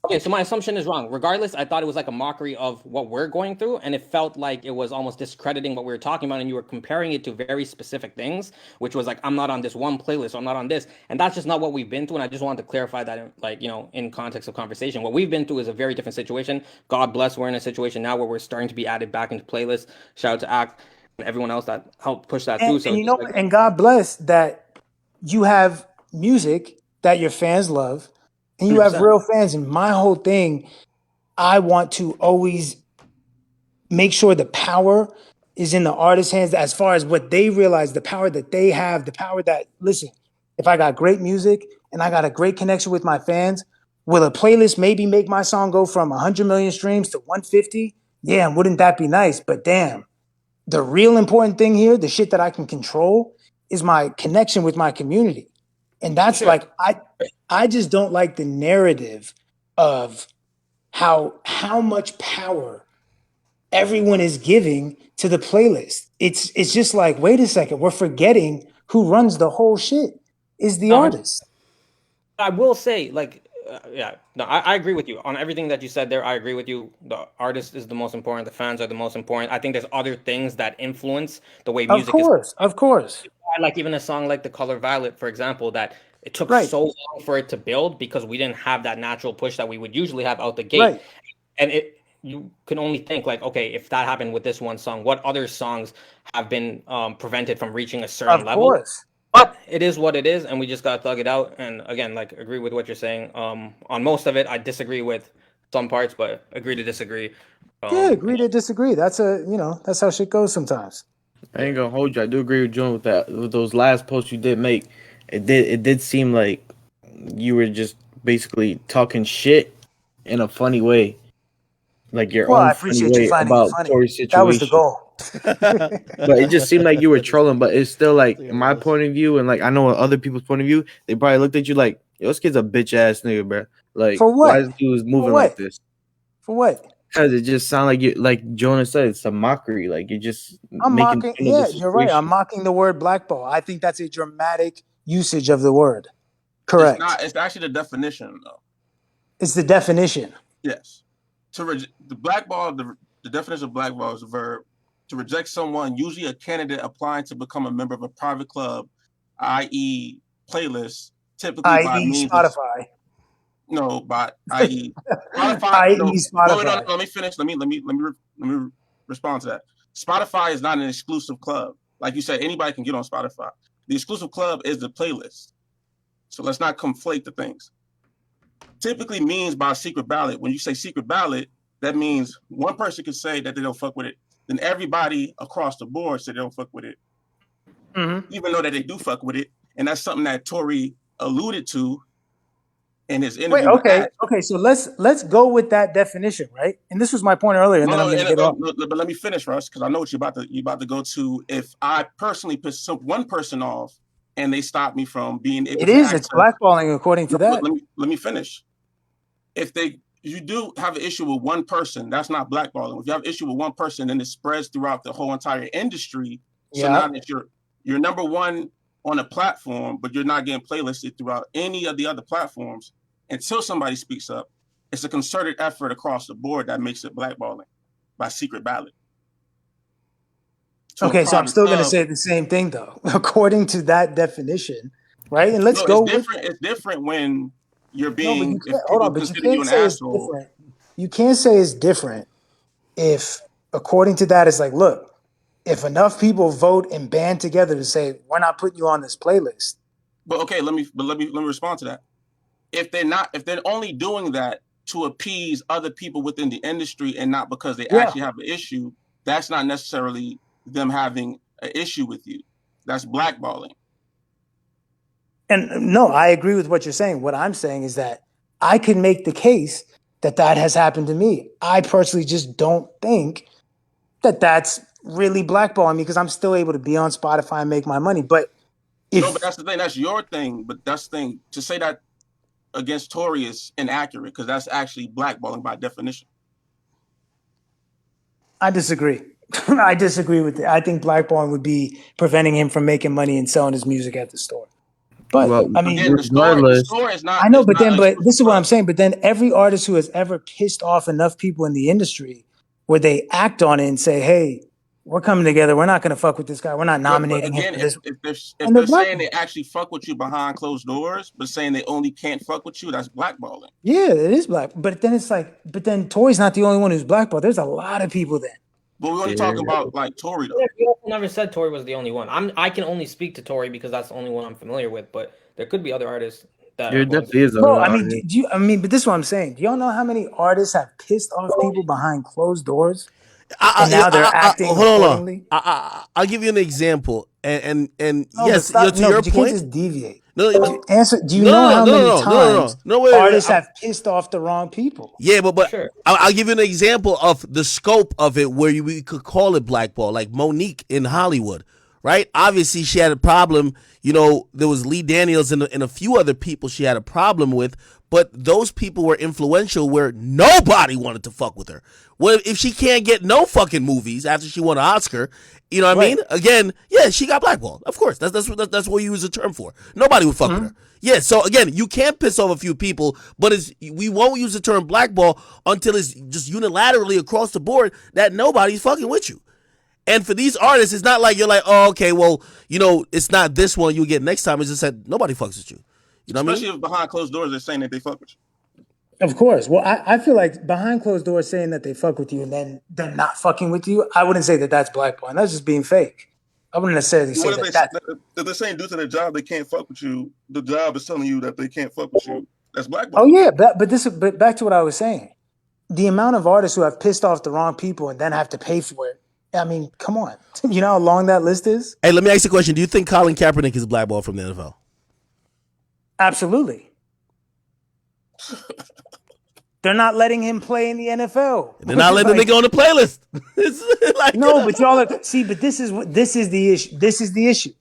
okay, so my assumption is wrong. Regardless, I thought it was like a mockery of what we're going through, and it felt like it was almost discrediting what we were talking about, and you were comparing it to very specific things, which was like, I'm not on this one playlist, so I'm not on this, and that's just not what we've been through. And I just wanted to clarify that, in context of conversation, what we've been through is a very different situation. God bless, we're in a situation now where we're starting to be added back into playlists. Shout out to Act and everyone else that helped push that through. And So you just know, like, and God bless that you have music that your fans love, and you have 100%. real fans. And my whole thing, I want to always make sure the power is in the artist's hands as far as what they realize, the power that they have, the power that, listen, if I got great music and I got a great connection with my fans, will a playlist maybe make my song go from 100 million streams to 150? yeah, wouldn't that be nice? But damn, the real important thing here, the shit that I can control, is my connection with my community. And that's Sure. like I just don't like the narrative of how much power everyone is giving to the playlist. It's just like, wait a second, we're forgetting who runs the whole shit is the No, 100. artist. I will say, like, yeah, no, I agree with you on everything that you said there. I agree with you. The artist is the most important. The fans are the most important. I think there's other things that influence the way Of music is. course, of course. Like even a song like The Color Violet, for example, that it took Right, so long for it to build because we didn't have that natural push that we would usually have out the gate. right. And you can only think like, okay, if that happened with this one song, what other songs have been prevented from reaching a certain Of level? course. But it is what it is, and we just gotta thug it out. And again, like agree with what you're saying. On most of it, I disagree with some parts, but agree to disagree. Yeah, agree to disagree. That's how shit goes sometimes. I ain't gonna hold you. I do agree with John with that. With those last posts you did make, it did seem like you were just basically talking shit in a funny way, like your Well, I own funny appreciate you way finding it about funny. Tori's That was the situation. goal. But it just seemed like you were trolling. But it's still like my point of view, and like I know other people's point of view. They probably looked at you like, "Yo, this kid's a bitch ass nigga, bro. Like, For why what? this dude is For moving like what? this?" For what? Because it just sounded like you, like Jonas said, it's a mockery. Like you're just I'm making mocking. fun of the Yeah, you're right. I'm situation. mocking the word blackball. I think that's a dramatic usage of the word. It's Correct. not. It's actually the definition, though. It's the definition. Yes. The blackball. The definition of blackball is a verb to reject someone, usually a candidate applying to become a member of a private club, i.e., playlist, typically by I.e. means of Spotify. no, by i.e. Spotify. No, I.e. wait, no, Spotify. let me finish. Let me respond to that. Spotify is not an exclusive club. Like you said, anybody can get on Spotify. The exclusive club is the playlist. So let's not conflate the things. Typically means by secret ballot. When you say secret ballot, that means one person can say that they don't fuck with it. Then everybody across the board say they don't fuck with it, even though that they do fuck with it. And that's something that Tory alluded to in his Wait, interview with okay, Act. okay. So let's go with that definition, right? And this was my point earlier, and No, then I'm no, going to get off. but let me finish, Russ, because I know what you're about to go to. If I personally piss one person off and they stop me from being able It to is. It's access, blackballing according to no, that. let me finish. If you do have an issue with one person, that's not blackballing. If you have an issue with one person, then it spreads throughout the whole entire industry. So now Yeah. that you're number one on a platform, but you're not getting playlisted throughout any of the other platforms until somebody speaks up. It's a concerted effort across the board that makes it blackballing by secret ballot. To a Okay, so I'm private still going to club. say the same thing, though, according to that definition, right? And let's No, it's go with different. It's different when you're no, but you being, if can't hold people on, but you consider you can't an say it's asshole. different. You can't say it's different if, according to that, it's like, look, if enough people vote and band together to say we're not putting you on this playlist. But okay, let me respond to that. If they're only doing that to appease other people within the industry and not because they Yeah, actually have an issue, that's not necessarily them having an issue with you. That's blackballing. and no, I agree with what you're saying. What I'm saying is that I can make the case that that has happened to me. I personally just don't think that that's really blackballing me because I'm still able to be on Spotify and make my money. But No, but if that's the thing. That's your thing. But that's the thing. To say that against Tory is inaccurate because that's actually blackballing by definition. I disagree. I disagree with it. I think blackballing would be preventing him from making money and selling his music at the store. But Well, I mean, Again, the regardless, store I know, is but not then, an but exclusive this is what I'm club. saying. But then every artist who has ever pissed off enough people in the industry where they act on it and say, hey, we're coming together. We're not going to fuck with this guy. We're not But nominating him again, for this. if And they're they're saying they blackballed. actually fuck with you behind closed doors, but saying they only can't fuck with you, that's blackballing. Yeah, it is black. But then it's like, but then Tory's not the only one who's blackballed. There's a lot of people then. But we're only yeah, talking about like Tory Yeah, though. you also never said Tory was the only one. I can only speak to Tory because that's the only one I'm familiar with. But there could be other artists that there are going definitely is through. Bro, other I mean, artists. I mean, but this is what I'm saying. Do y'all know how many artists have pissed off people behind closed doors and now they're acting Hold on. accordingly? I'll give you an example. And No, but yes, stop. to No, your but you can't point. just deviate. No, Answer. Do you no, know no, no, how no, many no, no, no, no, times no. Wait, wait, wait. artists have pissed off the wrong people? Yeah, but Sure. I'll give you an example of the scope of it where we could call it blackball, like Monique in Hollywood, right? Obviously, she had a problem. You know, there was Lee Daniels and a few other people she had a problem with, but those people were influential where nobody wanted to fuck with her. Well, if she can't get no fucking movies after she won an Oscar, you know what I mean? Again, yeah, she got blackballed. Of course, that's what you use the term for. Nobody would fuck with her. Yeah, so again, you can't piss off a few people, but we won't use the term blackball until it's just unilaterally across the board that nobody's fucking with you. And for these artists, it's not like you're like, oh, okay, well, you know, it's not this one you get next time. It's just that nobody fucks with you. You know what I mean? Especially if behind closed doors they're saying that they fuck with you. Of course. Well, I feel like behind closed doors saying that they fuck with you and then them not fucking with you, I wouldn't say that that's blackballing. That's just being fake. I wouldn't necessarily say What if that. if they're saying due to their job they can't fuck with you? The job is telling you that they can't fuck with you. That's blackball. Oh yeah, but back to what I was saying. The amount of artists who have pissed off the wrong people and then have to pay for it. I mean, come on. You know how long that list is? Hey, let me ask you a question. Do you think Colin Kaepernick is blackballed from the NFL? Absolutely. They're not letting him play in the NFL. They're not letting the nigga on the playlist. Like, no, but y'all are, see, but this is the issue. This is the issue.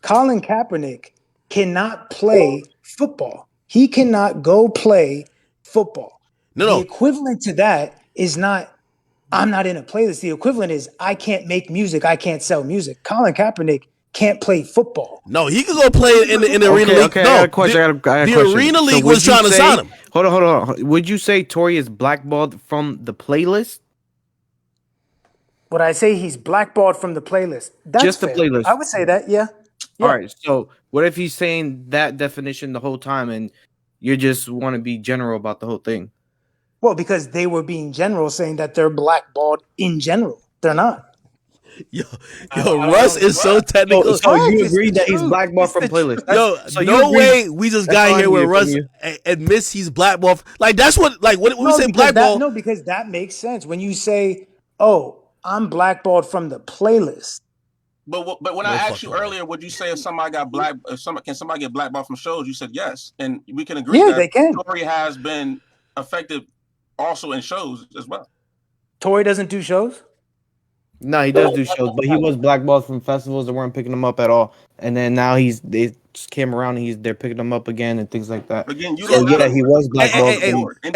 Colin Kaepernick cannot play football. He cannot go play football. No. The equivalent to that is not I'm not in a playlist. The equivalent is I can't make music. I can't sell music. Colin Kaepernick can't play football. No, he could go play in the Arena League. Okay, no, I got a question. I got a the question. Arena So League would was you trying to say- sign him. Hold on. Would you say Tory is blackballed from the playlist? Would I say he's blackballed from the playlist? That's Just the fair. playlist. I would say that, yeah. All right. So what if he's saying that definition the whole time and you just want to be general about the whole thing? Well, because they were being general saying that they're blackballed in general. They're not. Yo, Russ is so technical. So you agree that he's blackballed from playlist? Yo, So you no agree- way we just That's got all I here where need from Russ you. admits he's blackballed. Like that's what, like when we say blackball. Because that makes sense. When you say, "Oh, I'm blackballed from the playlist," But when I asked you earlier, would you say if somebody got can somebody get blackballed from shows? You said yes, and we can agree Yeah, that they can. Tory has been effective also in shows as well. Tory doesn't do shows. No, he does do shows, but he was blackballed from festivals that weren't picking him up at all. And then now they just came around and they're picking him up again and things like that. Again, you so don't yeah, have- he was blackballed. Hey,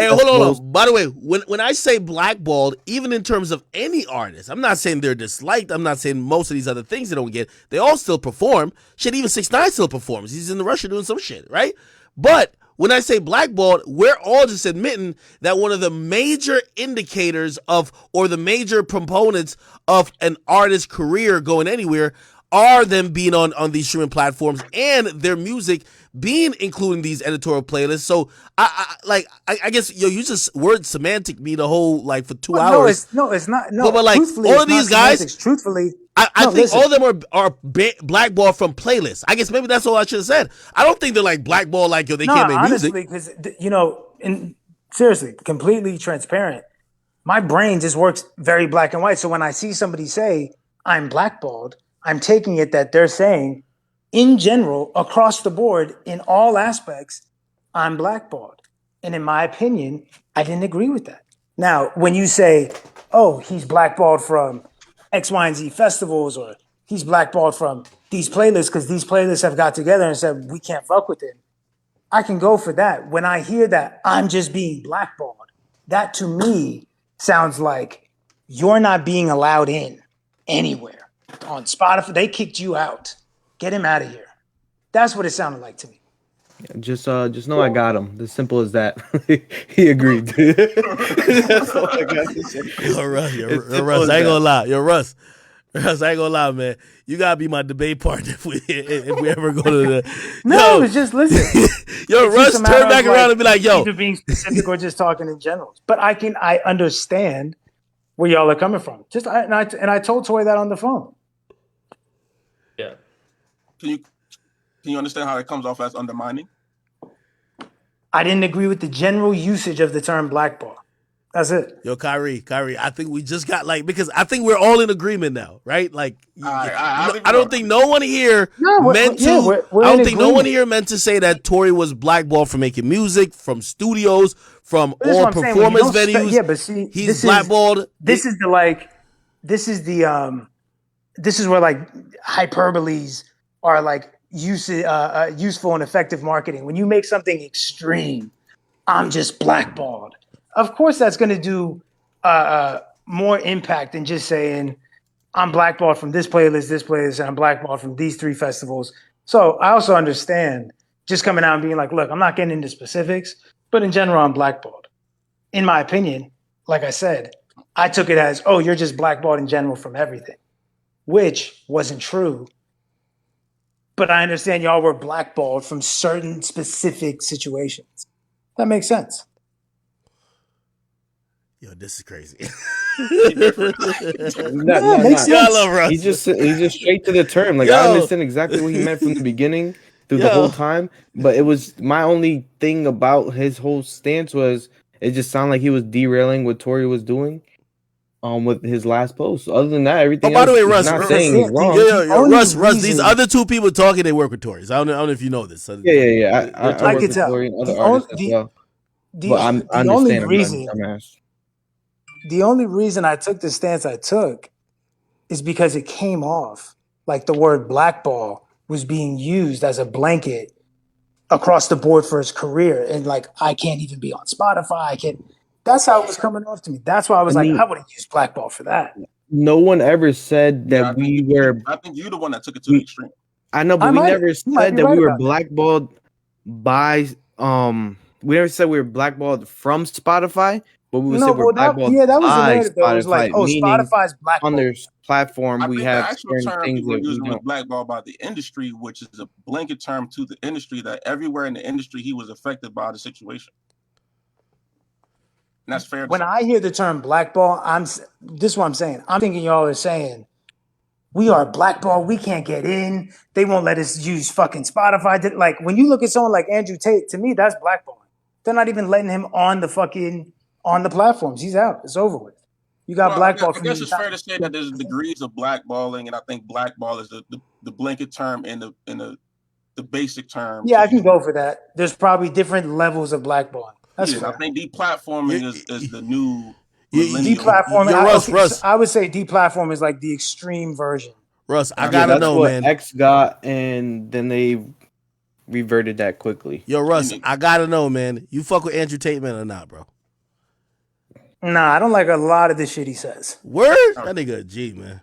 hold on. By the way, when I say blackballed, even in terms of any artist, I'm not saying they're disliked. I'm not saying most of these other things they don't get. They all still perform. Shit, even 6ix9ine still performs. He's in Russia doing some shit, right? But when I say blackballed, we're all just admitting that one of the major indicators of, or the major proponents of an artist's career going anywhere are them being on these streaming platforms and their music being including these editorial playlists. So I guess you just word semantic me the whole like for 2 hours. No, it's not. No, but like truthfully, all it's of these not guys, semantics. Truthfully, I no, think listen. all of them are blackballed from playlists. I guess maybe that's all I should have said. I don't think they're like blackballed like, yo, they can't make honestly, music. because and seriously, completely transparent. My brain just works very black and white. So when I see somebody say I'm blackballed, I'm taking it that they're saying, in general, across the board, in all aspects, I'm blackballed. And in my opinion, I didn't agree with that. Now, when you say, oh, he's blackballed from X, Y, and Z festivals, or he's blackballed from these playlists because these playlists have got together and said, we can't fuck with him. I can go for that. When I hear that I'm just being blackballed, that to me sounds like you're not being allowed in anywhere. On Spotify, they kicked you out. Get him out of here. That's what it sounded like to me. Just know I got him. As simple as that. He agreed. That's all I got to say. Yo, Russ, I ain't gonna lie. Yo, Russ, I ain't gonna lie, man. You gotta be my debate partner if we ever go to the. No, it's just listen. Yo, It's Russ, just a matter turn back of, around and be like, yo. either being specific or just talking in general. But I understand where y'all are coming from. And I told Toy that on the phone. Yeah. Can you understand how that comes off as undermining? I didn't agree with the general usage of the term blackball. That's it. Yo, Kyrie, I think we just got because I think we're all in agreement now, right? I don't think no one here No, meant to. we're I in don't think no one agreement. here meant to say that Tory was blackballed from making music, from studios, from But this is all what I'm saying. When you performance don't, venues. yeah, but see, He's blackballed. this is the like, this is the this is where like hyperboles are like useful and effective marketing. When you make something extreme, I'm just blackballed. Of course, that's going to do more impact than just saying I'm blackballed from this playlist, and I'm blackballed from these 3 festivals. So I also understand just coming out and being like, look, I'm not getting into specifics, but in general, I'm blackballed. In my opinion, like I said, I took it as, oh, you're just blackballed in general from everything, which wasn't true. But I understand y'all were blackballed from certain specific situations. That makes sense. Yo, this is crazy. Yeah, makes Yo, I sense. love Russ. He's just straight to the term. Like I Yo. understand exactly what he meant from the beginning through the Yo. whole time. But it was my only thing about his whole stance was it just sounded like he was derailing what Tory was doing. With his last post. Other than that, everything By the else way, is Russ, not saying he's wrong. Yo, Russ, these other 2 people talking, they work with Tories. I don't know if you know this. Yeah. I work could with tell. Tory and other artists as well. But I The only understand. I'm not a dumbass. the only reason I took the stance I took is because it came off like the word blackball was being used as a blanket across the board for his career. And like, I can't even be on Spotify. I can't. That's how it was coming off to me. That's why I was I like, mean, I wouldn't use blackball for that. no one ever said that we were. I think you're the one that took it to the extreme. I know, but we never said that we were blackballed by. We never said we were blackballed from Spotify, but we would say we're blackballed that was the by narrative. Though. It was like, Spotify, oh, meaning Spotify's on their blackball. platform I we think the have actual certain term things people were that we using was don't. blackball by the industry, which is a blanket term to the industry that everywhere in the industry he was affected by the situation. And that's fair. When I hear the term blackball, this is what I'm saying. I'm thinking y'all are saying we are blackball. We can't get in. They won't let us use fucking Spotify. Like when you look at someone like Andrew Tate, to me, that's blackballing. They're not even letting him on the platforms. He's out. It's over with. You got blackball I from guess the it's fair to say that there's degrees of blackballing, and I think blackball is the blanket term and the basic term. Yeah, I can go for that. There's probably different levels of blackballing. That's fair. I think deplatforming is the new Deplatforming. Russ. I would say deplatform is like the extreme version. Russ, I Yeah, gotta that's know, what man. X got, and then they reverted that quickly. Yo, Russ, I gotta know, man. You fuck with Andrew Tate, man, or not, bro? Nah, I don't like a lot of the shit he says. Word? That nigga a G, man.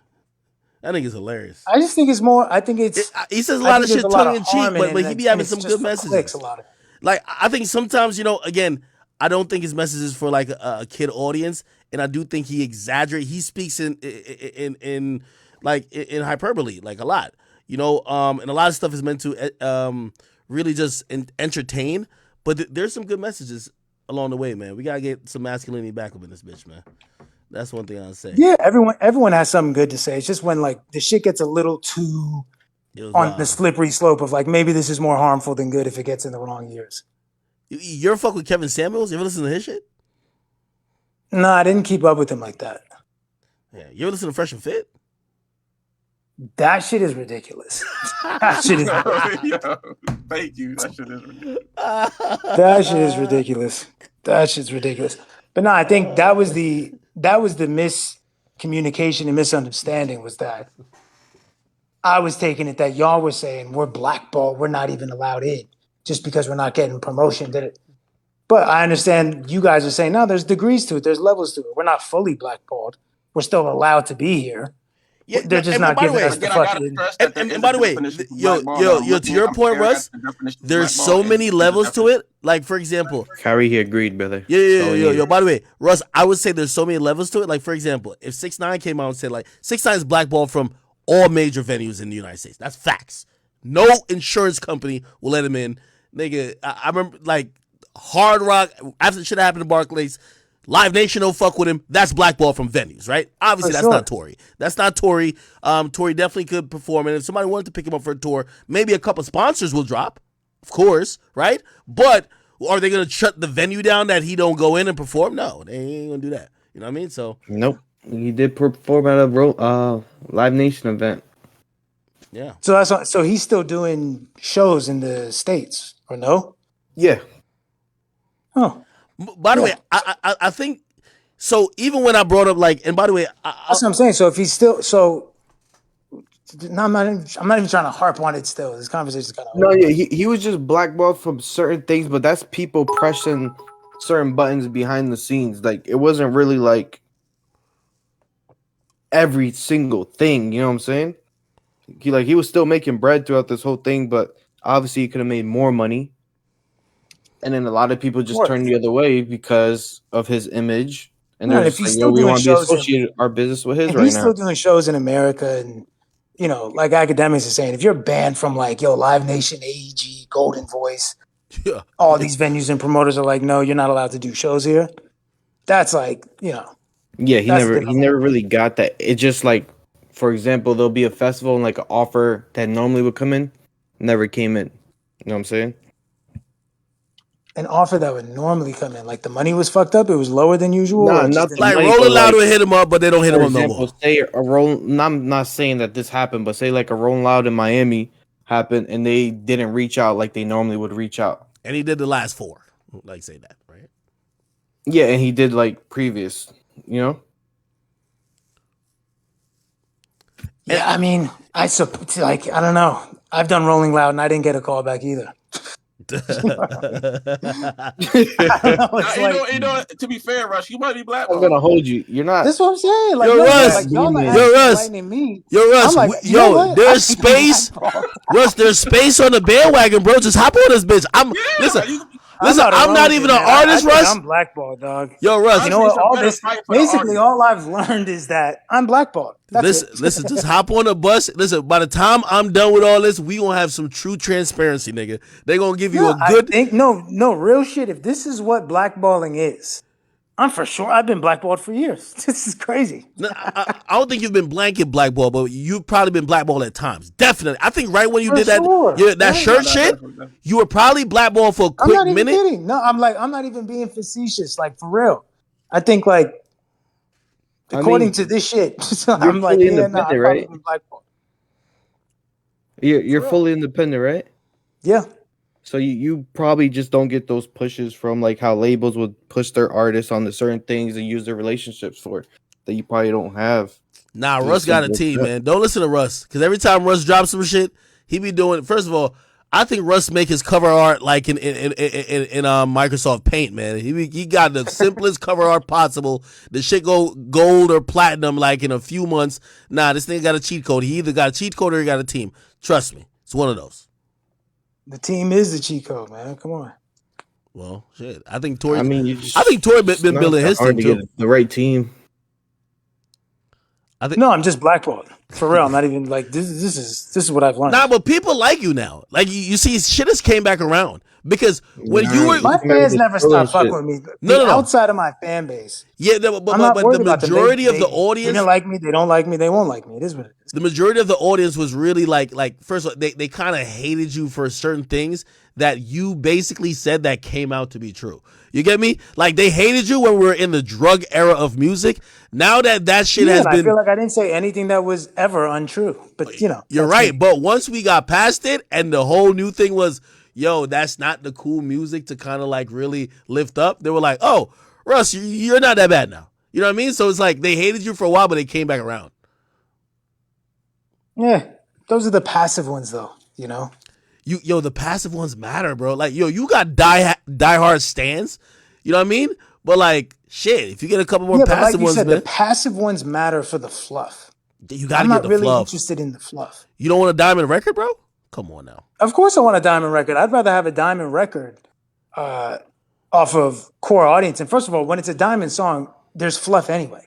That nigga's hilarious. I just think it's more. I think it's. He says a lot of shit tongue in cheek, but he be having some good messages. messages. A lot of. Like I think sometimes, again, I don't think his message is for like a kid audience, and I do think he exaggerates. He speaks in hyperbole, like a lot, and a lot of stuff is meant to really just entertain. But there's some good messages along the way, man. We gotta get some masculinity back up in this bitch, man. That's one thing I'll say. Yeah, everyone has something good to say. It's just when like the shit gets a little too on the slippery slope of like maybe this is more harmful than good if it gets in the wrong ears. You ever fuck with Kevin Samuels? You ever listen to his shit? No, I didn't keep up with him like that. Yeah, you ever listen to Fresh and Fit? That shit is ridiculous. That shit is ridiculous. Thank you. That shit is ridiculous. That shit is ridiculous. That shit's ridiculous. But no, I think that was the miscommunication and misunderstanding was that I was taking it that y'all were saying we're blackballed, we're not even allowed in just because we're not getting promotion. But I understand you guys are saying, no, there's degrees to it, there's levels to it. We're not fully blackballed. We're still allowed to be here. Yeah, they're just not giving us the fucking. And by the way, yo, to your point, Russ, there's so many levels to it. Like for example, Kyrie, he agreed, brother. Yo. By the way, Russ, I would say there's so many levels to it. Like for example, if 6ix9ine came out and said like 6ix9ine is blackballed from all major venues in the United States, that's facts. No insurance company will let him in, nigga. I remember like Hard Rock after the shit happened to Barclays. Live Nation don't fuck with him. That's blackball from venues, right? Obviously, that's not Tory. That's not Tory. Tory definitely could perform, and if somebody wanted to pick him up for a tour, maybe a couple sponsors will drop, of course, right? But Are they gonna shut the venue down that he don't go in and perform? No, they ain't gonna do that. You know what I mean? So Nope. He did perform at a Live Nation event. yeah. So that's so he's still doing shows in the States, or no? Yeah. Oh, By the way, I think so. Even when I brought up like, and by the way, that's what I'm saying. So if he's still no, I'm not even trying to harp on it. Still, this conversation is kind of No, yeah, he was just blackballed from certain things, but that's people pressing certain buttons behind the scenes. Like it wasn't really like every single thing. You know what I'm saying? He was still making bread throughout this whole thing, but obviously he could have made more money. And then a lot of people just turned the other way because of his image, and they're if just he's like, still "Yo, we doing want to be shows, associated our business with his if right he's now." still doing shows in America, and like Akademiks is saying, if you're banned from like Live Nation, AEG, Golden Voice, yeah, all these venues and promoters are like, no, you're not allowed to do shows here. That's like, Yeah, he that's a never different. really got that. It just like, for example, there'll be a festival and like an offer that normally would come in, never came in. You know what I'm saying? An offer that would normally come in, like the money was fucked up, it was lower than usual, or Nah, it just not the didn't. like money, Rolling but Loud like, will hit him up, but they don't hit him for up no example, more. say a roll. I'm not saying that this happened, but say like a Rolling Loud in Miami happened and they didn't reach out like they normally would reach out. And he did the last 4. Like say that, right? Yeah, and he did like previous, you know. Yeah, I mean, I don't know. I've done Rolling Loud and I didn't get a call back either. I don't know. It's like, to be fair, Rush, you might be I'm blackballed. gonna hold you. You're not. that's what I'm saying. Like, Yo, Russ. like y'all are Yo, actually Russ. enlightening me. Yo, Russ, I'm like, you know what? there's I think I'm space. blackballed. Russ, there's space on the bandwagon, bro. Just hop on this bitch. I'm not even an artist, I think Russ. I'm blackballed, dog. Yo, Russ. You know what? It's a All better this, fight for the basically, artist. all I've learned is that I'm blackballed. That's it. Listen, just hop on the bus. Listen, by the time I'm done with all this, we gonna have some true transparency, nigga. They gonna give you a good. I think no real shit. If this is what blackballing is, I'm for sure. I've been blackballed for years. This is crazy. I don't think you've been blanket blackballed, but you've probably been blackballed at times. Definitely. I think right when you For did that, sure. that shirt shit, Definitely. you were probably blackballed for a I'm quick not even minute. kidding. No, I'm not even being facetious. Like for real. I think like according to this shit, you're I'm like, fully yeah, no, independent, I've probably right? been blackballed. You're real. fully independent, right? Yeah. So you probably just don't get those pushes from like how labels would push their artists on the certain things and use their relationships for that you probably don't have. Nah, Just Russ got a simple as team, that. man. Don't listen to Russ, because every time Russ drops some shit, he be doing. First of all, I think Russ make his cover art like in Microsoft Paint, man. He got the simplest cover art possible. The shit go gold or platinum like in a few months. Nah, this thing got a cheat code. He either got a cheat code or he got a team. Trust me, it's one of those. The team is the cheat code, man. Come on. Well, shit. I think Tory. I mean, I think Tory been not building that his hard team to too. get the right team. No, I'm just blackballed. For real. I'm not even like this is what I've learned. Nah, but people like you now. Like you see, shit has came back around because when you were my fans never stop fucking with me. No. Outside of my fan base. Yeah, I'm but not worried the about them. majority of the They audience didn't like me. They don't like me. They won't like me. It is what it is. the majority of the audience was really like first of all, they kind of hated you for certain things that you basically said that came out to be true. You get me? Like they hated you when we were in the drug era of music. Now that shit has and been, I feel like I didn't say anything that was ever untrue. But you're right. Me. But once we got past it and the whole new thing was, yo, that's not the cool music to kind of like really lift up. They were like, oh, Russ, you're not that bad now. You know what I mean? So it's like they hated you for a while, but they came back around. Yeah, those are the passive ones, though. The passive ones matter, bro. Like, yo, you got diehard stands. You know what I mean? But like, shit, if you get a couple more passive like you ones, said, man, the passive ones matter for the fluff. You gotta I'm get not the really fluff. interested in the fluff. You don't want a diamond record, bro? Come on now. Of course, I want a diamond record. I'd rather have a diamond record off of core audience. And first of all, when it's a diamond song, there's fluff anyway.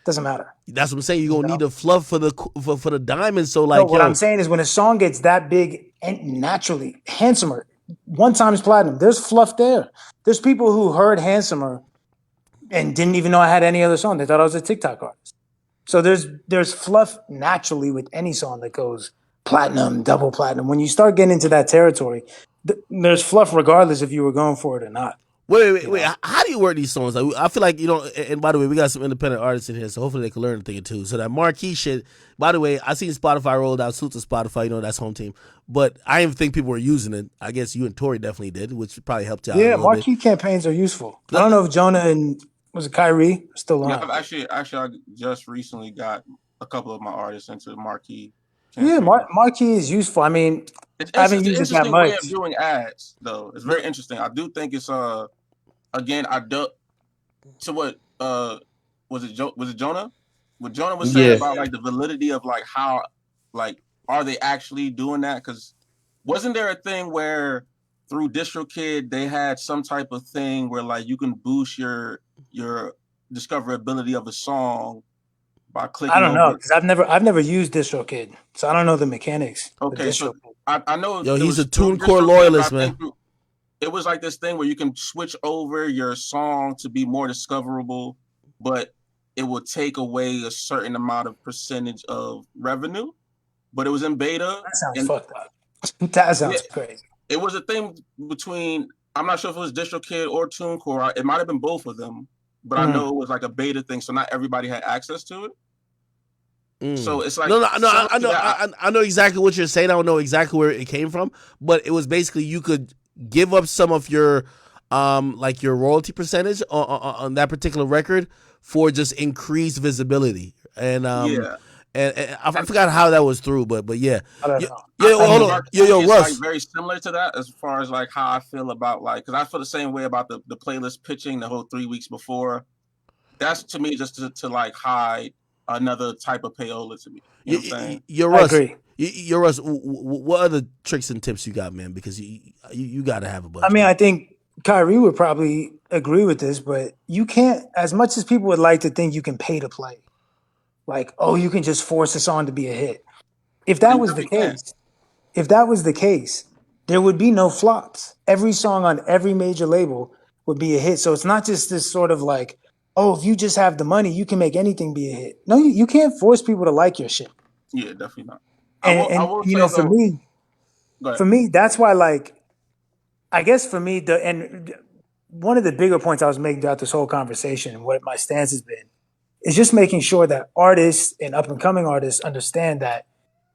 Doesn't matter. That's what I'm saying. You're gonna need the fluff for the diamond. So like, what I'm saying is when a song gets that big and naturally handsomer, 1 times platinum, there's fluff there. There's people who heard handsomer and didn't even know I had any other song. They thought I was a TikTok artist. So there's fluff naturally with any song that goes platinum, double platinum. When you start getting into that territory, there's fluff regardless if you were going for it or not. Wait. How do you work these songs? Like, I feel like, and by the way, we got some independent artists in here, so hopefully they can learn a thing or two. So that marquee shit, by the way, I seen Spotify rolled out, suits of Spotify, that's home team. But I didn't think people were using it. I guess you and Tori definitely did, which probably helped you out a Yeah, little bit. marquee campaigns are useful. I don't know if Jonah and was it Kyrie are still on. Yeah, I just recently got a couple of my artists into the marquee. Yeah, marquee is useful. I mean, I haven't used it that interesting much. way of doing ads, though. It's very interesting. I do think it's again, to what was it Jonah? What Jonah was saying about like the validity of like how like are they actually doing that? Because wasn't there a thing where through DistroKid they had some type of thing where like you can boost your discoverability of a song by clicking I don't know over? because I've never used DistroKid, so I don't know the mechanics. Okay, so I know he's a through TuneCore DistroKid, loyalist, but I think man. it was like this thing where you can switch over your song to be more discoverable, but it will take away a certain amount of percentage of revenue. But it was in beta. That sounds fucked up. That sounds crazy. It was a thing between, I'm not sure if it was DistroKid or TuneCore. It might have been both of them, but I know it was like a beta thing, so not everybody had access to it. So it's like I know exactly what you're saying. I don't know exactly where it came from, but it was basically you could give up some of your like your royalty percentage on that particular record for just increased visibility. And and I forgot how that was through, but yeah. Hold on. Yo, Russ. Like very similar to that as far as like how I feel about like, because I feel the same way about the playlist pitching the whole 3 weeks before. That's to me just to like hide another type of payola to me. You know what I'm saying? Russ. I agree. You're Russ. What other tricks and tips you got, man? Because you got to have a bunch. I mean, I think Kyrie would probably agree with this, but you can't, as much as people would like to think you can pay to play, like, oh, you can just force a song to be a hit. If that was the case, there would be no flops. Every song on every major label would be a hit. So it's not just this sort of like, oh, if you just have the money, you can make anything be a hit. No, you can't force people to like your shit. Yeah, definitely not. And for me, that's why, like, I guess for me, one of the bigger points I was making throughout this whole conversation and what my stance has been is just making sure that artists and up and coming artists understand that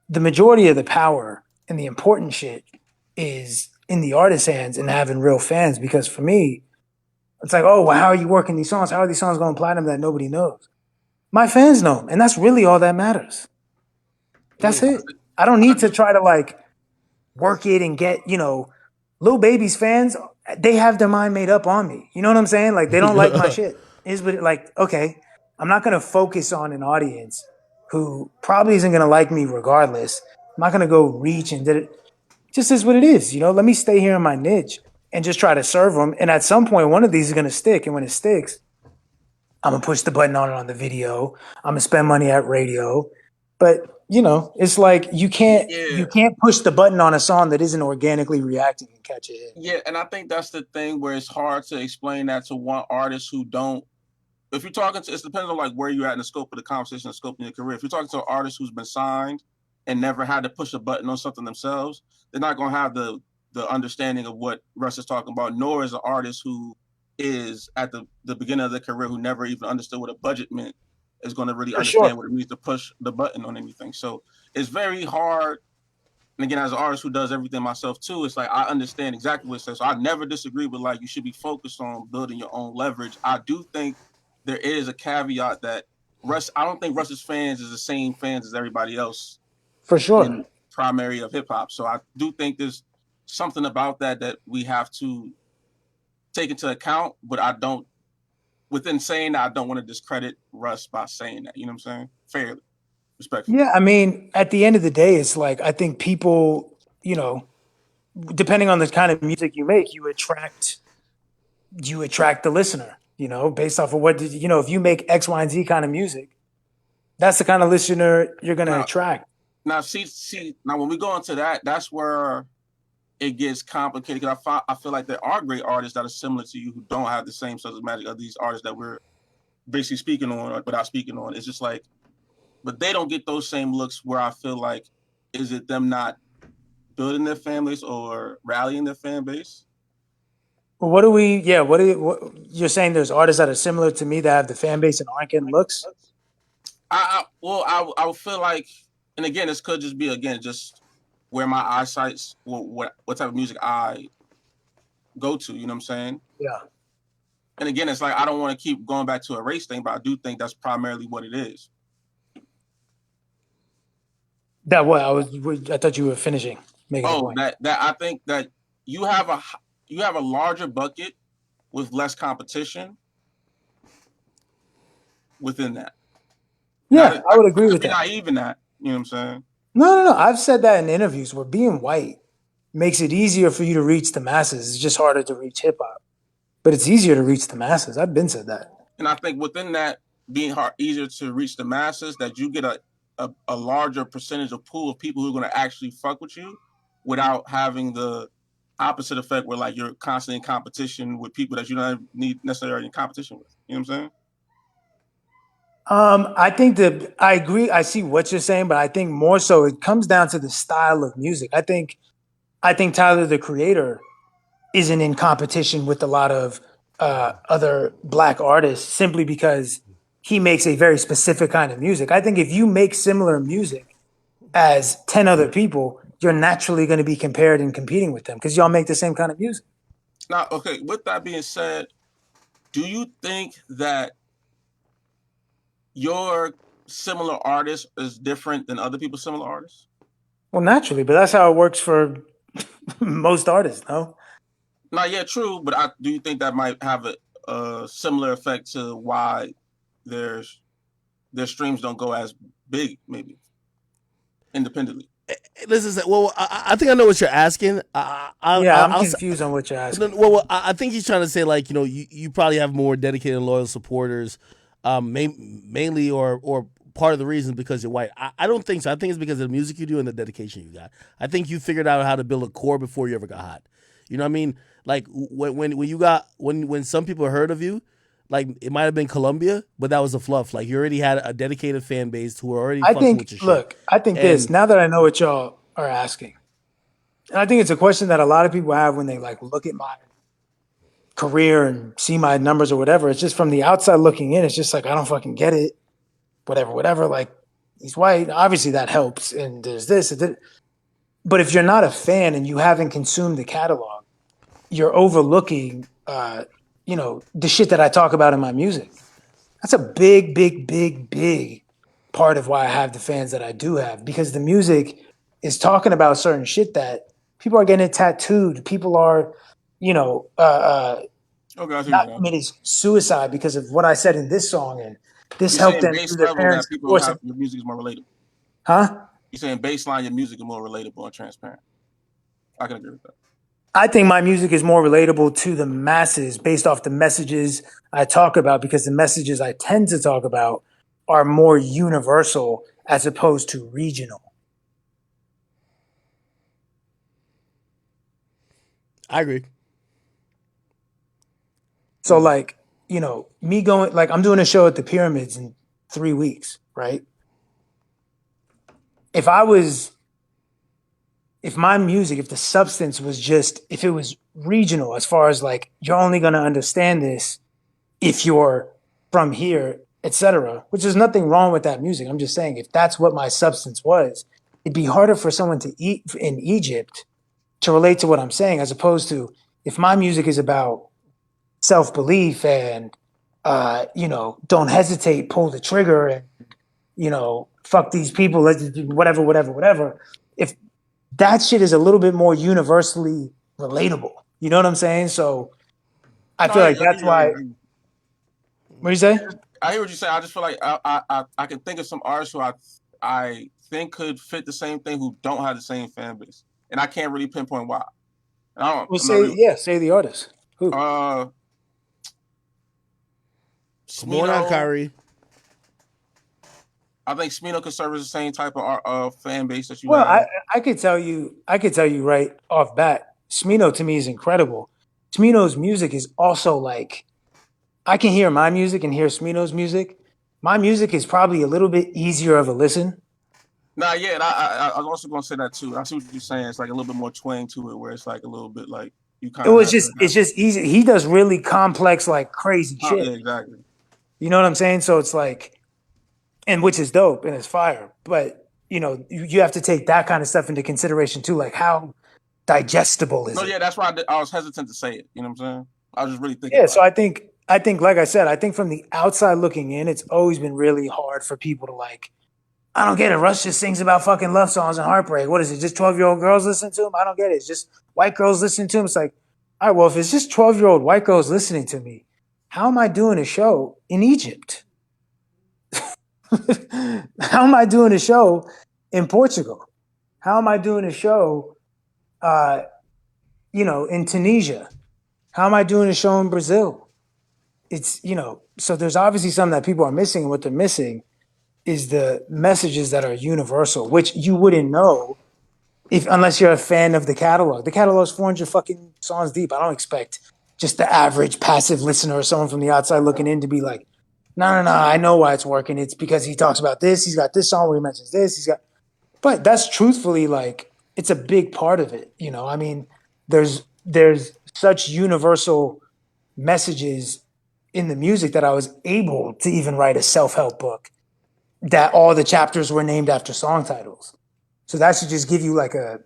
the majority of the power and the important shit is in the artist's hands and having real fans. Because for me, it's like, oh, well, how are you working these songs? How are these songs going platinum that nobody knows? My fans know them, and that's really all that matters. That's it. I don't need to try to like work it and get, Lil Baby's fans, they have their mind made up on me. You know what I'm saying? Like, they don't like my shit. Okay, I'm not going to focus on an audience who probably isn't going to like me regardless. I'm not going to go reach and did it. Just is what it is. Let me stay here in my niche and just try to serve them. And at some point, one of these is going to stick. And when it sticks, I'm going to push the button on the video. I'm going to spend money at radio. But, it's like you can't push the button on a song that isn't organically reacting and catch a hit. Yeah, and I think that's the thing where it's hard to explain that to one artist who don't. If you're talking to, it depends on like where you're at in the scope of the conversation, the scope of your career. If you're talking to an artist who's been signed and never had to push a button on something themselves, they're not going to have the understanding of what Russ is talking about, nor is an artist who is at the beginning of their career who never even understood what a budget meant is going to really understand what it means to push the button on anything. So it's very hard. And again, as an artist who does everything myself too, it's like I understand exactly what it says. So I never disagree with like you should be focused on building your own leverage. I do think there is a caveat that I don't think Russ's fans is the same fans as everybody else. For sure. In primary of hip hop. So I do think there's something about that we have to take into account, but within saying that, I don't want to discredit Russ by saying that, you know what I'm saying? Fairly, respectfully. Yeah, I mean, at the end of the day, it's like, I think people, depending on the kind of music you make, you attract the listener, based off of if you make X, Y, and Z kind of music, that's the kind of listener you're going to attract. Now, see, now when we go into that, that's where it gets complicated because I feel like there are great artists that are similar to you who don't have the same subject matter of these artists that we're basically speaking on without speaking on. It's just like, but they don't get those same looks where I feel like, is it them not building their families or rallying their fan base. Well, what do we? Yeah, you're saying? There's artists that are similar to me that have the fan base and aren't getting looks. I would feel like, and again, this could just be just where my eyesight's what type of music I go to. You know what I'm saying? Yeah. And again, it's like I don't want to keep going back to a race thing, but I do think that's primarily what it is. That what I thought you were finishing making a point. That I think that you have a larger bucket with less competition within that. Yeah, I would agree with that. Not even that. You know what I'm saying? No. I've said that in interviews where being white makes it easier for you to reach the masses. It's just harder to reach hip hop, but it's easier to reach the masses. I've been said that. And I think within that being easier to reach the masses, that you get a larger percentage of pool of people who are going to actually fuck with you without having the opposite effect where like you're constantly in competition with people that you don't need necessarily in competition with. You know what I'm saying? I think that I agree. I see what you're saying, but I think more so it comes down to the style of music. I think Tyler the Creator isn't in competition with a lot of other black artists simply because he makes a very specific kind of music. I think if you make similar music as 10 other people, you're naturally going to be compared and competing with them because y'all make the same kind of music. Now, okay, with that being said, do you think that your similar artist is different than other people's similar artists? Well, naturally, but that's how it works for most artists, no? Not yet true, but do you think that might have a similar effect to why their streams don't go as big, maybe independently? Listen, well, I think I know what you're asking. I'm confused on what you're asking. Well, I think he's trying to say like you probably have more dedicated and loyal supporters, mainly or part of the reason because you're white. I don't think so. I think it's because of the music you do and the dedication you got. I think you figured out how to build a core before you ever got hot. You know what I mean? Like when some people heard of you, like it might have been Colombia, but that was a fluff. Like you already had a dedicated fan base who were already fucking with your shit. Look, I think this, now that I know what y'all are asking, and I think it's a question that a lot of people have when they like look at my career and see my numbers or whatever. It's just from the outside looking in, it's just like I don't fucking get it. Whatever. Like he's white. Obviously that helps. And there's this. But if you're not a fan and you haven't consumed the catalog, you're overlooking the shit that I talk about in my music. That's a big part of why I have the fans that I do have, because the music is talking about certain shit that people are getting it tattooed. People are, not committing suicide because of what I said in this song, and this helped them through their parents' divorce. Your music is more relatable. Huh? You're saying baseline, your music is more relatable and transparent. I can agree with that. I think my music is more relatable to the masses based off the messages I talk about, because the messages I tend to talk about are more universal as opposed to regional. I agree. So like, me going, like I'm doing a show at the Pyramids in 3 weeks, right? If my music, if the substance was just, if it was regional, as far as like, you're only going to understand this if you're from here, etc., which is nothing wrong with that music. I'm just saying, if that's what my substance was, it'd be harder for someone to eat in Egypt to relate to what I'm saying, as opposed to if my music is about self-belief and, don't hesitate, pull the trigger, and, fuck these people, let's do whatever. If that shit is a little bit more universally relatable, you know what I'm saying? So I feel like that's why. What do you say? I hear what you say. I just feel like I can think of some artists who I think could fit the same thing who don't have the same fan base, and I can't really pinpoint why. Say the artist. Who? Smino, Kyrie. I think Smino could serve as the same type of fan base that you have. Well, I could tell you right off bat, Smino to me is incredible. Smino's music is also like, I can hear my music and hear Smino's music. My music is probably a little bit easier of a listen Nah, yeah, I was also gonna say that too. I see what you're saying. It's like a little bit more twang to it, where it's like a little bit like you kind of have to It's just easy. He does really complex, like crazy yeah, shit. exactly. You know what I'm saying? So it's like, and which is dope and it's fire. But you have to take that kind of stuff into consideration too. Like how digestible is No, it? yeah, that's why I was hesitant to say it. You know what I'm saying? I was just really thinking Yeah. about So it. I think, like I said, I think from the outside looking in, it's always been really hard for people to like. I don't get it. Russ just sings about fucking love songs and heartbreak. What is it? Just 12-year-old girls listening to him? I don't get it. It's just white girls listening to him. It's like, all right, well, if it's just 12-year-old white girls listening to me, how am I doing a show in Egypt? How am I doing a show in Portugal? How am I doing a show, in Tunisia? How am I doing a show in Brazil? So there's obviously something that people are missing. And what they're missing is the messages that are universal, which you wouldn't know unless you're a fan of the catalog. The catalog's 400 fucking songs deep. I don't expect just the average passive listener or someone from the outside looking in to be like, no, I know why it's working. It's because he talks about this. He's got this song where he mentions this. But that's truthfully like, it's a big part of it. I mean, there's such universal messages in the music that I was able to even write a self-help book that all the chapters were named after song titles. So that should just give you like a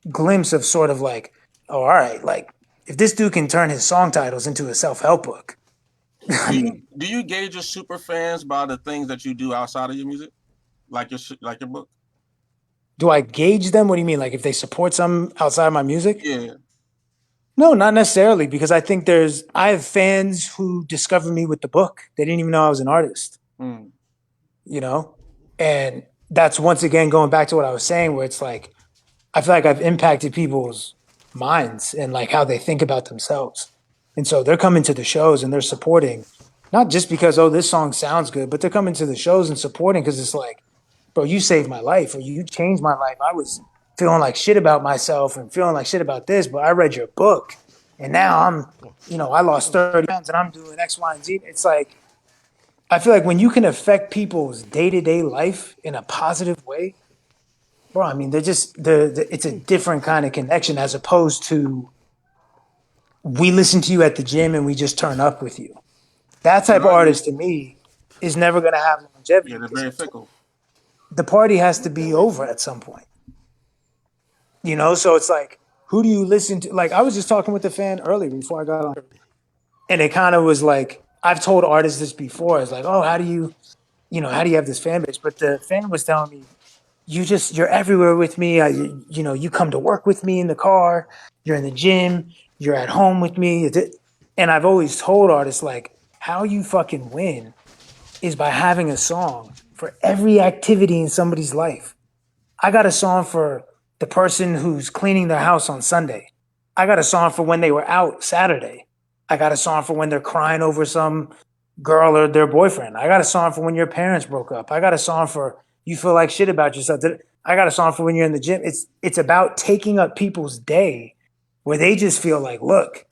glimpse of sort of like, oh, all right, like if this dude can turn his song titles into a self-help book. Do you gauge your super fans by the things that you do outside of your music, like your book? Do I gauge them? What do you mean? Like if they support some outside of my music? Yeah. No, not necessarily, because I think I have fans who discovered me with the book. They didn't even know I was an artist, Mm. And that's once again going back to what I was saying, where it's like, I feel like I've impacted people's minds and like how they think about themselves. And so they're coming to the shows and they're supporting, not just because, oh, this song sounds good, but they're coming to the shows and supporting because it's like, bro, you saved my life or you changed my life. I was feeling like shit about myself and feeling like shit about this, but I read your book and now I lost 30 pounds and I'm doing X, Y, and Z. It's like, I feel like when you can affect people's day-to-day life in a positive way, bro, I mean, it's a different kind of connection as opposed to we listen to you at the gym and we just turn up with you. That type of artist to me is never going to have longevity. Yeah, they're very fickle. The party has to be over at some point. So it's like, who do you listen to? Like, I was just talking with a fan earlier before I got on, and it kind of was like, I've told artists this before. It's like, oh, how do you have this fan base? But the fan was telling me, you're everywhere with me. You come to work with me in the car. You're in the gym. You're at home with me. And I've always told artists, like, how you fucking win is by having a song for every activity in somebody's life. I got a song for the person who's cleaning their house on Sunday. I got a song for when they were out Saturday. I got a song for when they're crying over some girl or their boyfriend. I got a song for when your parents broke up. I got a song for you feel like shit about yourself. I got a song for when you're in the gym. It's about taking up people's day where they just feel like, look,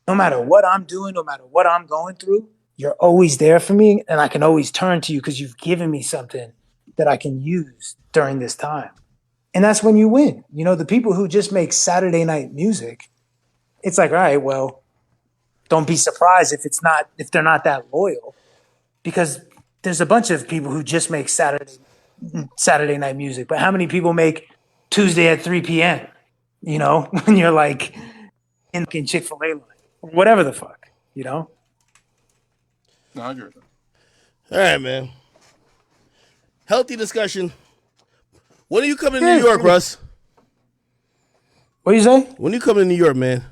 no matter what I'm doing, no matter what I'm going through, you're always there for me and I can always turn to you because you've given me something that I can use during this time. And that's when you win. The people who just make Saturday night music, it's like, all right, well, don't be surprised if they're not that loyal, because there's a bunch of people who just make Saturday night music. But how many people make Tuesday at 3 p.m.? When you're like in Chick-fil-A line or whatever the fuck, No, I agree with that. All right, man. Healthy discussion. When are you coming to New York, Russ? What do you say? When are you coming to New York, man?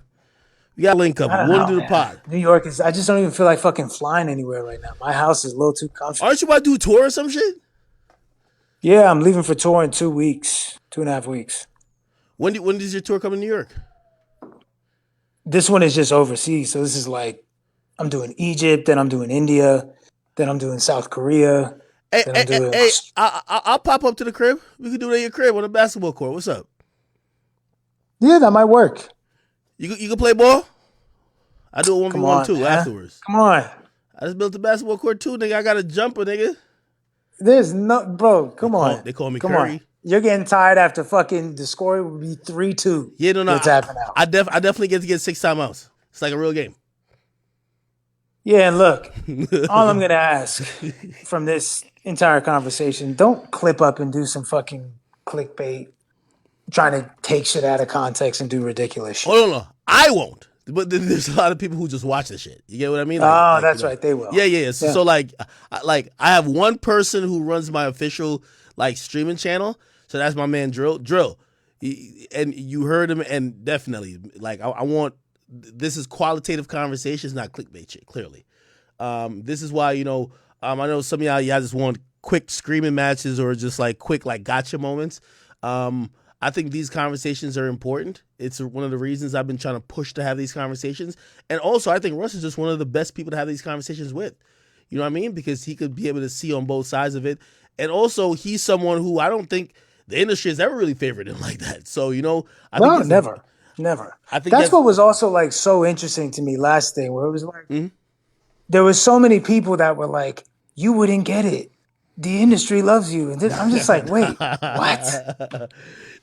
We got to link up. I We don't want know, to do the man. pod. New York I just don't even feel like fucking flying anywhere right now. My house is a little too comfortable. Aren't you about to do a tour or some shit? Yeah, I'm leaving for tour in 2 weeks, 2.5 weeks. When does your tour come in New York? This one is just overseas. So this is like, I'm doing Egypt, then I'm doing India, then I'm doing South Korea. Hey, I'll pop up to the crib. We can do it at your crib on the basketball court. What's up? Yeah, that might work. You can play ball? I do a 1v1 too man. afterwards. Come on. I just built the basketball court too, nigga. I got a jumper, nigga. There's no, bro, come on. They call me come Curry. On. You're getting tired after fucking the score would be 3-2. Yeah, no, It's happening out. I definitely get to get 6 timeouts. It's like a real game. Yeah, and look, all I'm gonna ask from this entire conversation, don't clip up and do some fucking clickbait, trying to take shit out of context and do ridiculous shit. Oh no, I won't. But there's a lot of people who just watch the shit. You get what I mean? That's right. They will. Yeah. So like I have one person who runs my official like streaming channel. So that's my man Drill. And you heard him, and definitely like I want, this is qualitative conversations, not clickbait shit. Clearly, this is why I know some of y'all just want quick screaming matches or just like quick like gotcha moments. I think these conversations are important. It's one of the reasons I've been trying to push to have these conversations. And also, I think Russ is just one of the best people to have these conversations with. You know what I mean? Because he could be able to see on both sides of it. And also, he's someone who I don't think the industry has ever really favored him like that. So, I think never. I think that's what was also like so interesting to me last thing, where it was like, there was so many people that were like, you wouldn't get it. The industry loves you. And then I'm just like, wait, what?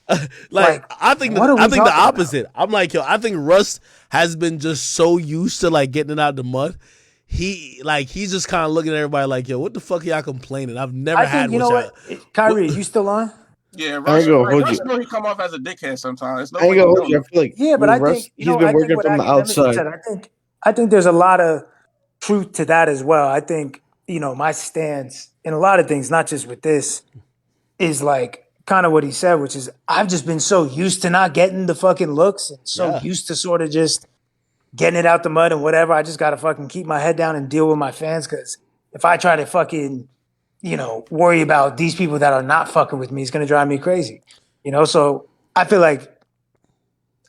I think the opposite. About? I'm like, I think Russ has been just so used to like getting it out of the mud. He's just kind of looking at everybody like, yo, what the fuck are y'all complaining? I've never had. You know what, Kyrie, you still on? Yeah, Russ know he come off as a dickhead sometimes. I feel like but I Russ, think he's been working from the outside. Said, I think there's a lot of truth to that as well. I think my stance in a lot of things, not just with this, is like kind of what he said, which is I've just been so used to not getting the fucking looks and so used to sort of just getting it out the mud and whatever. I just got to fucking keep my head down and deal with my fans, because if I try to fucking, worry about these people that are not fucking with me, it's going to drive me crazy. So I feel like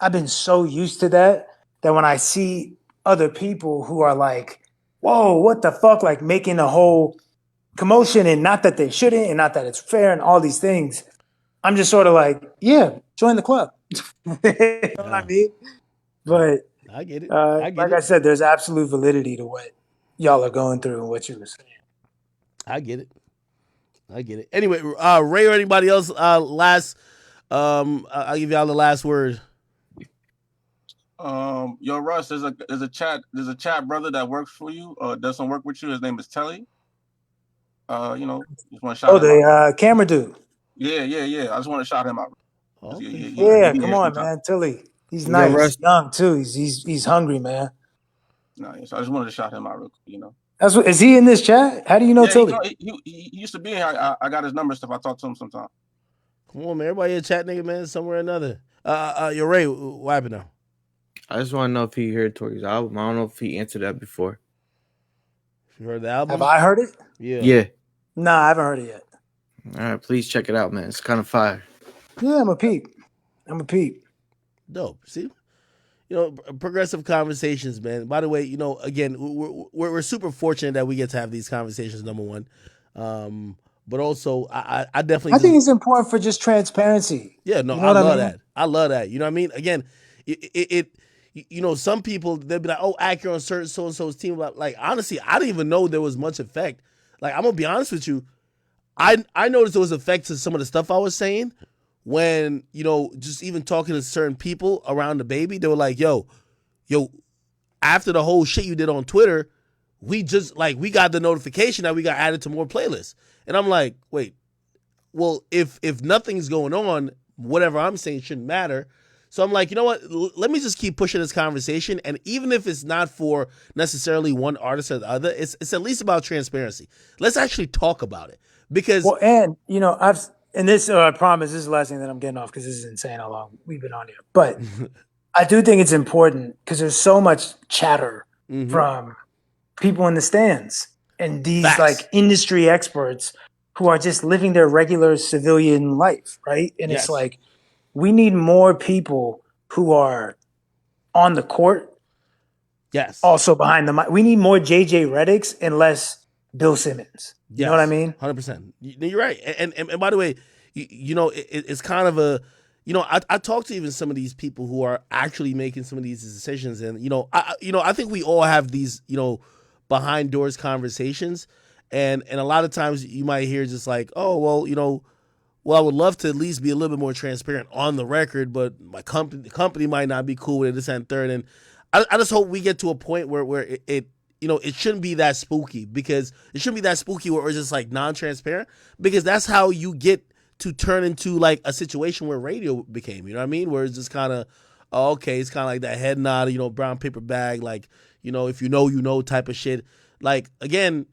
I've been so used to that when I see other people who are like, whoa, what the fuck, like making a whole commotion, and not that they shouldn't and not that it's fair and all these things, I'm just sort of like, yeah, join the club. You know what I mean? But I get it. I said, there's absolute validity to what y'all are going through and what you were saying. I get it. Anyway, Ray or anybody else, last, I'll give y'all the last word. Yo, Russ, there's a chat brother that works for you, does some work with you. His name is Telly. Just want to shout him out. Camera dude. Yeah. I just want to shout him out. Okay. Come on, man. Tilly. He's nice. He's young too. He's hungry, man. Nice. I just wanted to shout him out real quick, That's what, is he in this chat? How do you know Tilly? He used to be here. I got his number stuff. I talk to him sometime. Come on, man. Everybody in chat, nigga, man, somewhere or another. Yo, Ray, what happened now? I just want to know if he heard Tori's album. I don't know if he answered that before. You heard the album? Have I heard it? Yeah. Nah, I haven't heard it yet. All right, please check it out, man. It's kind of fire. Yeah, I'm a peep. Dope. See? Progressive conversations, man. By the way, again, we're super fortunate that we get to have these conversations, number one. But also, I definitely think it's important for just transparency. Yeah, no, I love that. I love that. You know what I mean? Again, some people, they'll be like, oh, Accurate on certain so-and-so's team. Like, honestly, I didn't even know there was much effect. Like, I'm going to be honest with you. I noticed there was effect to some of the stuff I was saying when, just even talking to certain people around the baby. They were like, yo, after the whole shit you did on Twitter, we got the notification that we got added to more playlists. And I'm like, wait, well, if nothing's going on, whatever I'm saying shouldn't matter. So I'm like, you know what? Let me just keep pushing this conversation. And even if it's not for necessarily one artist or the other, it's at least about transparency. Let's actually talk about it. Because I promise this is the last thing that I'm getting off, because this is insane how long we've been on here. But I do think it's important because there's so much chatter from people in the stands and these like industry experts who are just living their regular civilian life, right? And it's like, we need more people who are on the court. Yes. Also behind the mic. We need more JJ Redicks and less Bill Simmons. You know what I mean? 100%. You're right. And by the way, it's kind of a, I talk to even some of these people who are actually making some of these decisions, and I think we all have these behind doors conversations, and a lot of times you might hear just like, oh well, well, I would love to at least be a little bit more transparent on the record, but my company might not be cool with it, this and third. And I just hope we get to a point where it it shouldn't be that spooky, because it shouldn't be that spooky where it's just like non-transparent, because that's how you get to turn into like a situation where radio became, you know what I mean? Where it's just kind of, oh, okay, it's kind of like that head nod, brown paper bag, like, if you know type of shit. Like, again,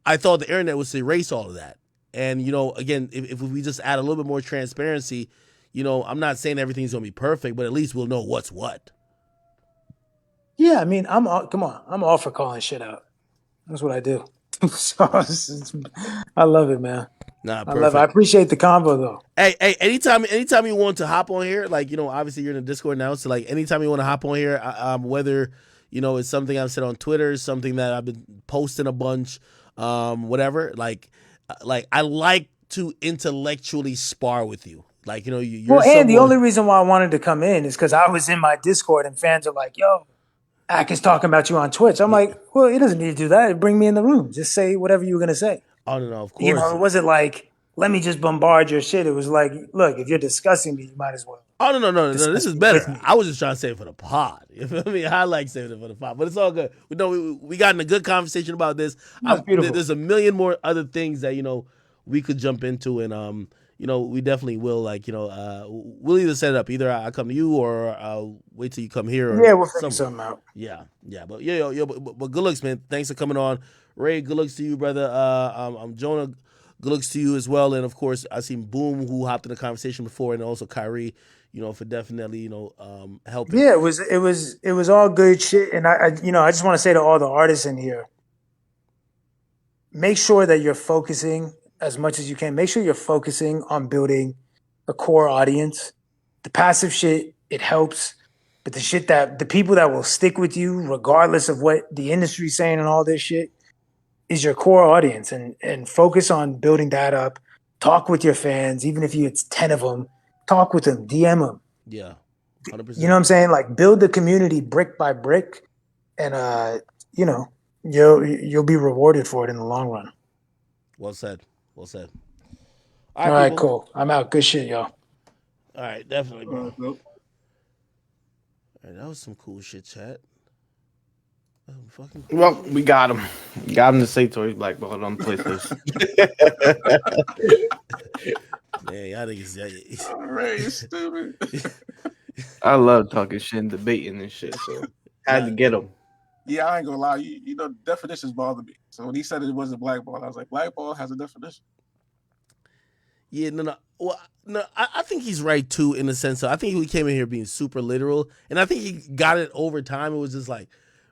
I thought the internet was to erase all of that. And, again, if we just add a little bit more transparency, I'm not saying everything's going to be perfect, but at least we'll know what's what. Yeah, I mean, I'm all for calling shit out. That's what I do. So I love it, man. Nah, I love it. I perfect. appreciate the combo though. Hey, anytime you want to hop on here, like, obviously you're in the Discord now, so like anytime you want to hop on here, whether, it's something I've said on Twitter, something that I've been posting a bunch, whatever, like I like to intellectually spar with you. Like, you're Well, and the someone. only reason why I wanted to come in is because I was in my Discord and fans are like, yo, Ak is talking about you on Twitch. I'm like, well, he doesn't need to do that. Bring me in the room. Just say whatever you were going to say. Oh, no, of course. It wasn't like, let me just bombard your shit. It was like, look, if you're discussing me, you might as well. Oh, no. This discuss is me better. with me. I was just trying to say it for the pod. You feel me? I like saying it for the pod, but it's all good. We got in a good conversation about this. That's beautiful. There's a million more other things that, we could jump into, and, we definitely will, like, we'll either set it up. Either I come to you or I'll wait till you come here. Or Yeah, we'll figure something out. Yeah. But but good looks, man. Thanks for coming on. Ray, good looks to you, brother. I'm Jonah. Good looks to you as well. And of course, I seen Boom, who hopped in the conversation before, and also Kyrie, for definitely, helping. Yeah, it was all good shit. And I just want to say to all the artists in here, make sure that you're focusing as much as you can. Make sure you're focusing on building a core audience. The passive shit, it helps. But the people that will stick with you, regardless of what the industry's saying and all this shit, is your core audience, and focus on building that up. Talk with your fans, even if it's 10 of them. Talk with them, DM them. Yeah, 100%. You know what I'm saying? Like, build the community brick by brick, and you'll be rewarded for it in the long run. Well said. All right, cool. I'm out. Good shit, y'all. All right, definitely, bro. Nope. All right, that was some cool shit, chat. Well, we got him. Got him to say Tory's blackballed on PlayStation. Man, y'all niggas. Ray, you stupid. I love talking shit and debating and shit, so had to get him. Yeah, I ain't gonna lie. You know, definitions bother me. So when he said it wasn't blackball, I was like, blackball has a definition. Yeah, no. Well, no, I think he's right too, in the sense of, I think he came in here being super literal, and I think he got it over time. It was just like,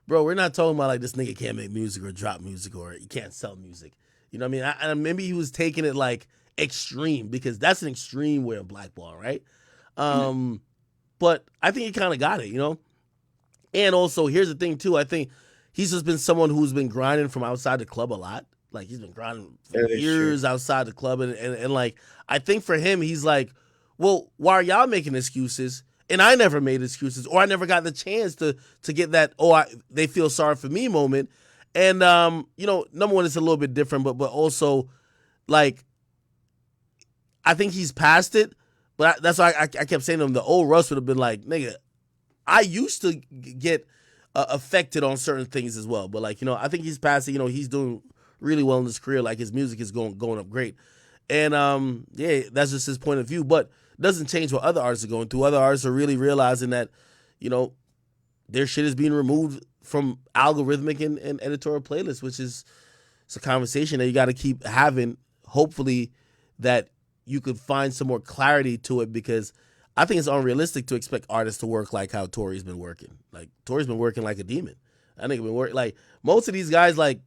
bro, we're not talking about like this nigga can't make music or drop music or he can't sell music. You know what I mean? And maybe he was taking it like extreme, because that's an extreme way of blackball, right? But I think he kind of got it, And also, here's the thing too. I think he's just been someone who's been grinding from outside the club a lot. Like, he's been grinding for years outside the club, and like, I think for him, he's like, well, why are y'all making excuses? And I never made excuses, or I never got the chance to get that, they feel sorry for me moment. And number one, it's a little bit different, but also, like, I think he's past it. But that's why I kept saying to him, the old Russ would have been like, nigga, I used to get affected on certain things as well. But like, I think he's past it. He's doing really well in his career. Like, his music is going up great. And that's just his point of view. But it doesn't change what other artists are going through. Other artists are really realizing that, their shit is being removed from algorithmic and editorial playlists, which is, it's a conversation that you got to keep having. Hopefully that you could find some more clarity to it, because I think it's unrealistic to expect artists to work like how Tory's been working. Like, Tory's been working like a demon. I think been working like most of these guys, like,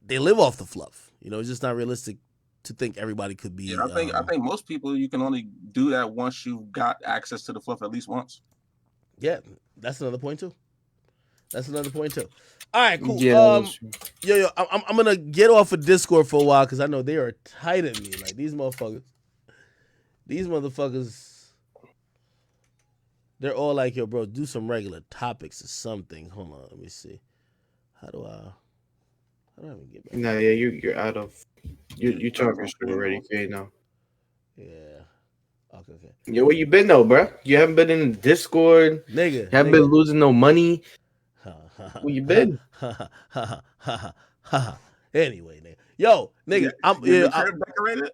they live off the fluff. It's just not realistic to think everybody could be. Yeah, I think most people, you can only do that once you've got access to the fluff at least once. Yeah, that's another point too. All right, cool. Yeah, yo, I'm gonna get off of Discord for a while, because I know they are tight at me. Like, these motherfuckers, they're all like, yo, bro, do some regular topics or something. Hold on, let me see. How do I? How do I even get back? Nah, yeah, you're out of. You talking shit already, Anymore. okay now. Yeah. Okay. Yo, where you been though, bro? You haven't been in Discord. Nigga, You haven't been losing no money. Where you been? Anyway, nigga. Yo, nigga, I'm Get yeah, the crib decorated.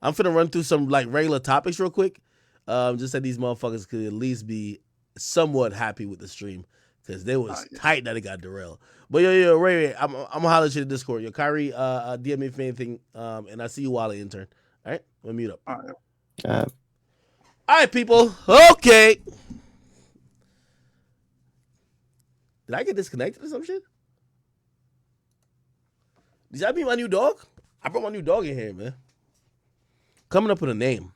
I'm finna run through some like regular topics real quick. Just that these motherfuckers could at least be somewhat happy with the stream because they was tight that it got derailed. But Ray, I'm gonna holler at you in Discord. Yo, Kyrie, DM me if anything. And I see you while I intern. All right, let me mute up. All right. All right, people. Okay. Did I get disconnected or some shit? Did that mean my new dog? I brought my new dog in here, man. Coming up with a name.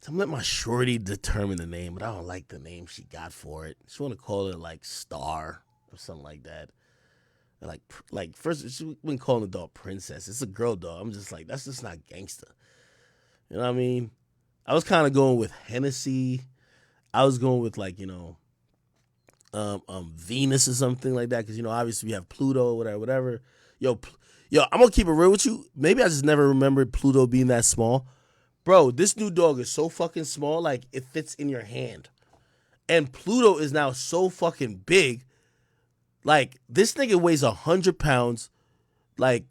So I'm letting my shorty determine the name, but I don't like the name she got for it. She want to call it like Star or something like that. Like first she been calling the dog Princess. It's a girl dog. I'm just like, that's just not gangster. You know what I mean? I was kind of going with Hennessy. I was going with like, Venus or something like that. Cause obviously we have Pluto or whatever. Yo, I'm gonna keep it real with you. Maybe I just never remembered Pluto being that small. Bro, this new dog is so fucking small, like it fits in your hand. And Pluto is now so fucking big. Like, this nigga weighs 100 pounds. Like,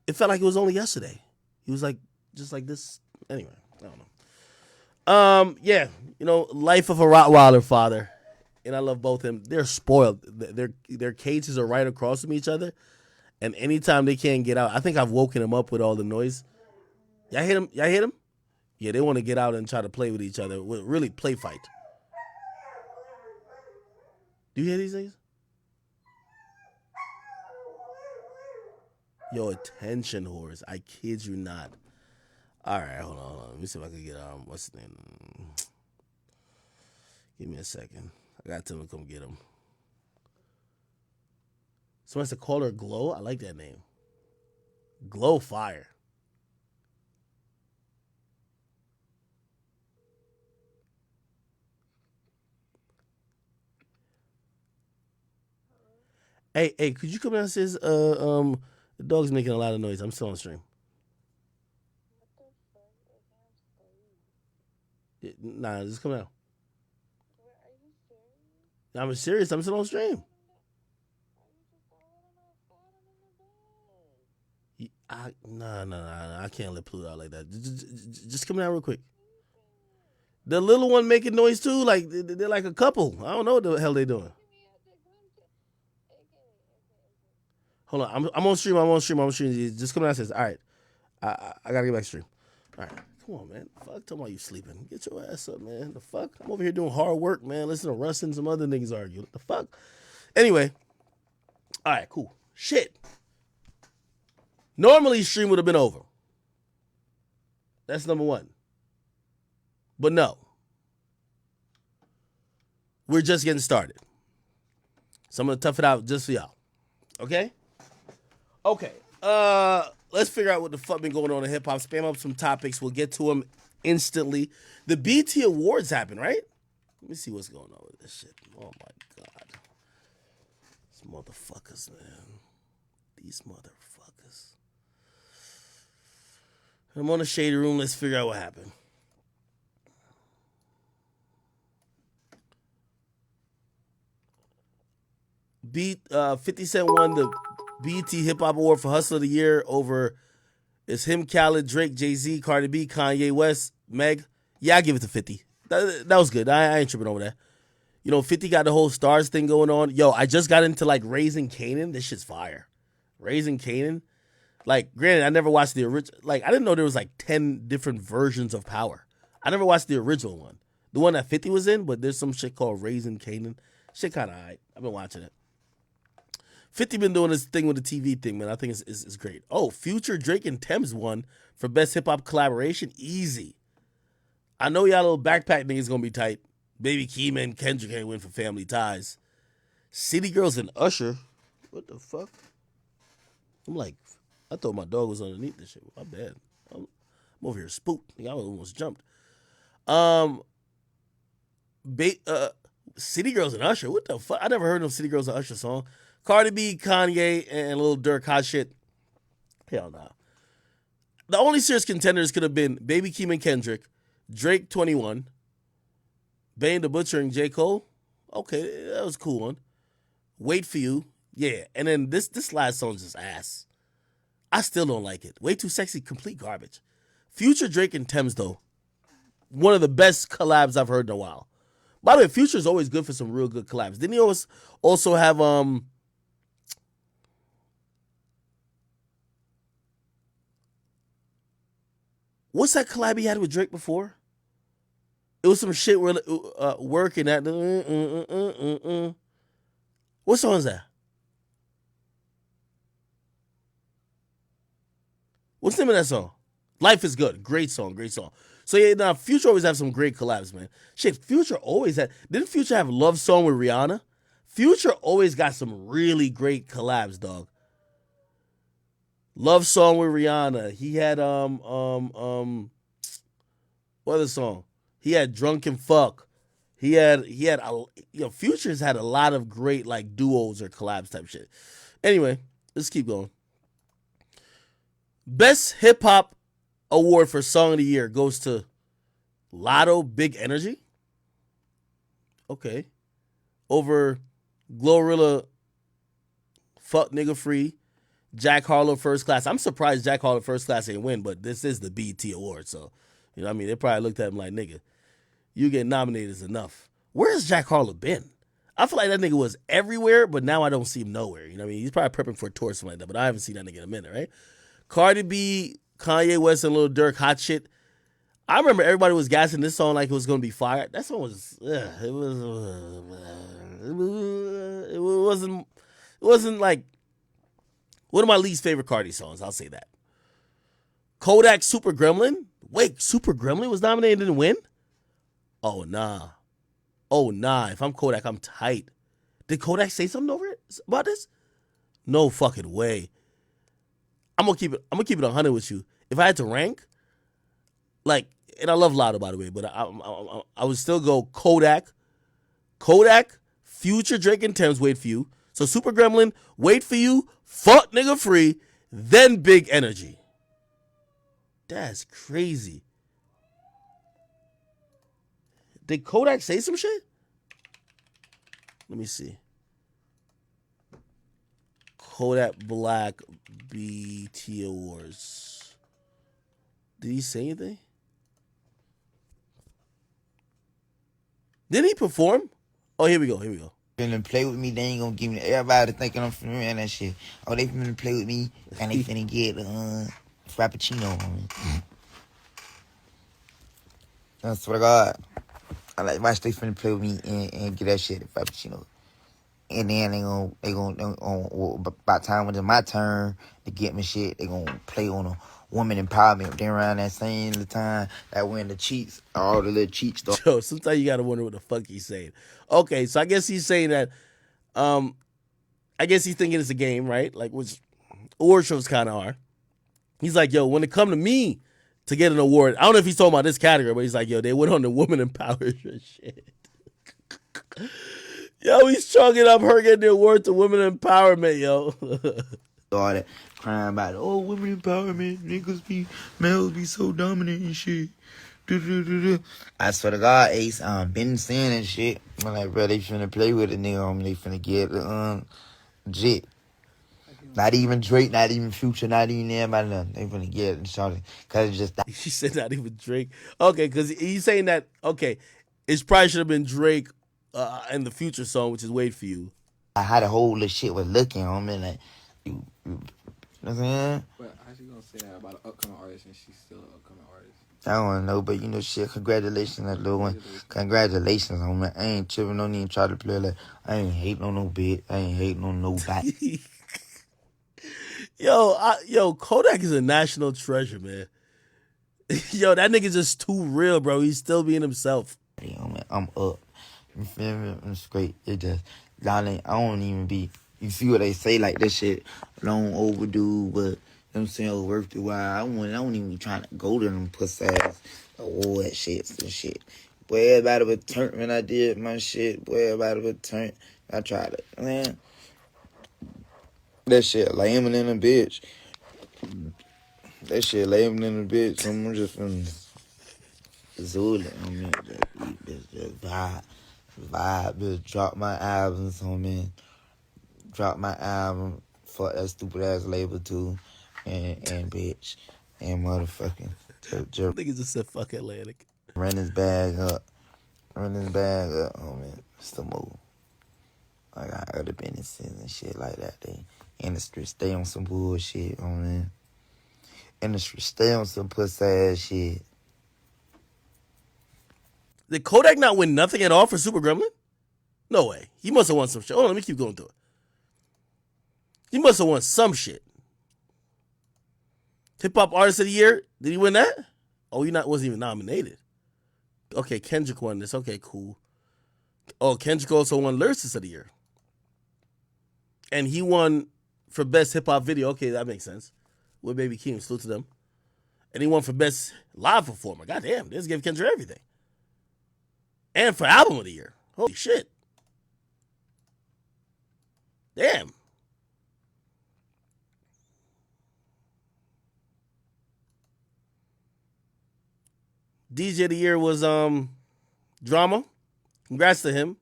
it felt like it was only yesterday. He was like, just like this. Anyway, I don't know. Yeah, life of a Rottweiler father. And I love both of them. They're spoiled. Their cages are right across from each other. And anytime they can't get out, I think I've woken them up with all the noise. Y'all hit them? Yeah, they want to get out and try to play with each other. Really play fight. Do you hear these things? Yo, attention whores. I kid you not. All right, hold on. Let me see if I can get what's his name? Give me a second. I got to tell him to come get him. Someone has to call her Glow. I like that name. Glow Fire. Hey, could you come downstairs? The dog's making a lot of noise. I'm still on stream. Nah, just come out. I'm serious. I'm still on stream. Nah. I can't let Pluto out like that. Just come down real quick. The little one making noise too. Like they're like a couple. I don't know what the hell they doing. Hold on. I'm on stream. Just come downstairs. All right. I gotta get back to stream. All right. Come on, man. Fuck, tell me why you sleeping. Get your ass up, man. The fuck? I'm over here doing hard work, man. Listen to Russ and some other niggas argue. What the fuck? Anyway. All right, cool. Shit. Normally, stream would have been over. That's number one. But no. We're just getting started. So I'm going to tough it out just for y'all. Okay? Okay. Let's figure out what the fuck been going on in hip-hop. Spam up some topics. We'll get to them instantly. The BT Awards happened, right? Let me see what's going on with this shit. Oh, my God. These motherfuckers, man. These motherfuckers. I'm on the shady room. Let's figure out what happened. 50 Cent won the BET Hip Hop Award for Hustler of the Year over it's him, Khaled, Drake, Jay-Z, Cardi B, Kanye West, Meg. Yeah, I give it to 50. That was good. I ain't tripping over that. 50 got the whole stars thing going on. Yo, I just got into like Raising Kanan. This shit's fire. Raising Kanan. Like, granted, I never watched the original. Like, I didn't know there was like 10 different versions of Power. I never watched the original one. The one that 50 was in, but there's some shit called Raising Kanan. Shit kind of alright. I've been watching it. 50 been doing this thing with the TV thing, man. I think it's great. Oh, Future, Drake, and Thames won for Best Hip Hop Collaboration. Easy. I know y'all little backpack niggas gonna be tight. Baby Keem and Kendrick can't win for Family Ties. City Girls and Usher. What the fuck? I'm like, I thought my dog was underneath this shit. My bad. I'm over here spooked. I almost jumped. Um, City Girls and Usher. What the fuck? I never heard no City Girls and Usher song. Cardi B, Kanye, and Lil Durk. Hot shit. Hell nah. The only serious contenders could have been Baby Keem and Kendrick, Drake 21, Bane the Butcher and J. Cole. Okay, that was a cool one. Wait for You. Yeah. And then this last song's just ass. I still don't like it. Way Too Sexy, complete garbage. Future, Drake, and Thames, though. One of the best collabs I've heard in a while. By the way, Future's always good for some real good collabs. Didn't he also have what's that collab he had with Drake before? It was some shit where working at what song is that? What's the name of that song? Life is Good. Great song, great song. So yeah, now Future always have some great collabs, man. Shit, Future always had. Didn't Future have Love Song with Rihanna? Future always got some really great collabs, dog. Love Song with Rihanna. He had what other song? He had Drunken Fuck. He had Future's had a lot of great like duos or collabs type shit. Anyway, let's keep going. Best Hip Hop Award for Song of the Year goes to Lotto, Big Energy. Okay. Over Glorilla, Fuck Nigga Free, Jack Harlow, First Class. I'm surprised Jack Harlow, First Class ain't win, but this is the BET Award, so you know what I mean? They probably looked at him like, nigga, you get nominated is enough. Where's Jack Harlow been? I feel like that nigga was everywhere, but now I don't see him nowhere. You know what I mean? He's probably prepping for a tour or something like that, but I haven't seen that nigga in a minute, right? Cardi B, Kanye West, and Lil Durk, Hot Shit. I remember everybody was gassing this song like it was gonna be fire. That song was, it wasn't like one of my least favorite Cardi songs. I'll say that. Kodak, Super Gremlin. Wait, Super Gremlin was nominated and didn't win? Oh nah. If I'm Kodak, I'm tight. Did Kodak say something over it about this? No fucking way. I'm gonna keep it 100 with you. If I had to rank, like, and I love Lotto, by the way, but I would still go Kodak, Future, Drake, and Thames, Wait for You. So Super Gremlin, Wait for You, Fuck Nigga Free, then Big Energy. That's crazy. Did Kodak say some shit? Let me see. Kodak Black BT Awards. Did he say anything? Didn't he perform? Oh, here we go. Finna play with me, they ain't gonna give me. Everybody thinking I'm finna run that shit. Oh, they finna play with me, and they finna get Frappuccino on me. I swear to God, I like watch they finna play with me and get that shit Frappuccino. And then they gonna by the time when it's my turn to get me shit, they gonna play on a woman empowerment. Then around that same time, that when the cheats, all the little cheats stuff. Yo, sometimes you gotta wonder what the fuck he's saying. Okay, so I guess he's saying that, I guess he's thinking it's a game, right? Like, which award shows kind of are. He's like, yo, when it come to me to get an award, I don't know if he's talking about this category, but he's like, yo, they went on the woman empowerment shit. Yo, he's chalking up her getting the award to women empowerment, yo. All that crying about, oh, women empowerment, males be so dominant and shit. I swear to God, Ace, been saying and shit. I'm like, bro, they finna play with it, nigga. They finna get jit. Not even Drake, not even Future, not even everybody. Nothing. They finna get it and shot it. Cause it's just. She said not even Drake. Okay, because he's saying that. Okay, it probably should have been Drake and the Future song, which is Wait for You. How the whole little shit was looking on me, like you know what I'm saying? But how she gonna say that about an upcoming artist and she's still an upcoming artist? I don't know, but you know, shit. Congratulations, that little one. Congratulations on me. I ain't tripping. Don't even try to play like I ain't hating on no bitch. I ain't hating on nobody. Yo, Kodak is a national treasure, man. Yo, that nigga's just too real, bro. He's still being himself. Yo, man, I'm up. You feel me? I'm straight. It just, y'all ain't, I don't even be, you see what they say, like this shit, long overdue, but Them saying worth it while. I wasn't even trying to go to them pussy ass award shits and shit. Boy, everybody was turned when I did my shit. Boy, everybody was turned. I tried it. Man, that shit lame in a bitch. That shit lame in a bitch. I'm just finna zool it. I mean, just vibe. Bitch, drop my albums on me. Drop my album. Fuck that stupid ass label too. And bitch. And motherfucking. I think he just said fuck Atlantic. Run his bag up. Run his bag up, homie. It's the move. I got other businesses and shit like that. They industry stay on some bullshit, homie. Industry stay on some pussy ass shit. Did Kodak not win nothing at all for Super Gremlin? No way. He must have won some shit. Hold on, let me keep going through it. He must have won some shit. Hip Hop Artist of the Year? Did he win that? Oh, wasn't even nominated. Okay, Kendrick won this. Okay, cool. Oh, Kendrick also won Lyricist of the Year. And he won for Best Hip Hop Video. Okay, that makes sense. With Baby Keem, salute to them. And he won for Best Live Performer. Goddamn, they just gave Kendrick everything. And for Album of the Year. Holy shit. Damn. DJ of the Year was Drama. Congrats to him.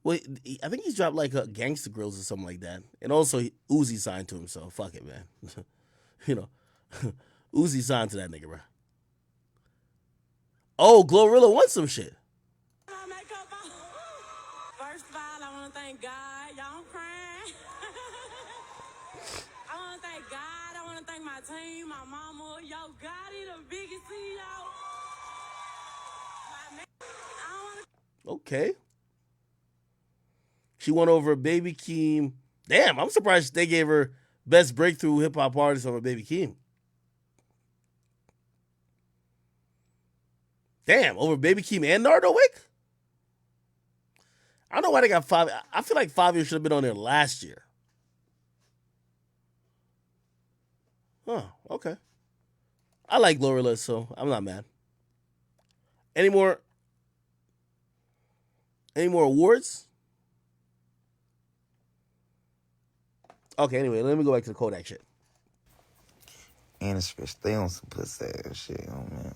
Wait, I think he's dropped like Gangsta Grills or something like that. And also Uzi signed to him, so fuck it, man. You know, Uzi signed to that nigga, bro. Oh, Glorilla won some shit. First of all, I want to thank God. Y'all, I'm crying. I want to thank God. I want to thank my team, my mama. Yo, God, he the biggest CEO. Okay. She won over Baby Keem. Damn, I'm surprised they gave her Best Breakthrough Hip Hop Artist over Baby Keem. Damn, over Baby Keem and Nardo Wick? I don't know why they got 5. I feel like 5 years should have been on there last year. Huh, okay. I like Glorilla, so I'm not mad. Any more awards? Okay, anyway, let me go back to the Kodak shit. Industry stay on some pussy ass shit, man.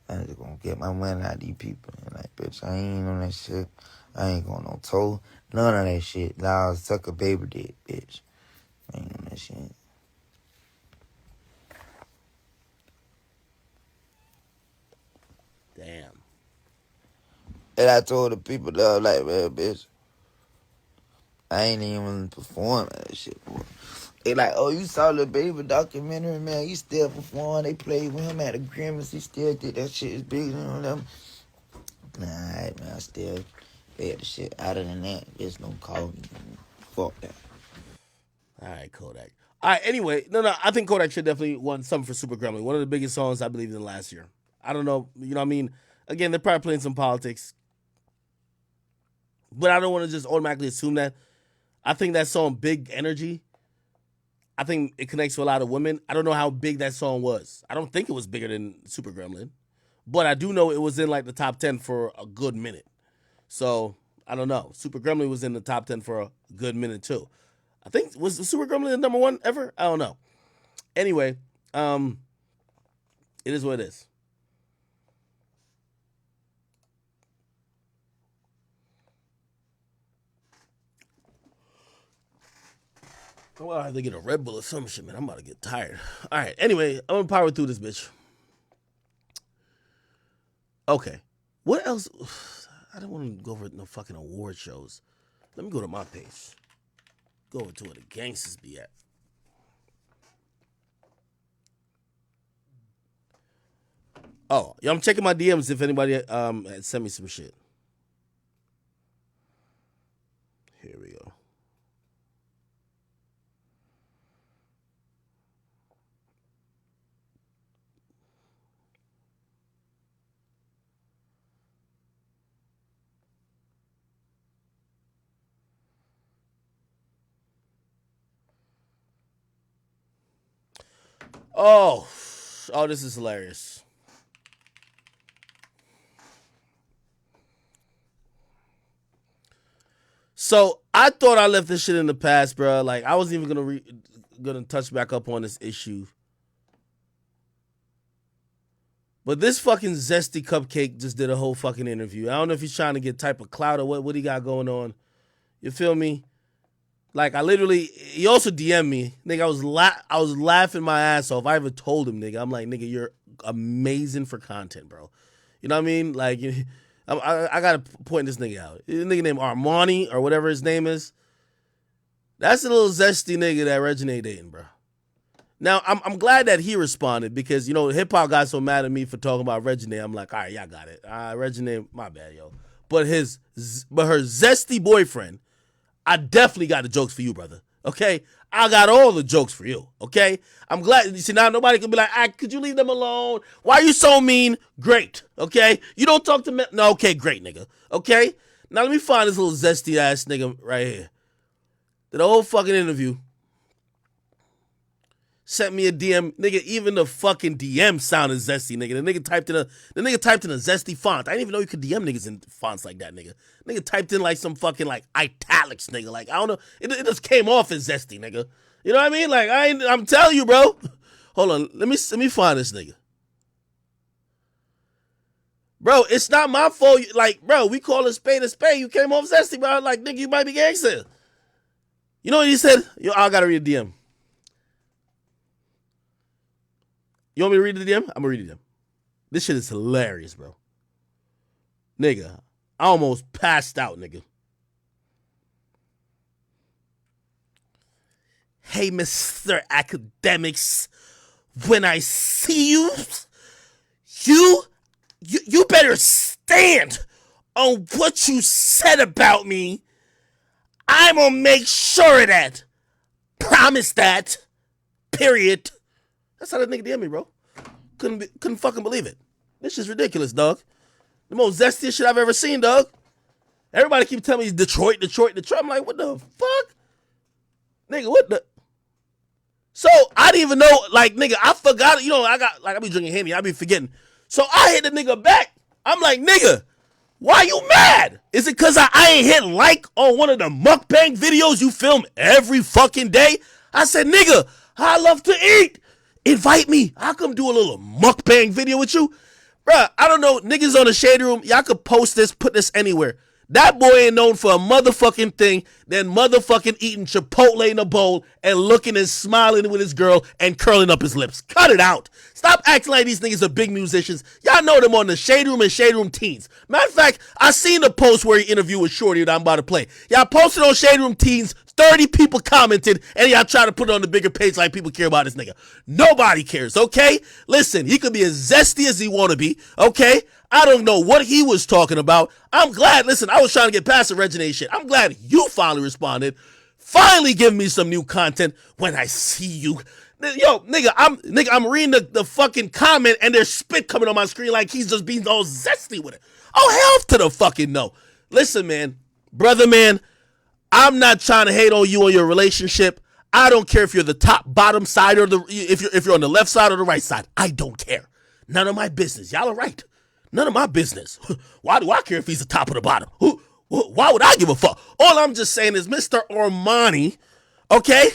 I just gonna get my money out of these people. And like, bitch, I ain't on that shit. I ain't going no toe. None of that shit. Nah, suck a baby dick, bitch. I ain't on that shit. Damn. And I told the people, like, man, bitch, I ain't even perform that shit, boy. They like, oh, you saw the baby documentary, man. He still performed. They played with him at the Grammys. He still did that shit. Is bigger than them. Nah, alright, man. I still fed the shit. Other than that, there's no call me. Fuck that. All right, Kodak. All right, anyway, no, I think Kodak should definitely won something for Super Gremlin. One of the biggest songs, I believe, in last year. I don't know, you know what I mean? Again, they're probably playing some politics. But I don't want to just automatically assume that. I think that song, Big Energy, I think it connects to a lot of women. I don't know how big that song was. I don't think it was bigger than Super Gremlin. But I do know it was in like the top 10 for a good minute. So, I don't know. Super Gremlin was in the top 10 for a good minute too. I think, was Super Gremlin the number 1 ever? I don't know. Anyway, it is what it is. Well, I have to get a Red Bull or some shit, man. I'm about to get tired. All right. Anyway, I'm gonna power through this bitch. Okay. What else? I don't want to go over no fucking award shows. Let me go to my page. Go over to where the gangsters be at. Oh, yeah, I'm checking my DMs if anybody had sent me some shit. Here we go. Oh, this is hilarious. So I thought I left this shit in the past, bro. Like I wasn't even gonna touch back up on this issue. But this fucking Zesty Cupcake just did a whole fucking interview. I don't know if he's trying to get type of clout or what he got going on. You feel me? Like he also DM'd me, nigga. I was laughing my ass off. I even told him, nigga. I'm like, nigga, you're amazing for content, bro. You know what I mean? Like, I gotta point this nigga out. This nigga named Armani or whatever his name is. That's a little zesty nigga that Regine dating, bro. Now I'm glad that he responded because hip hop got so mad at me for talking about Regine. I'm like, all right, y'all got it. Regine, my bad, yo. But her zesty boyfriend. I definitely got the jokes for you, brother. Okay? I got all the jokes for you. Okay? I'm glad. You see, now nobody can be like, could you leave them alone? Why are you so mean? Great. Okay? You don't talk to me. No, okay, great, nigga. Okay? Now let me find this little zesty ass nigga right here. Did a whole fucking interview. Sent me a DM, nigga. Even the fucking DM sounded zesty, nigga. The nigga typed in a zesty font. I didn't even know you could DM niggas in fonts like that, nigga. Nigga typed in like some fucking like italics, nigga. Like I don't know, it just came off as zesty, nigga. You know what I mean? Like I'm telling you, bro. Hold on, let me find this nigga. Bro, it's not my fault. Like, bro, we call a spade a spade. You came off zesty, bro. Like, nigga, you might be gangster. You know what he said? Yo, I gotta read a DM. You want me to read the DM? I'm gonna read the DM. This shit is hilarious, bro. Nigga, I almost passed out, nigga. Hey, Mr. Akademiks, when I see you, you better stand on what you said about me. I'm gonna make sure of that. Promise that. Period. That's how that nigga DM me, bro. Couldn't fucking believe it. This shit's ridiculous, dog. The most zestiest shit I've ever seen, dog. Everybody keep telling me Detroit. I'm like, what the fuck? Nigga, what the? So, I didn't even know, like, nigga, I forgot, I be drinking Henny, I be forgetting. So, I hit the nigga back. I'm like, nigga, why you mad? Is it because I ain't hit like on one of the mukbang videos you film every fucking day? I said, nigga, I love to eat. Invite me. I'll come do a little mukbang video with you. Bruh, I don't know. Niggas on the Shade Room, y'all could post this, put this anywhere. That boy ain't known for a motherfucking thing than motherfucking eating Chipotle in a bowl and looking and smiling with his girl and curling up his lips. Cut it out. Stop acting like these niggas are big musicians. Y'all know them on the Shade Room and Shade Room Teens. Matter of fact, I seen the post where he interviewed with Shorty that I'm about to play. Y'all posted on Shade Room Teens. 30 people commented, and y'all try to put it on the bigger page like people care about this nigga. Nobody cares, okay? Listen, he could be as zesty as he want to be, okay? I don't know what he was talking about. I'm glad, listen, I was trying to get past the Regine shit. I'm glad you finally responded. Finally give me some new content when I see you. Yo, nigga, I'm reading the fucking comment, and there's spit coming on my screen like he's just being all zesty with it. Oh, hell to the fucking no. Listen, man, brother, man, I'm not trying to hate on you or your relationship. I don't care if you're the top, bottom side, or if you're on the left side or the right side. I don't care. None of my business. Y'all are right. None of my business. Why do I care if he's the top or the bottom? Why would I give a fuck? All I'm just saying is, Mr. Armani, okay,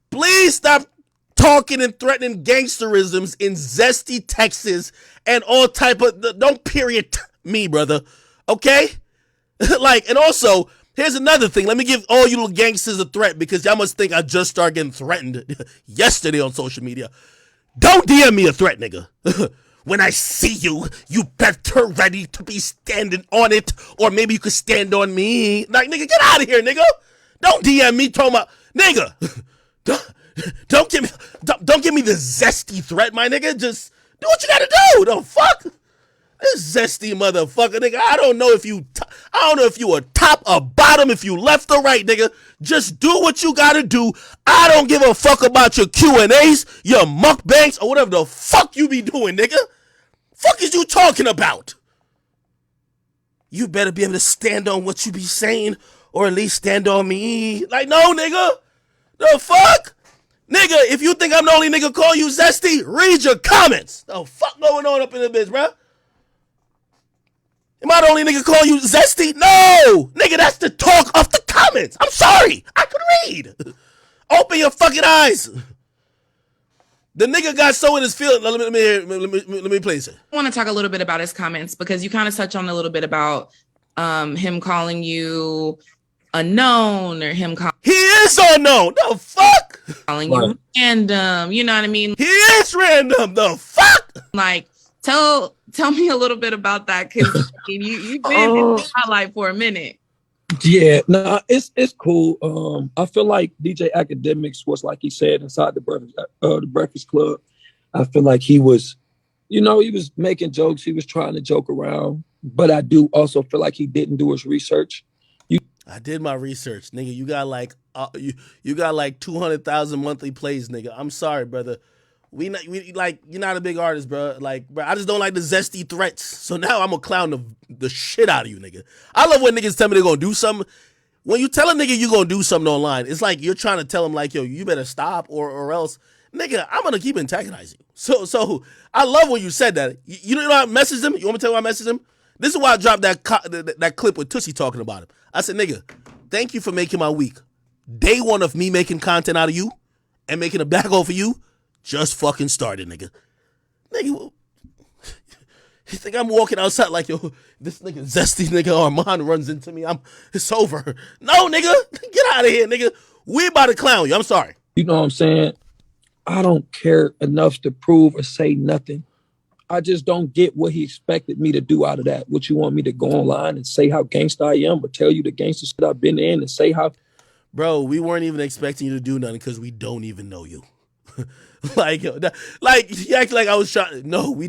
please stop talking and threatening gangsterisms in zesty Texas and all type of, don't period me, brother, okay? Like, and also, here's another thing. Let me give all you little gangsters a threat because y'all must think I just started getting threatened yesterday on social media. Don't DM me a threat, nigga. When I see you, you better ready to be standing on it, or maybe you could stand on me. Like, nigga, get out of here, nigga. Don't DM me talking about, nigga. Don't give me the zesty threat, my nigga. Just do what you gotta do. The fuck? This zesty motherfucker, nigga. I don't know if you are top or bottom, if you left or right, nigga. Just do what you gotta do. I don't give a fuck about your Q&As, your mukbangs, or whatever the fuck you be doing, nigga. Fuck is you talking about? You better be able to stand on what you be saying, or at least stand on me. Like, no, nigga. The fuck? Nigga, if you think I'm the only nigga call you zesty, read your comments. The fuck going on up in the bitch, bro? Am I the only nigga call you zesty? No! Nigga, that's the talk of the comments. I'm sorry. I could read. Open your fucking eyes. The nigga got so in his feelings. Let me place it. I want to talk a little bit about his comments because you kind of touch on a little bit about him calling you unknown or him calling. He is unknown. The fuck? Calling you random. You know what I mean? He is random. The fuck? Like, tell me a little bit about that because you've been in the spotlight for a minute. Yeah, no, it's cool. I feel like DJ Akademiks was, like he said, inside the Breakfast Club. I feel like he was, he was making jokes. He was trying to joke around, but I do also feel like he didn't do his research. I did my research, nigga. You got like you got like 200,000 monthly plays, nigga. I'm sorry, brother. You're not a big artist, bro. Like, bro, I just don't like the zesty threats. So now I'm gonna clown the shit out of you, nigga. I love when niggas tell me they're gonna do something. When you tell a nigga you gonna do something online, it's like you're trying to tell him like, yo, you better stop or else, nigga, I'm gonna keep antagonizing you. So I love when you said that. You know I messaged him? You want me to tell you why I messaged him? This is why I dropped that clip with Tussie talking about him. I said, nigga, thank you for making my week. Day one of me making content out of you and making a back over you just fucking started, nigga. Nigga, you think I'm walking outside like, yo, this nigga zesty nigga Armand runs into me. It's over. No, nigga, get out of here, nigga. We about to clown you. I'm sorry. You know what I'm saying? I don't care enough to prove or say nothing. I just don't get what he expected me to do out of that. What you want me to go online and say how gangsta I am or tell you the gangsta shit I've been in and say how... Bro, we weren't even expecting you to do nothing because we don't even know you. like you act like I was trying. No, we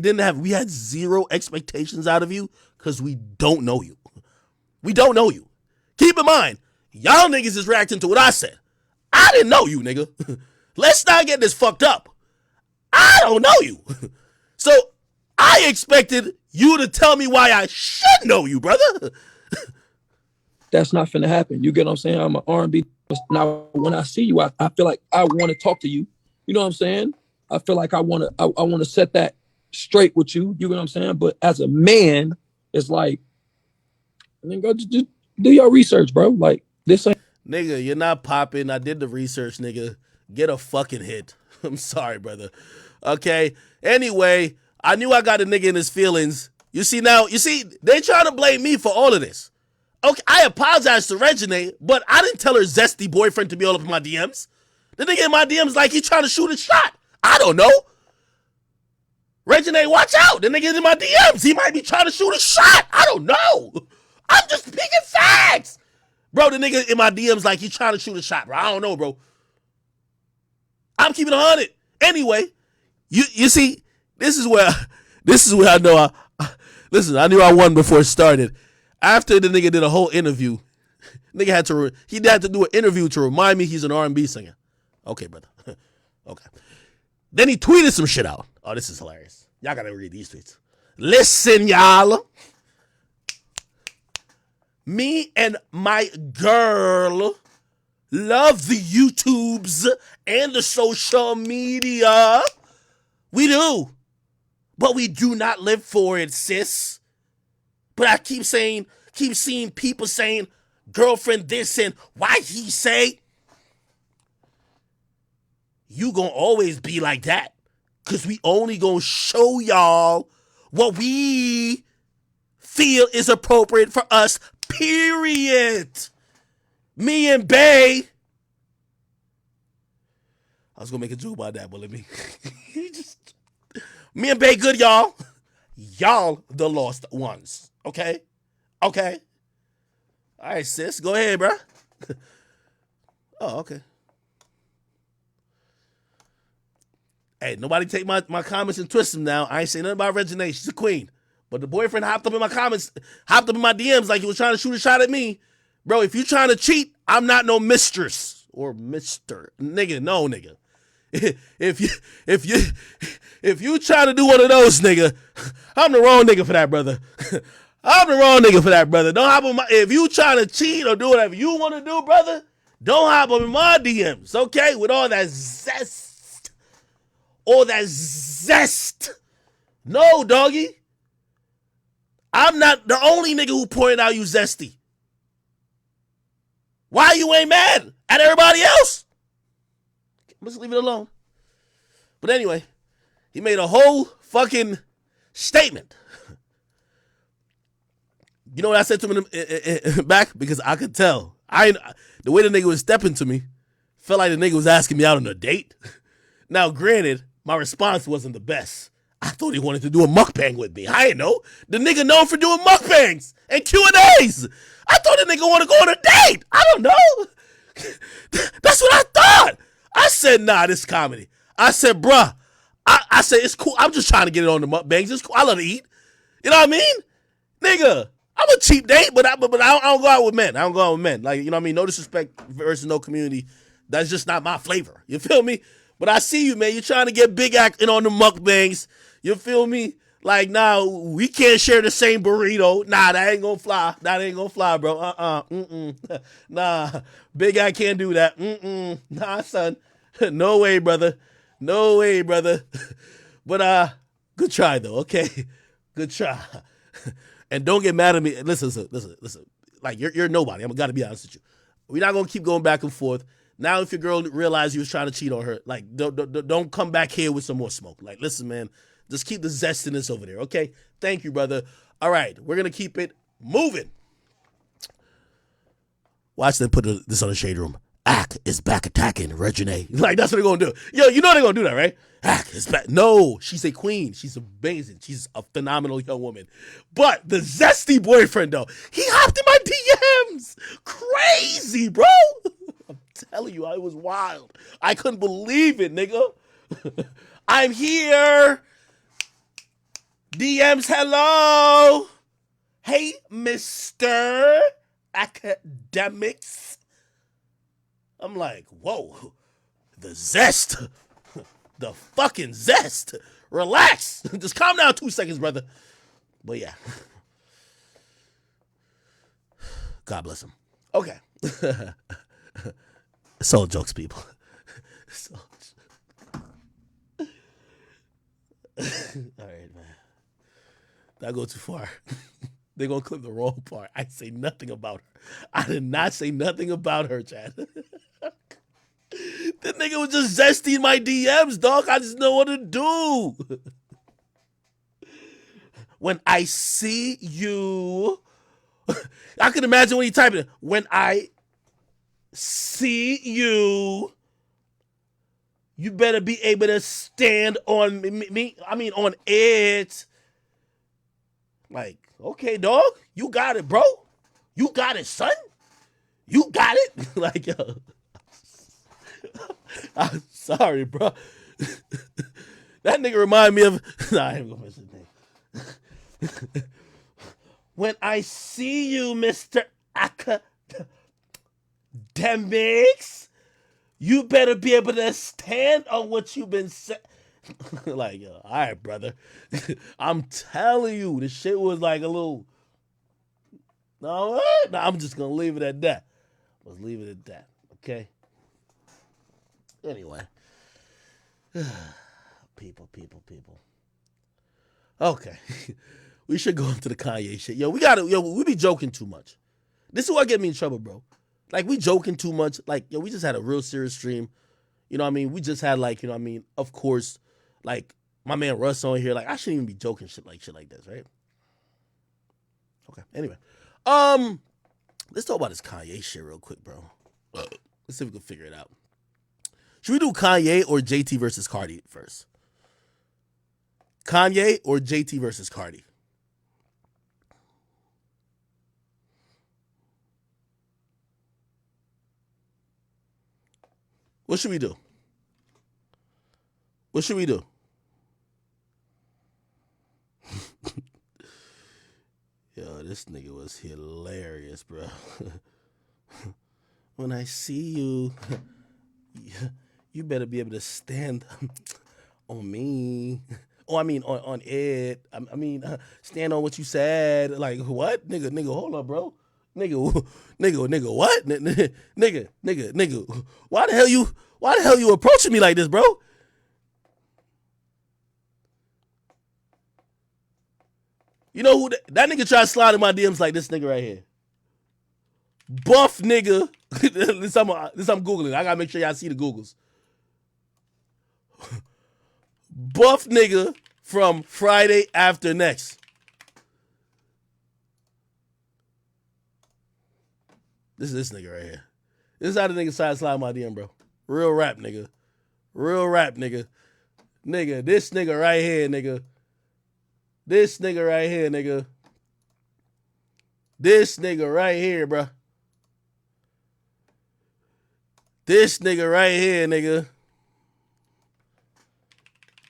had zero expectations out of you because we don't know you. We don't know you. Keep in mind, y'all niggas is reacting to what I said. I didn't know you, nigga. Let's not get this fucked up. I don't know you. So I expected you to tell me why I should know you, brother. That's not finna happen. You get what I'm saying? I'm an R&B. Now, when I see you, I feel like I want to talk to you. You know what I'm saying? I feel like I want to set that straight with you. You know what I'm saying? But as a man, it's like, then go just do your research, bro. Like, this ain't... Nigga, you're not popping. I did the research, nigga. Get a fucking hit. I'm sorry, brother. Okay? Anyway, I knew I got a nigga in his feelings. You see, they trying to blame me for all of this. Okay, I apologize to Regine, but I didn't tell her zesty boyfriend to be all up in my DMs. The nigga in my DMs like he trying to shoot a shot. I don't know. Regine, watch out. The nigga in my DMs, he might be trying to shoot a shot. I don't know. I'm just speaking facts. Bro, the nigga in my DMs like he trying to shoot a shot, bro. I don't know, bro. I'm keeping 100. Anyway, you see, this is where I know listen, I knew I won before it started. After the nigga did a whole interview, nigga had to do an interview to remind me he's an R&B singer. Okay, brother. Okay. Then he tweeted some shit out. Oh, this is hilarious. Y'all gotta read these tweets. Listen, y'all. Me and my girl love the YouTubes and the social media. We do. But we do not live for it, sis. But I keep seeing people saying, girlfriend this and why he say. You gonna always be like that. Cause we only gonna show y'all what we feel is appropriate for us, period. Me and Bay. I was gonna make a joke about that, but let me. Me and Bay good, y'all. Y'all the lost ones. Okay? Okay. All right, sis. Go ahead, bro. Oh, okay. Hey, nobody take my comments and twist them now. I ain't saying nothing about Regina. She's a queen. But the boyfriend hopped up in my comments, hopped up in my DMs like he was trying to shoot a shot at me. Bro, if you trying to cheat, I'm not no mistress or mister. Nigga, no, nigga. If you trying to do one of those, nigga, I'm the wrong nigga for that, brother. I'm the wrong nigga for that, brother. Don't hop on my... If you trying to cheat or do whatever you want to do, brother, Don't hop up in my DMs, okay? With all that zest. All that zest. No, doggy. I'm not the only nigga who pointed out you zesty. Why you ain't mad at everybody else? Let's leave it alone. But anyway, he made a whole fucking statement. You know what I said to him back? Because I could tell. The way the nigga was stepping to me, felt like the nigga was asking me out on a date. Now, granted, my response wasn't the best. I thought he wanted to do a mukbang with me. I didn't know. The nigga known for doing mukbangs and Q&As. I thought the nigga want to go on a date. I don't know. That's what I thought. I said, nah, this is comedy. I said, bruh, I said, it's cool. I'm just trying to get it on the mukbangs. It's cool. I love to eat. You know what I mean? Nigga, I'm a cheap date, but I don't go out with men. I don't go out with men. Like, you know what I mean? No disrespect versus no community. That's just not my flavor. You feel me? But I see you, man. You're trying to get big acting on the mukbangs. You feel me? Like, nah, we can't share the same burrito. Nah, that ain't gonna fly. That ain't gonna fly, bro. Nah, big guy can't do that. Nah, son. No way, brother. No way, brother. But good try though. Okay, good try. And don't get mad at me. Listen. Like you're nobody. I'm gotta be honest with you. We're not gonna keep going back and forth. Now, if your girl realized you was trying to cheat on her, like don't come back here with some more smoke. Like, listen, man, just keep the zestiness over there. Okay, thank you, brother. All right, we're gonna keep it moving. Watch them put this on the shade room. Ak is back attacking Regine. Like, that's what they're gonna do. Yo, you know they're gonna do that, right? Ak is back. No, she's a queen. She's amazing. She's a phenomenal young woman. But the zesty boyfriend, though, he hopped in my DMs. Crazy, bro. I'm telling you, it was wild. I couldn't believe it, nigga. I'm here. DMs, hello. Hey, Mr. Akademiks. I'm like, whoa, the zest, the fucking zest. Relax. Just calm down 2 seconds, brother. But yeah. God bless him. Okay. It's all jokes, people. All right, man. That go too far. They're going to clip the wrong part. I say nothing about her. I did not say nothing about her, Chad. That nigga was just zesty in my DMs, dog. I just know what to do. When I see you, I can imagine when he typed it. When I see you, you better be able to stand on me. I mean, on it. Like, okay, dog, you got it, bro. You got it, son. You got it. Like, yo. I'm sorry, bro. That nigga remind me of. Nah, I ain't gonna mention his name. When I see you, Mr. Akademiks, you better be able to stand on what you've been saying. Like, yo, all right, brother. I'm telling you, the shit was like a little. No, I'm just gonna leave it at that. Let's leave it at that, okay? Anyway. People. Okay. We should go into the Kanye shit. Yo, we be joking too much. This is what get me in trouble, bro. Like, we joking too much. Like, yo, we just had a real serious stream. You know what I mean? We just had, like, you know what I mean? Of course, like, my man Russ on here. Like, I shouldn't even be joking shit like this, right? Okay. Anyway. Let's talk about this Kanye shit real quick, bro. Let's see if we can figure it out. Should we do Kanye or JT versus Cardi first? Kanye or JT versus Cardi? What should we do? What should we do? Yo, this nigga was hilarious, bro. When I see you, you better be able to stand on me. Oh, I mean, on it. I mean, stand on what you said. Like, what? Nigga, hold up, bro. nigga, what? Nigga. Why the hell you approaching me like this, bro? You know who that nigga tried to slide in my DMs like this nigga right here. Buff nigga. this I'm Googling. I gotta make sure y'all see the Googles. Buff nigga from Friday After Next. This is this nigga right here. This is how the nigga tried to slide in my DM, bro. Real rap nigga. Nigga, this nigga right here, nigga. This nigga right here, nigga. This nigga right here, bro. This nigga right here, nigga.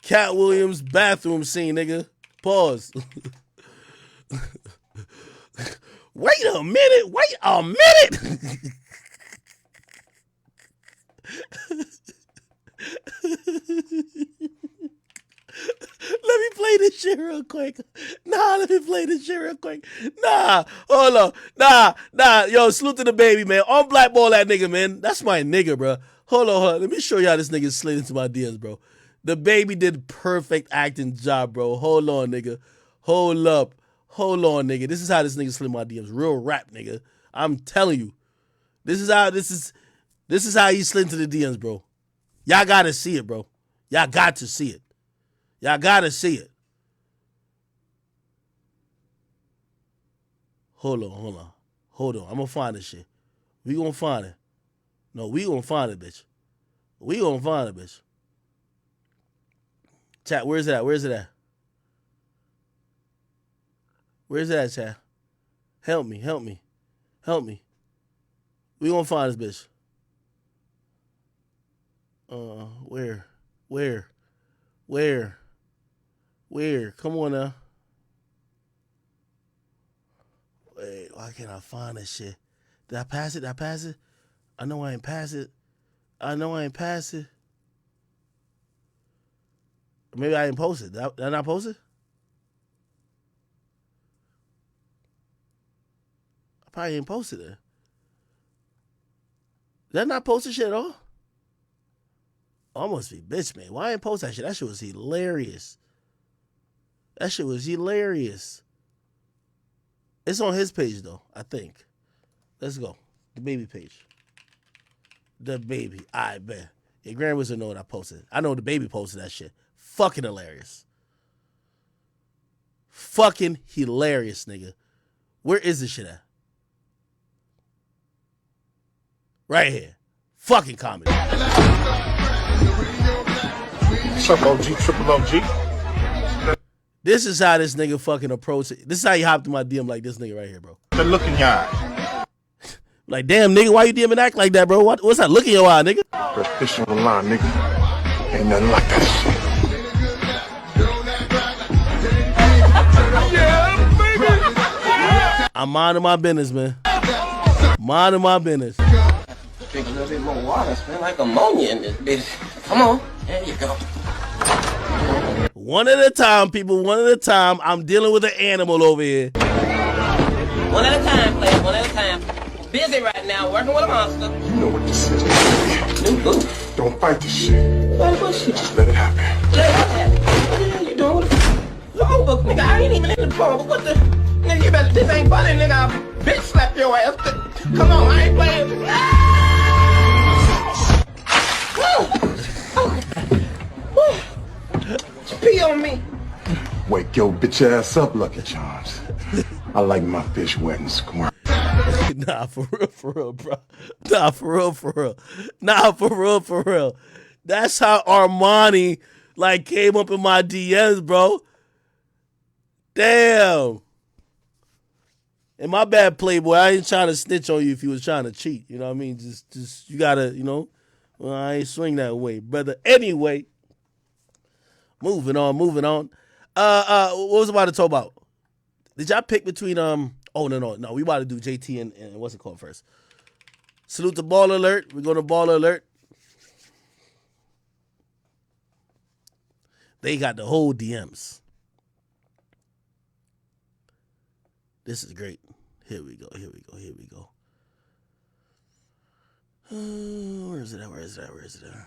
Cat Williams bathroom scene, nigga. Pause. Wait a minute. Let me play this shit real quick. Hold on. Yo, salute to the baby, man. On Blackball that nigga, man. That's my nigga, bro. Hold on. Let me show y'all this nigga slid into my DMs, bro. The baby did perfect acting job, bro. Hold on, nigga. Hold up. Hold on, nigga. This is how this nigga slid my DMs. Real rap, nigga. I'm telling you. This is how he slid into the DMs, bro. Y'all gotta see it, bro. Y'all got to see it. Y'all gotta see it. Hold on. I'm gonna find this shit. We gonna find it. No, we gonna find it, bitch. Chat, where's it at? Where's it at, chat? Help me. We gonna find this bitch. Where? Come on now. Wait, why can't I find this shit? Did I pass it? I know I ain't pass it. Maybe I didn't post it. Did I not post it? I probably didn't post it there. Did I not post this shit at all? Almost be bitch, man. Why I didn't post that shit? That shit was hilarious. It's on his page, though, I think. Let's go. The baby page. The baby. I bet. Your grandma's will know what I posted. I know the baby posted that shit. Fucking hilarious. Nigga. Where is this shit at? Right here. Fucking comedy. What's up, OG? Triple OG. This is how this nigga fucking approached it. This is how he hopped in my DM like this nigga right here, bro. The look in your eye. Like, damn, nigga, why you DM and act like that, bro? What's that look in your eye, nigga? First fish on the line, nigga. Ain't nothing like that shit. I'm minding my business, man. Drink a little bit more water. Smell like ammonia in this bitch. Come on. There you go. One at a time, people. One at a time. I'm dealing with an animal over here. One at a time, please. One at a time. Busy right now, working with a monster. You know what this is. New boo. Don't fight this shit. What shit? Just let it happen. Let what happen? What the hell you doing with the phone book, nigga? I ain't even in the phone, but what the... Nigga, you better... This ain't funny, nigga. I'll bitch slap your ass. Come on, I ain't playing. Pee on me. Wake your bitch ass up, Lucky Charms. I like my fish wet and squirt. Nah, for real, bro. For real. That's how Armani came up in my DMs, bro. Damn. And my bad, Playboy. I ain't trying to snitch on you if you was trying to cheat. You know what I mean? Just you gotta, well, I ain't swing that way, brother. Anyway, moving on. What was I about to talk about? Did y'all pick between no, we about to do JT and what's it called first? Salute to Ball Alert. We're going to Ball Alert. They got the whole DMs. This is great. Here we go. Here we go. Here we go. Where is it at? Where is it at? Where is it at?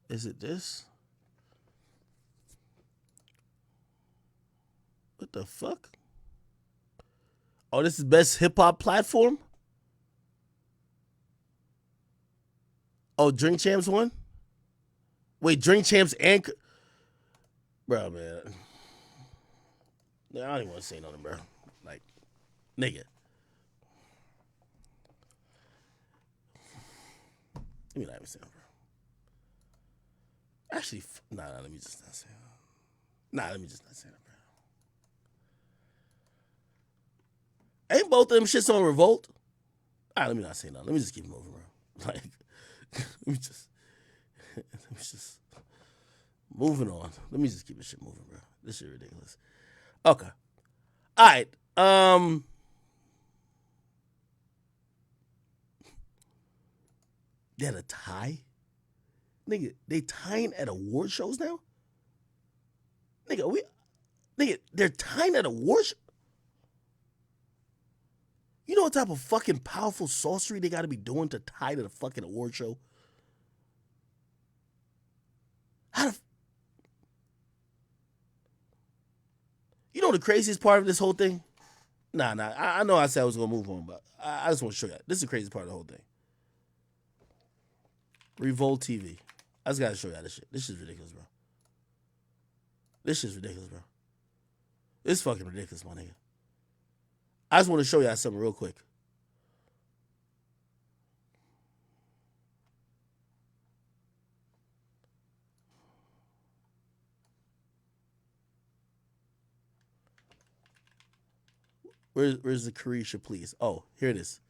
Is it this? What the fuck? Oh, this is best hip hop platform? Oh, Drink Champs won? Wait, Drink Champs and... Bro, man. I don't even want to say nothing, bro. Like, nigga. Let me not even say it, bro. Actually, nah, let me just not say it. Nah, let me just not say it, bro. Ain't both of them shits on Revolt? Let me not say nothing. Let me just keep moving, bro. Like, let me just moving on. Let me just keep this shit moving, bro. This shit ridiculous. Okay. All right. They had a tie? Nigga, they tying at award shows now? Nigga, they're tying at award shows? You know what type of fucking powerful sorcery they gotta be doing to tie to the fucking award show? You know the craziest part of this whole thing? Nah, I know I said I was gonna move on, but I just want to show you. This is the craziest part of the whole thing. Revolt TV. I just gotta show y'all this shit. This shit's ridiculous, bro. This shit's ridiculous, bro. It's fucking ridiculous, my nigga. I just want to show y'all something real quick. Where's the Carisha Please? Oh, here it is.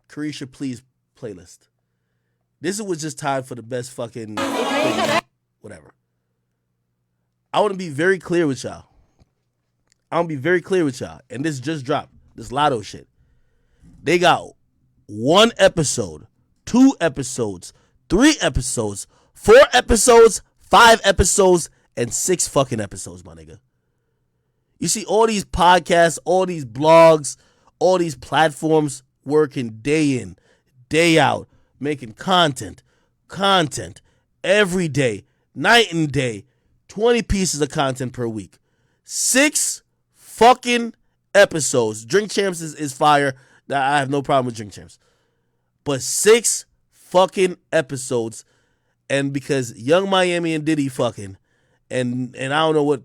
Carisha Please playlist. This was just tied for the best fucking whatever. I want to be very clear with y'all. And this just dropped. This Lotto shit. They got 1 episode, 2 episodes, 3 episodes, 4 episodes, 5 episodes, and 6 fucking episodes, my nigga. You see all these podcasts, all these blogs, all these platforms working day in, day out, making content every day, night and day, 20 pieces of content per week. 6 fucking episodes. Drink Champs is fire. I have no problem with Drink Champs. But 6 fucking episodes. And because Young Miami and Diddy fucking, and I don't know what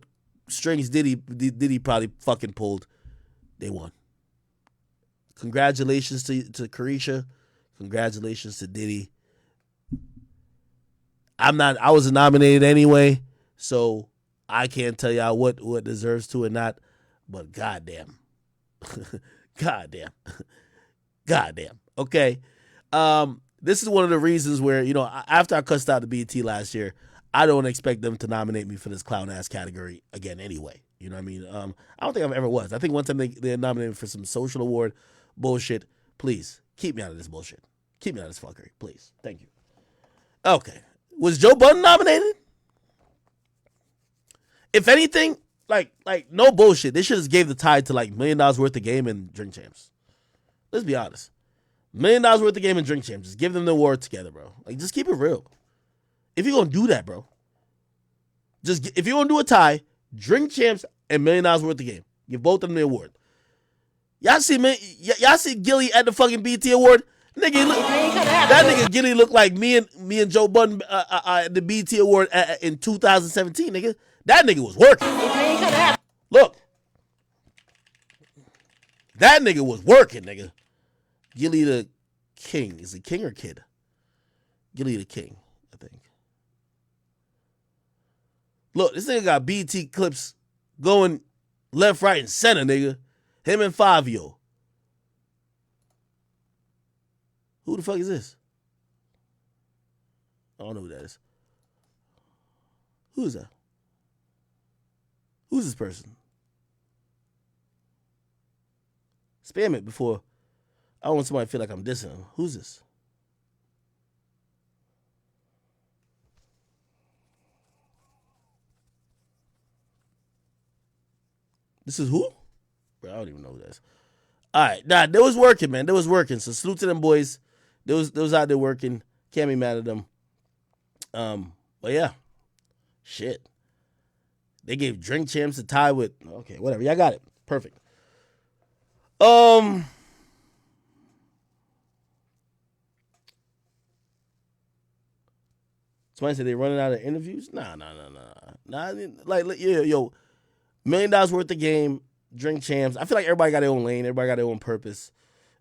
strings Diddy probably fucking pulled, they won. Congratulations to Carisha. Congratulations to Diddy. I was nominated anyway, so I can't tell y'all what deserves to or not, but goddamn. Goddamn. Okay. This is one of the reasons where, after I cussed out the BET last year, I don't expect them to nominate me for this clown ass category again anyway. You know what I mean? I don't think I've ever was. I think one time they nominated me for some social award bullshit. Please, keep me out of this bullshit. Keep me out of this fuckery. Please. Thank you. Okay. Was Joe Budden nominated? If anything, like no bullshit. They should have gave the tie to like $1 million worth of game and Drink Champs. Let's be honest. $1 million worth of game and Drink Champs. Just give them the award together, bro. Like, just keep it real. If you're gonna do that, bro, if you're gonna do a tie, Drink Champs and $1 million worth of game. Give both of them the award. Y'all see Gilly at the fucking BT award? Nigga, that nigga Gilly looked like me and Joe Budden at the BT award in 2017, nigga. That nigga was working. Look. That nigga was working, nigga. Gilly the King. Is he king or kid? Gilly the King, I think. Look, this nigga got BT clips going left, right, and center, nigga. Him and Fabio. Who the fuck is this? I don't know who that is. Who is that? Who's this person? Spam it before. I don't want somebody to feel like I'm dissing him. Who's this? This is who? Bro, I don't even know who that is. All right, nah, they was working, man. They was working. So salute to them boys. They was out there working. Can't be mad at them. But yeah, shit. They gave Drink Champs a tie with. Okay, whatever. Y'all got it. Perfect. Somebody said they running out of interviews. Nah. Like yo, $1 million worth of game. Drink Champs. I feel like everybody got their own lane. Everybody got their own purpose,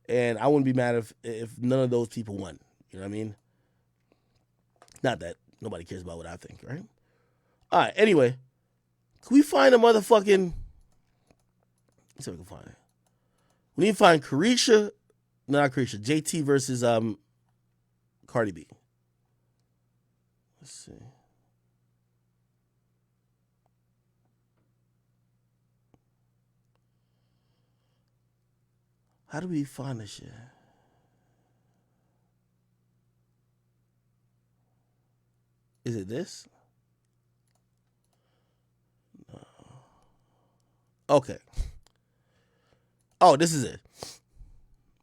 and I wouldn't be mad if none of those people won. You know what I mean? Not that nobody cares about what I think, right? All right. Anyway, can we find a motherfucking? Let's see if we can find it. We need to find Carisha, not Carisha. JT versus Cardi B. Let's see. How do we find this shit? Is it this? No. Okay. Oh, this is it.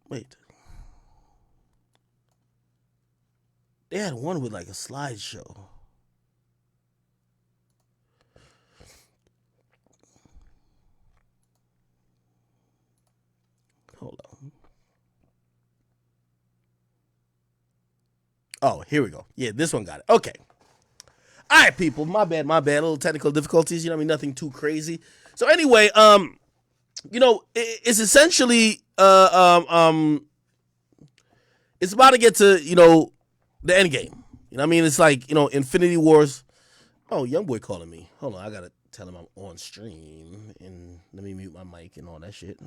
Wait. They had one with like a slideshow. Hold on. Oh, here we go. Yeah, this one got it. Okay. All right, people. My bad. A little technical difficulties. You know what I mean? Nothing too crazy. So anyway, it's essentially it's about to get to, the end game. You know what I mean? It's like, Infinity Wars. Oh, young boy calling me. Hold on, I gotta tell him I'm on stream and let me mute my mic and all that shit.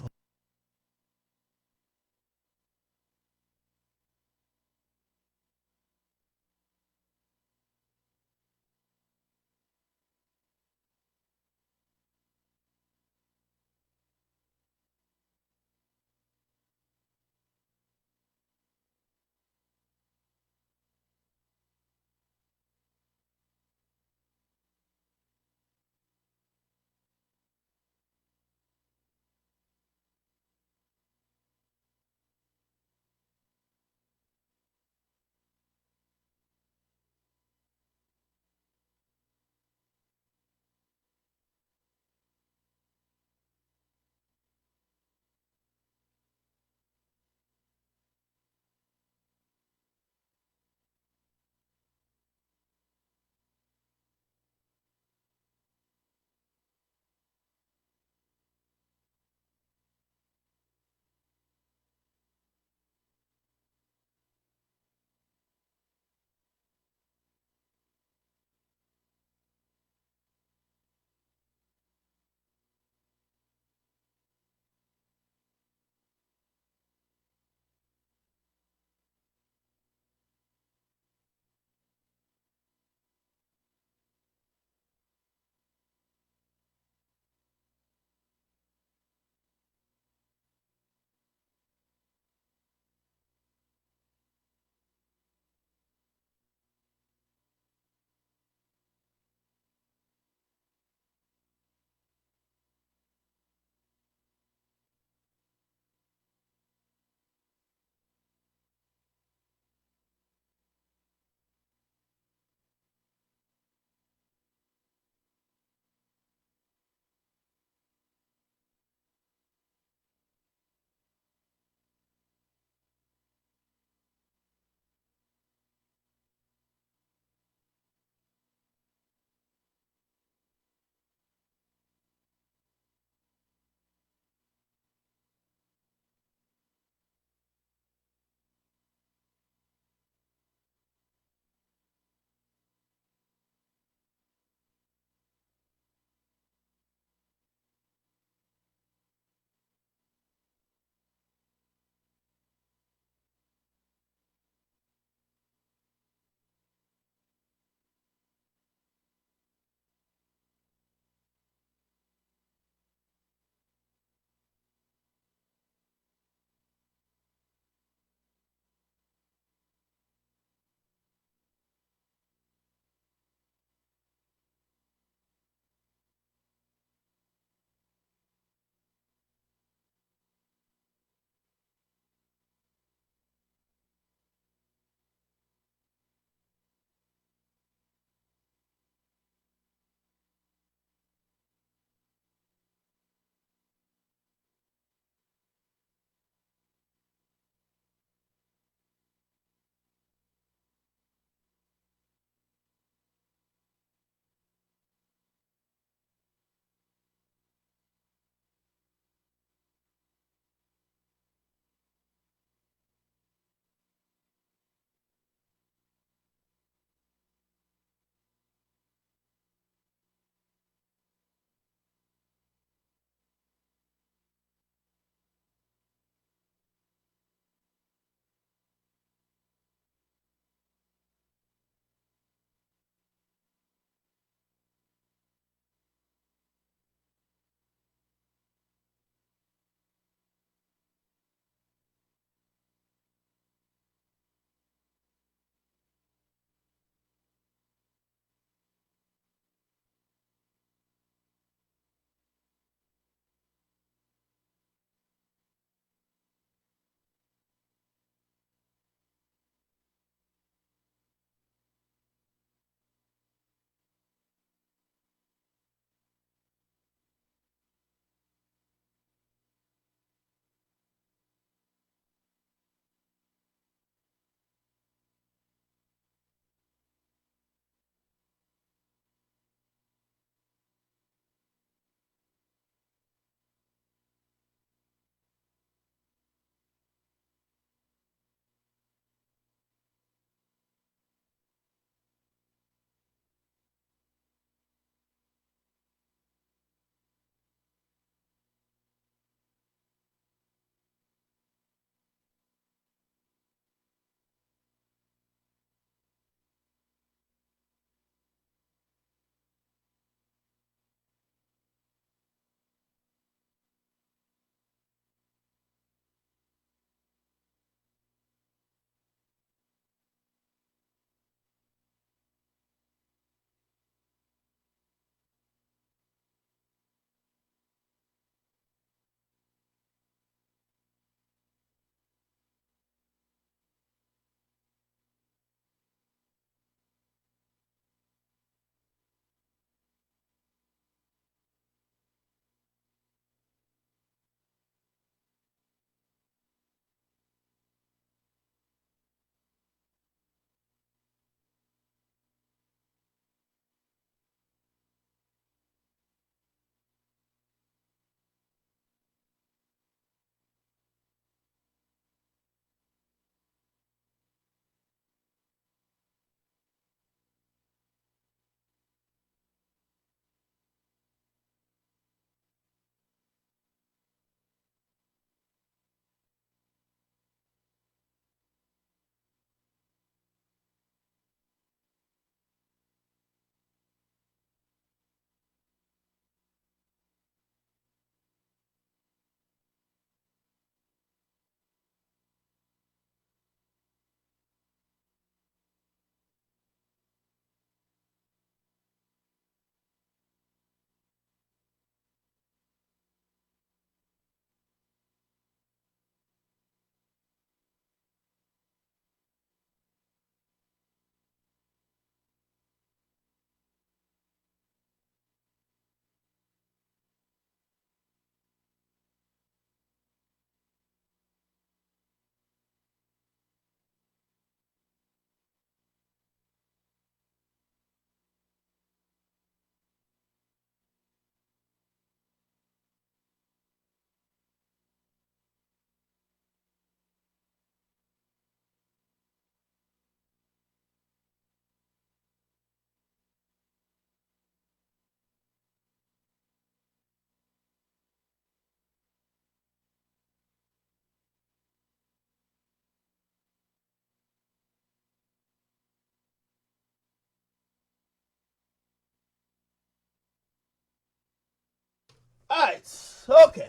Okay.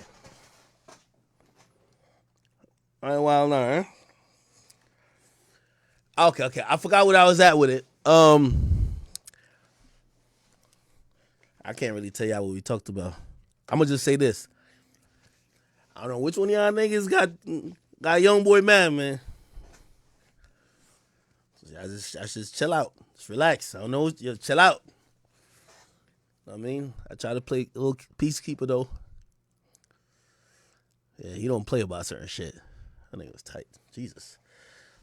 All right, well, no. Okay. I forgot what I was at with it. I can't really tell y'all what we talked about. I'm gonna just say this. I don't know which one of y'all niggas got young boy mad, man. I just chill out. Just relax. I don't know. Just chill out. I mean, I try to play a little peacekeeper though. Yeah, he don't play about certain shit. I think it was tight. Jesus.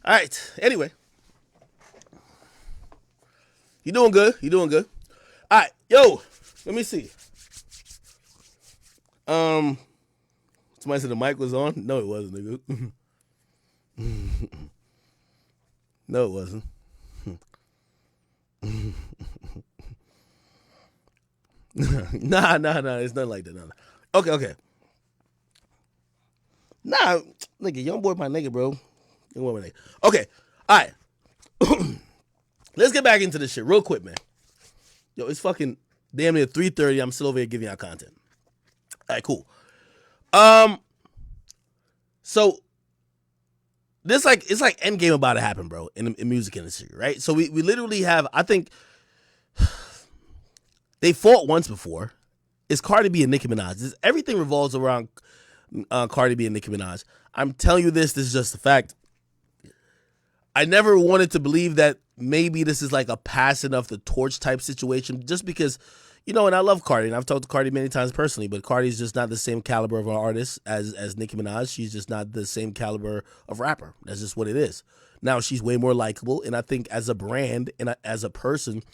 All right. Anyway, you doing good? You doing good? All right, yo. Let me see. Somebody said the mic was on. No, it wasn't, nigga. No, it wasn't. Nah. It's nothing like that. Nah. Okay. Nah, nigga, young boy, my nigga, bro. Young boy, my nigga. Okay, all right. Let's get back into this shit real quick, man. Yo, it's fucking damn near 3:30. I'm still over here giving y'all content. All right, cool. So this it's like Endgame about to happen, bro, in music industry, right? So we literally have, I think they fought once before. It's Cardi B and Nicki Minaj. Everything revolves around Cardi B and Nicki Minaj. I'm telling you this is just a fact. I never wanted to believe that maybe this is like a passing of the torch type situation, just because, and I love Cardi, and I've talked to Cardi many times personally, but Cardi's just not the same caliber of an artist as Nicki Minaj. She's just not the same caliber of rapper. That's just what it is. Now, she's way more likable, and I think as a brand and as a person,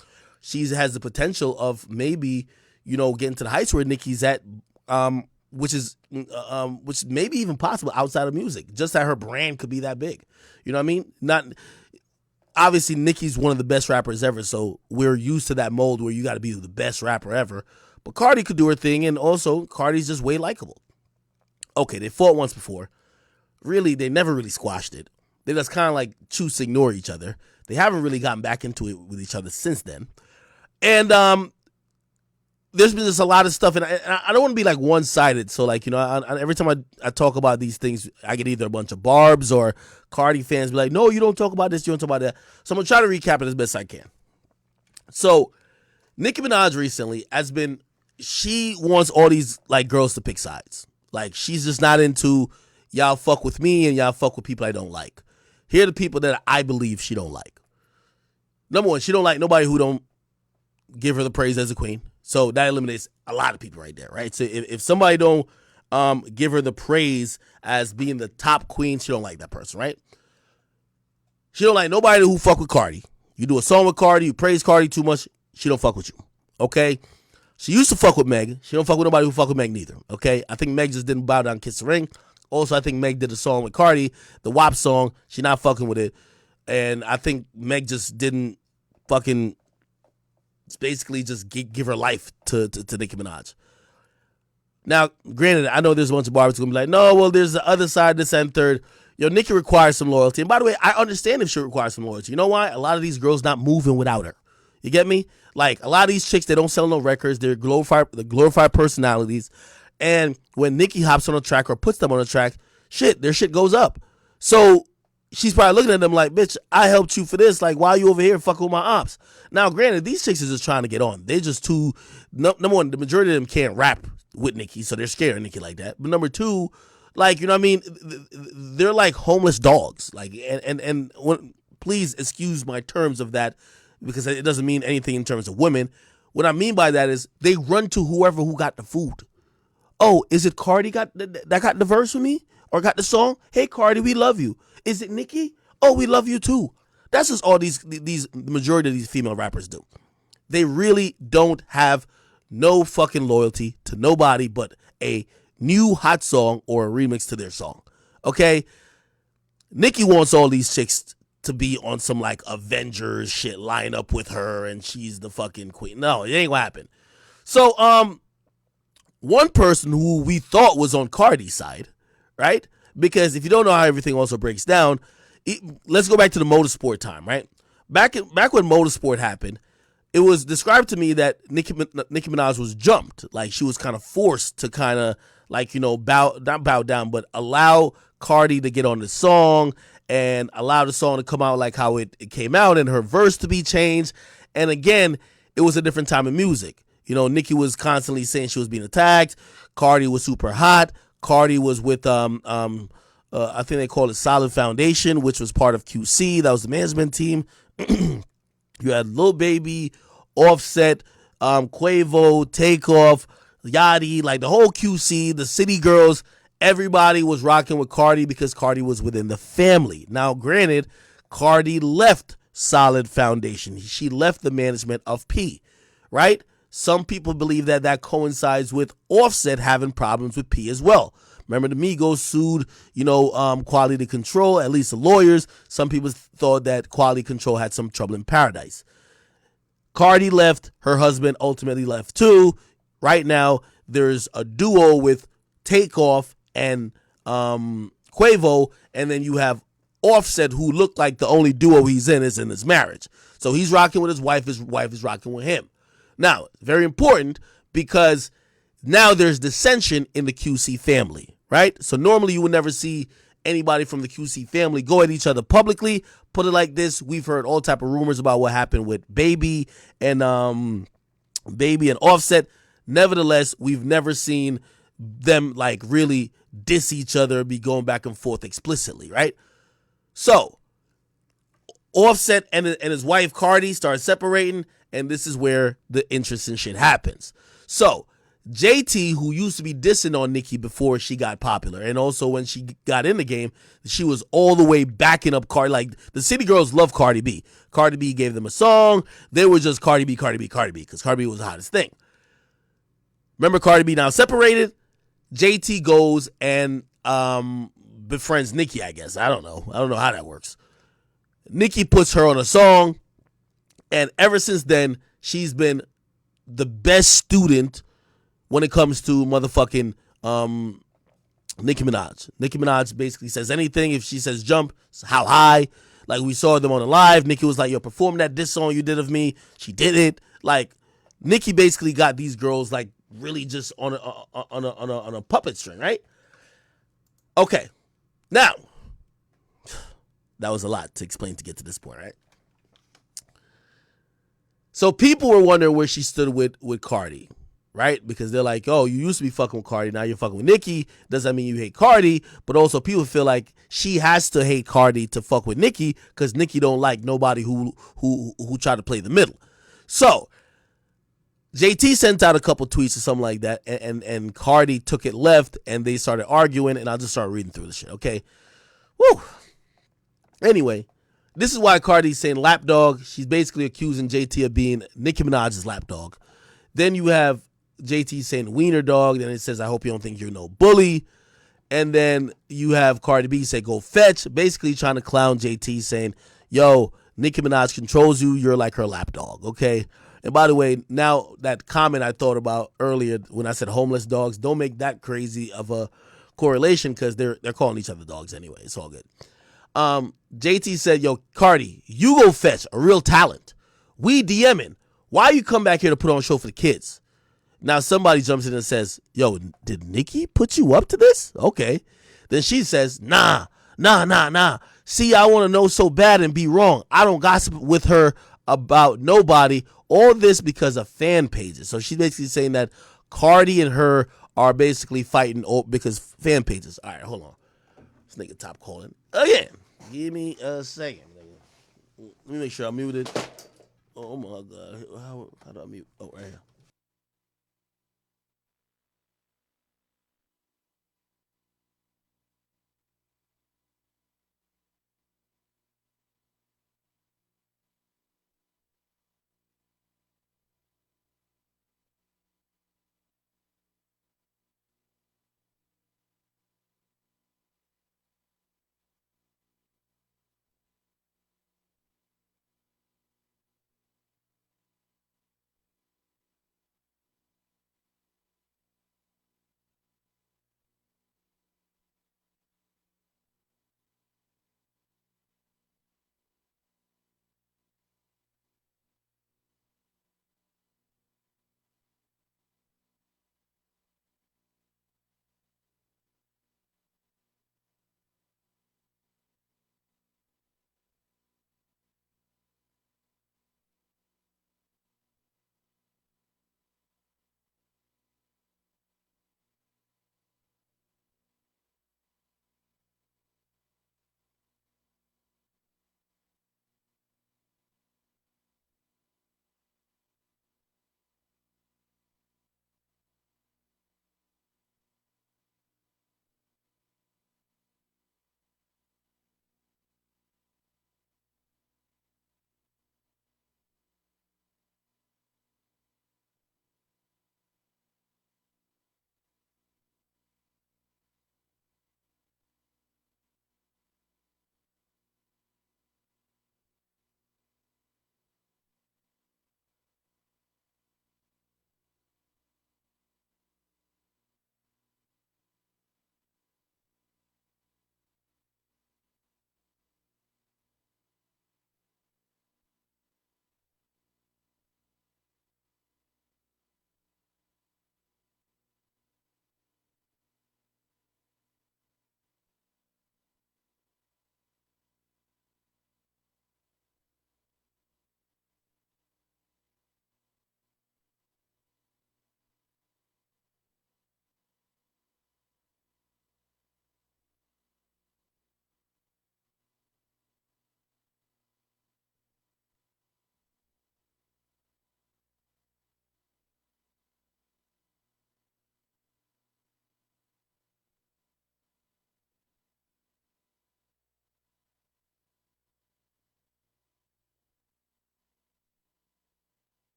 she has the potential of maybe, getting to the heights where Nicki's at, which may be even possible outside of music. Just that her brand could be that big. You know what I mean? Not obviously Nicki's one of the best rappers ever, so we're used to that mold where you got to be the best rapper ever. But Cardi could do her thing, and also Cardi's just way likable. Okay, they fought once before. Really, they never really squashed it. They just kind of like choose to ignore each other. They haven't really gotten back into it with each other since then. And there's been just a lot of stuff, and I don't want to be like one-sided. So like, every time I talk about these things, I get either a bunch of Barbs or Cardi fans be like, no, you don't talk about this, you don't talk about that. So I'm going to try to recap it as best I can. So Nicki Minaj recently she wants all these like girls to pick sides. Like, she's just not into y'all fuck with me and y'all fuck with people I don't like. Here are the people that I believe she don't like. Number one, she don't like nobody who don't give her the praise as a queen. So that eliminates a lot of people right there, right? So if somebody don't give her the praise as being the top queen, she don't like that person, right? She don't like nobody who fuck with Cardi. You do a song with Cardi, you praise Cardi too much, she don't fuck with you, okay? She used to fuck with Meg. She don't fuck with nobody who fuck with Meg neither, okay? I think Meg just didn't bow down Kiss the Ring. Also, I think Meg did a song with Cardi, the WAP song. She not fucking with it. And I think Meg just didn't fucking basically just give her life to Nicki Minaj. Now, granted, I know there's a bunch of barbers going to be like, no, well, there's the other side, this and third. Nicki requires some loyalty. And by the way, I understand if she requires some loyalty. You know why? A lot of these girls not moving without her. You get me? Like, a lot of these chicks, they don't sell no records. They're glorified personalities. And when Nicki hops on a track or puts them on a track, their shit goes up. So she's probably looking at them like, bitch, I helped you for this. Like, why are you over here fucking with my ops? Now, granted, these chicks are just trying to get on. They're just too, number one, the majority of them can't rap with Nicki, so they're scared of Nicki like that. But number two, like, you know what I mean? They're like homeless dogs. Like, and please excuse my terms of that, because it doesn't mean anything in terms of women. What I mean by that is they run to whoever who got the food. Oh, is it Cardi that got the verse with me? Or got the song? Hey, Cardi, we love you. Is it Nicki? Oh, we love you too. That's just all the majority of these female rappers do. They really don't have no fucking loyalty to nobody but a new hot song or a remix to their song. Okay? Nicki wants all these chicks to be on some like Avengers shit, line up with her and she's the fucking queen. No, it ain't gonna happen. So, one person who we thought was on Cardi's side, right? Because if you don't know how everything also breaks down, let's go back to the motorsport time, right? Back when motorsport happened, it was described to me that Nicki Minaj was jumped, like she was kind of forced to kind of like not bow down, but allow Cardi to get on the song and allow the song to come out like how it came out, and her verse to be changed. And again, it was a different time of music. Nicki was constantly saying she was being attacked. Cardi was super hot. Cardi was with I think they called it Solid Foundation, which was part of QC. That was the management team. You had Lil Baby, Offset, Quavo, Takeoff, Yachty, like the whole QC, the City Girls. Everybody was rocking with Cardi because Cardi was within the family. Now, granted, Cardi left Solid Foundation. She left the management of P, right? Some people believe that coincides with Offset having problems with P as well. Remember, the Migos sued, Quality Control, at least the lawyers. Some people thought that Quality Control had some trouble in paradise. Cardi left. Her husband ultimately left too. Right now, there's a duo with Takeoff and Quavo, and then you have Offset, who looked like the only duo he's in is in his marriage. So he's rocking with his wife. His wife is rocking with him. Now, very important because now there's dissension in the QC family, right? So normally you would never see anybody from the QC family go at each other publicly. Put it like this: we've heard all type of rumors about what happened with Baby and Offset. Nevertheless, we've never seen them like really diss each other, be going back and forth explicitly, right? So Offset and his wife Cardi start separating, and this is where the interesting shit happens. So JT, who used to be dissing on Nicki before she got popular, and also when she got in the game, she was all the way backing up Cardi. Like, the City Girls love Cardi B. Cardi B gave them a song. They were just Cardi B, Cardi B, Cardi B, because Cardi B was the hottest thing. Remember, Cardi B now separated. JT goes and befriends Nicki, I guess. I don't know how that works. Nicki puts her on a song, and ever since then, she's been the best student when it comes to motherfucking Nicki Minaj. Nicki Minaj basically says anything. If she says jump, how high? Like, we saw them on the live. Nicki was like, yo, perform that diss song you did of me. She did it. Like, Nicki basically got these girls like really just on a puppet string, right? Okay. Now, that was a lot to explain to get to this point, right? So people were wondering where she stood with Cardi, right? Because they're like, oh, you used to be fucking with Cardi, now you're fucking with Nicki. Does that mean you hate Cardi? But also people feel like she has to hate Cardi to fuck with Nicki because Nicki don't like nobody who try to play the middle. So JT sent out a couple tweets or something like that, and Cardi took it left, and they started arguing, and I'll just start reading through the shit, okay? Woo! Anyway, this is why Cardi's saying lapdog. She's basically accusing JT of being Nicki Minaj's lapdog. Then you have JT saying wiener dog. Then it says, I hope you don't think you're no bully. And then you have Cardi B say go fetch, basically trying to clown JT, saying, yo, Nicki Minaj controls you. You're like her lapdog, okay? And by the way, now that comment I thought about earlier when I said homeless dogs, don't make that crazy of a correlation because they're calling each other dogs anyway. It's all good. JT said, yo, Cardi, you go fetch a real talent. We DMing. Why you come back here to put on a show for the kids? Now somebody jumps in and says, yo, did Nicki put you up to this? Okay. Then she says, nah. See, I want to know so bad and be wrong. I don't gossip with her about nobody. All this because of fan pages. So she's basically saying that Cardi and her are basically fighting because fan pages. All right, hold on. This nigga top calling again. Give me a second. Let me make sure I'm muted. Oh my God. How do I mute? Oh, right here.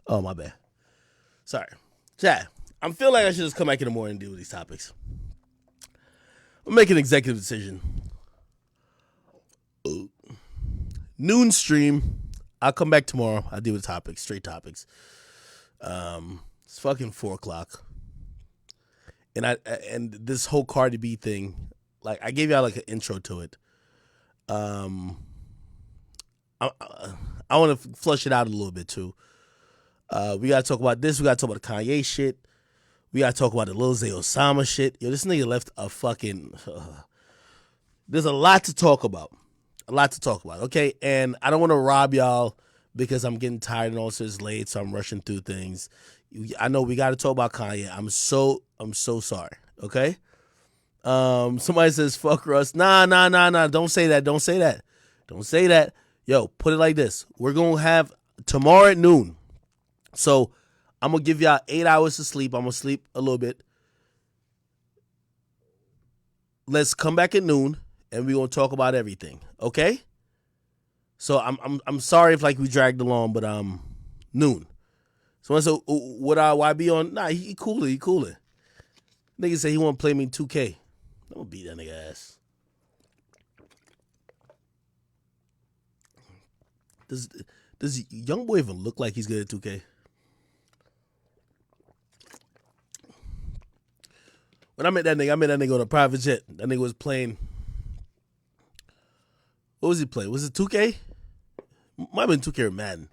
Oh, my bad. Sorry. Chat, I'm feeling like I should just come back in the morning and deal with these topics. I'm making an executive decision. Noon stream. I'll come back tomorrow. I'll deal with topics, straight topics. It's fucking 4 o'clock. And this whole Cardi B thing, like I gave y'all like an intro to it. I want to flush it out a little bit too. We gotta talk about this. We gotta talk about the Kanye shit. We gotta talk about the Lil Zay Osama shit. Yo, this nigga left a fucking. There's a lot to talk about. Okay, and I don't want to rob y'all because I'm getting tired and also it's late, so I'm rushing through things. I know we got to talk about Kanye. I'm so sorry. Okay. Somebody says fuck Russ. Nah. Don't say that. Yo, put it like this. We're gonna have tomorrow at noon. So I'm gonna give y'all 8 hours to sleep. I'm gonna sleep a little bit. Let's come back at noon and we're gonna talk about everything. Okay? So I'm sorry if like we dragged along, but noon. Someone said, would I be on? Nah, he cooler. Nigga say he wanna play me 2K. I'm gonna beat that nigga ass. Does young boy even look like he's good at 2K? When I met that nigga on a private jet. That nigga was playing. What was he playing? Was it 2K? Might have been 2K or Madden.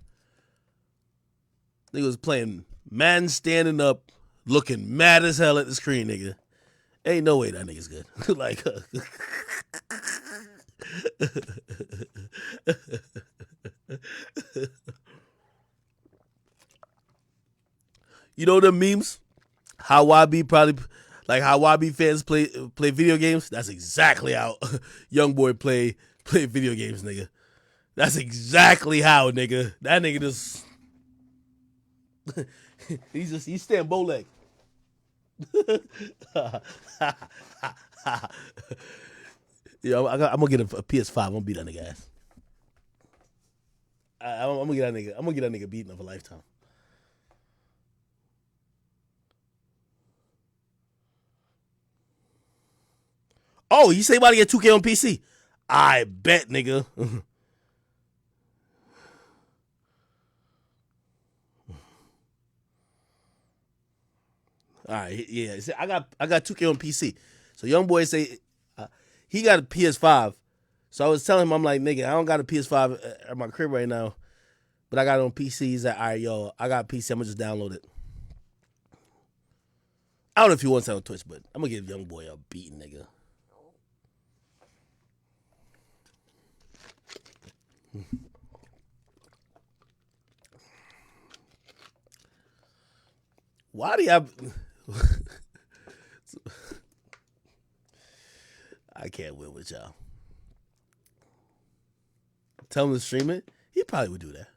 Nigga was playing Madden standing up, looking mad as hell at the screen, nigga. Ain't no way that nigga's good. Like, you know the memes? How YB fans play video games? That's exactly how young boy play video games, nigga. That's exactly how, nigga. That nigga just he's staying bow leg. Yo, I'm gonna get a PS5. I'm gonna beat that nigga ass. I'm gonna get that nigga beaten of a lifetime. Oh, you say about to get 2K on PC? I bet, nigga. All right, yeah. I got 2K on PC. So young boy say he got a PS5. So I was telling him, I'm like, nigga, I don't got a PS5 at my crib right now, but I got it on PC. He's like, all right, yo, I got a PC. I'm gonna just download it. I don't know if he wants that on Twitch, but I'm gonna give young boy a beating, nigga. Why do you have? I can't win with y'all. Tell him to stream it. He probably would do that.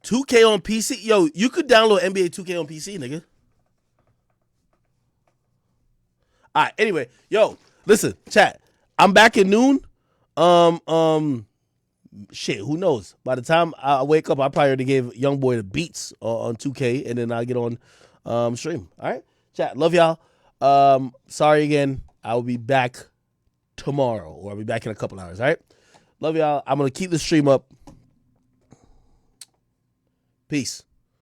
2K on PC? Yo, you could download NBA 2K on PC, nigga. All right, anyway, yo, listen, chat. I'm back at noon. Shit, who knows? By the time I wake up, I probably already gave young boy the beats on 2K, and then I'll get on stream. All right, chat. Love y'all. Sorry again. I will be back tomorrow, or I'll be back in a couple hours. All right. Love y'all. I'm gonna keep the stream up. Peace.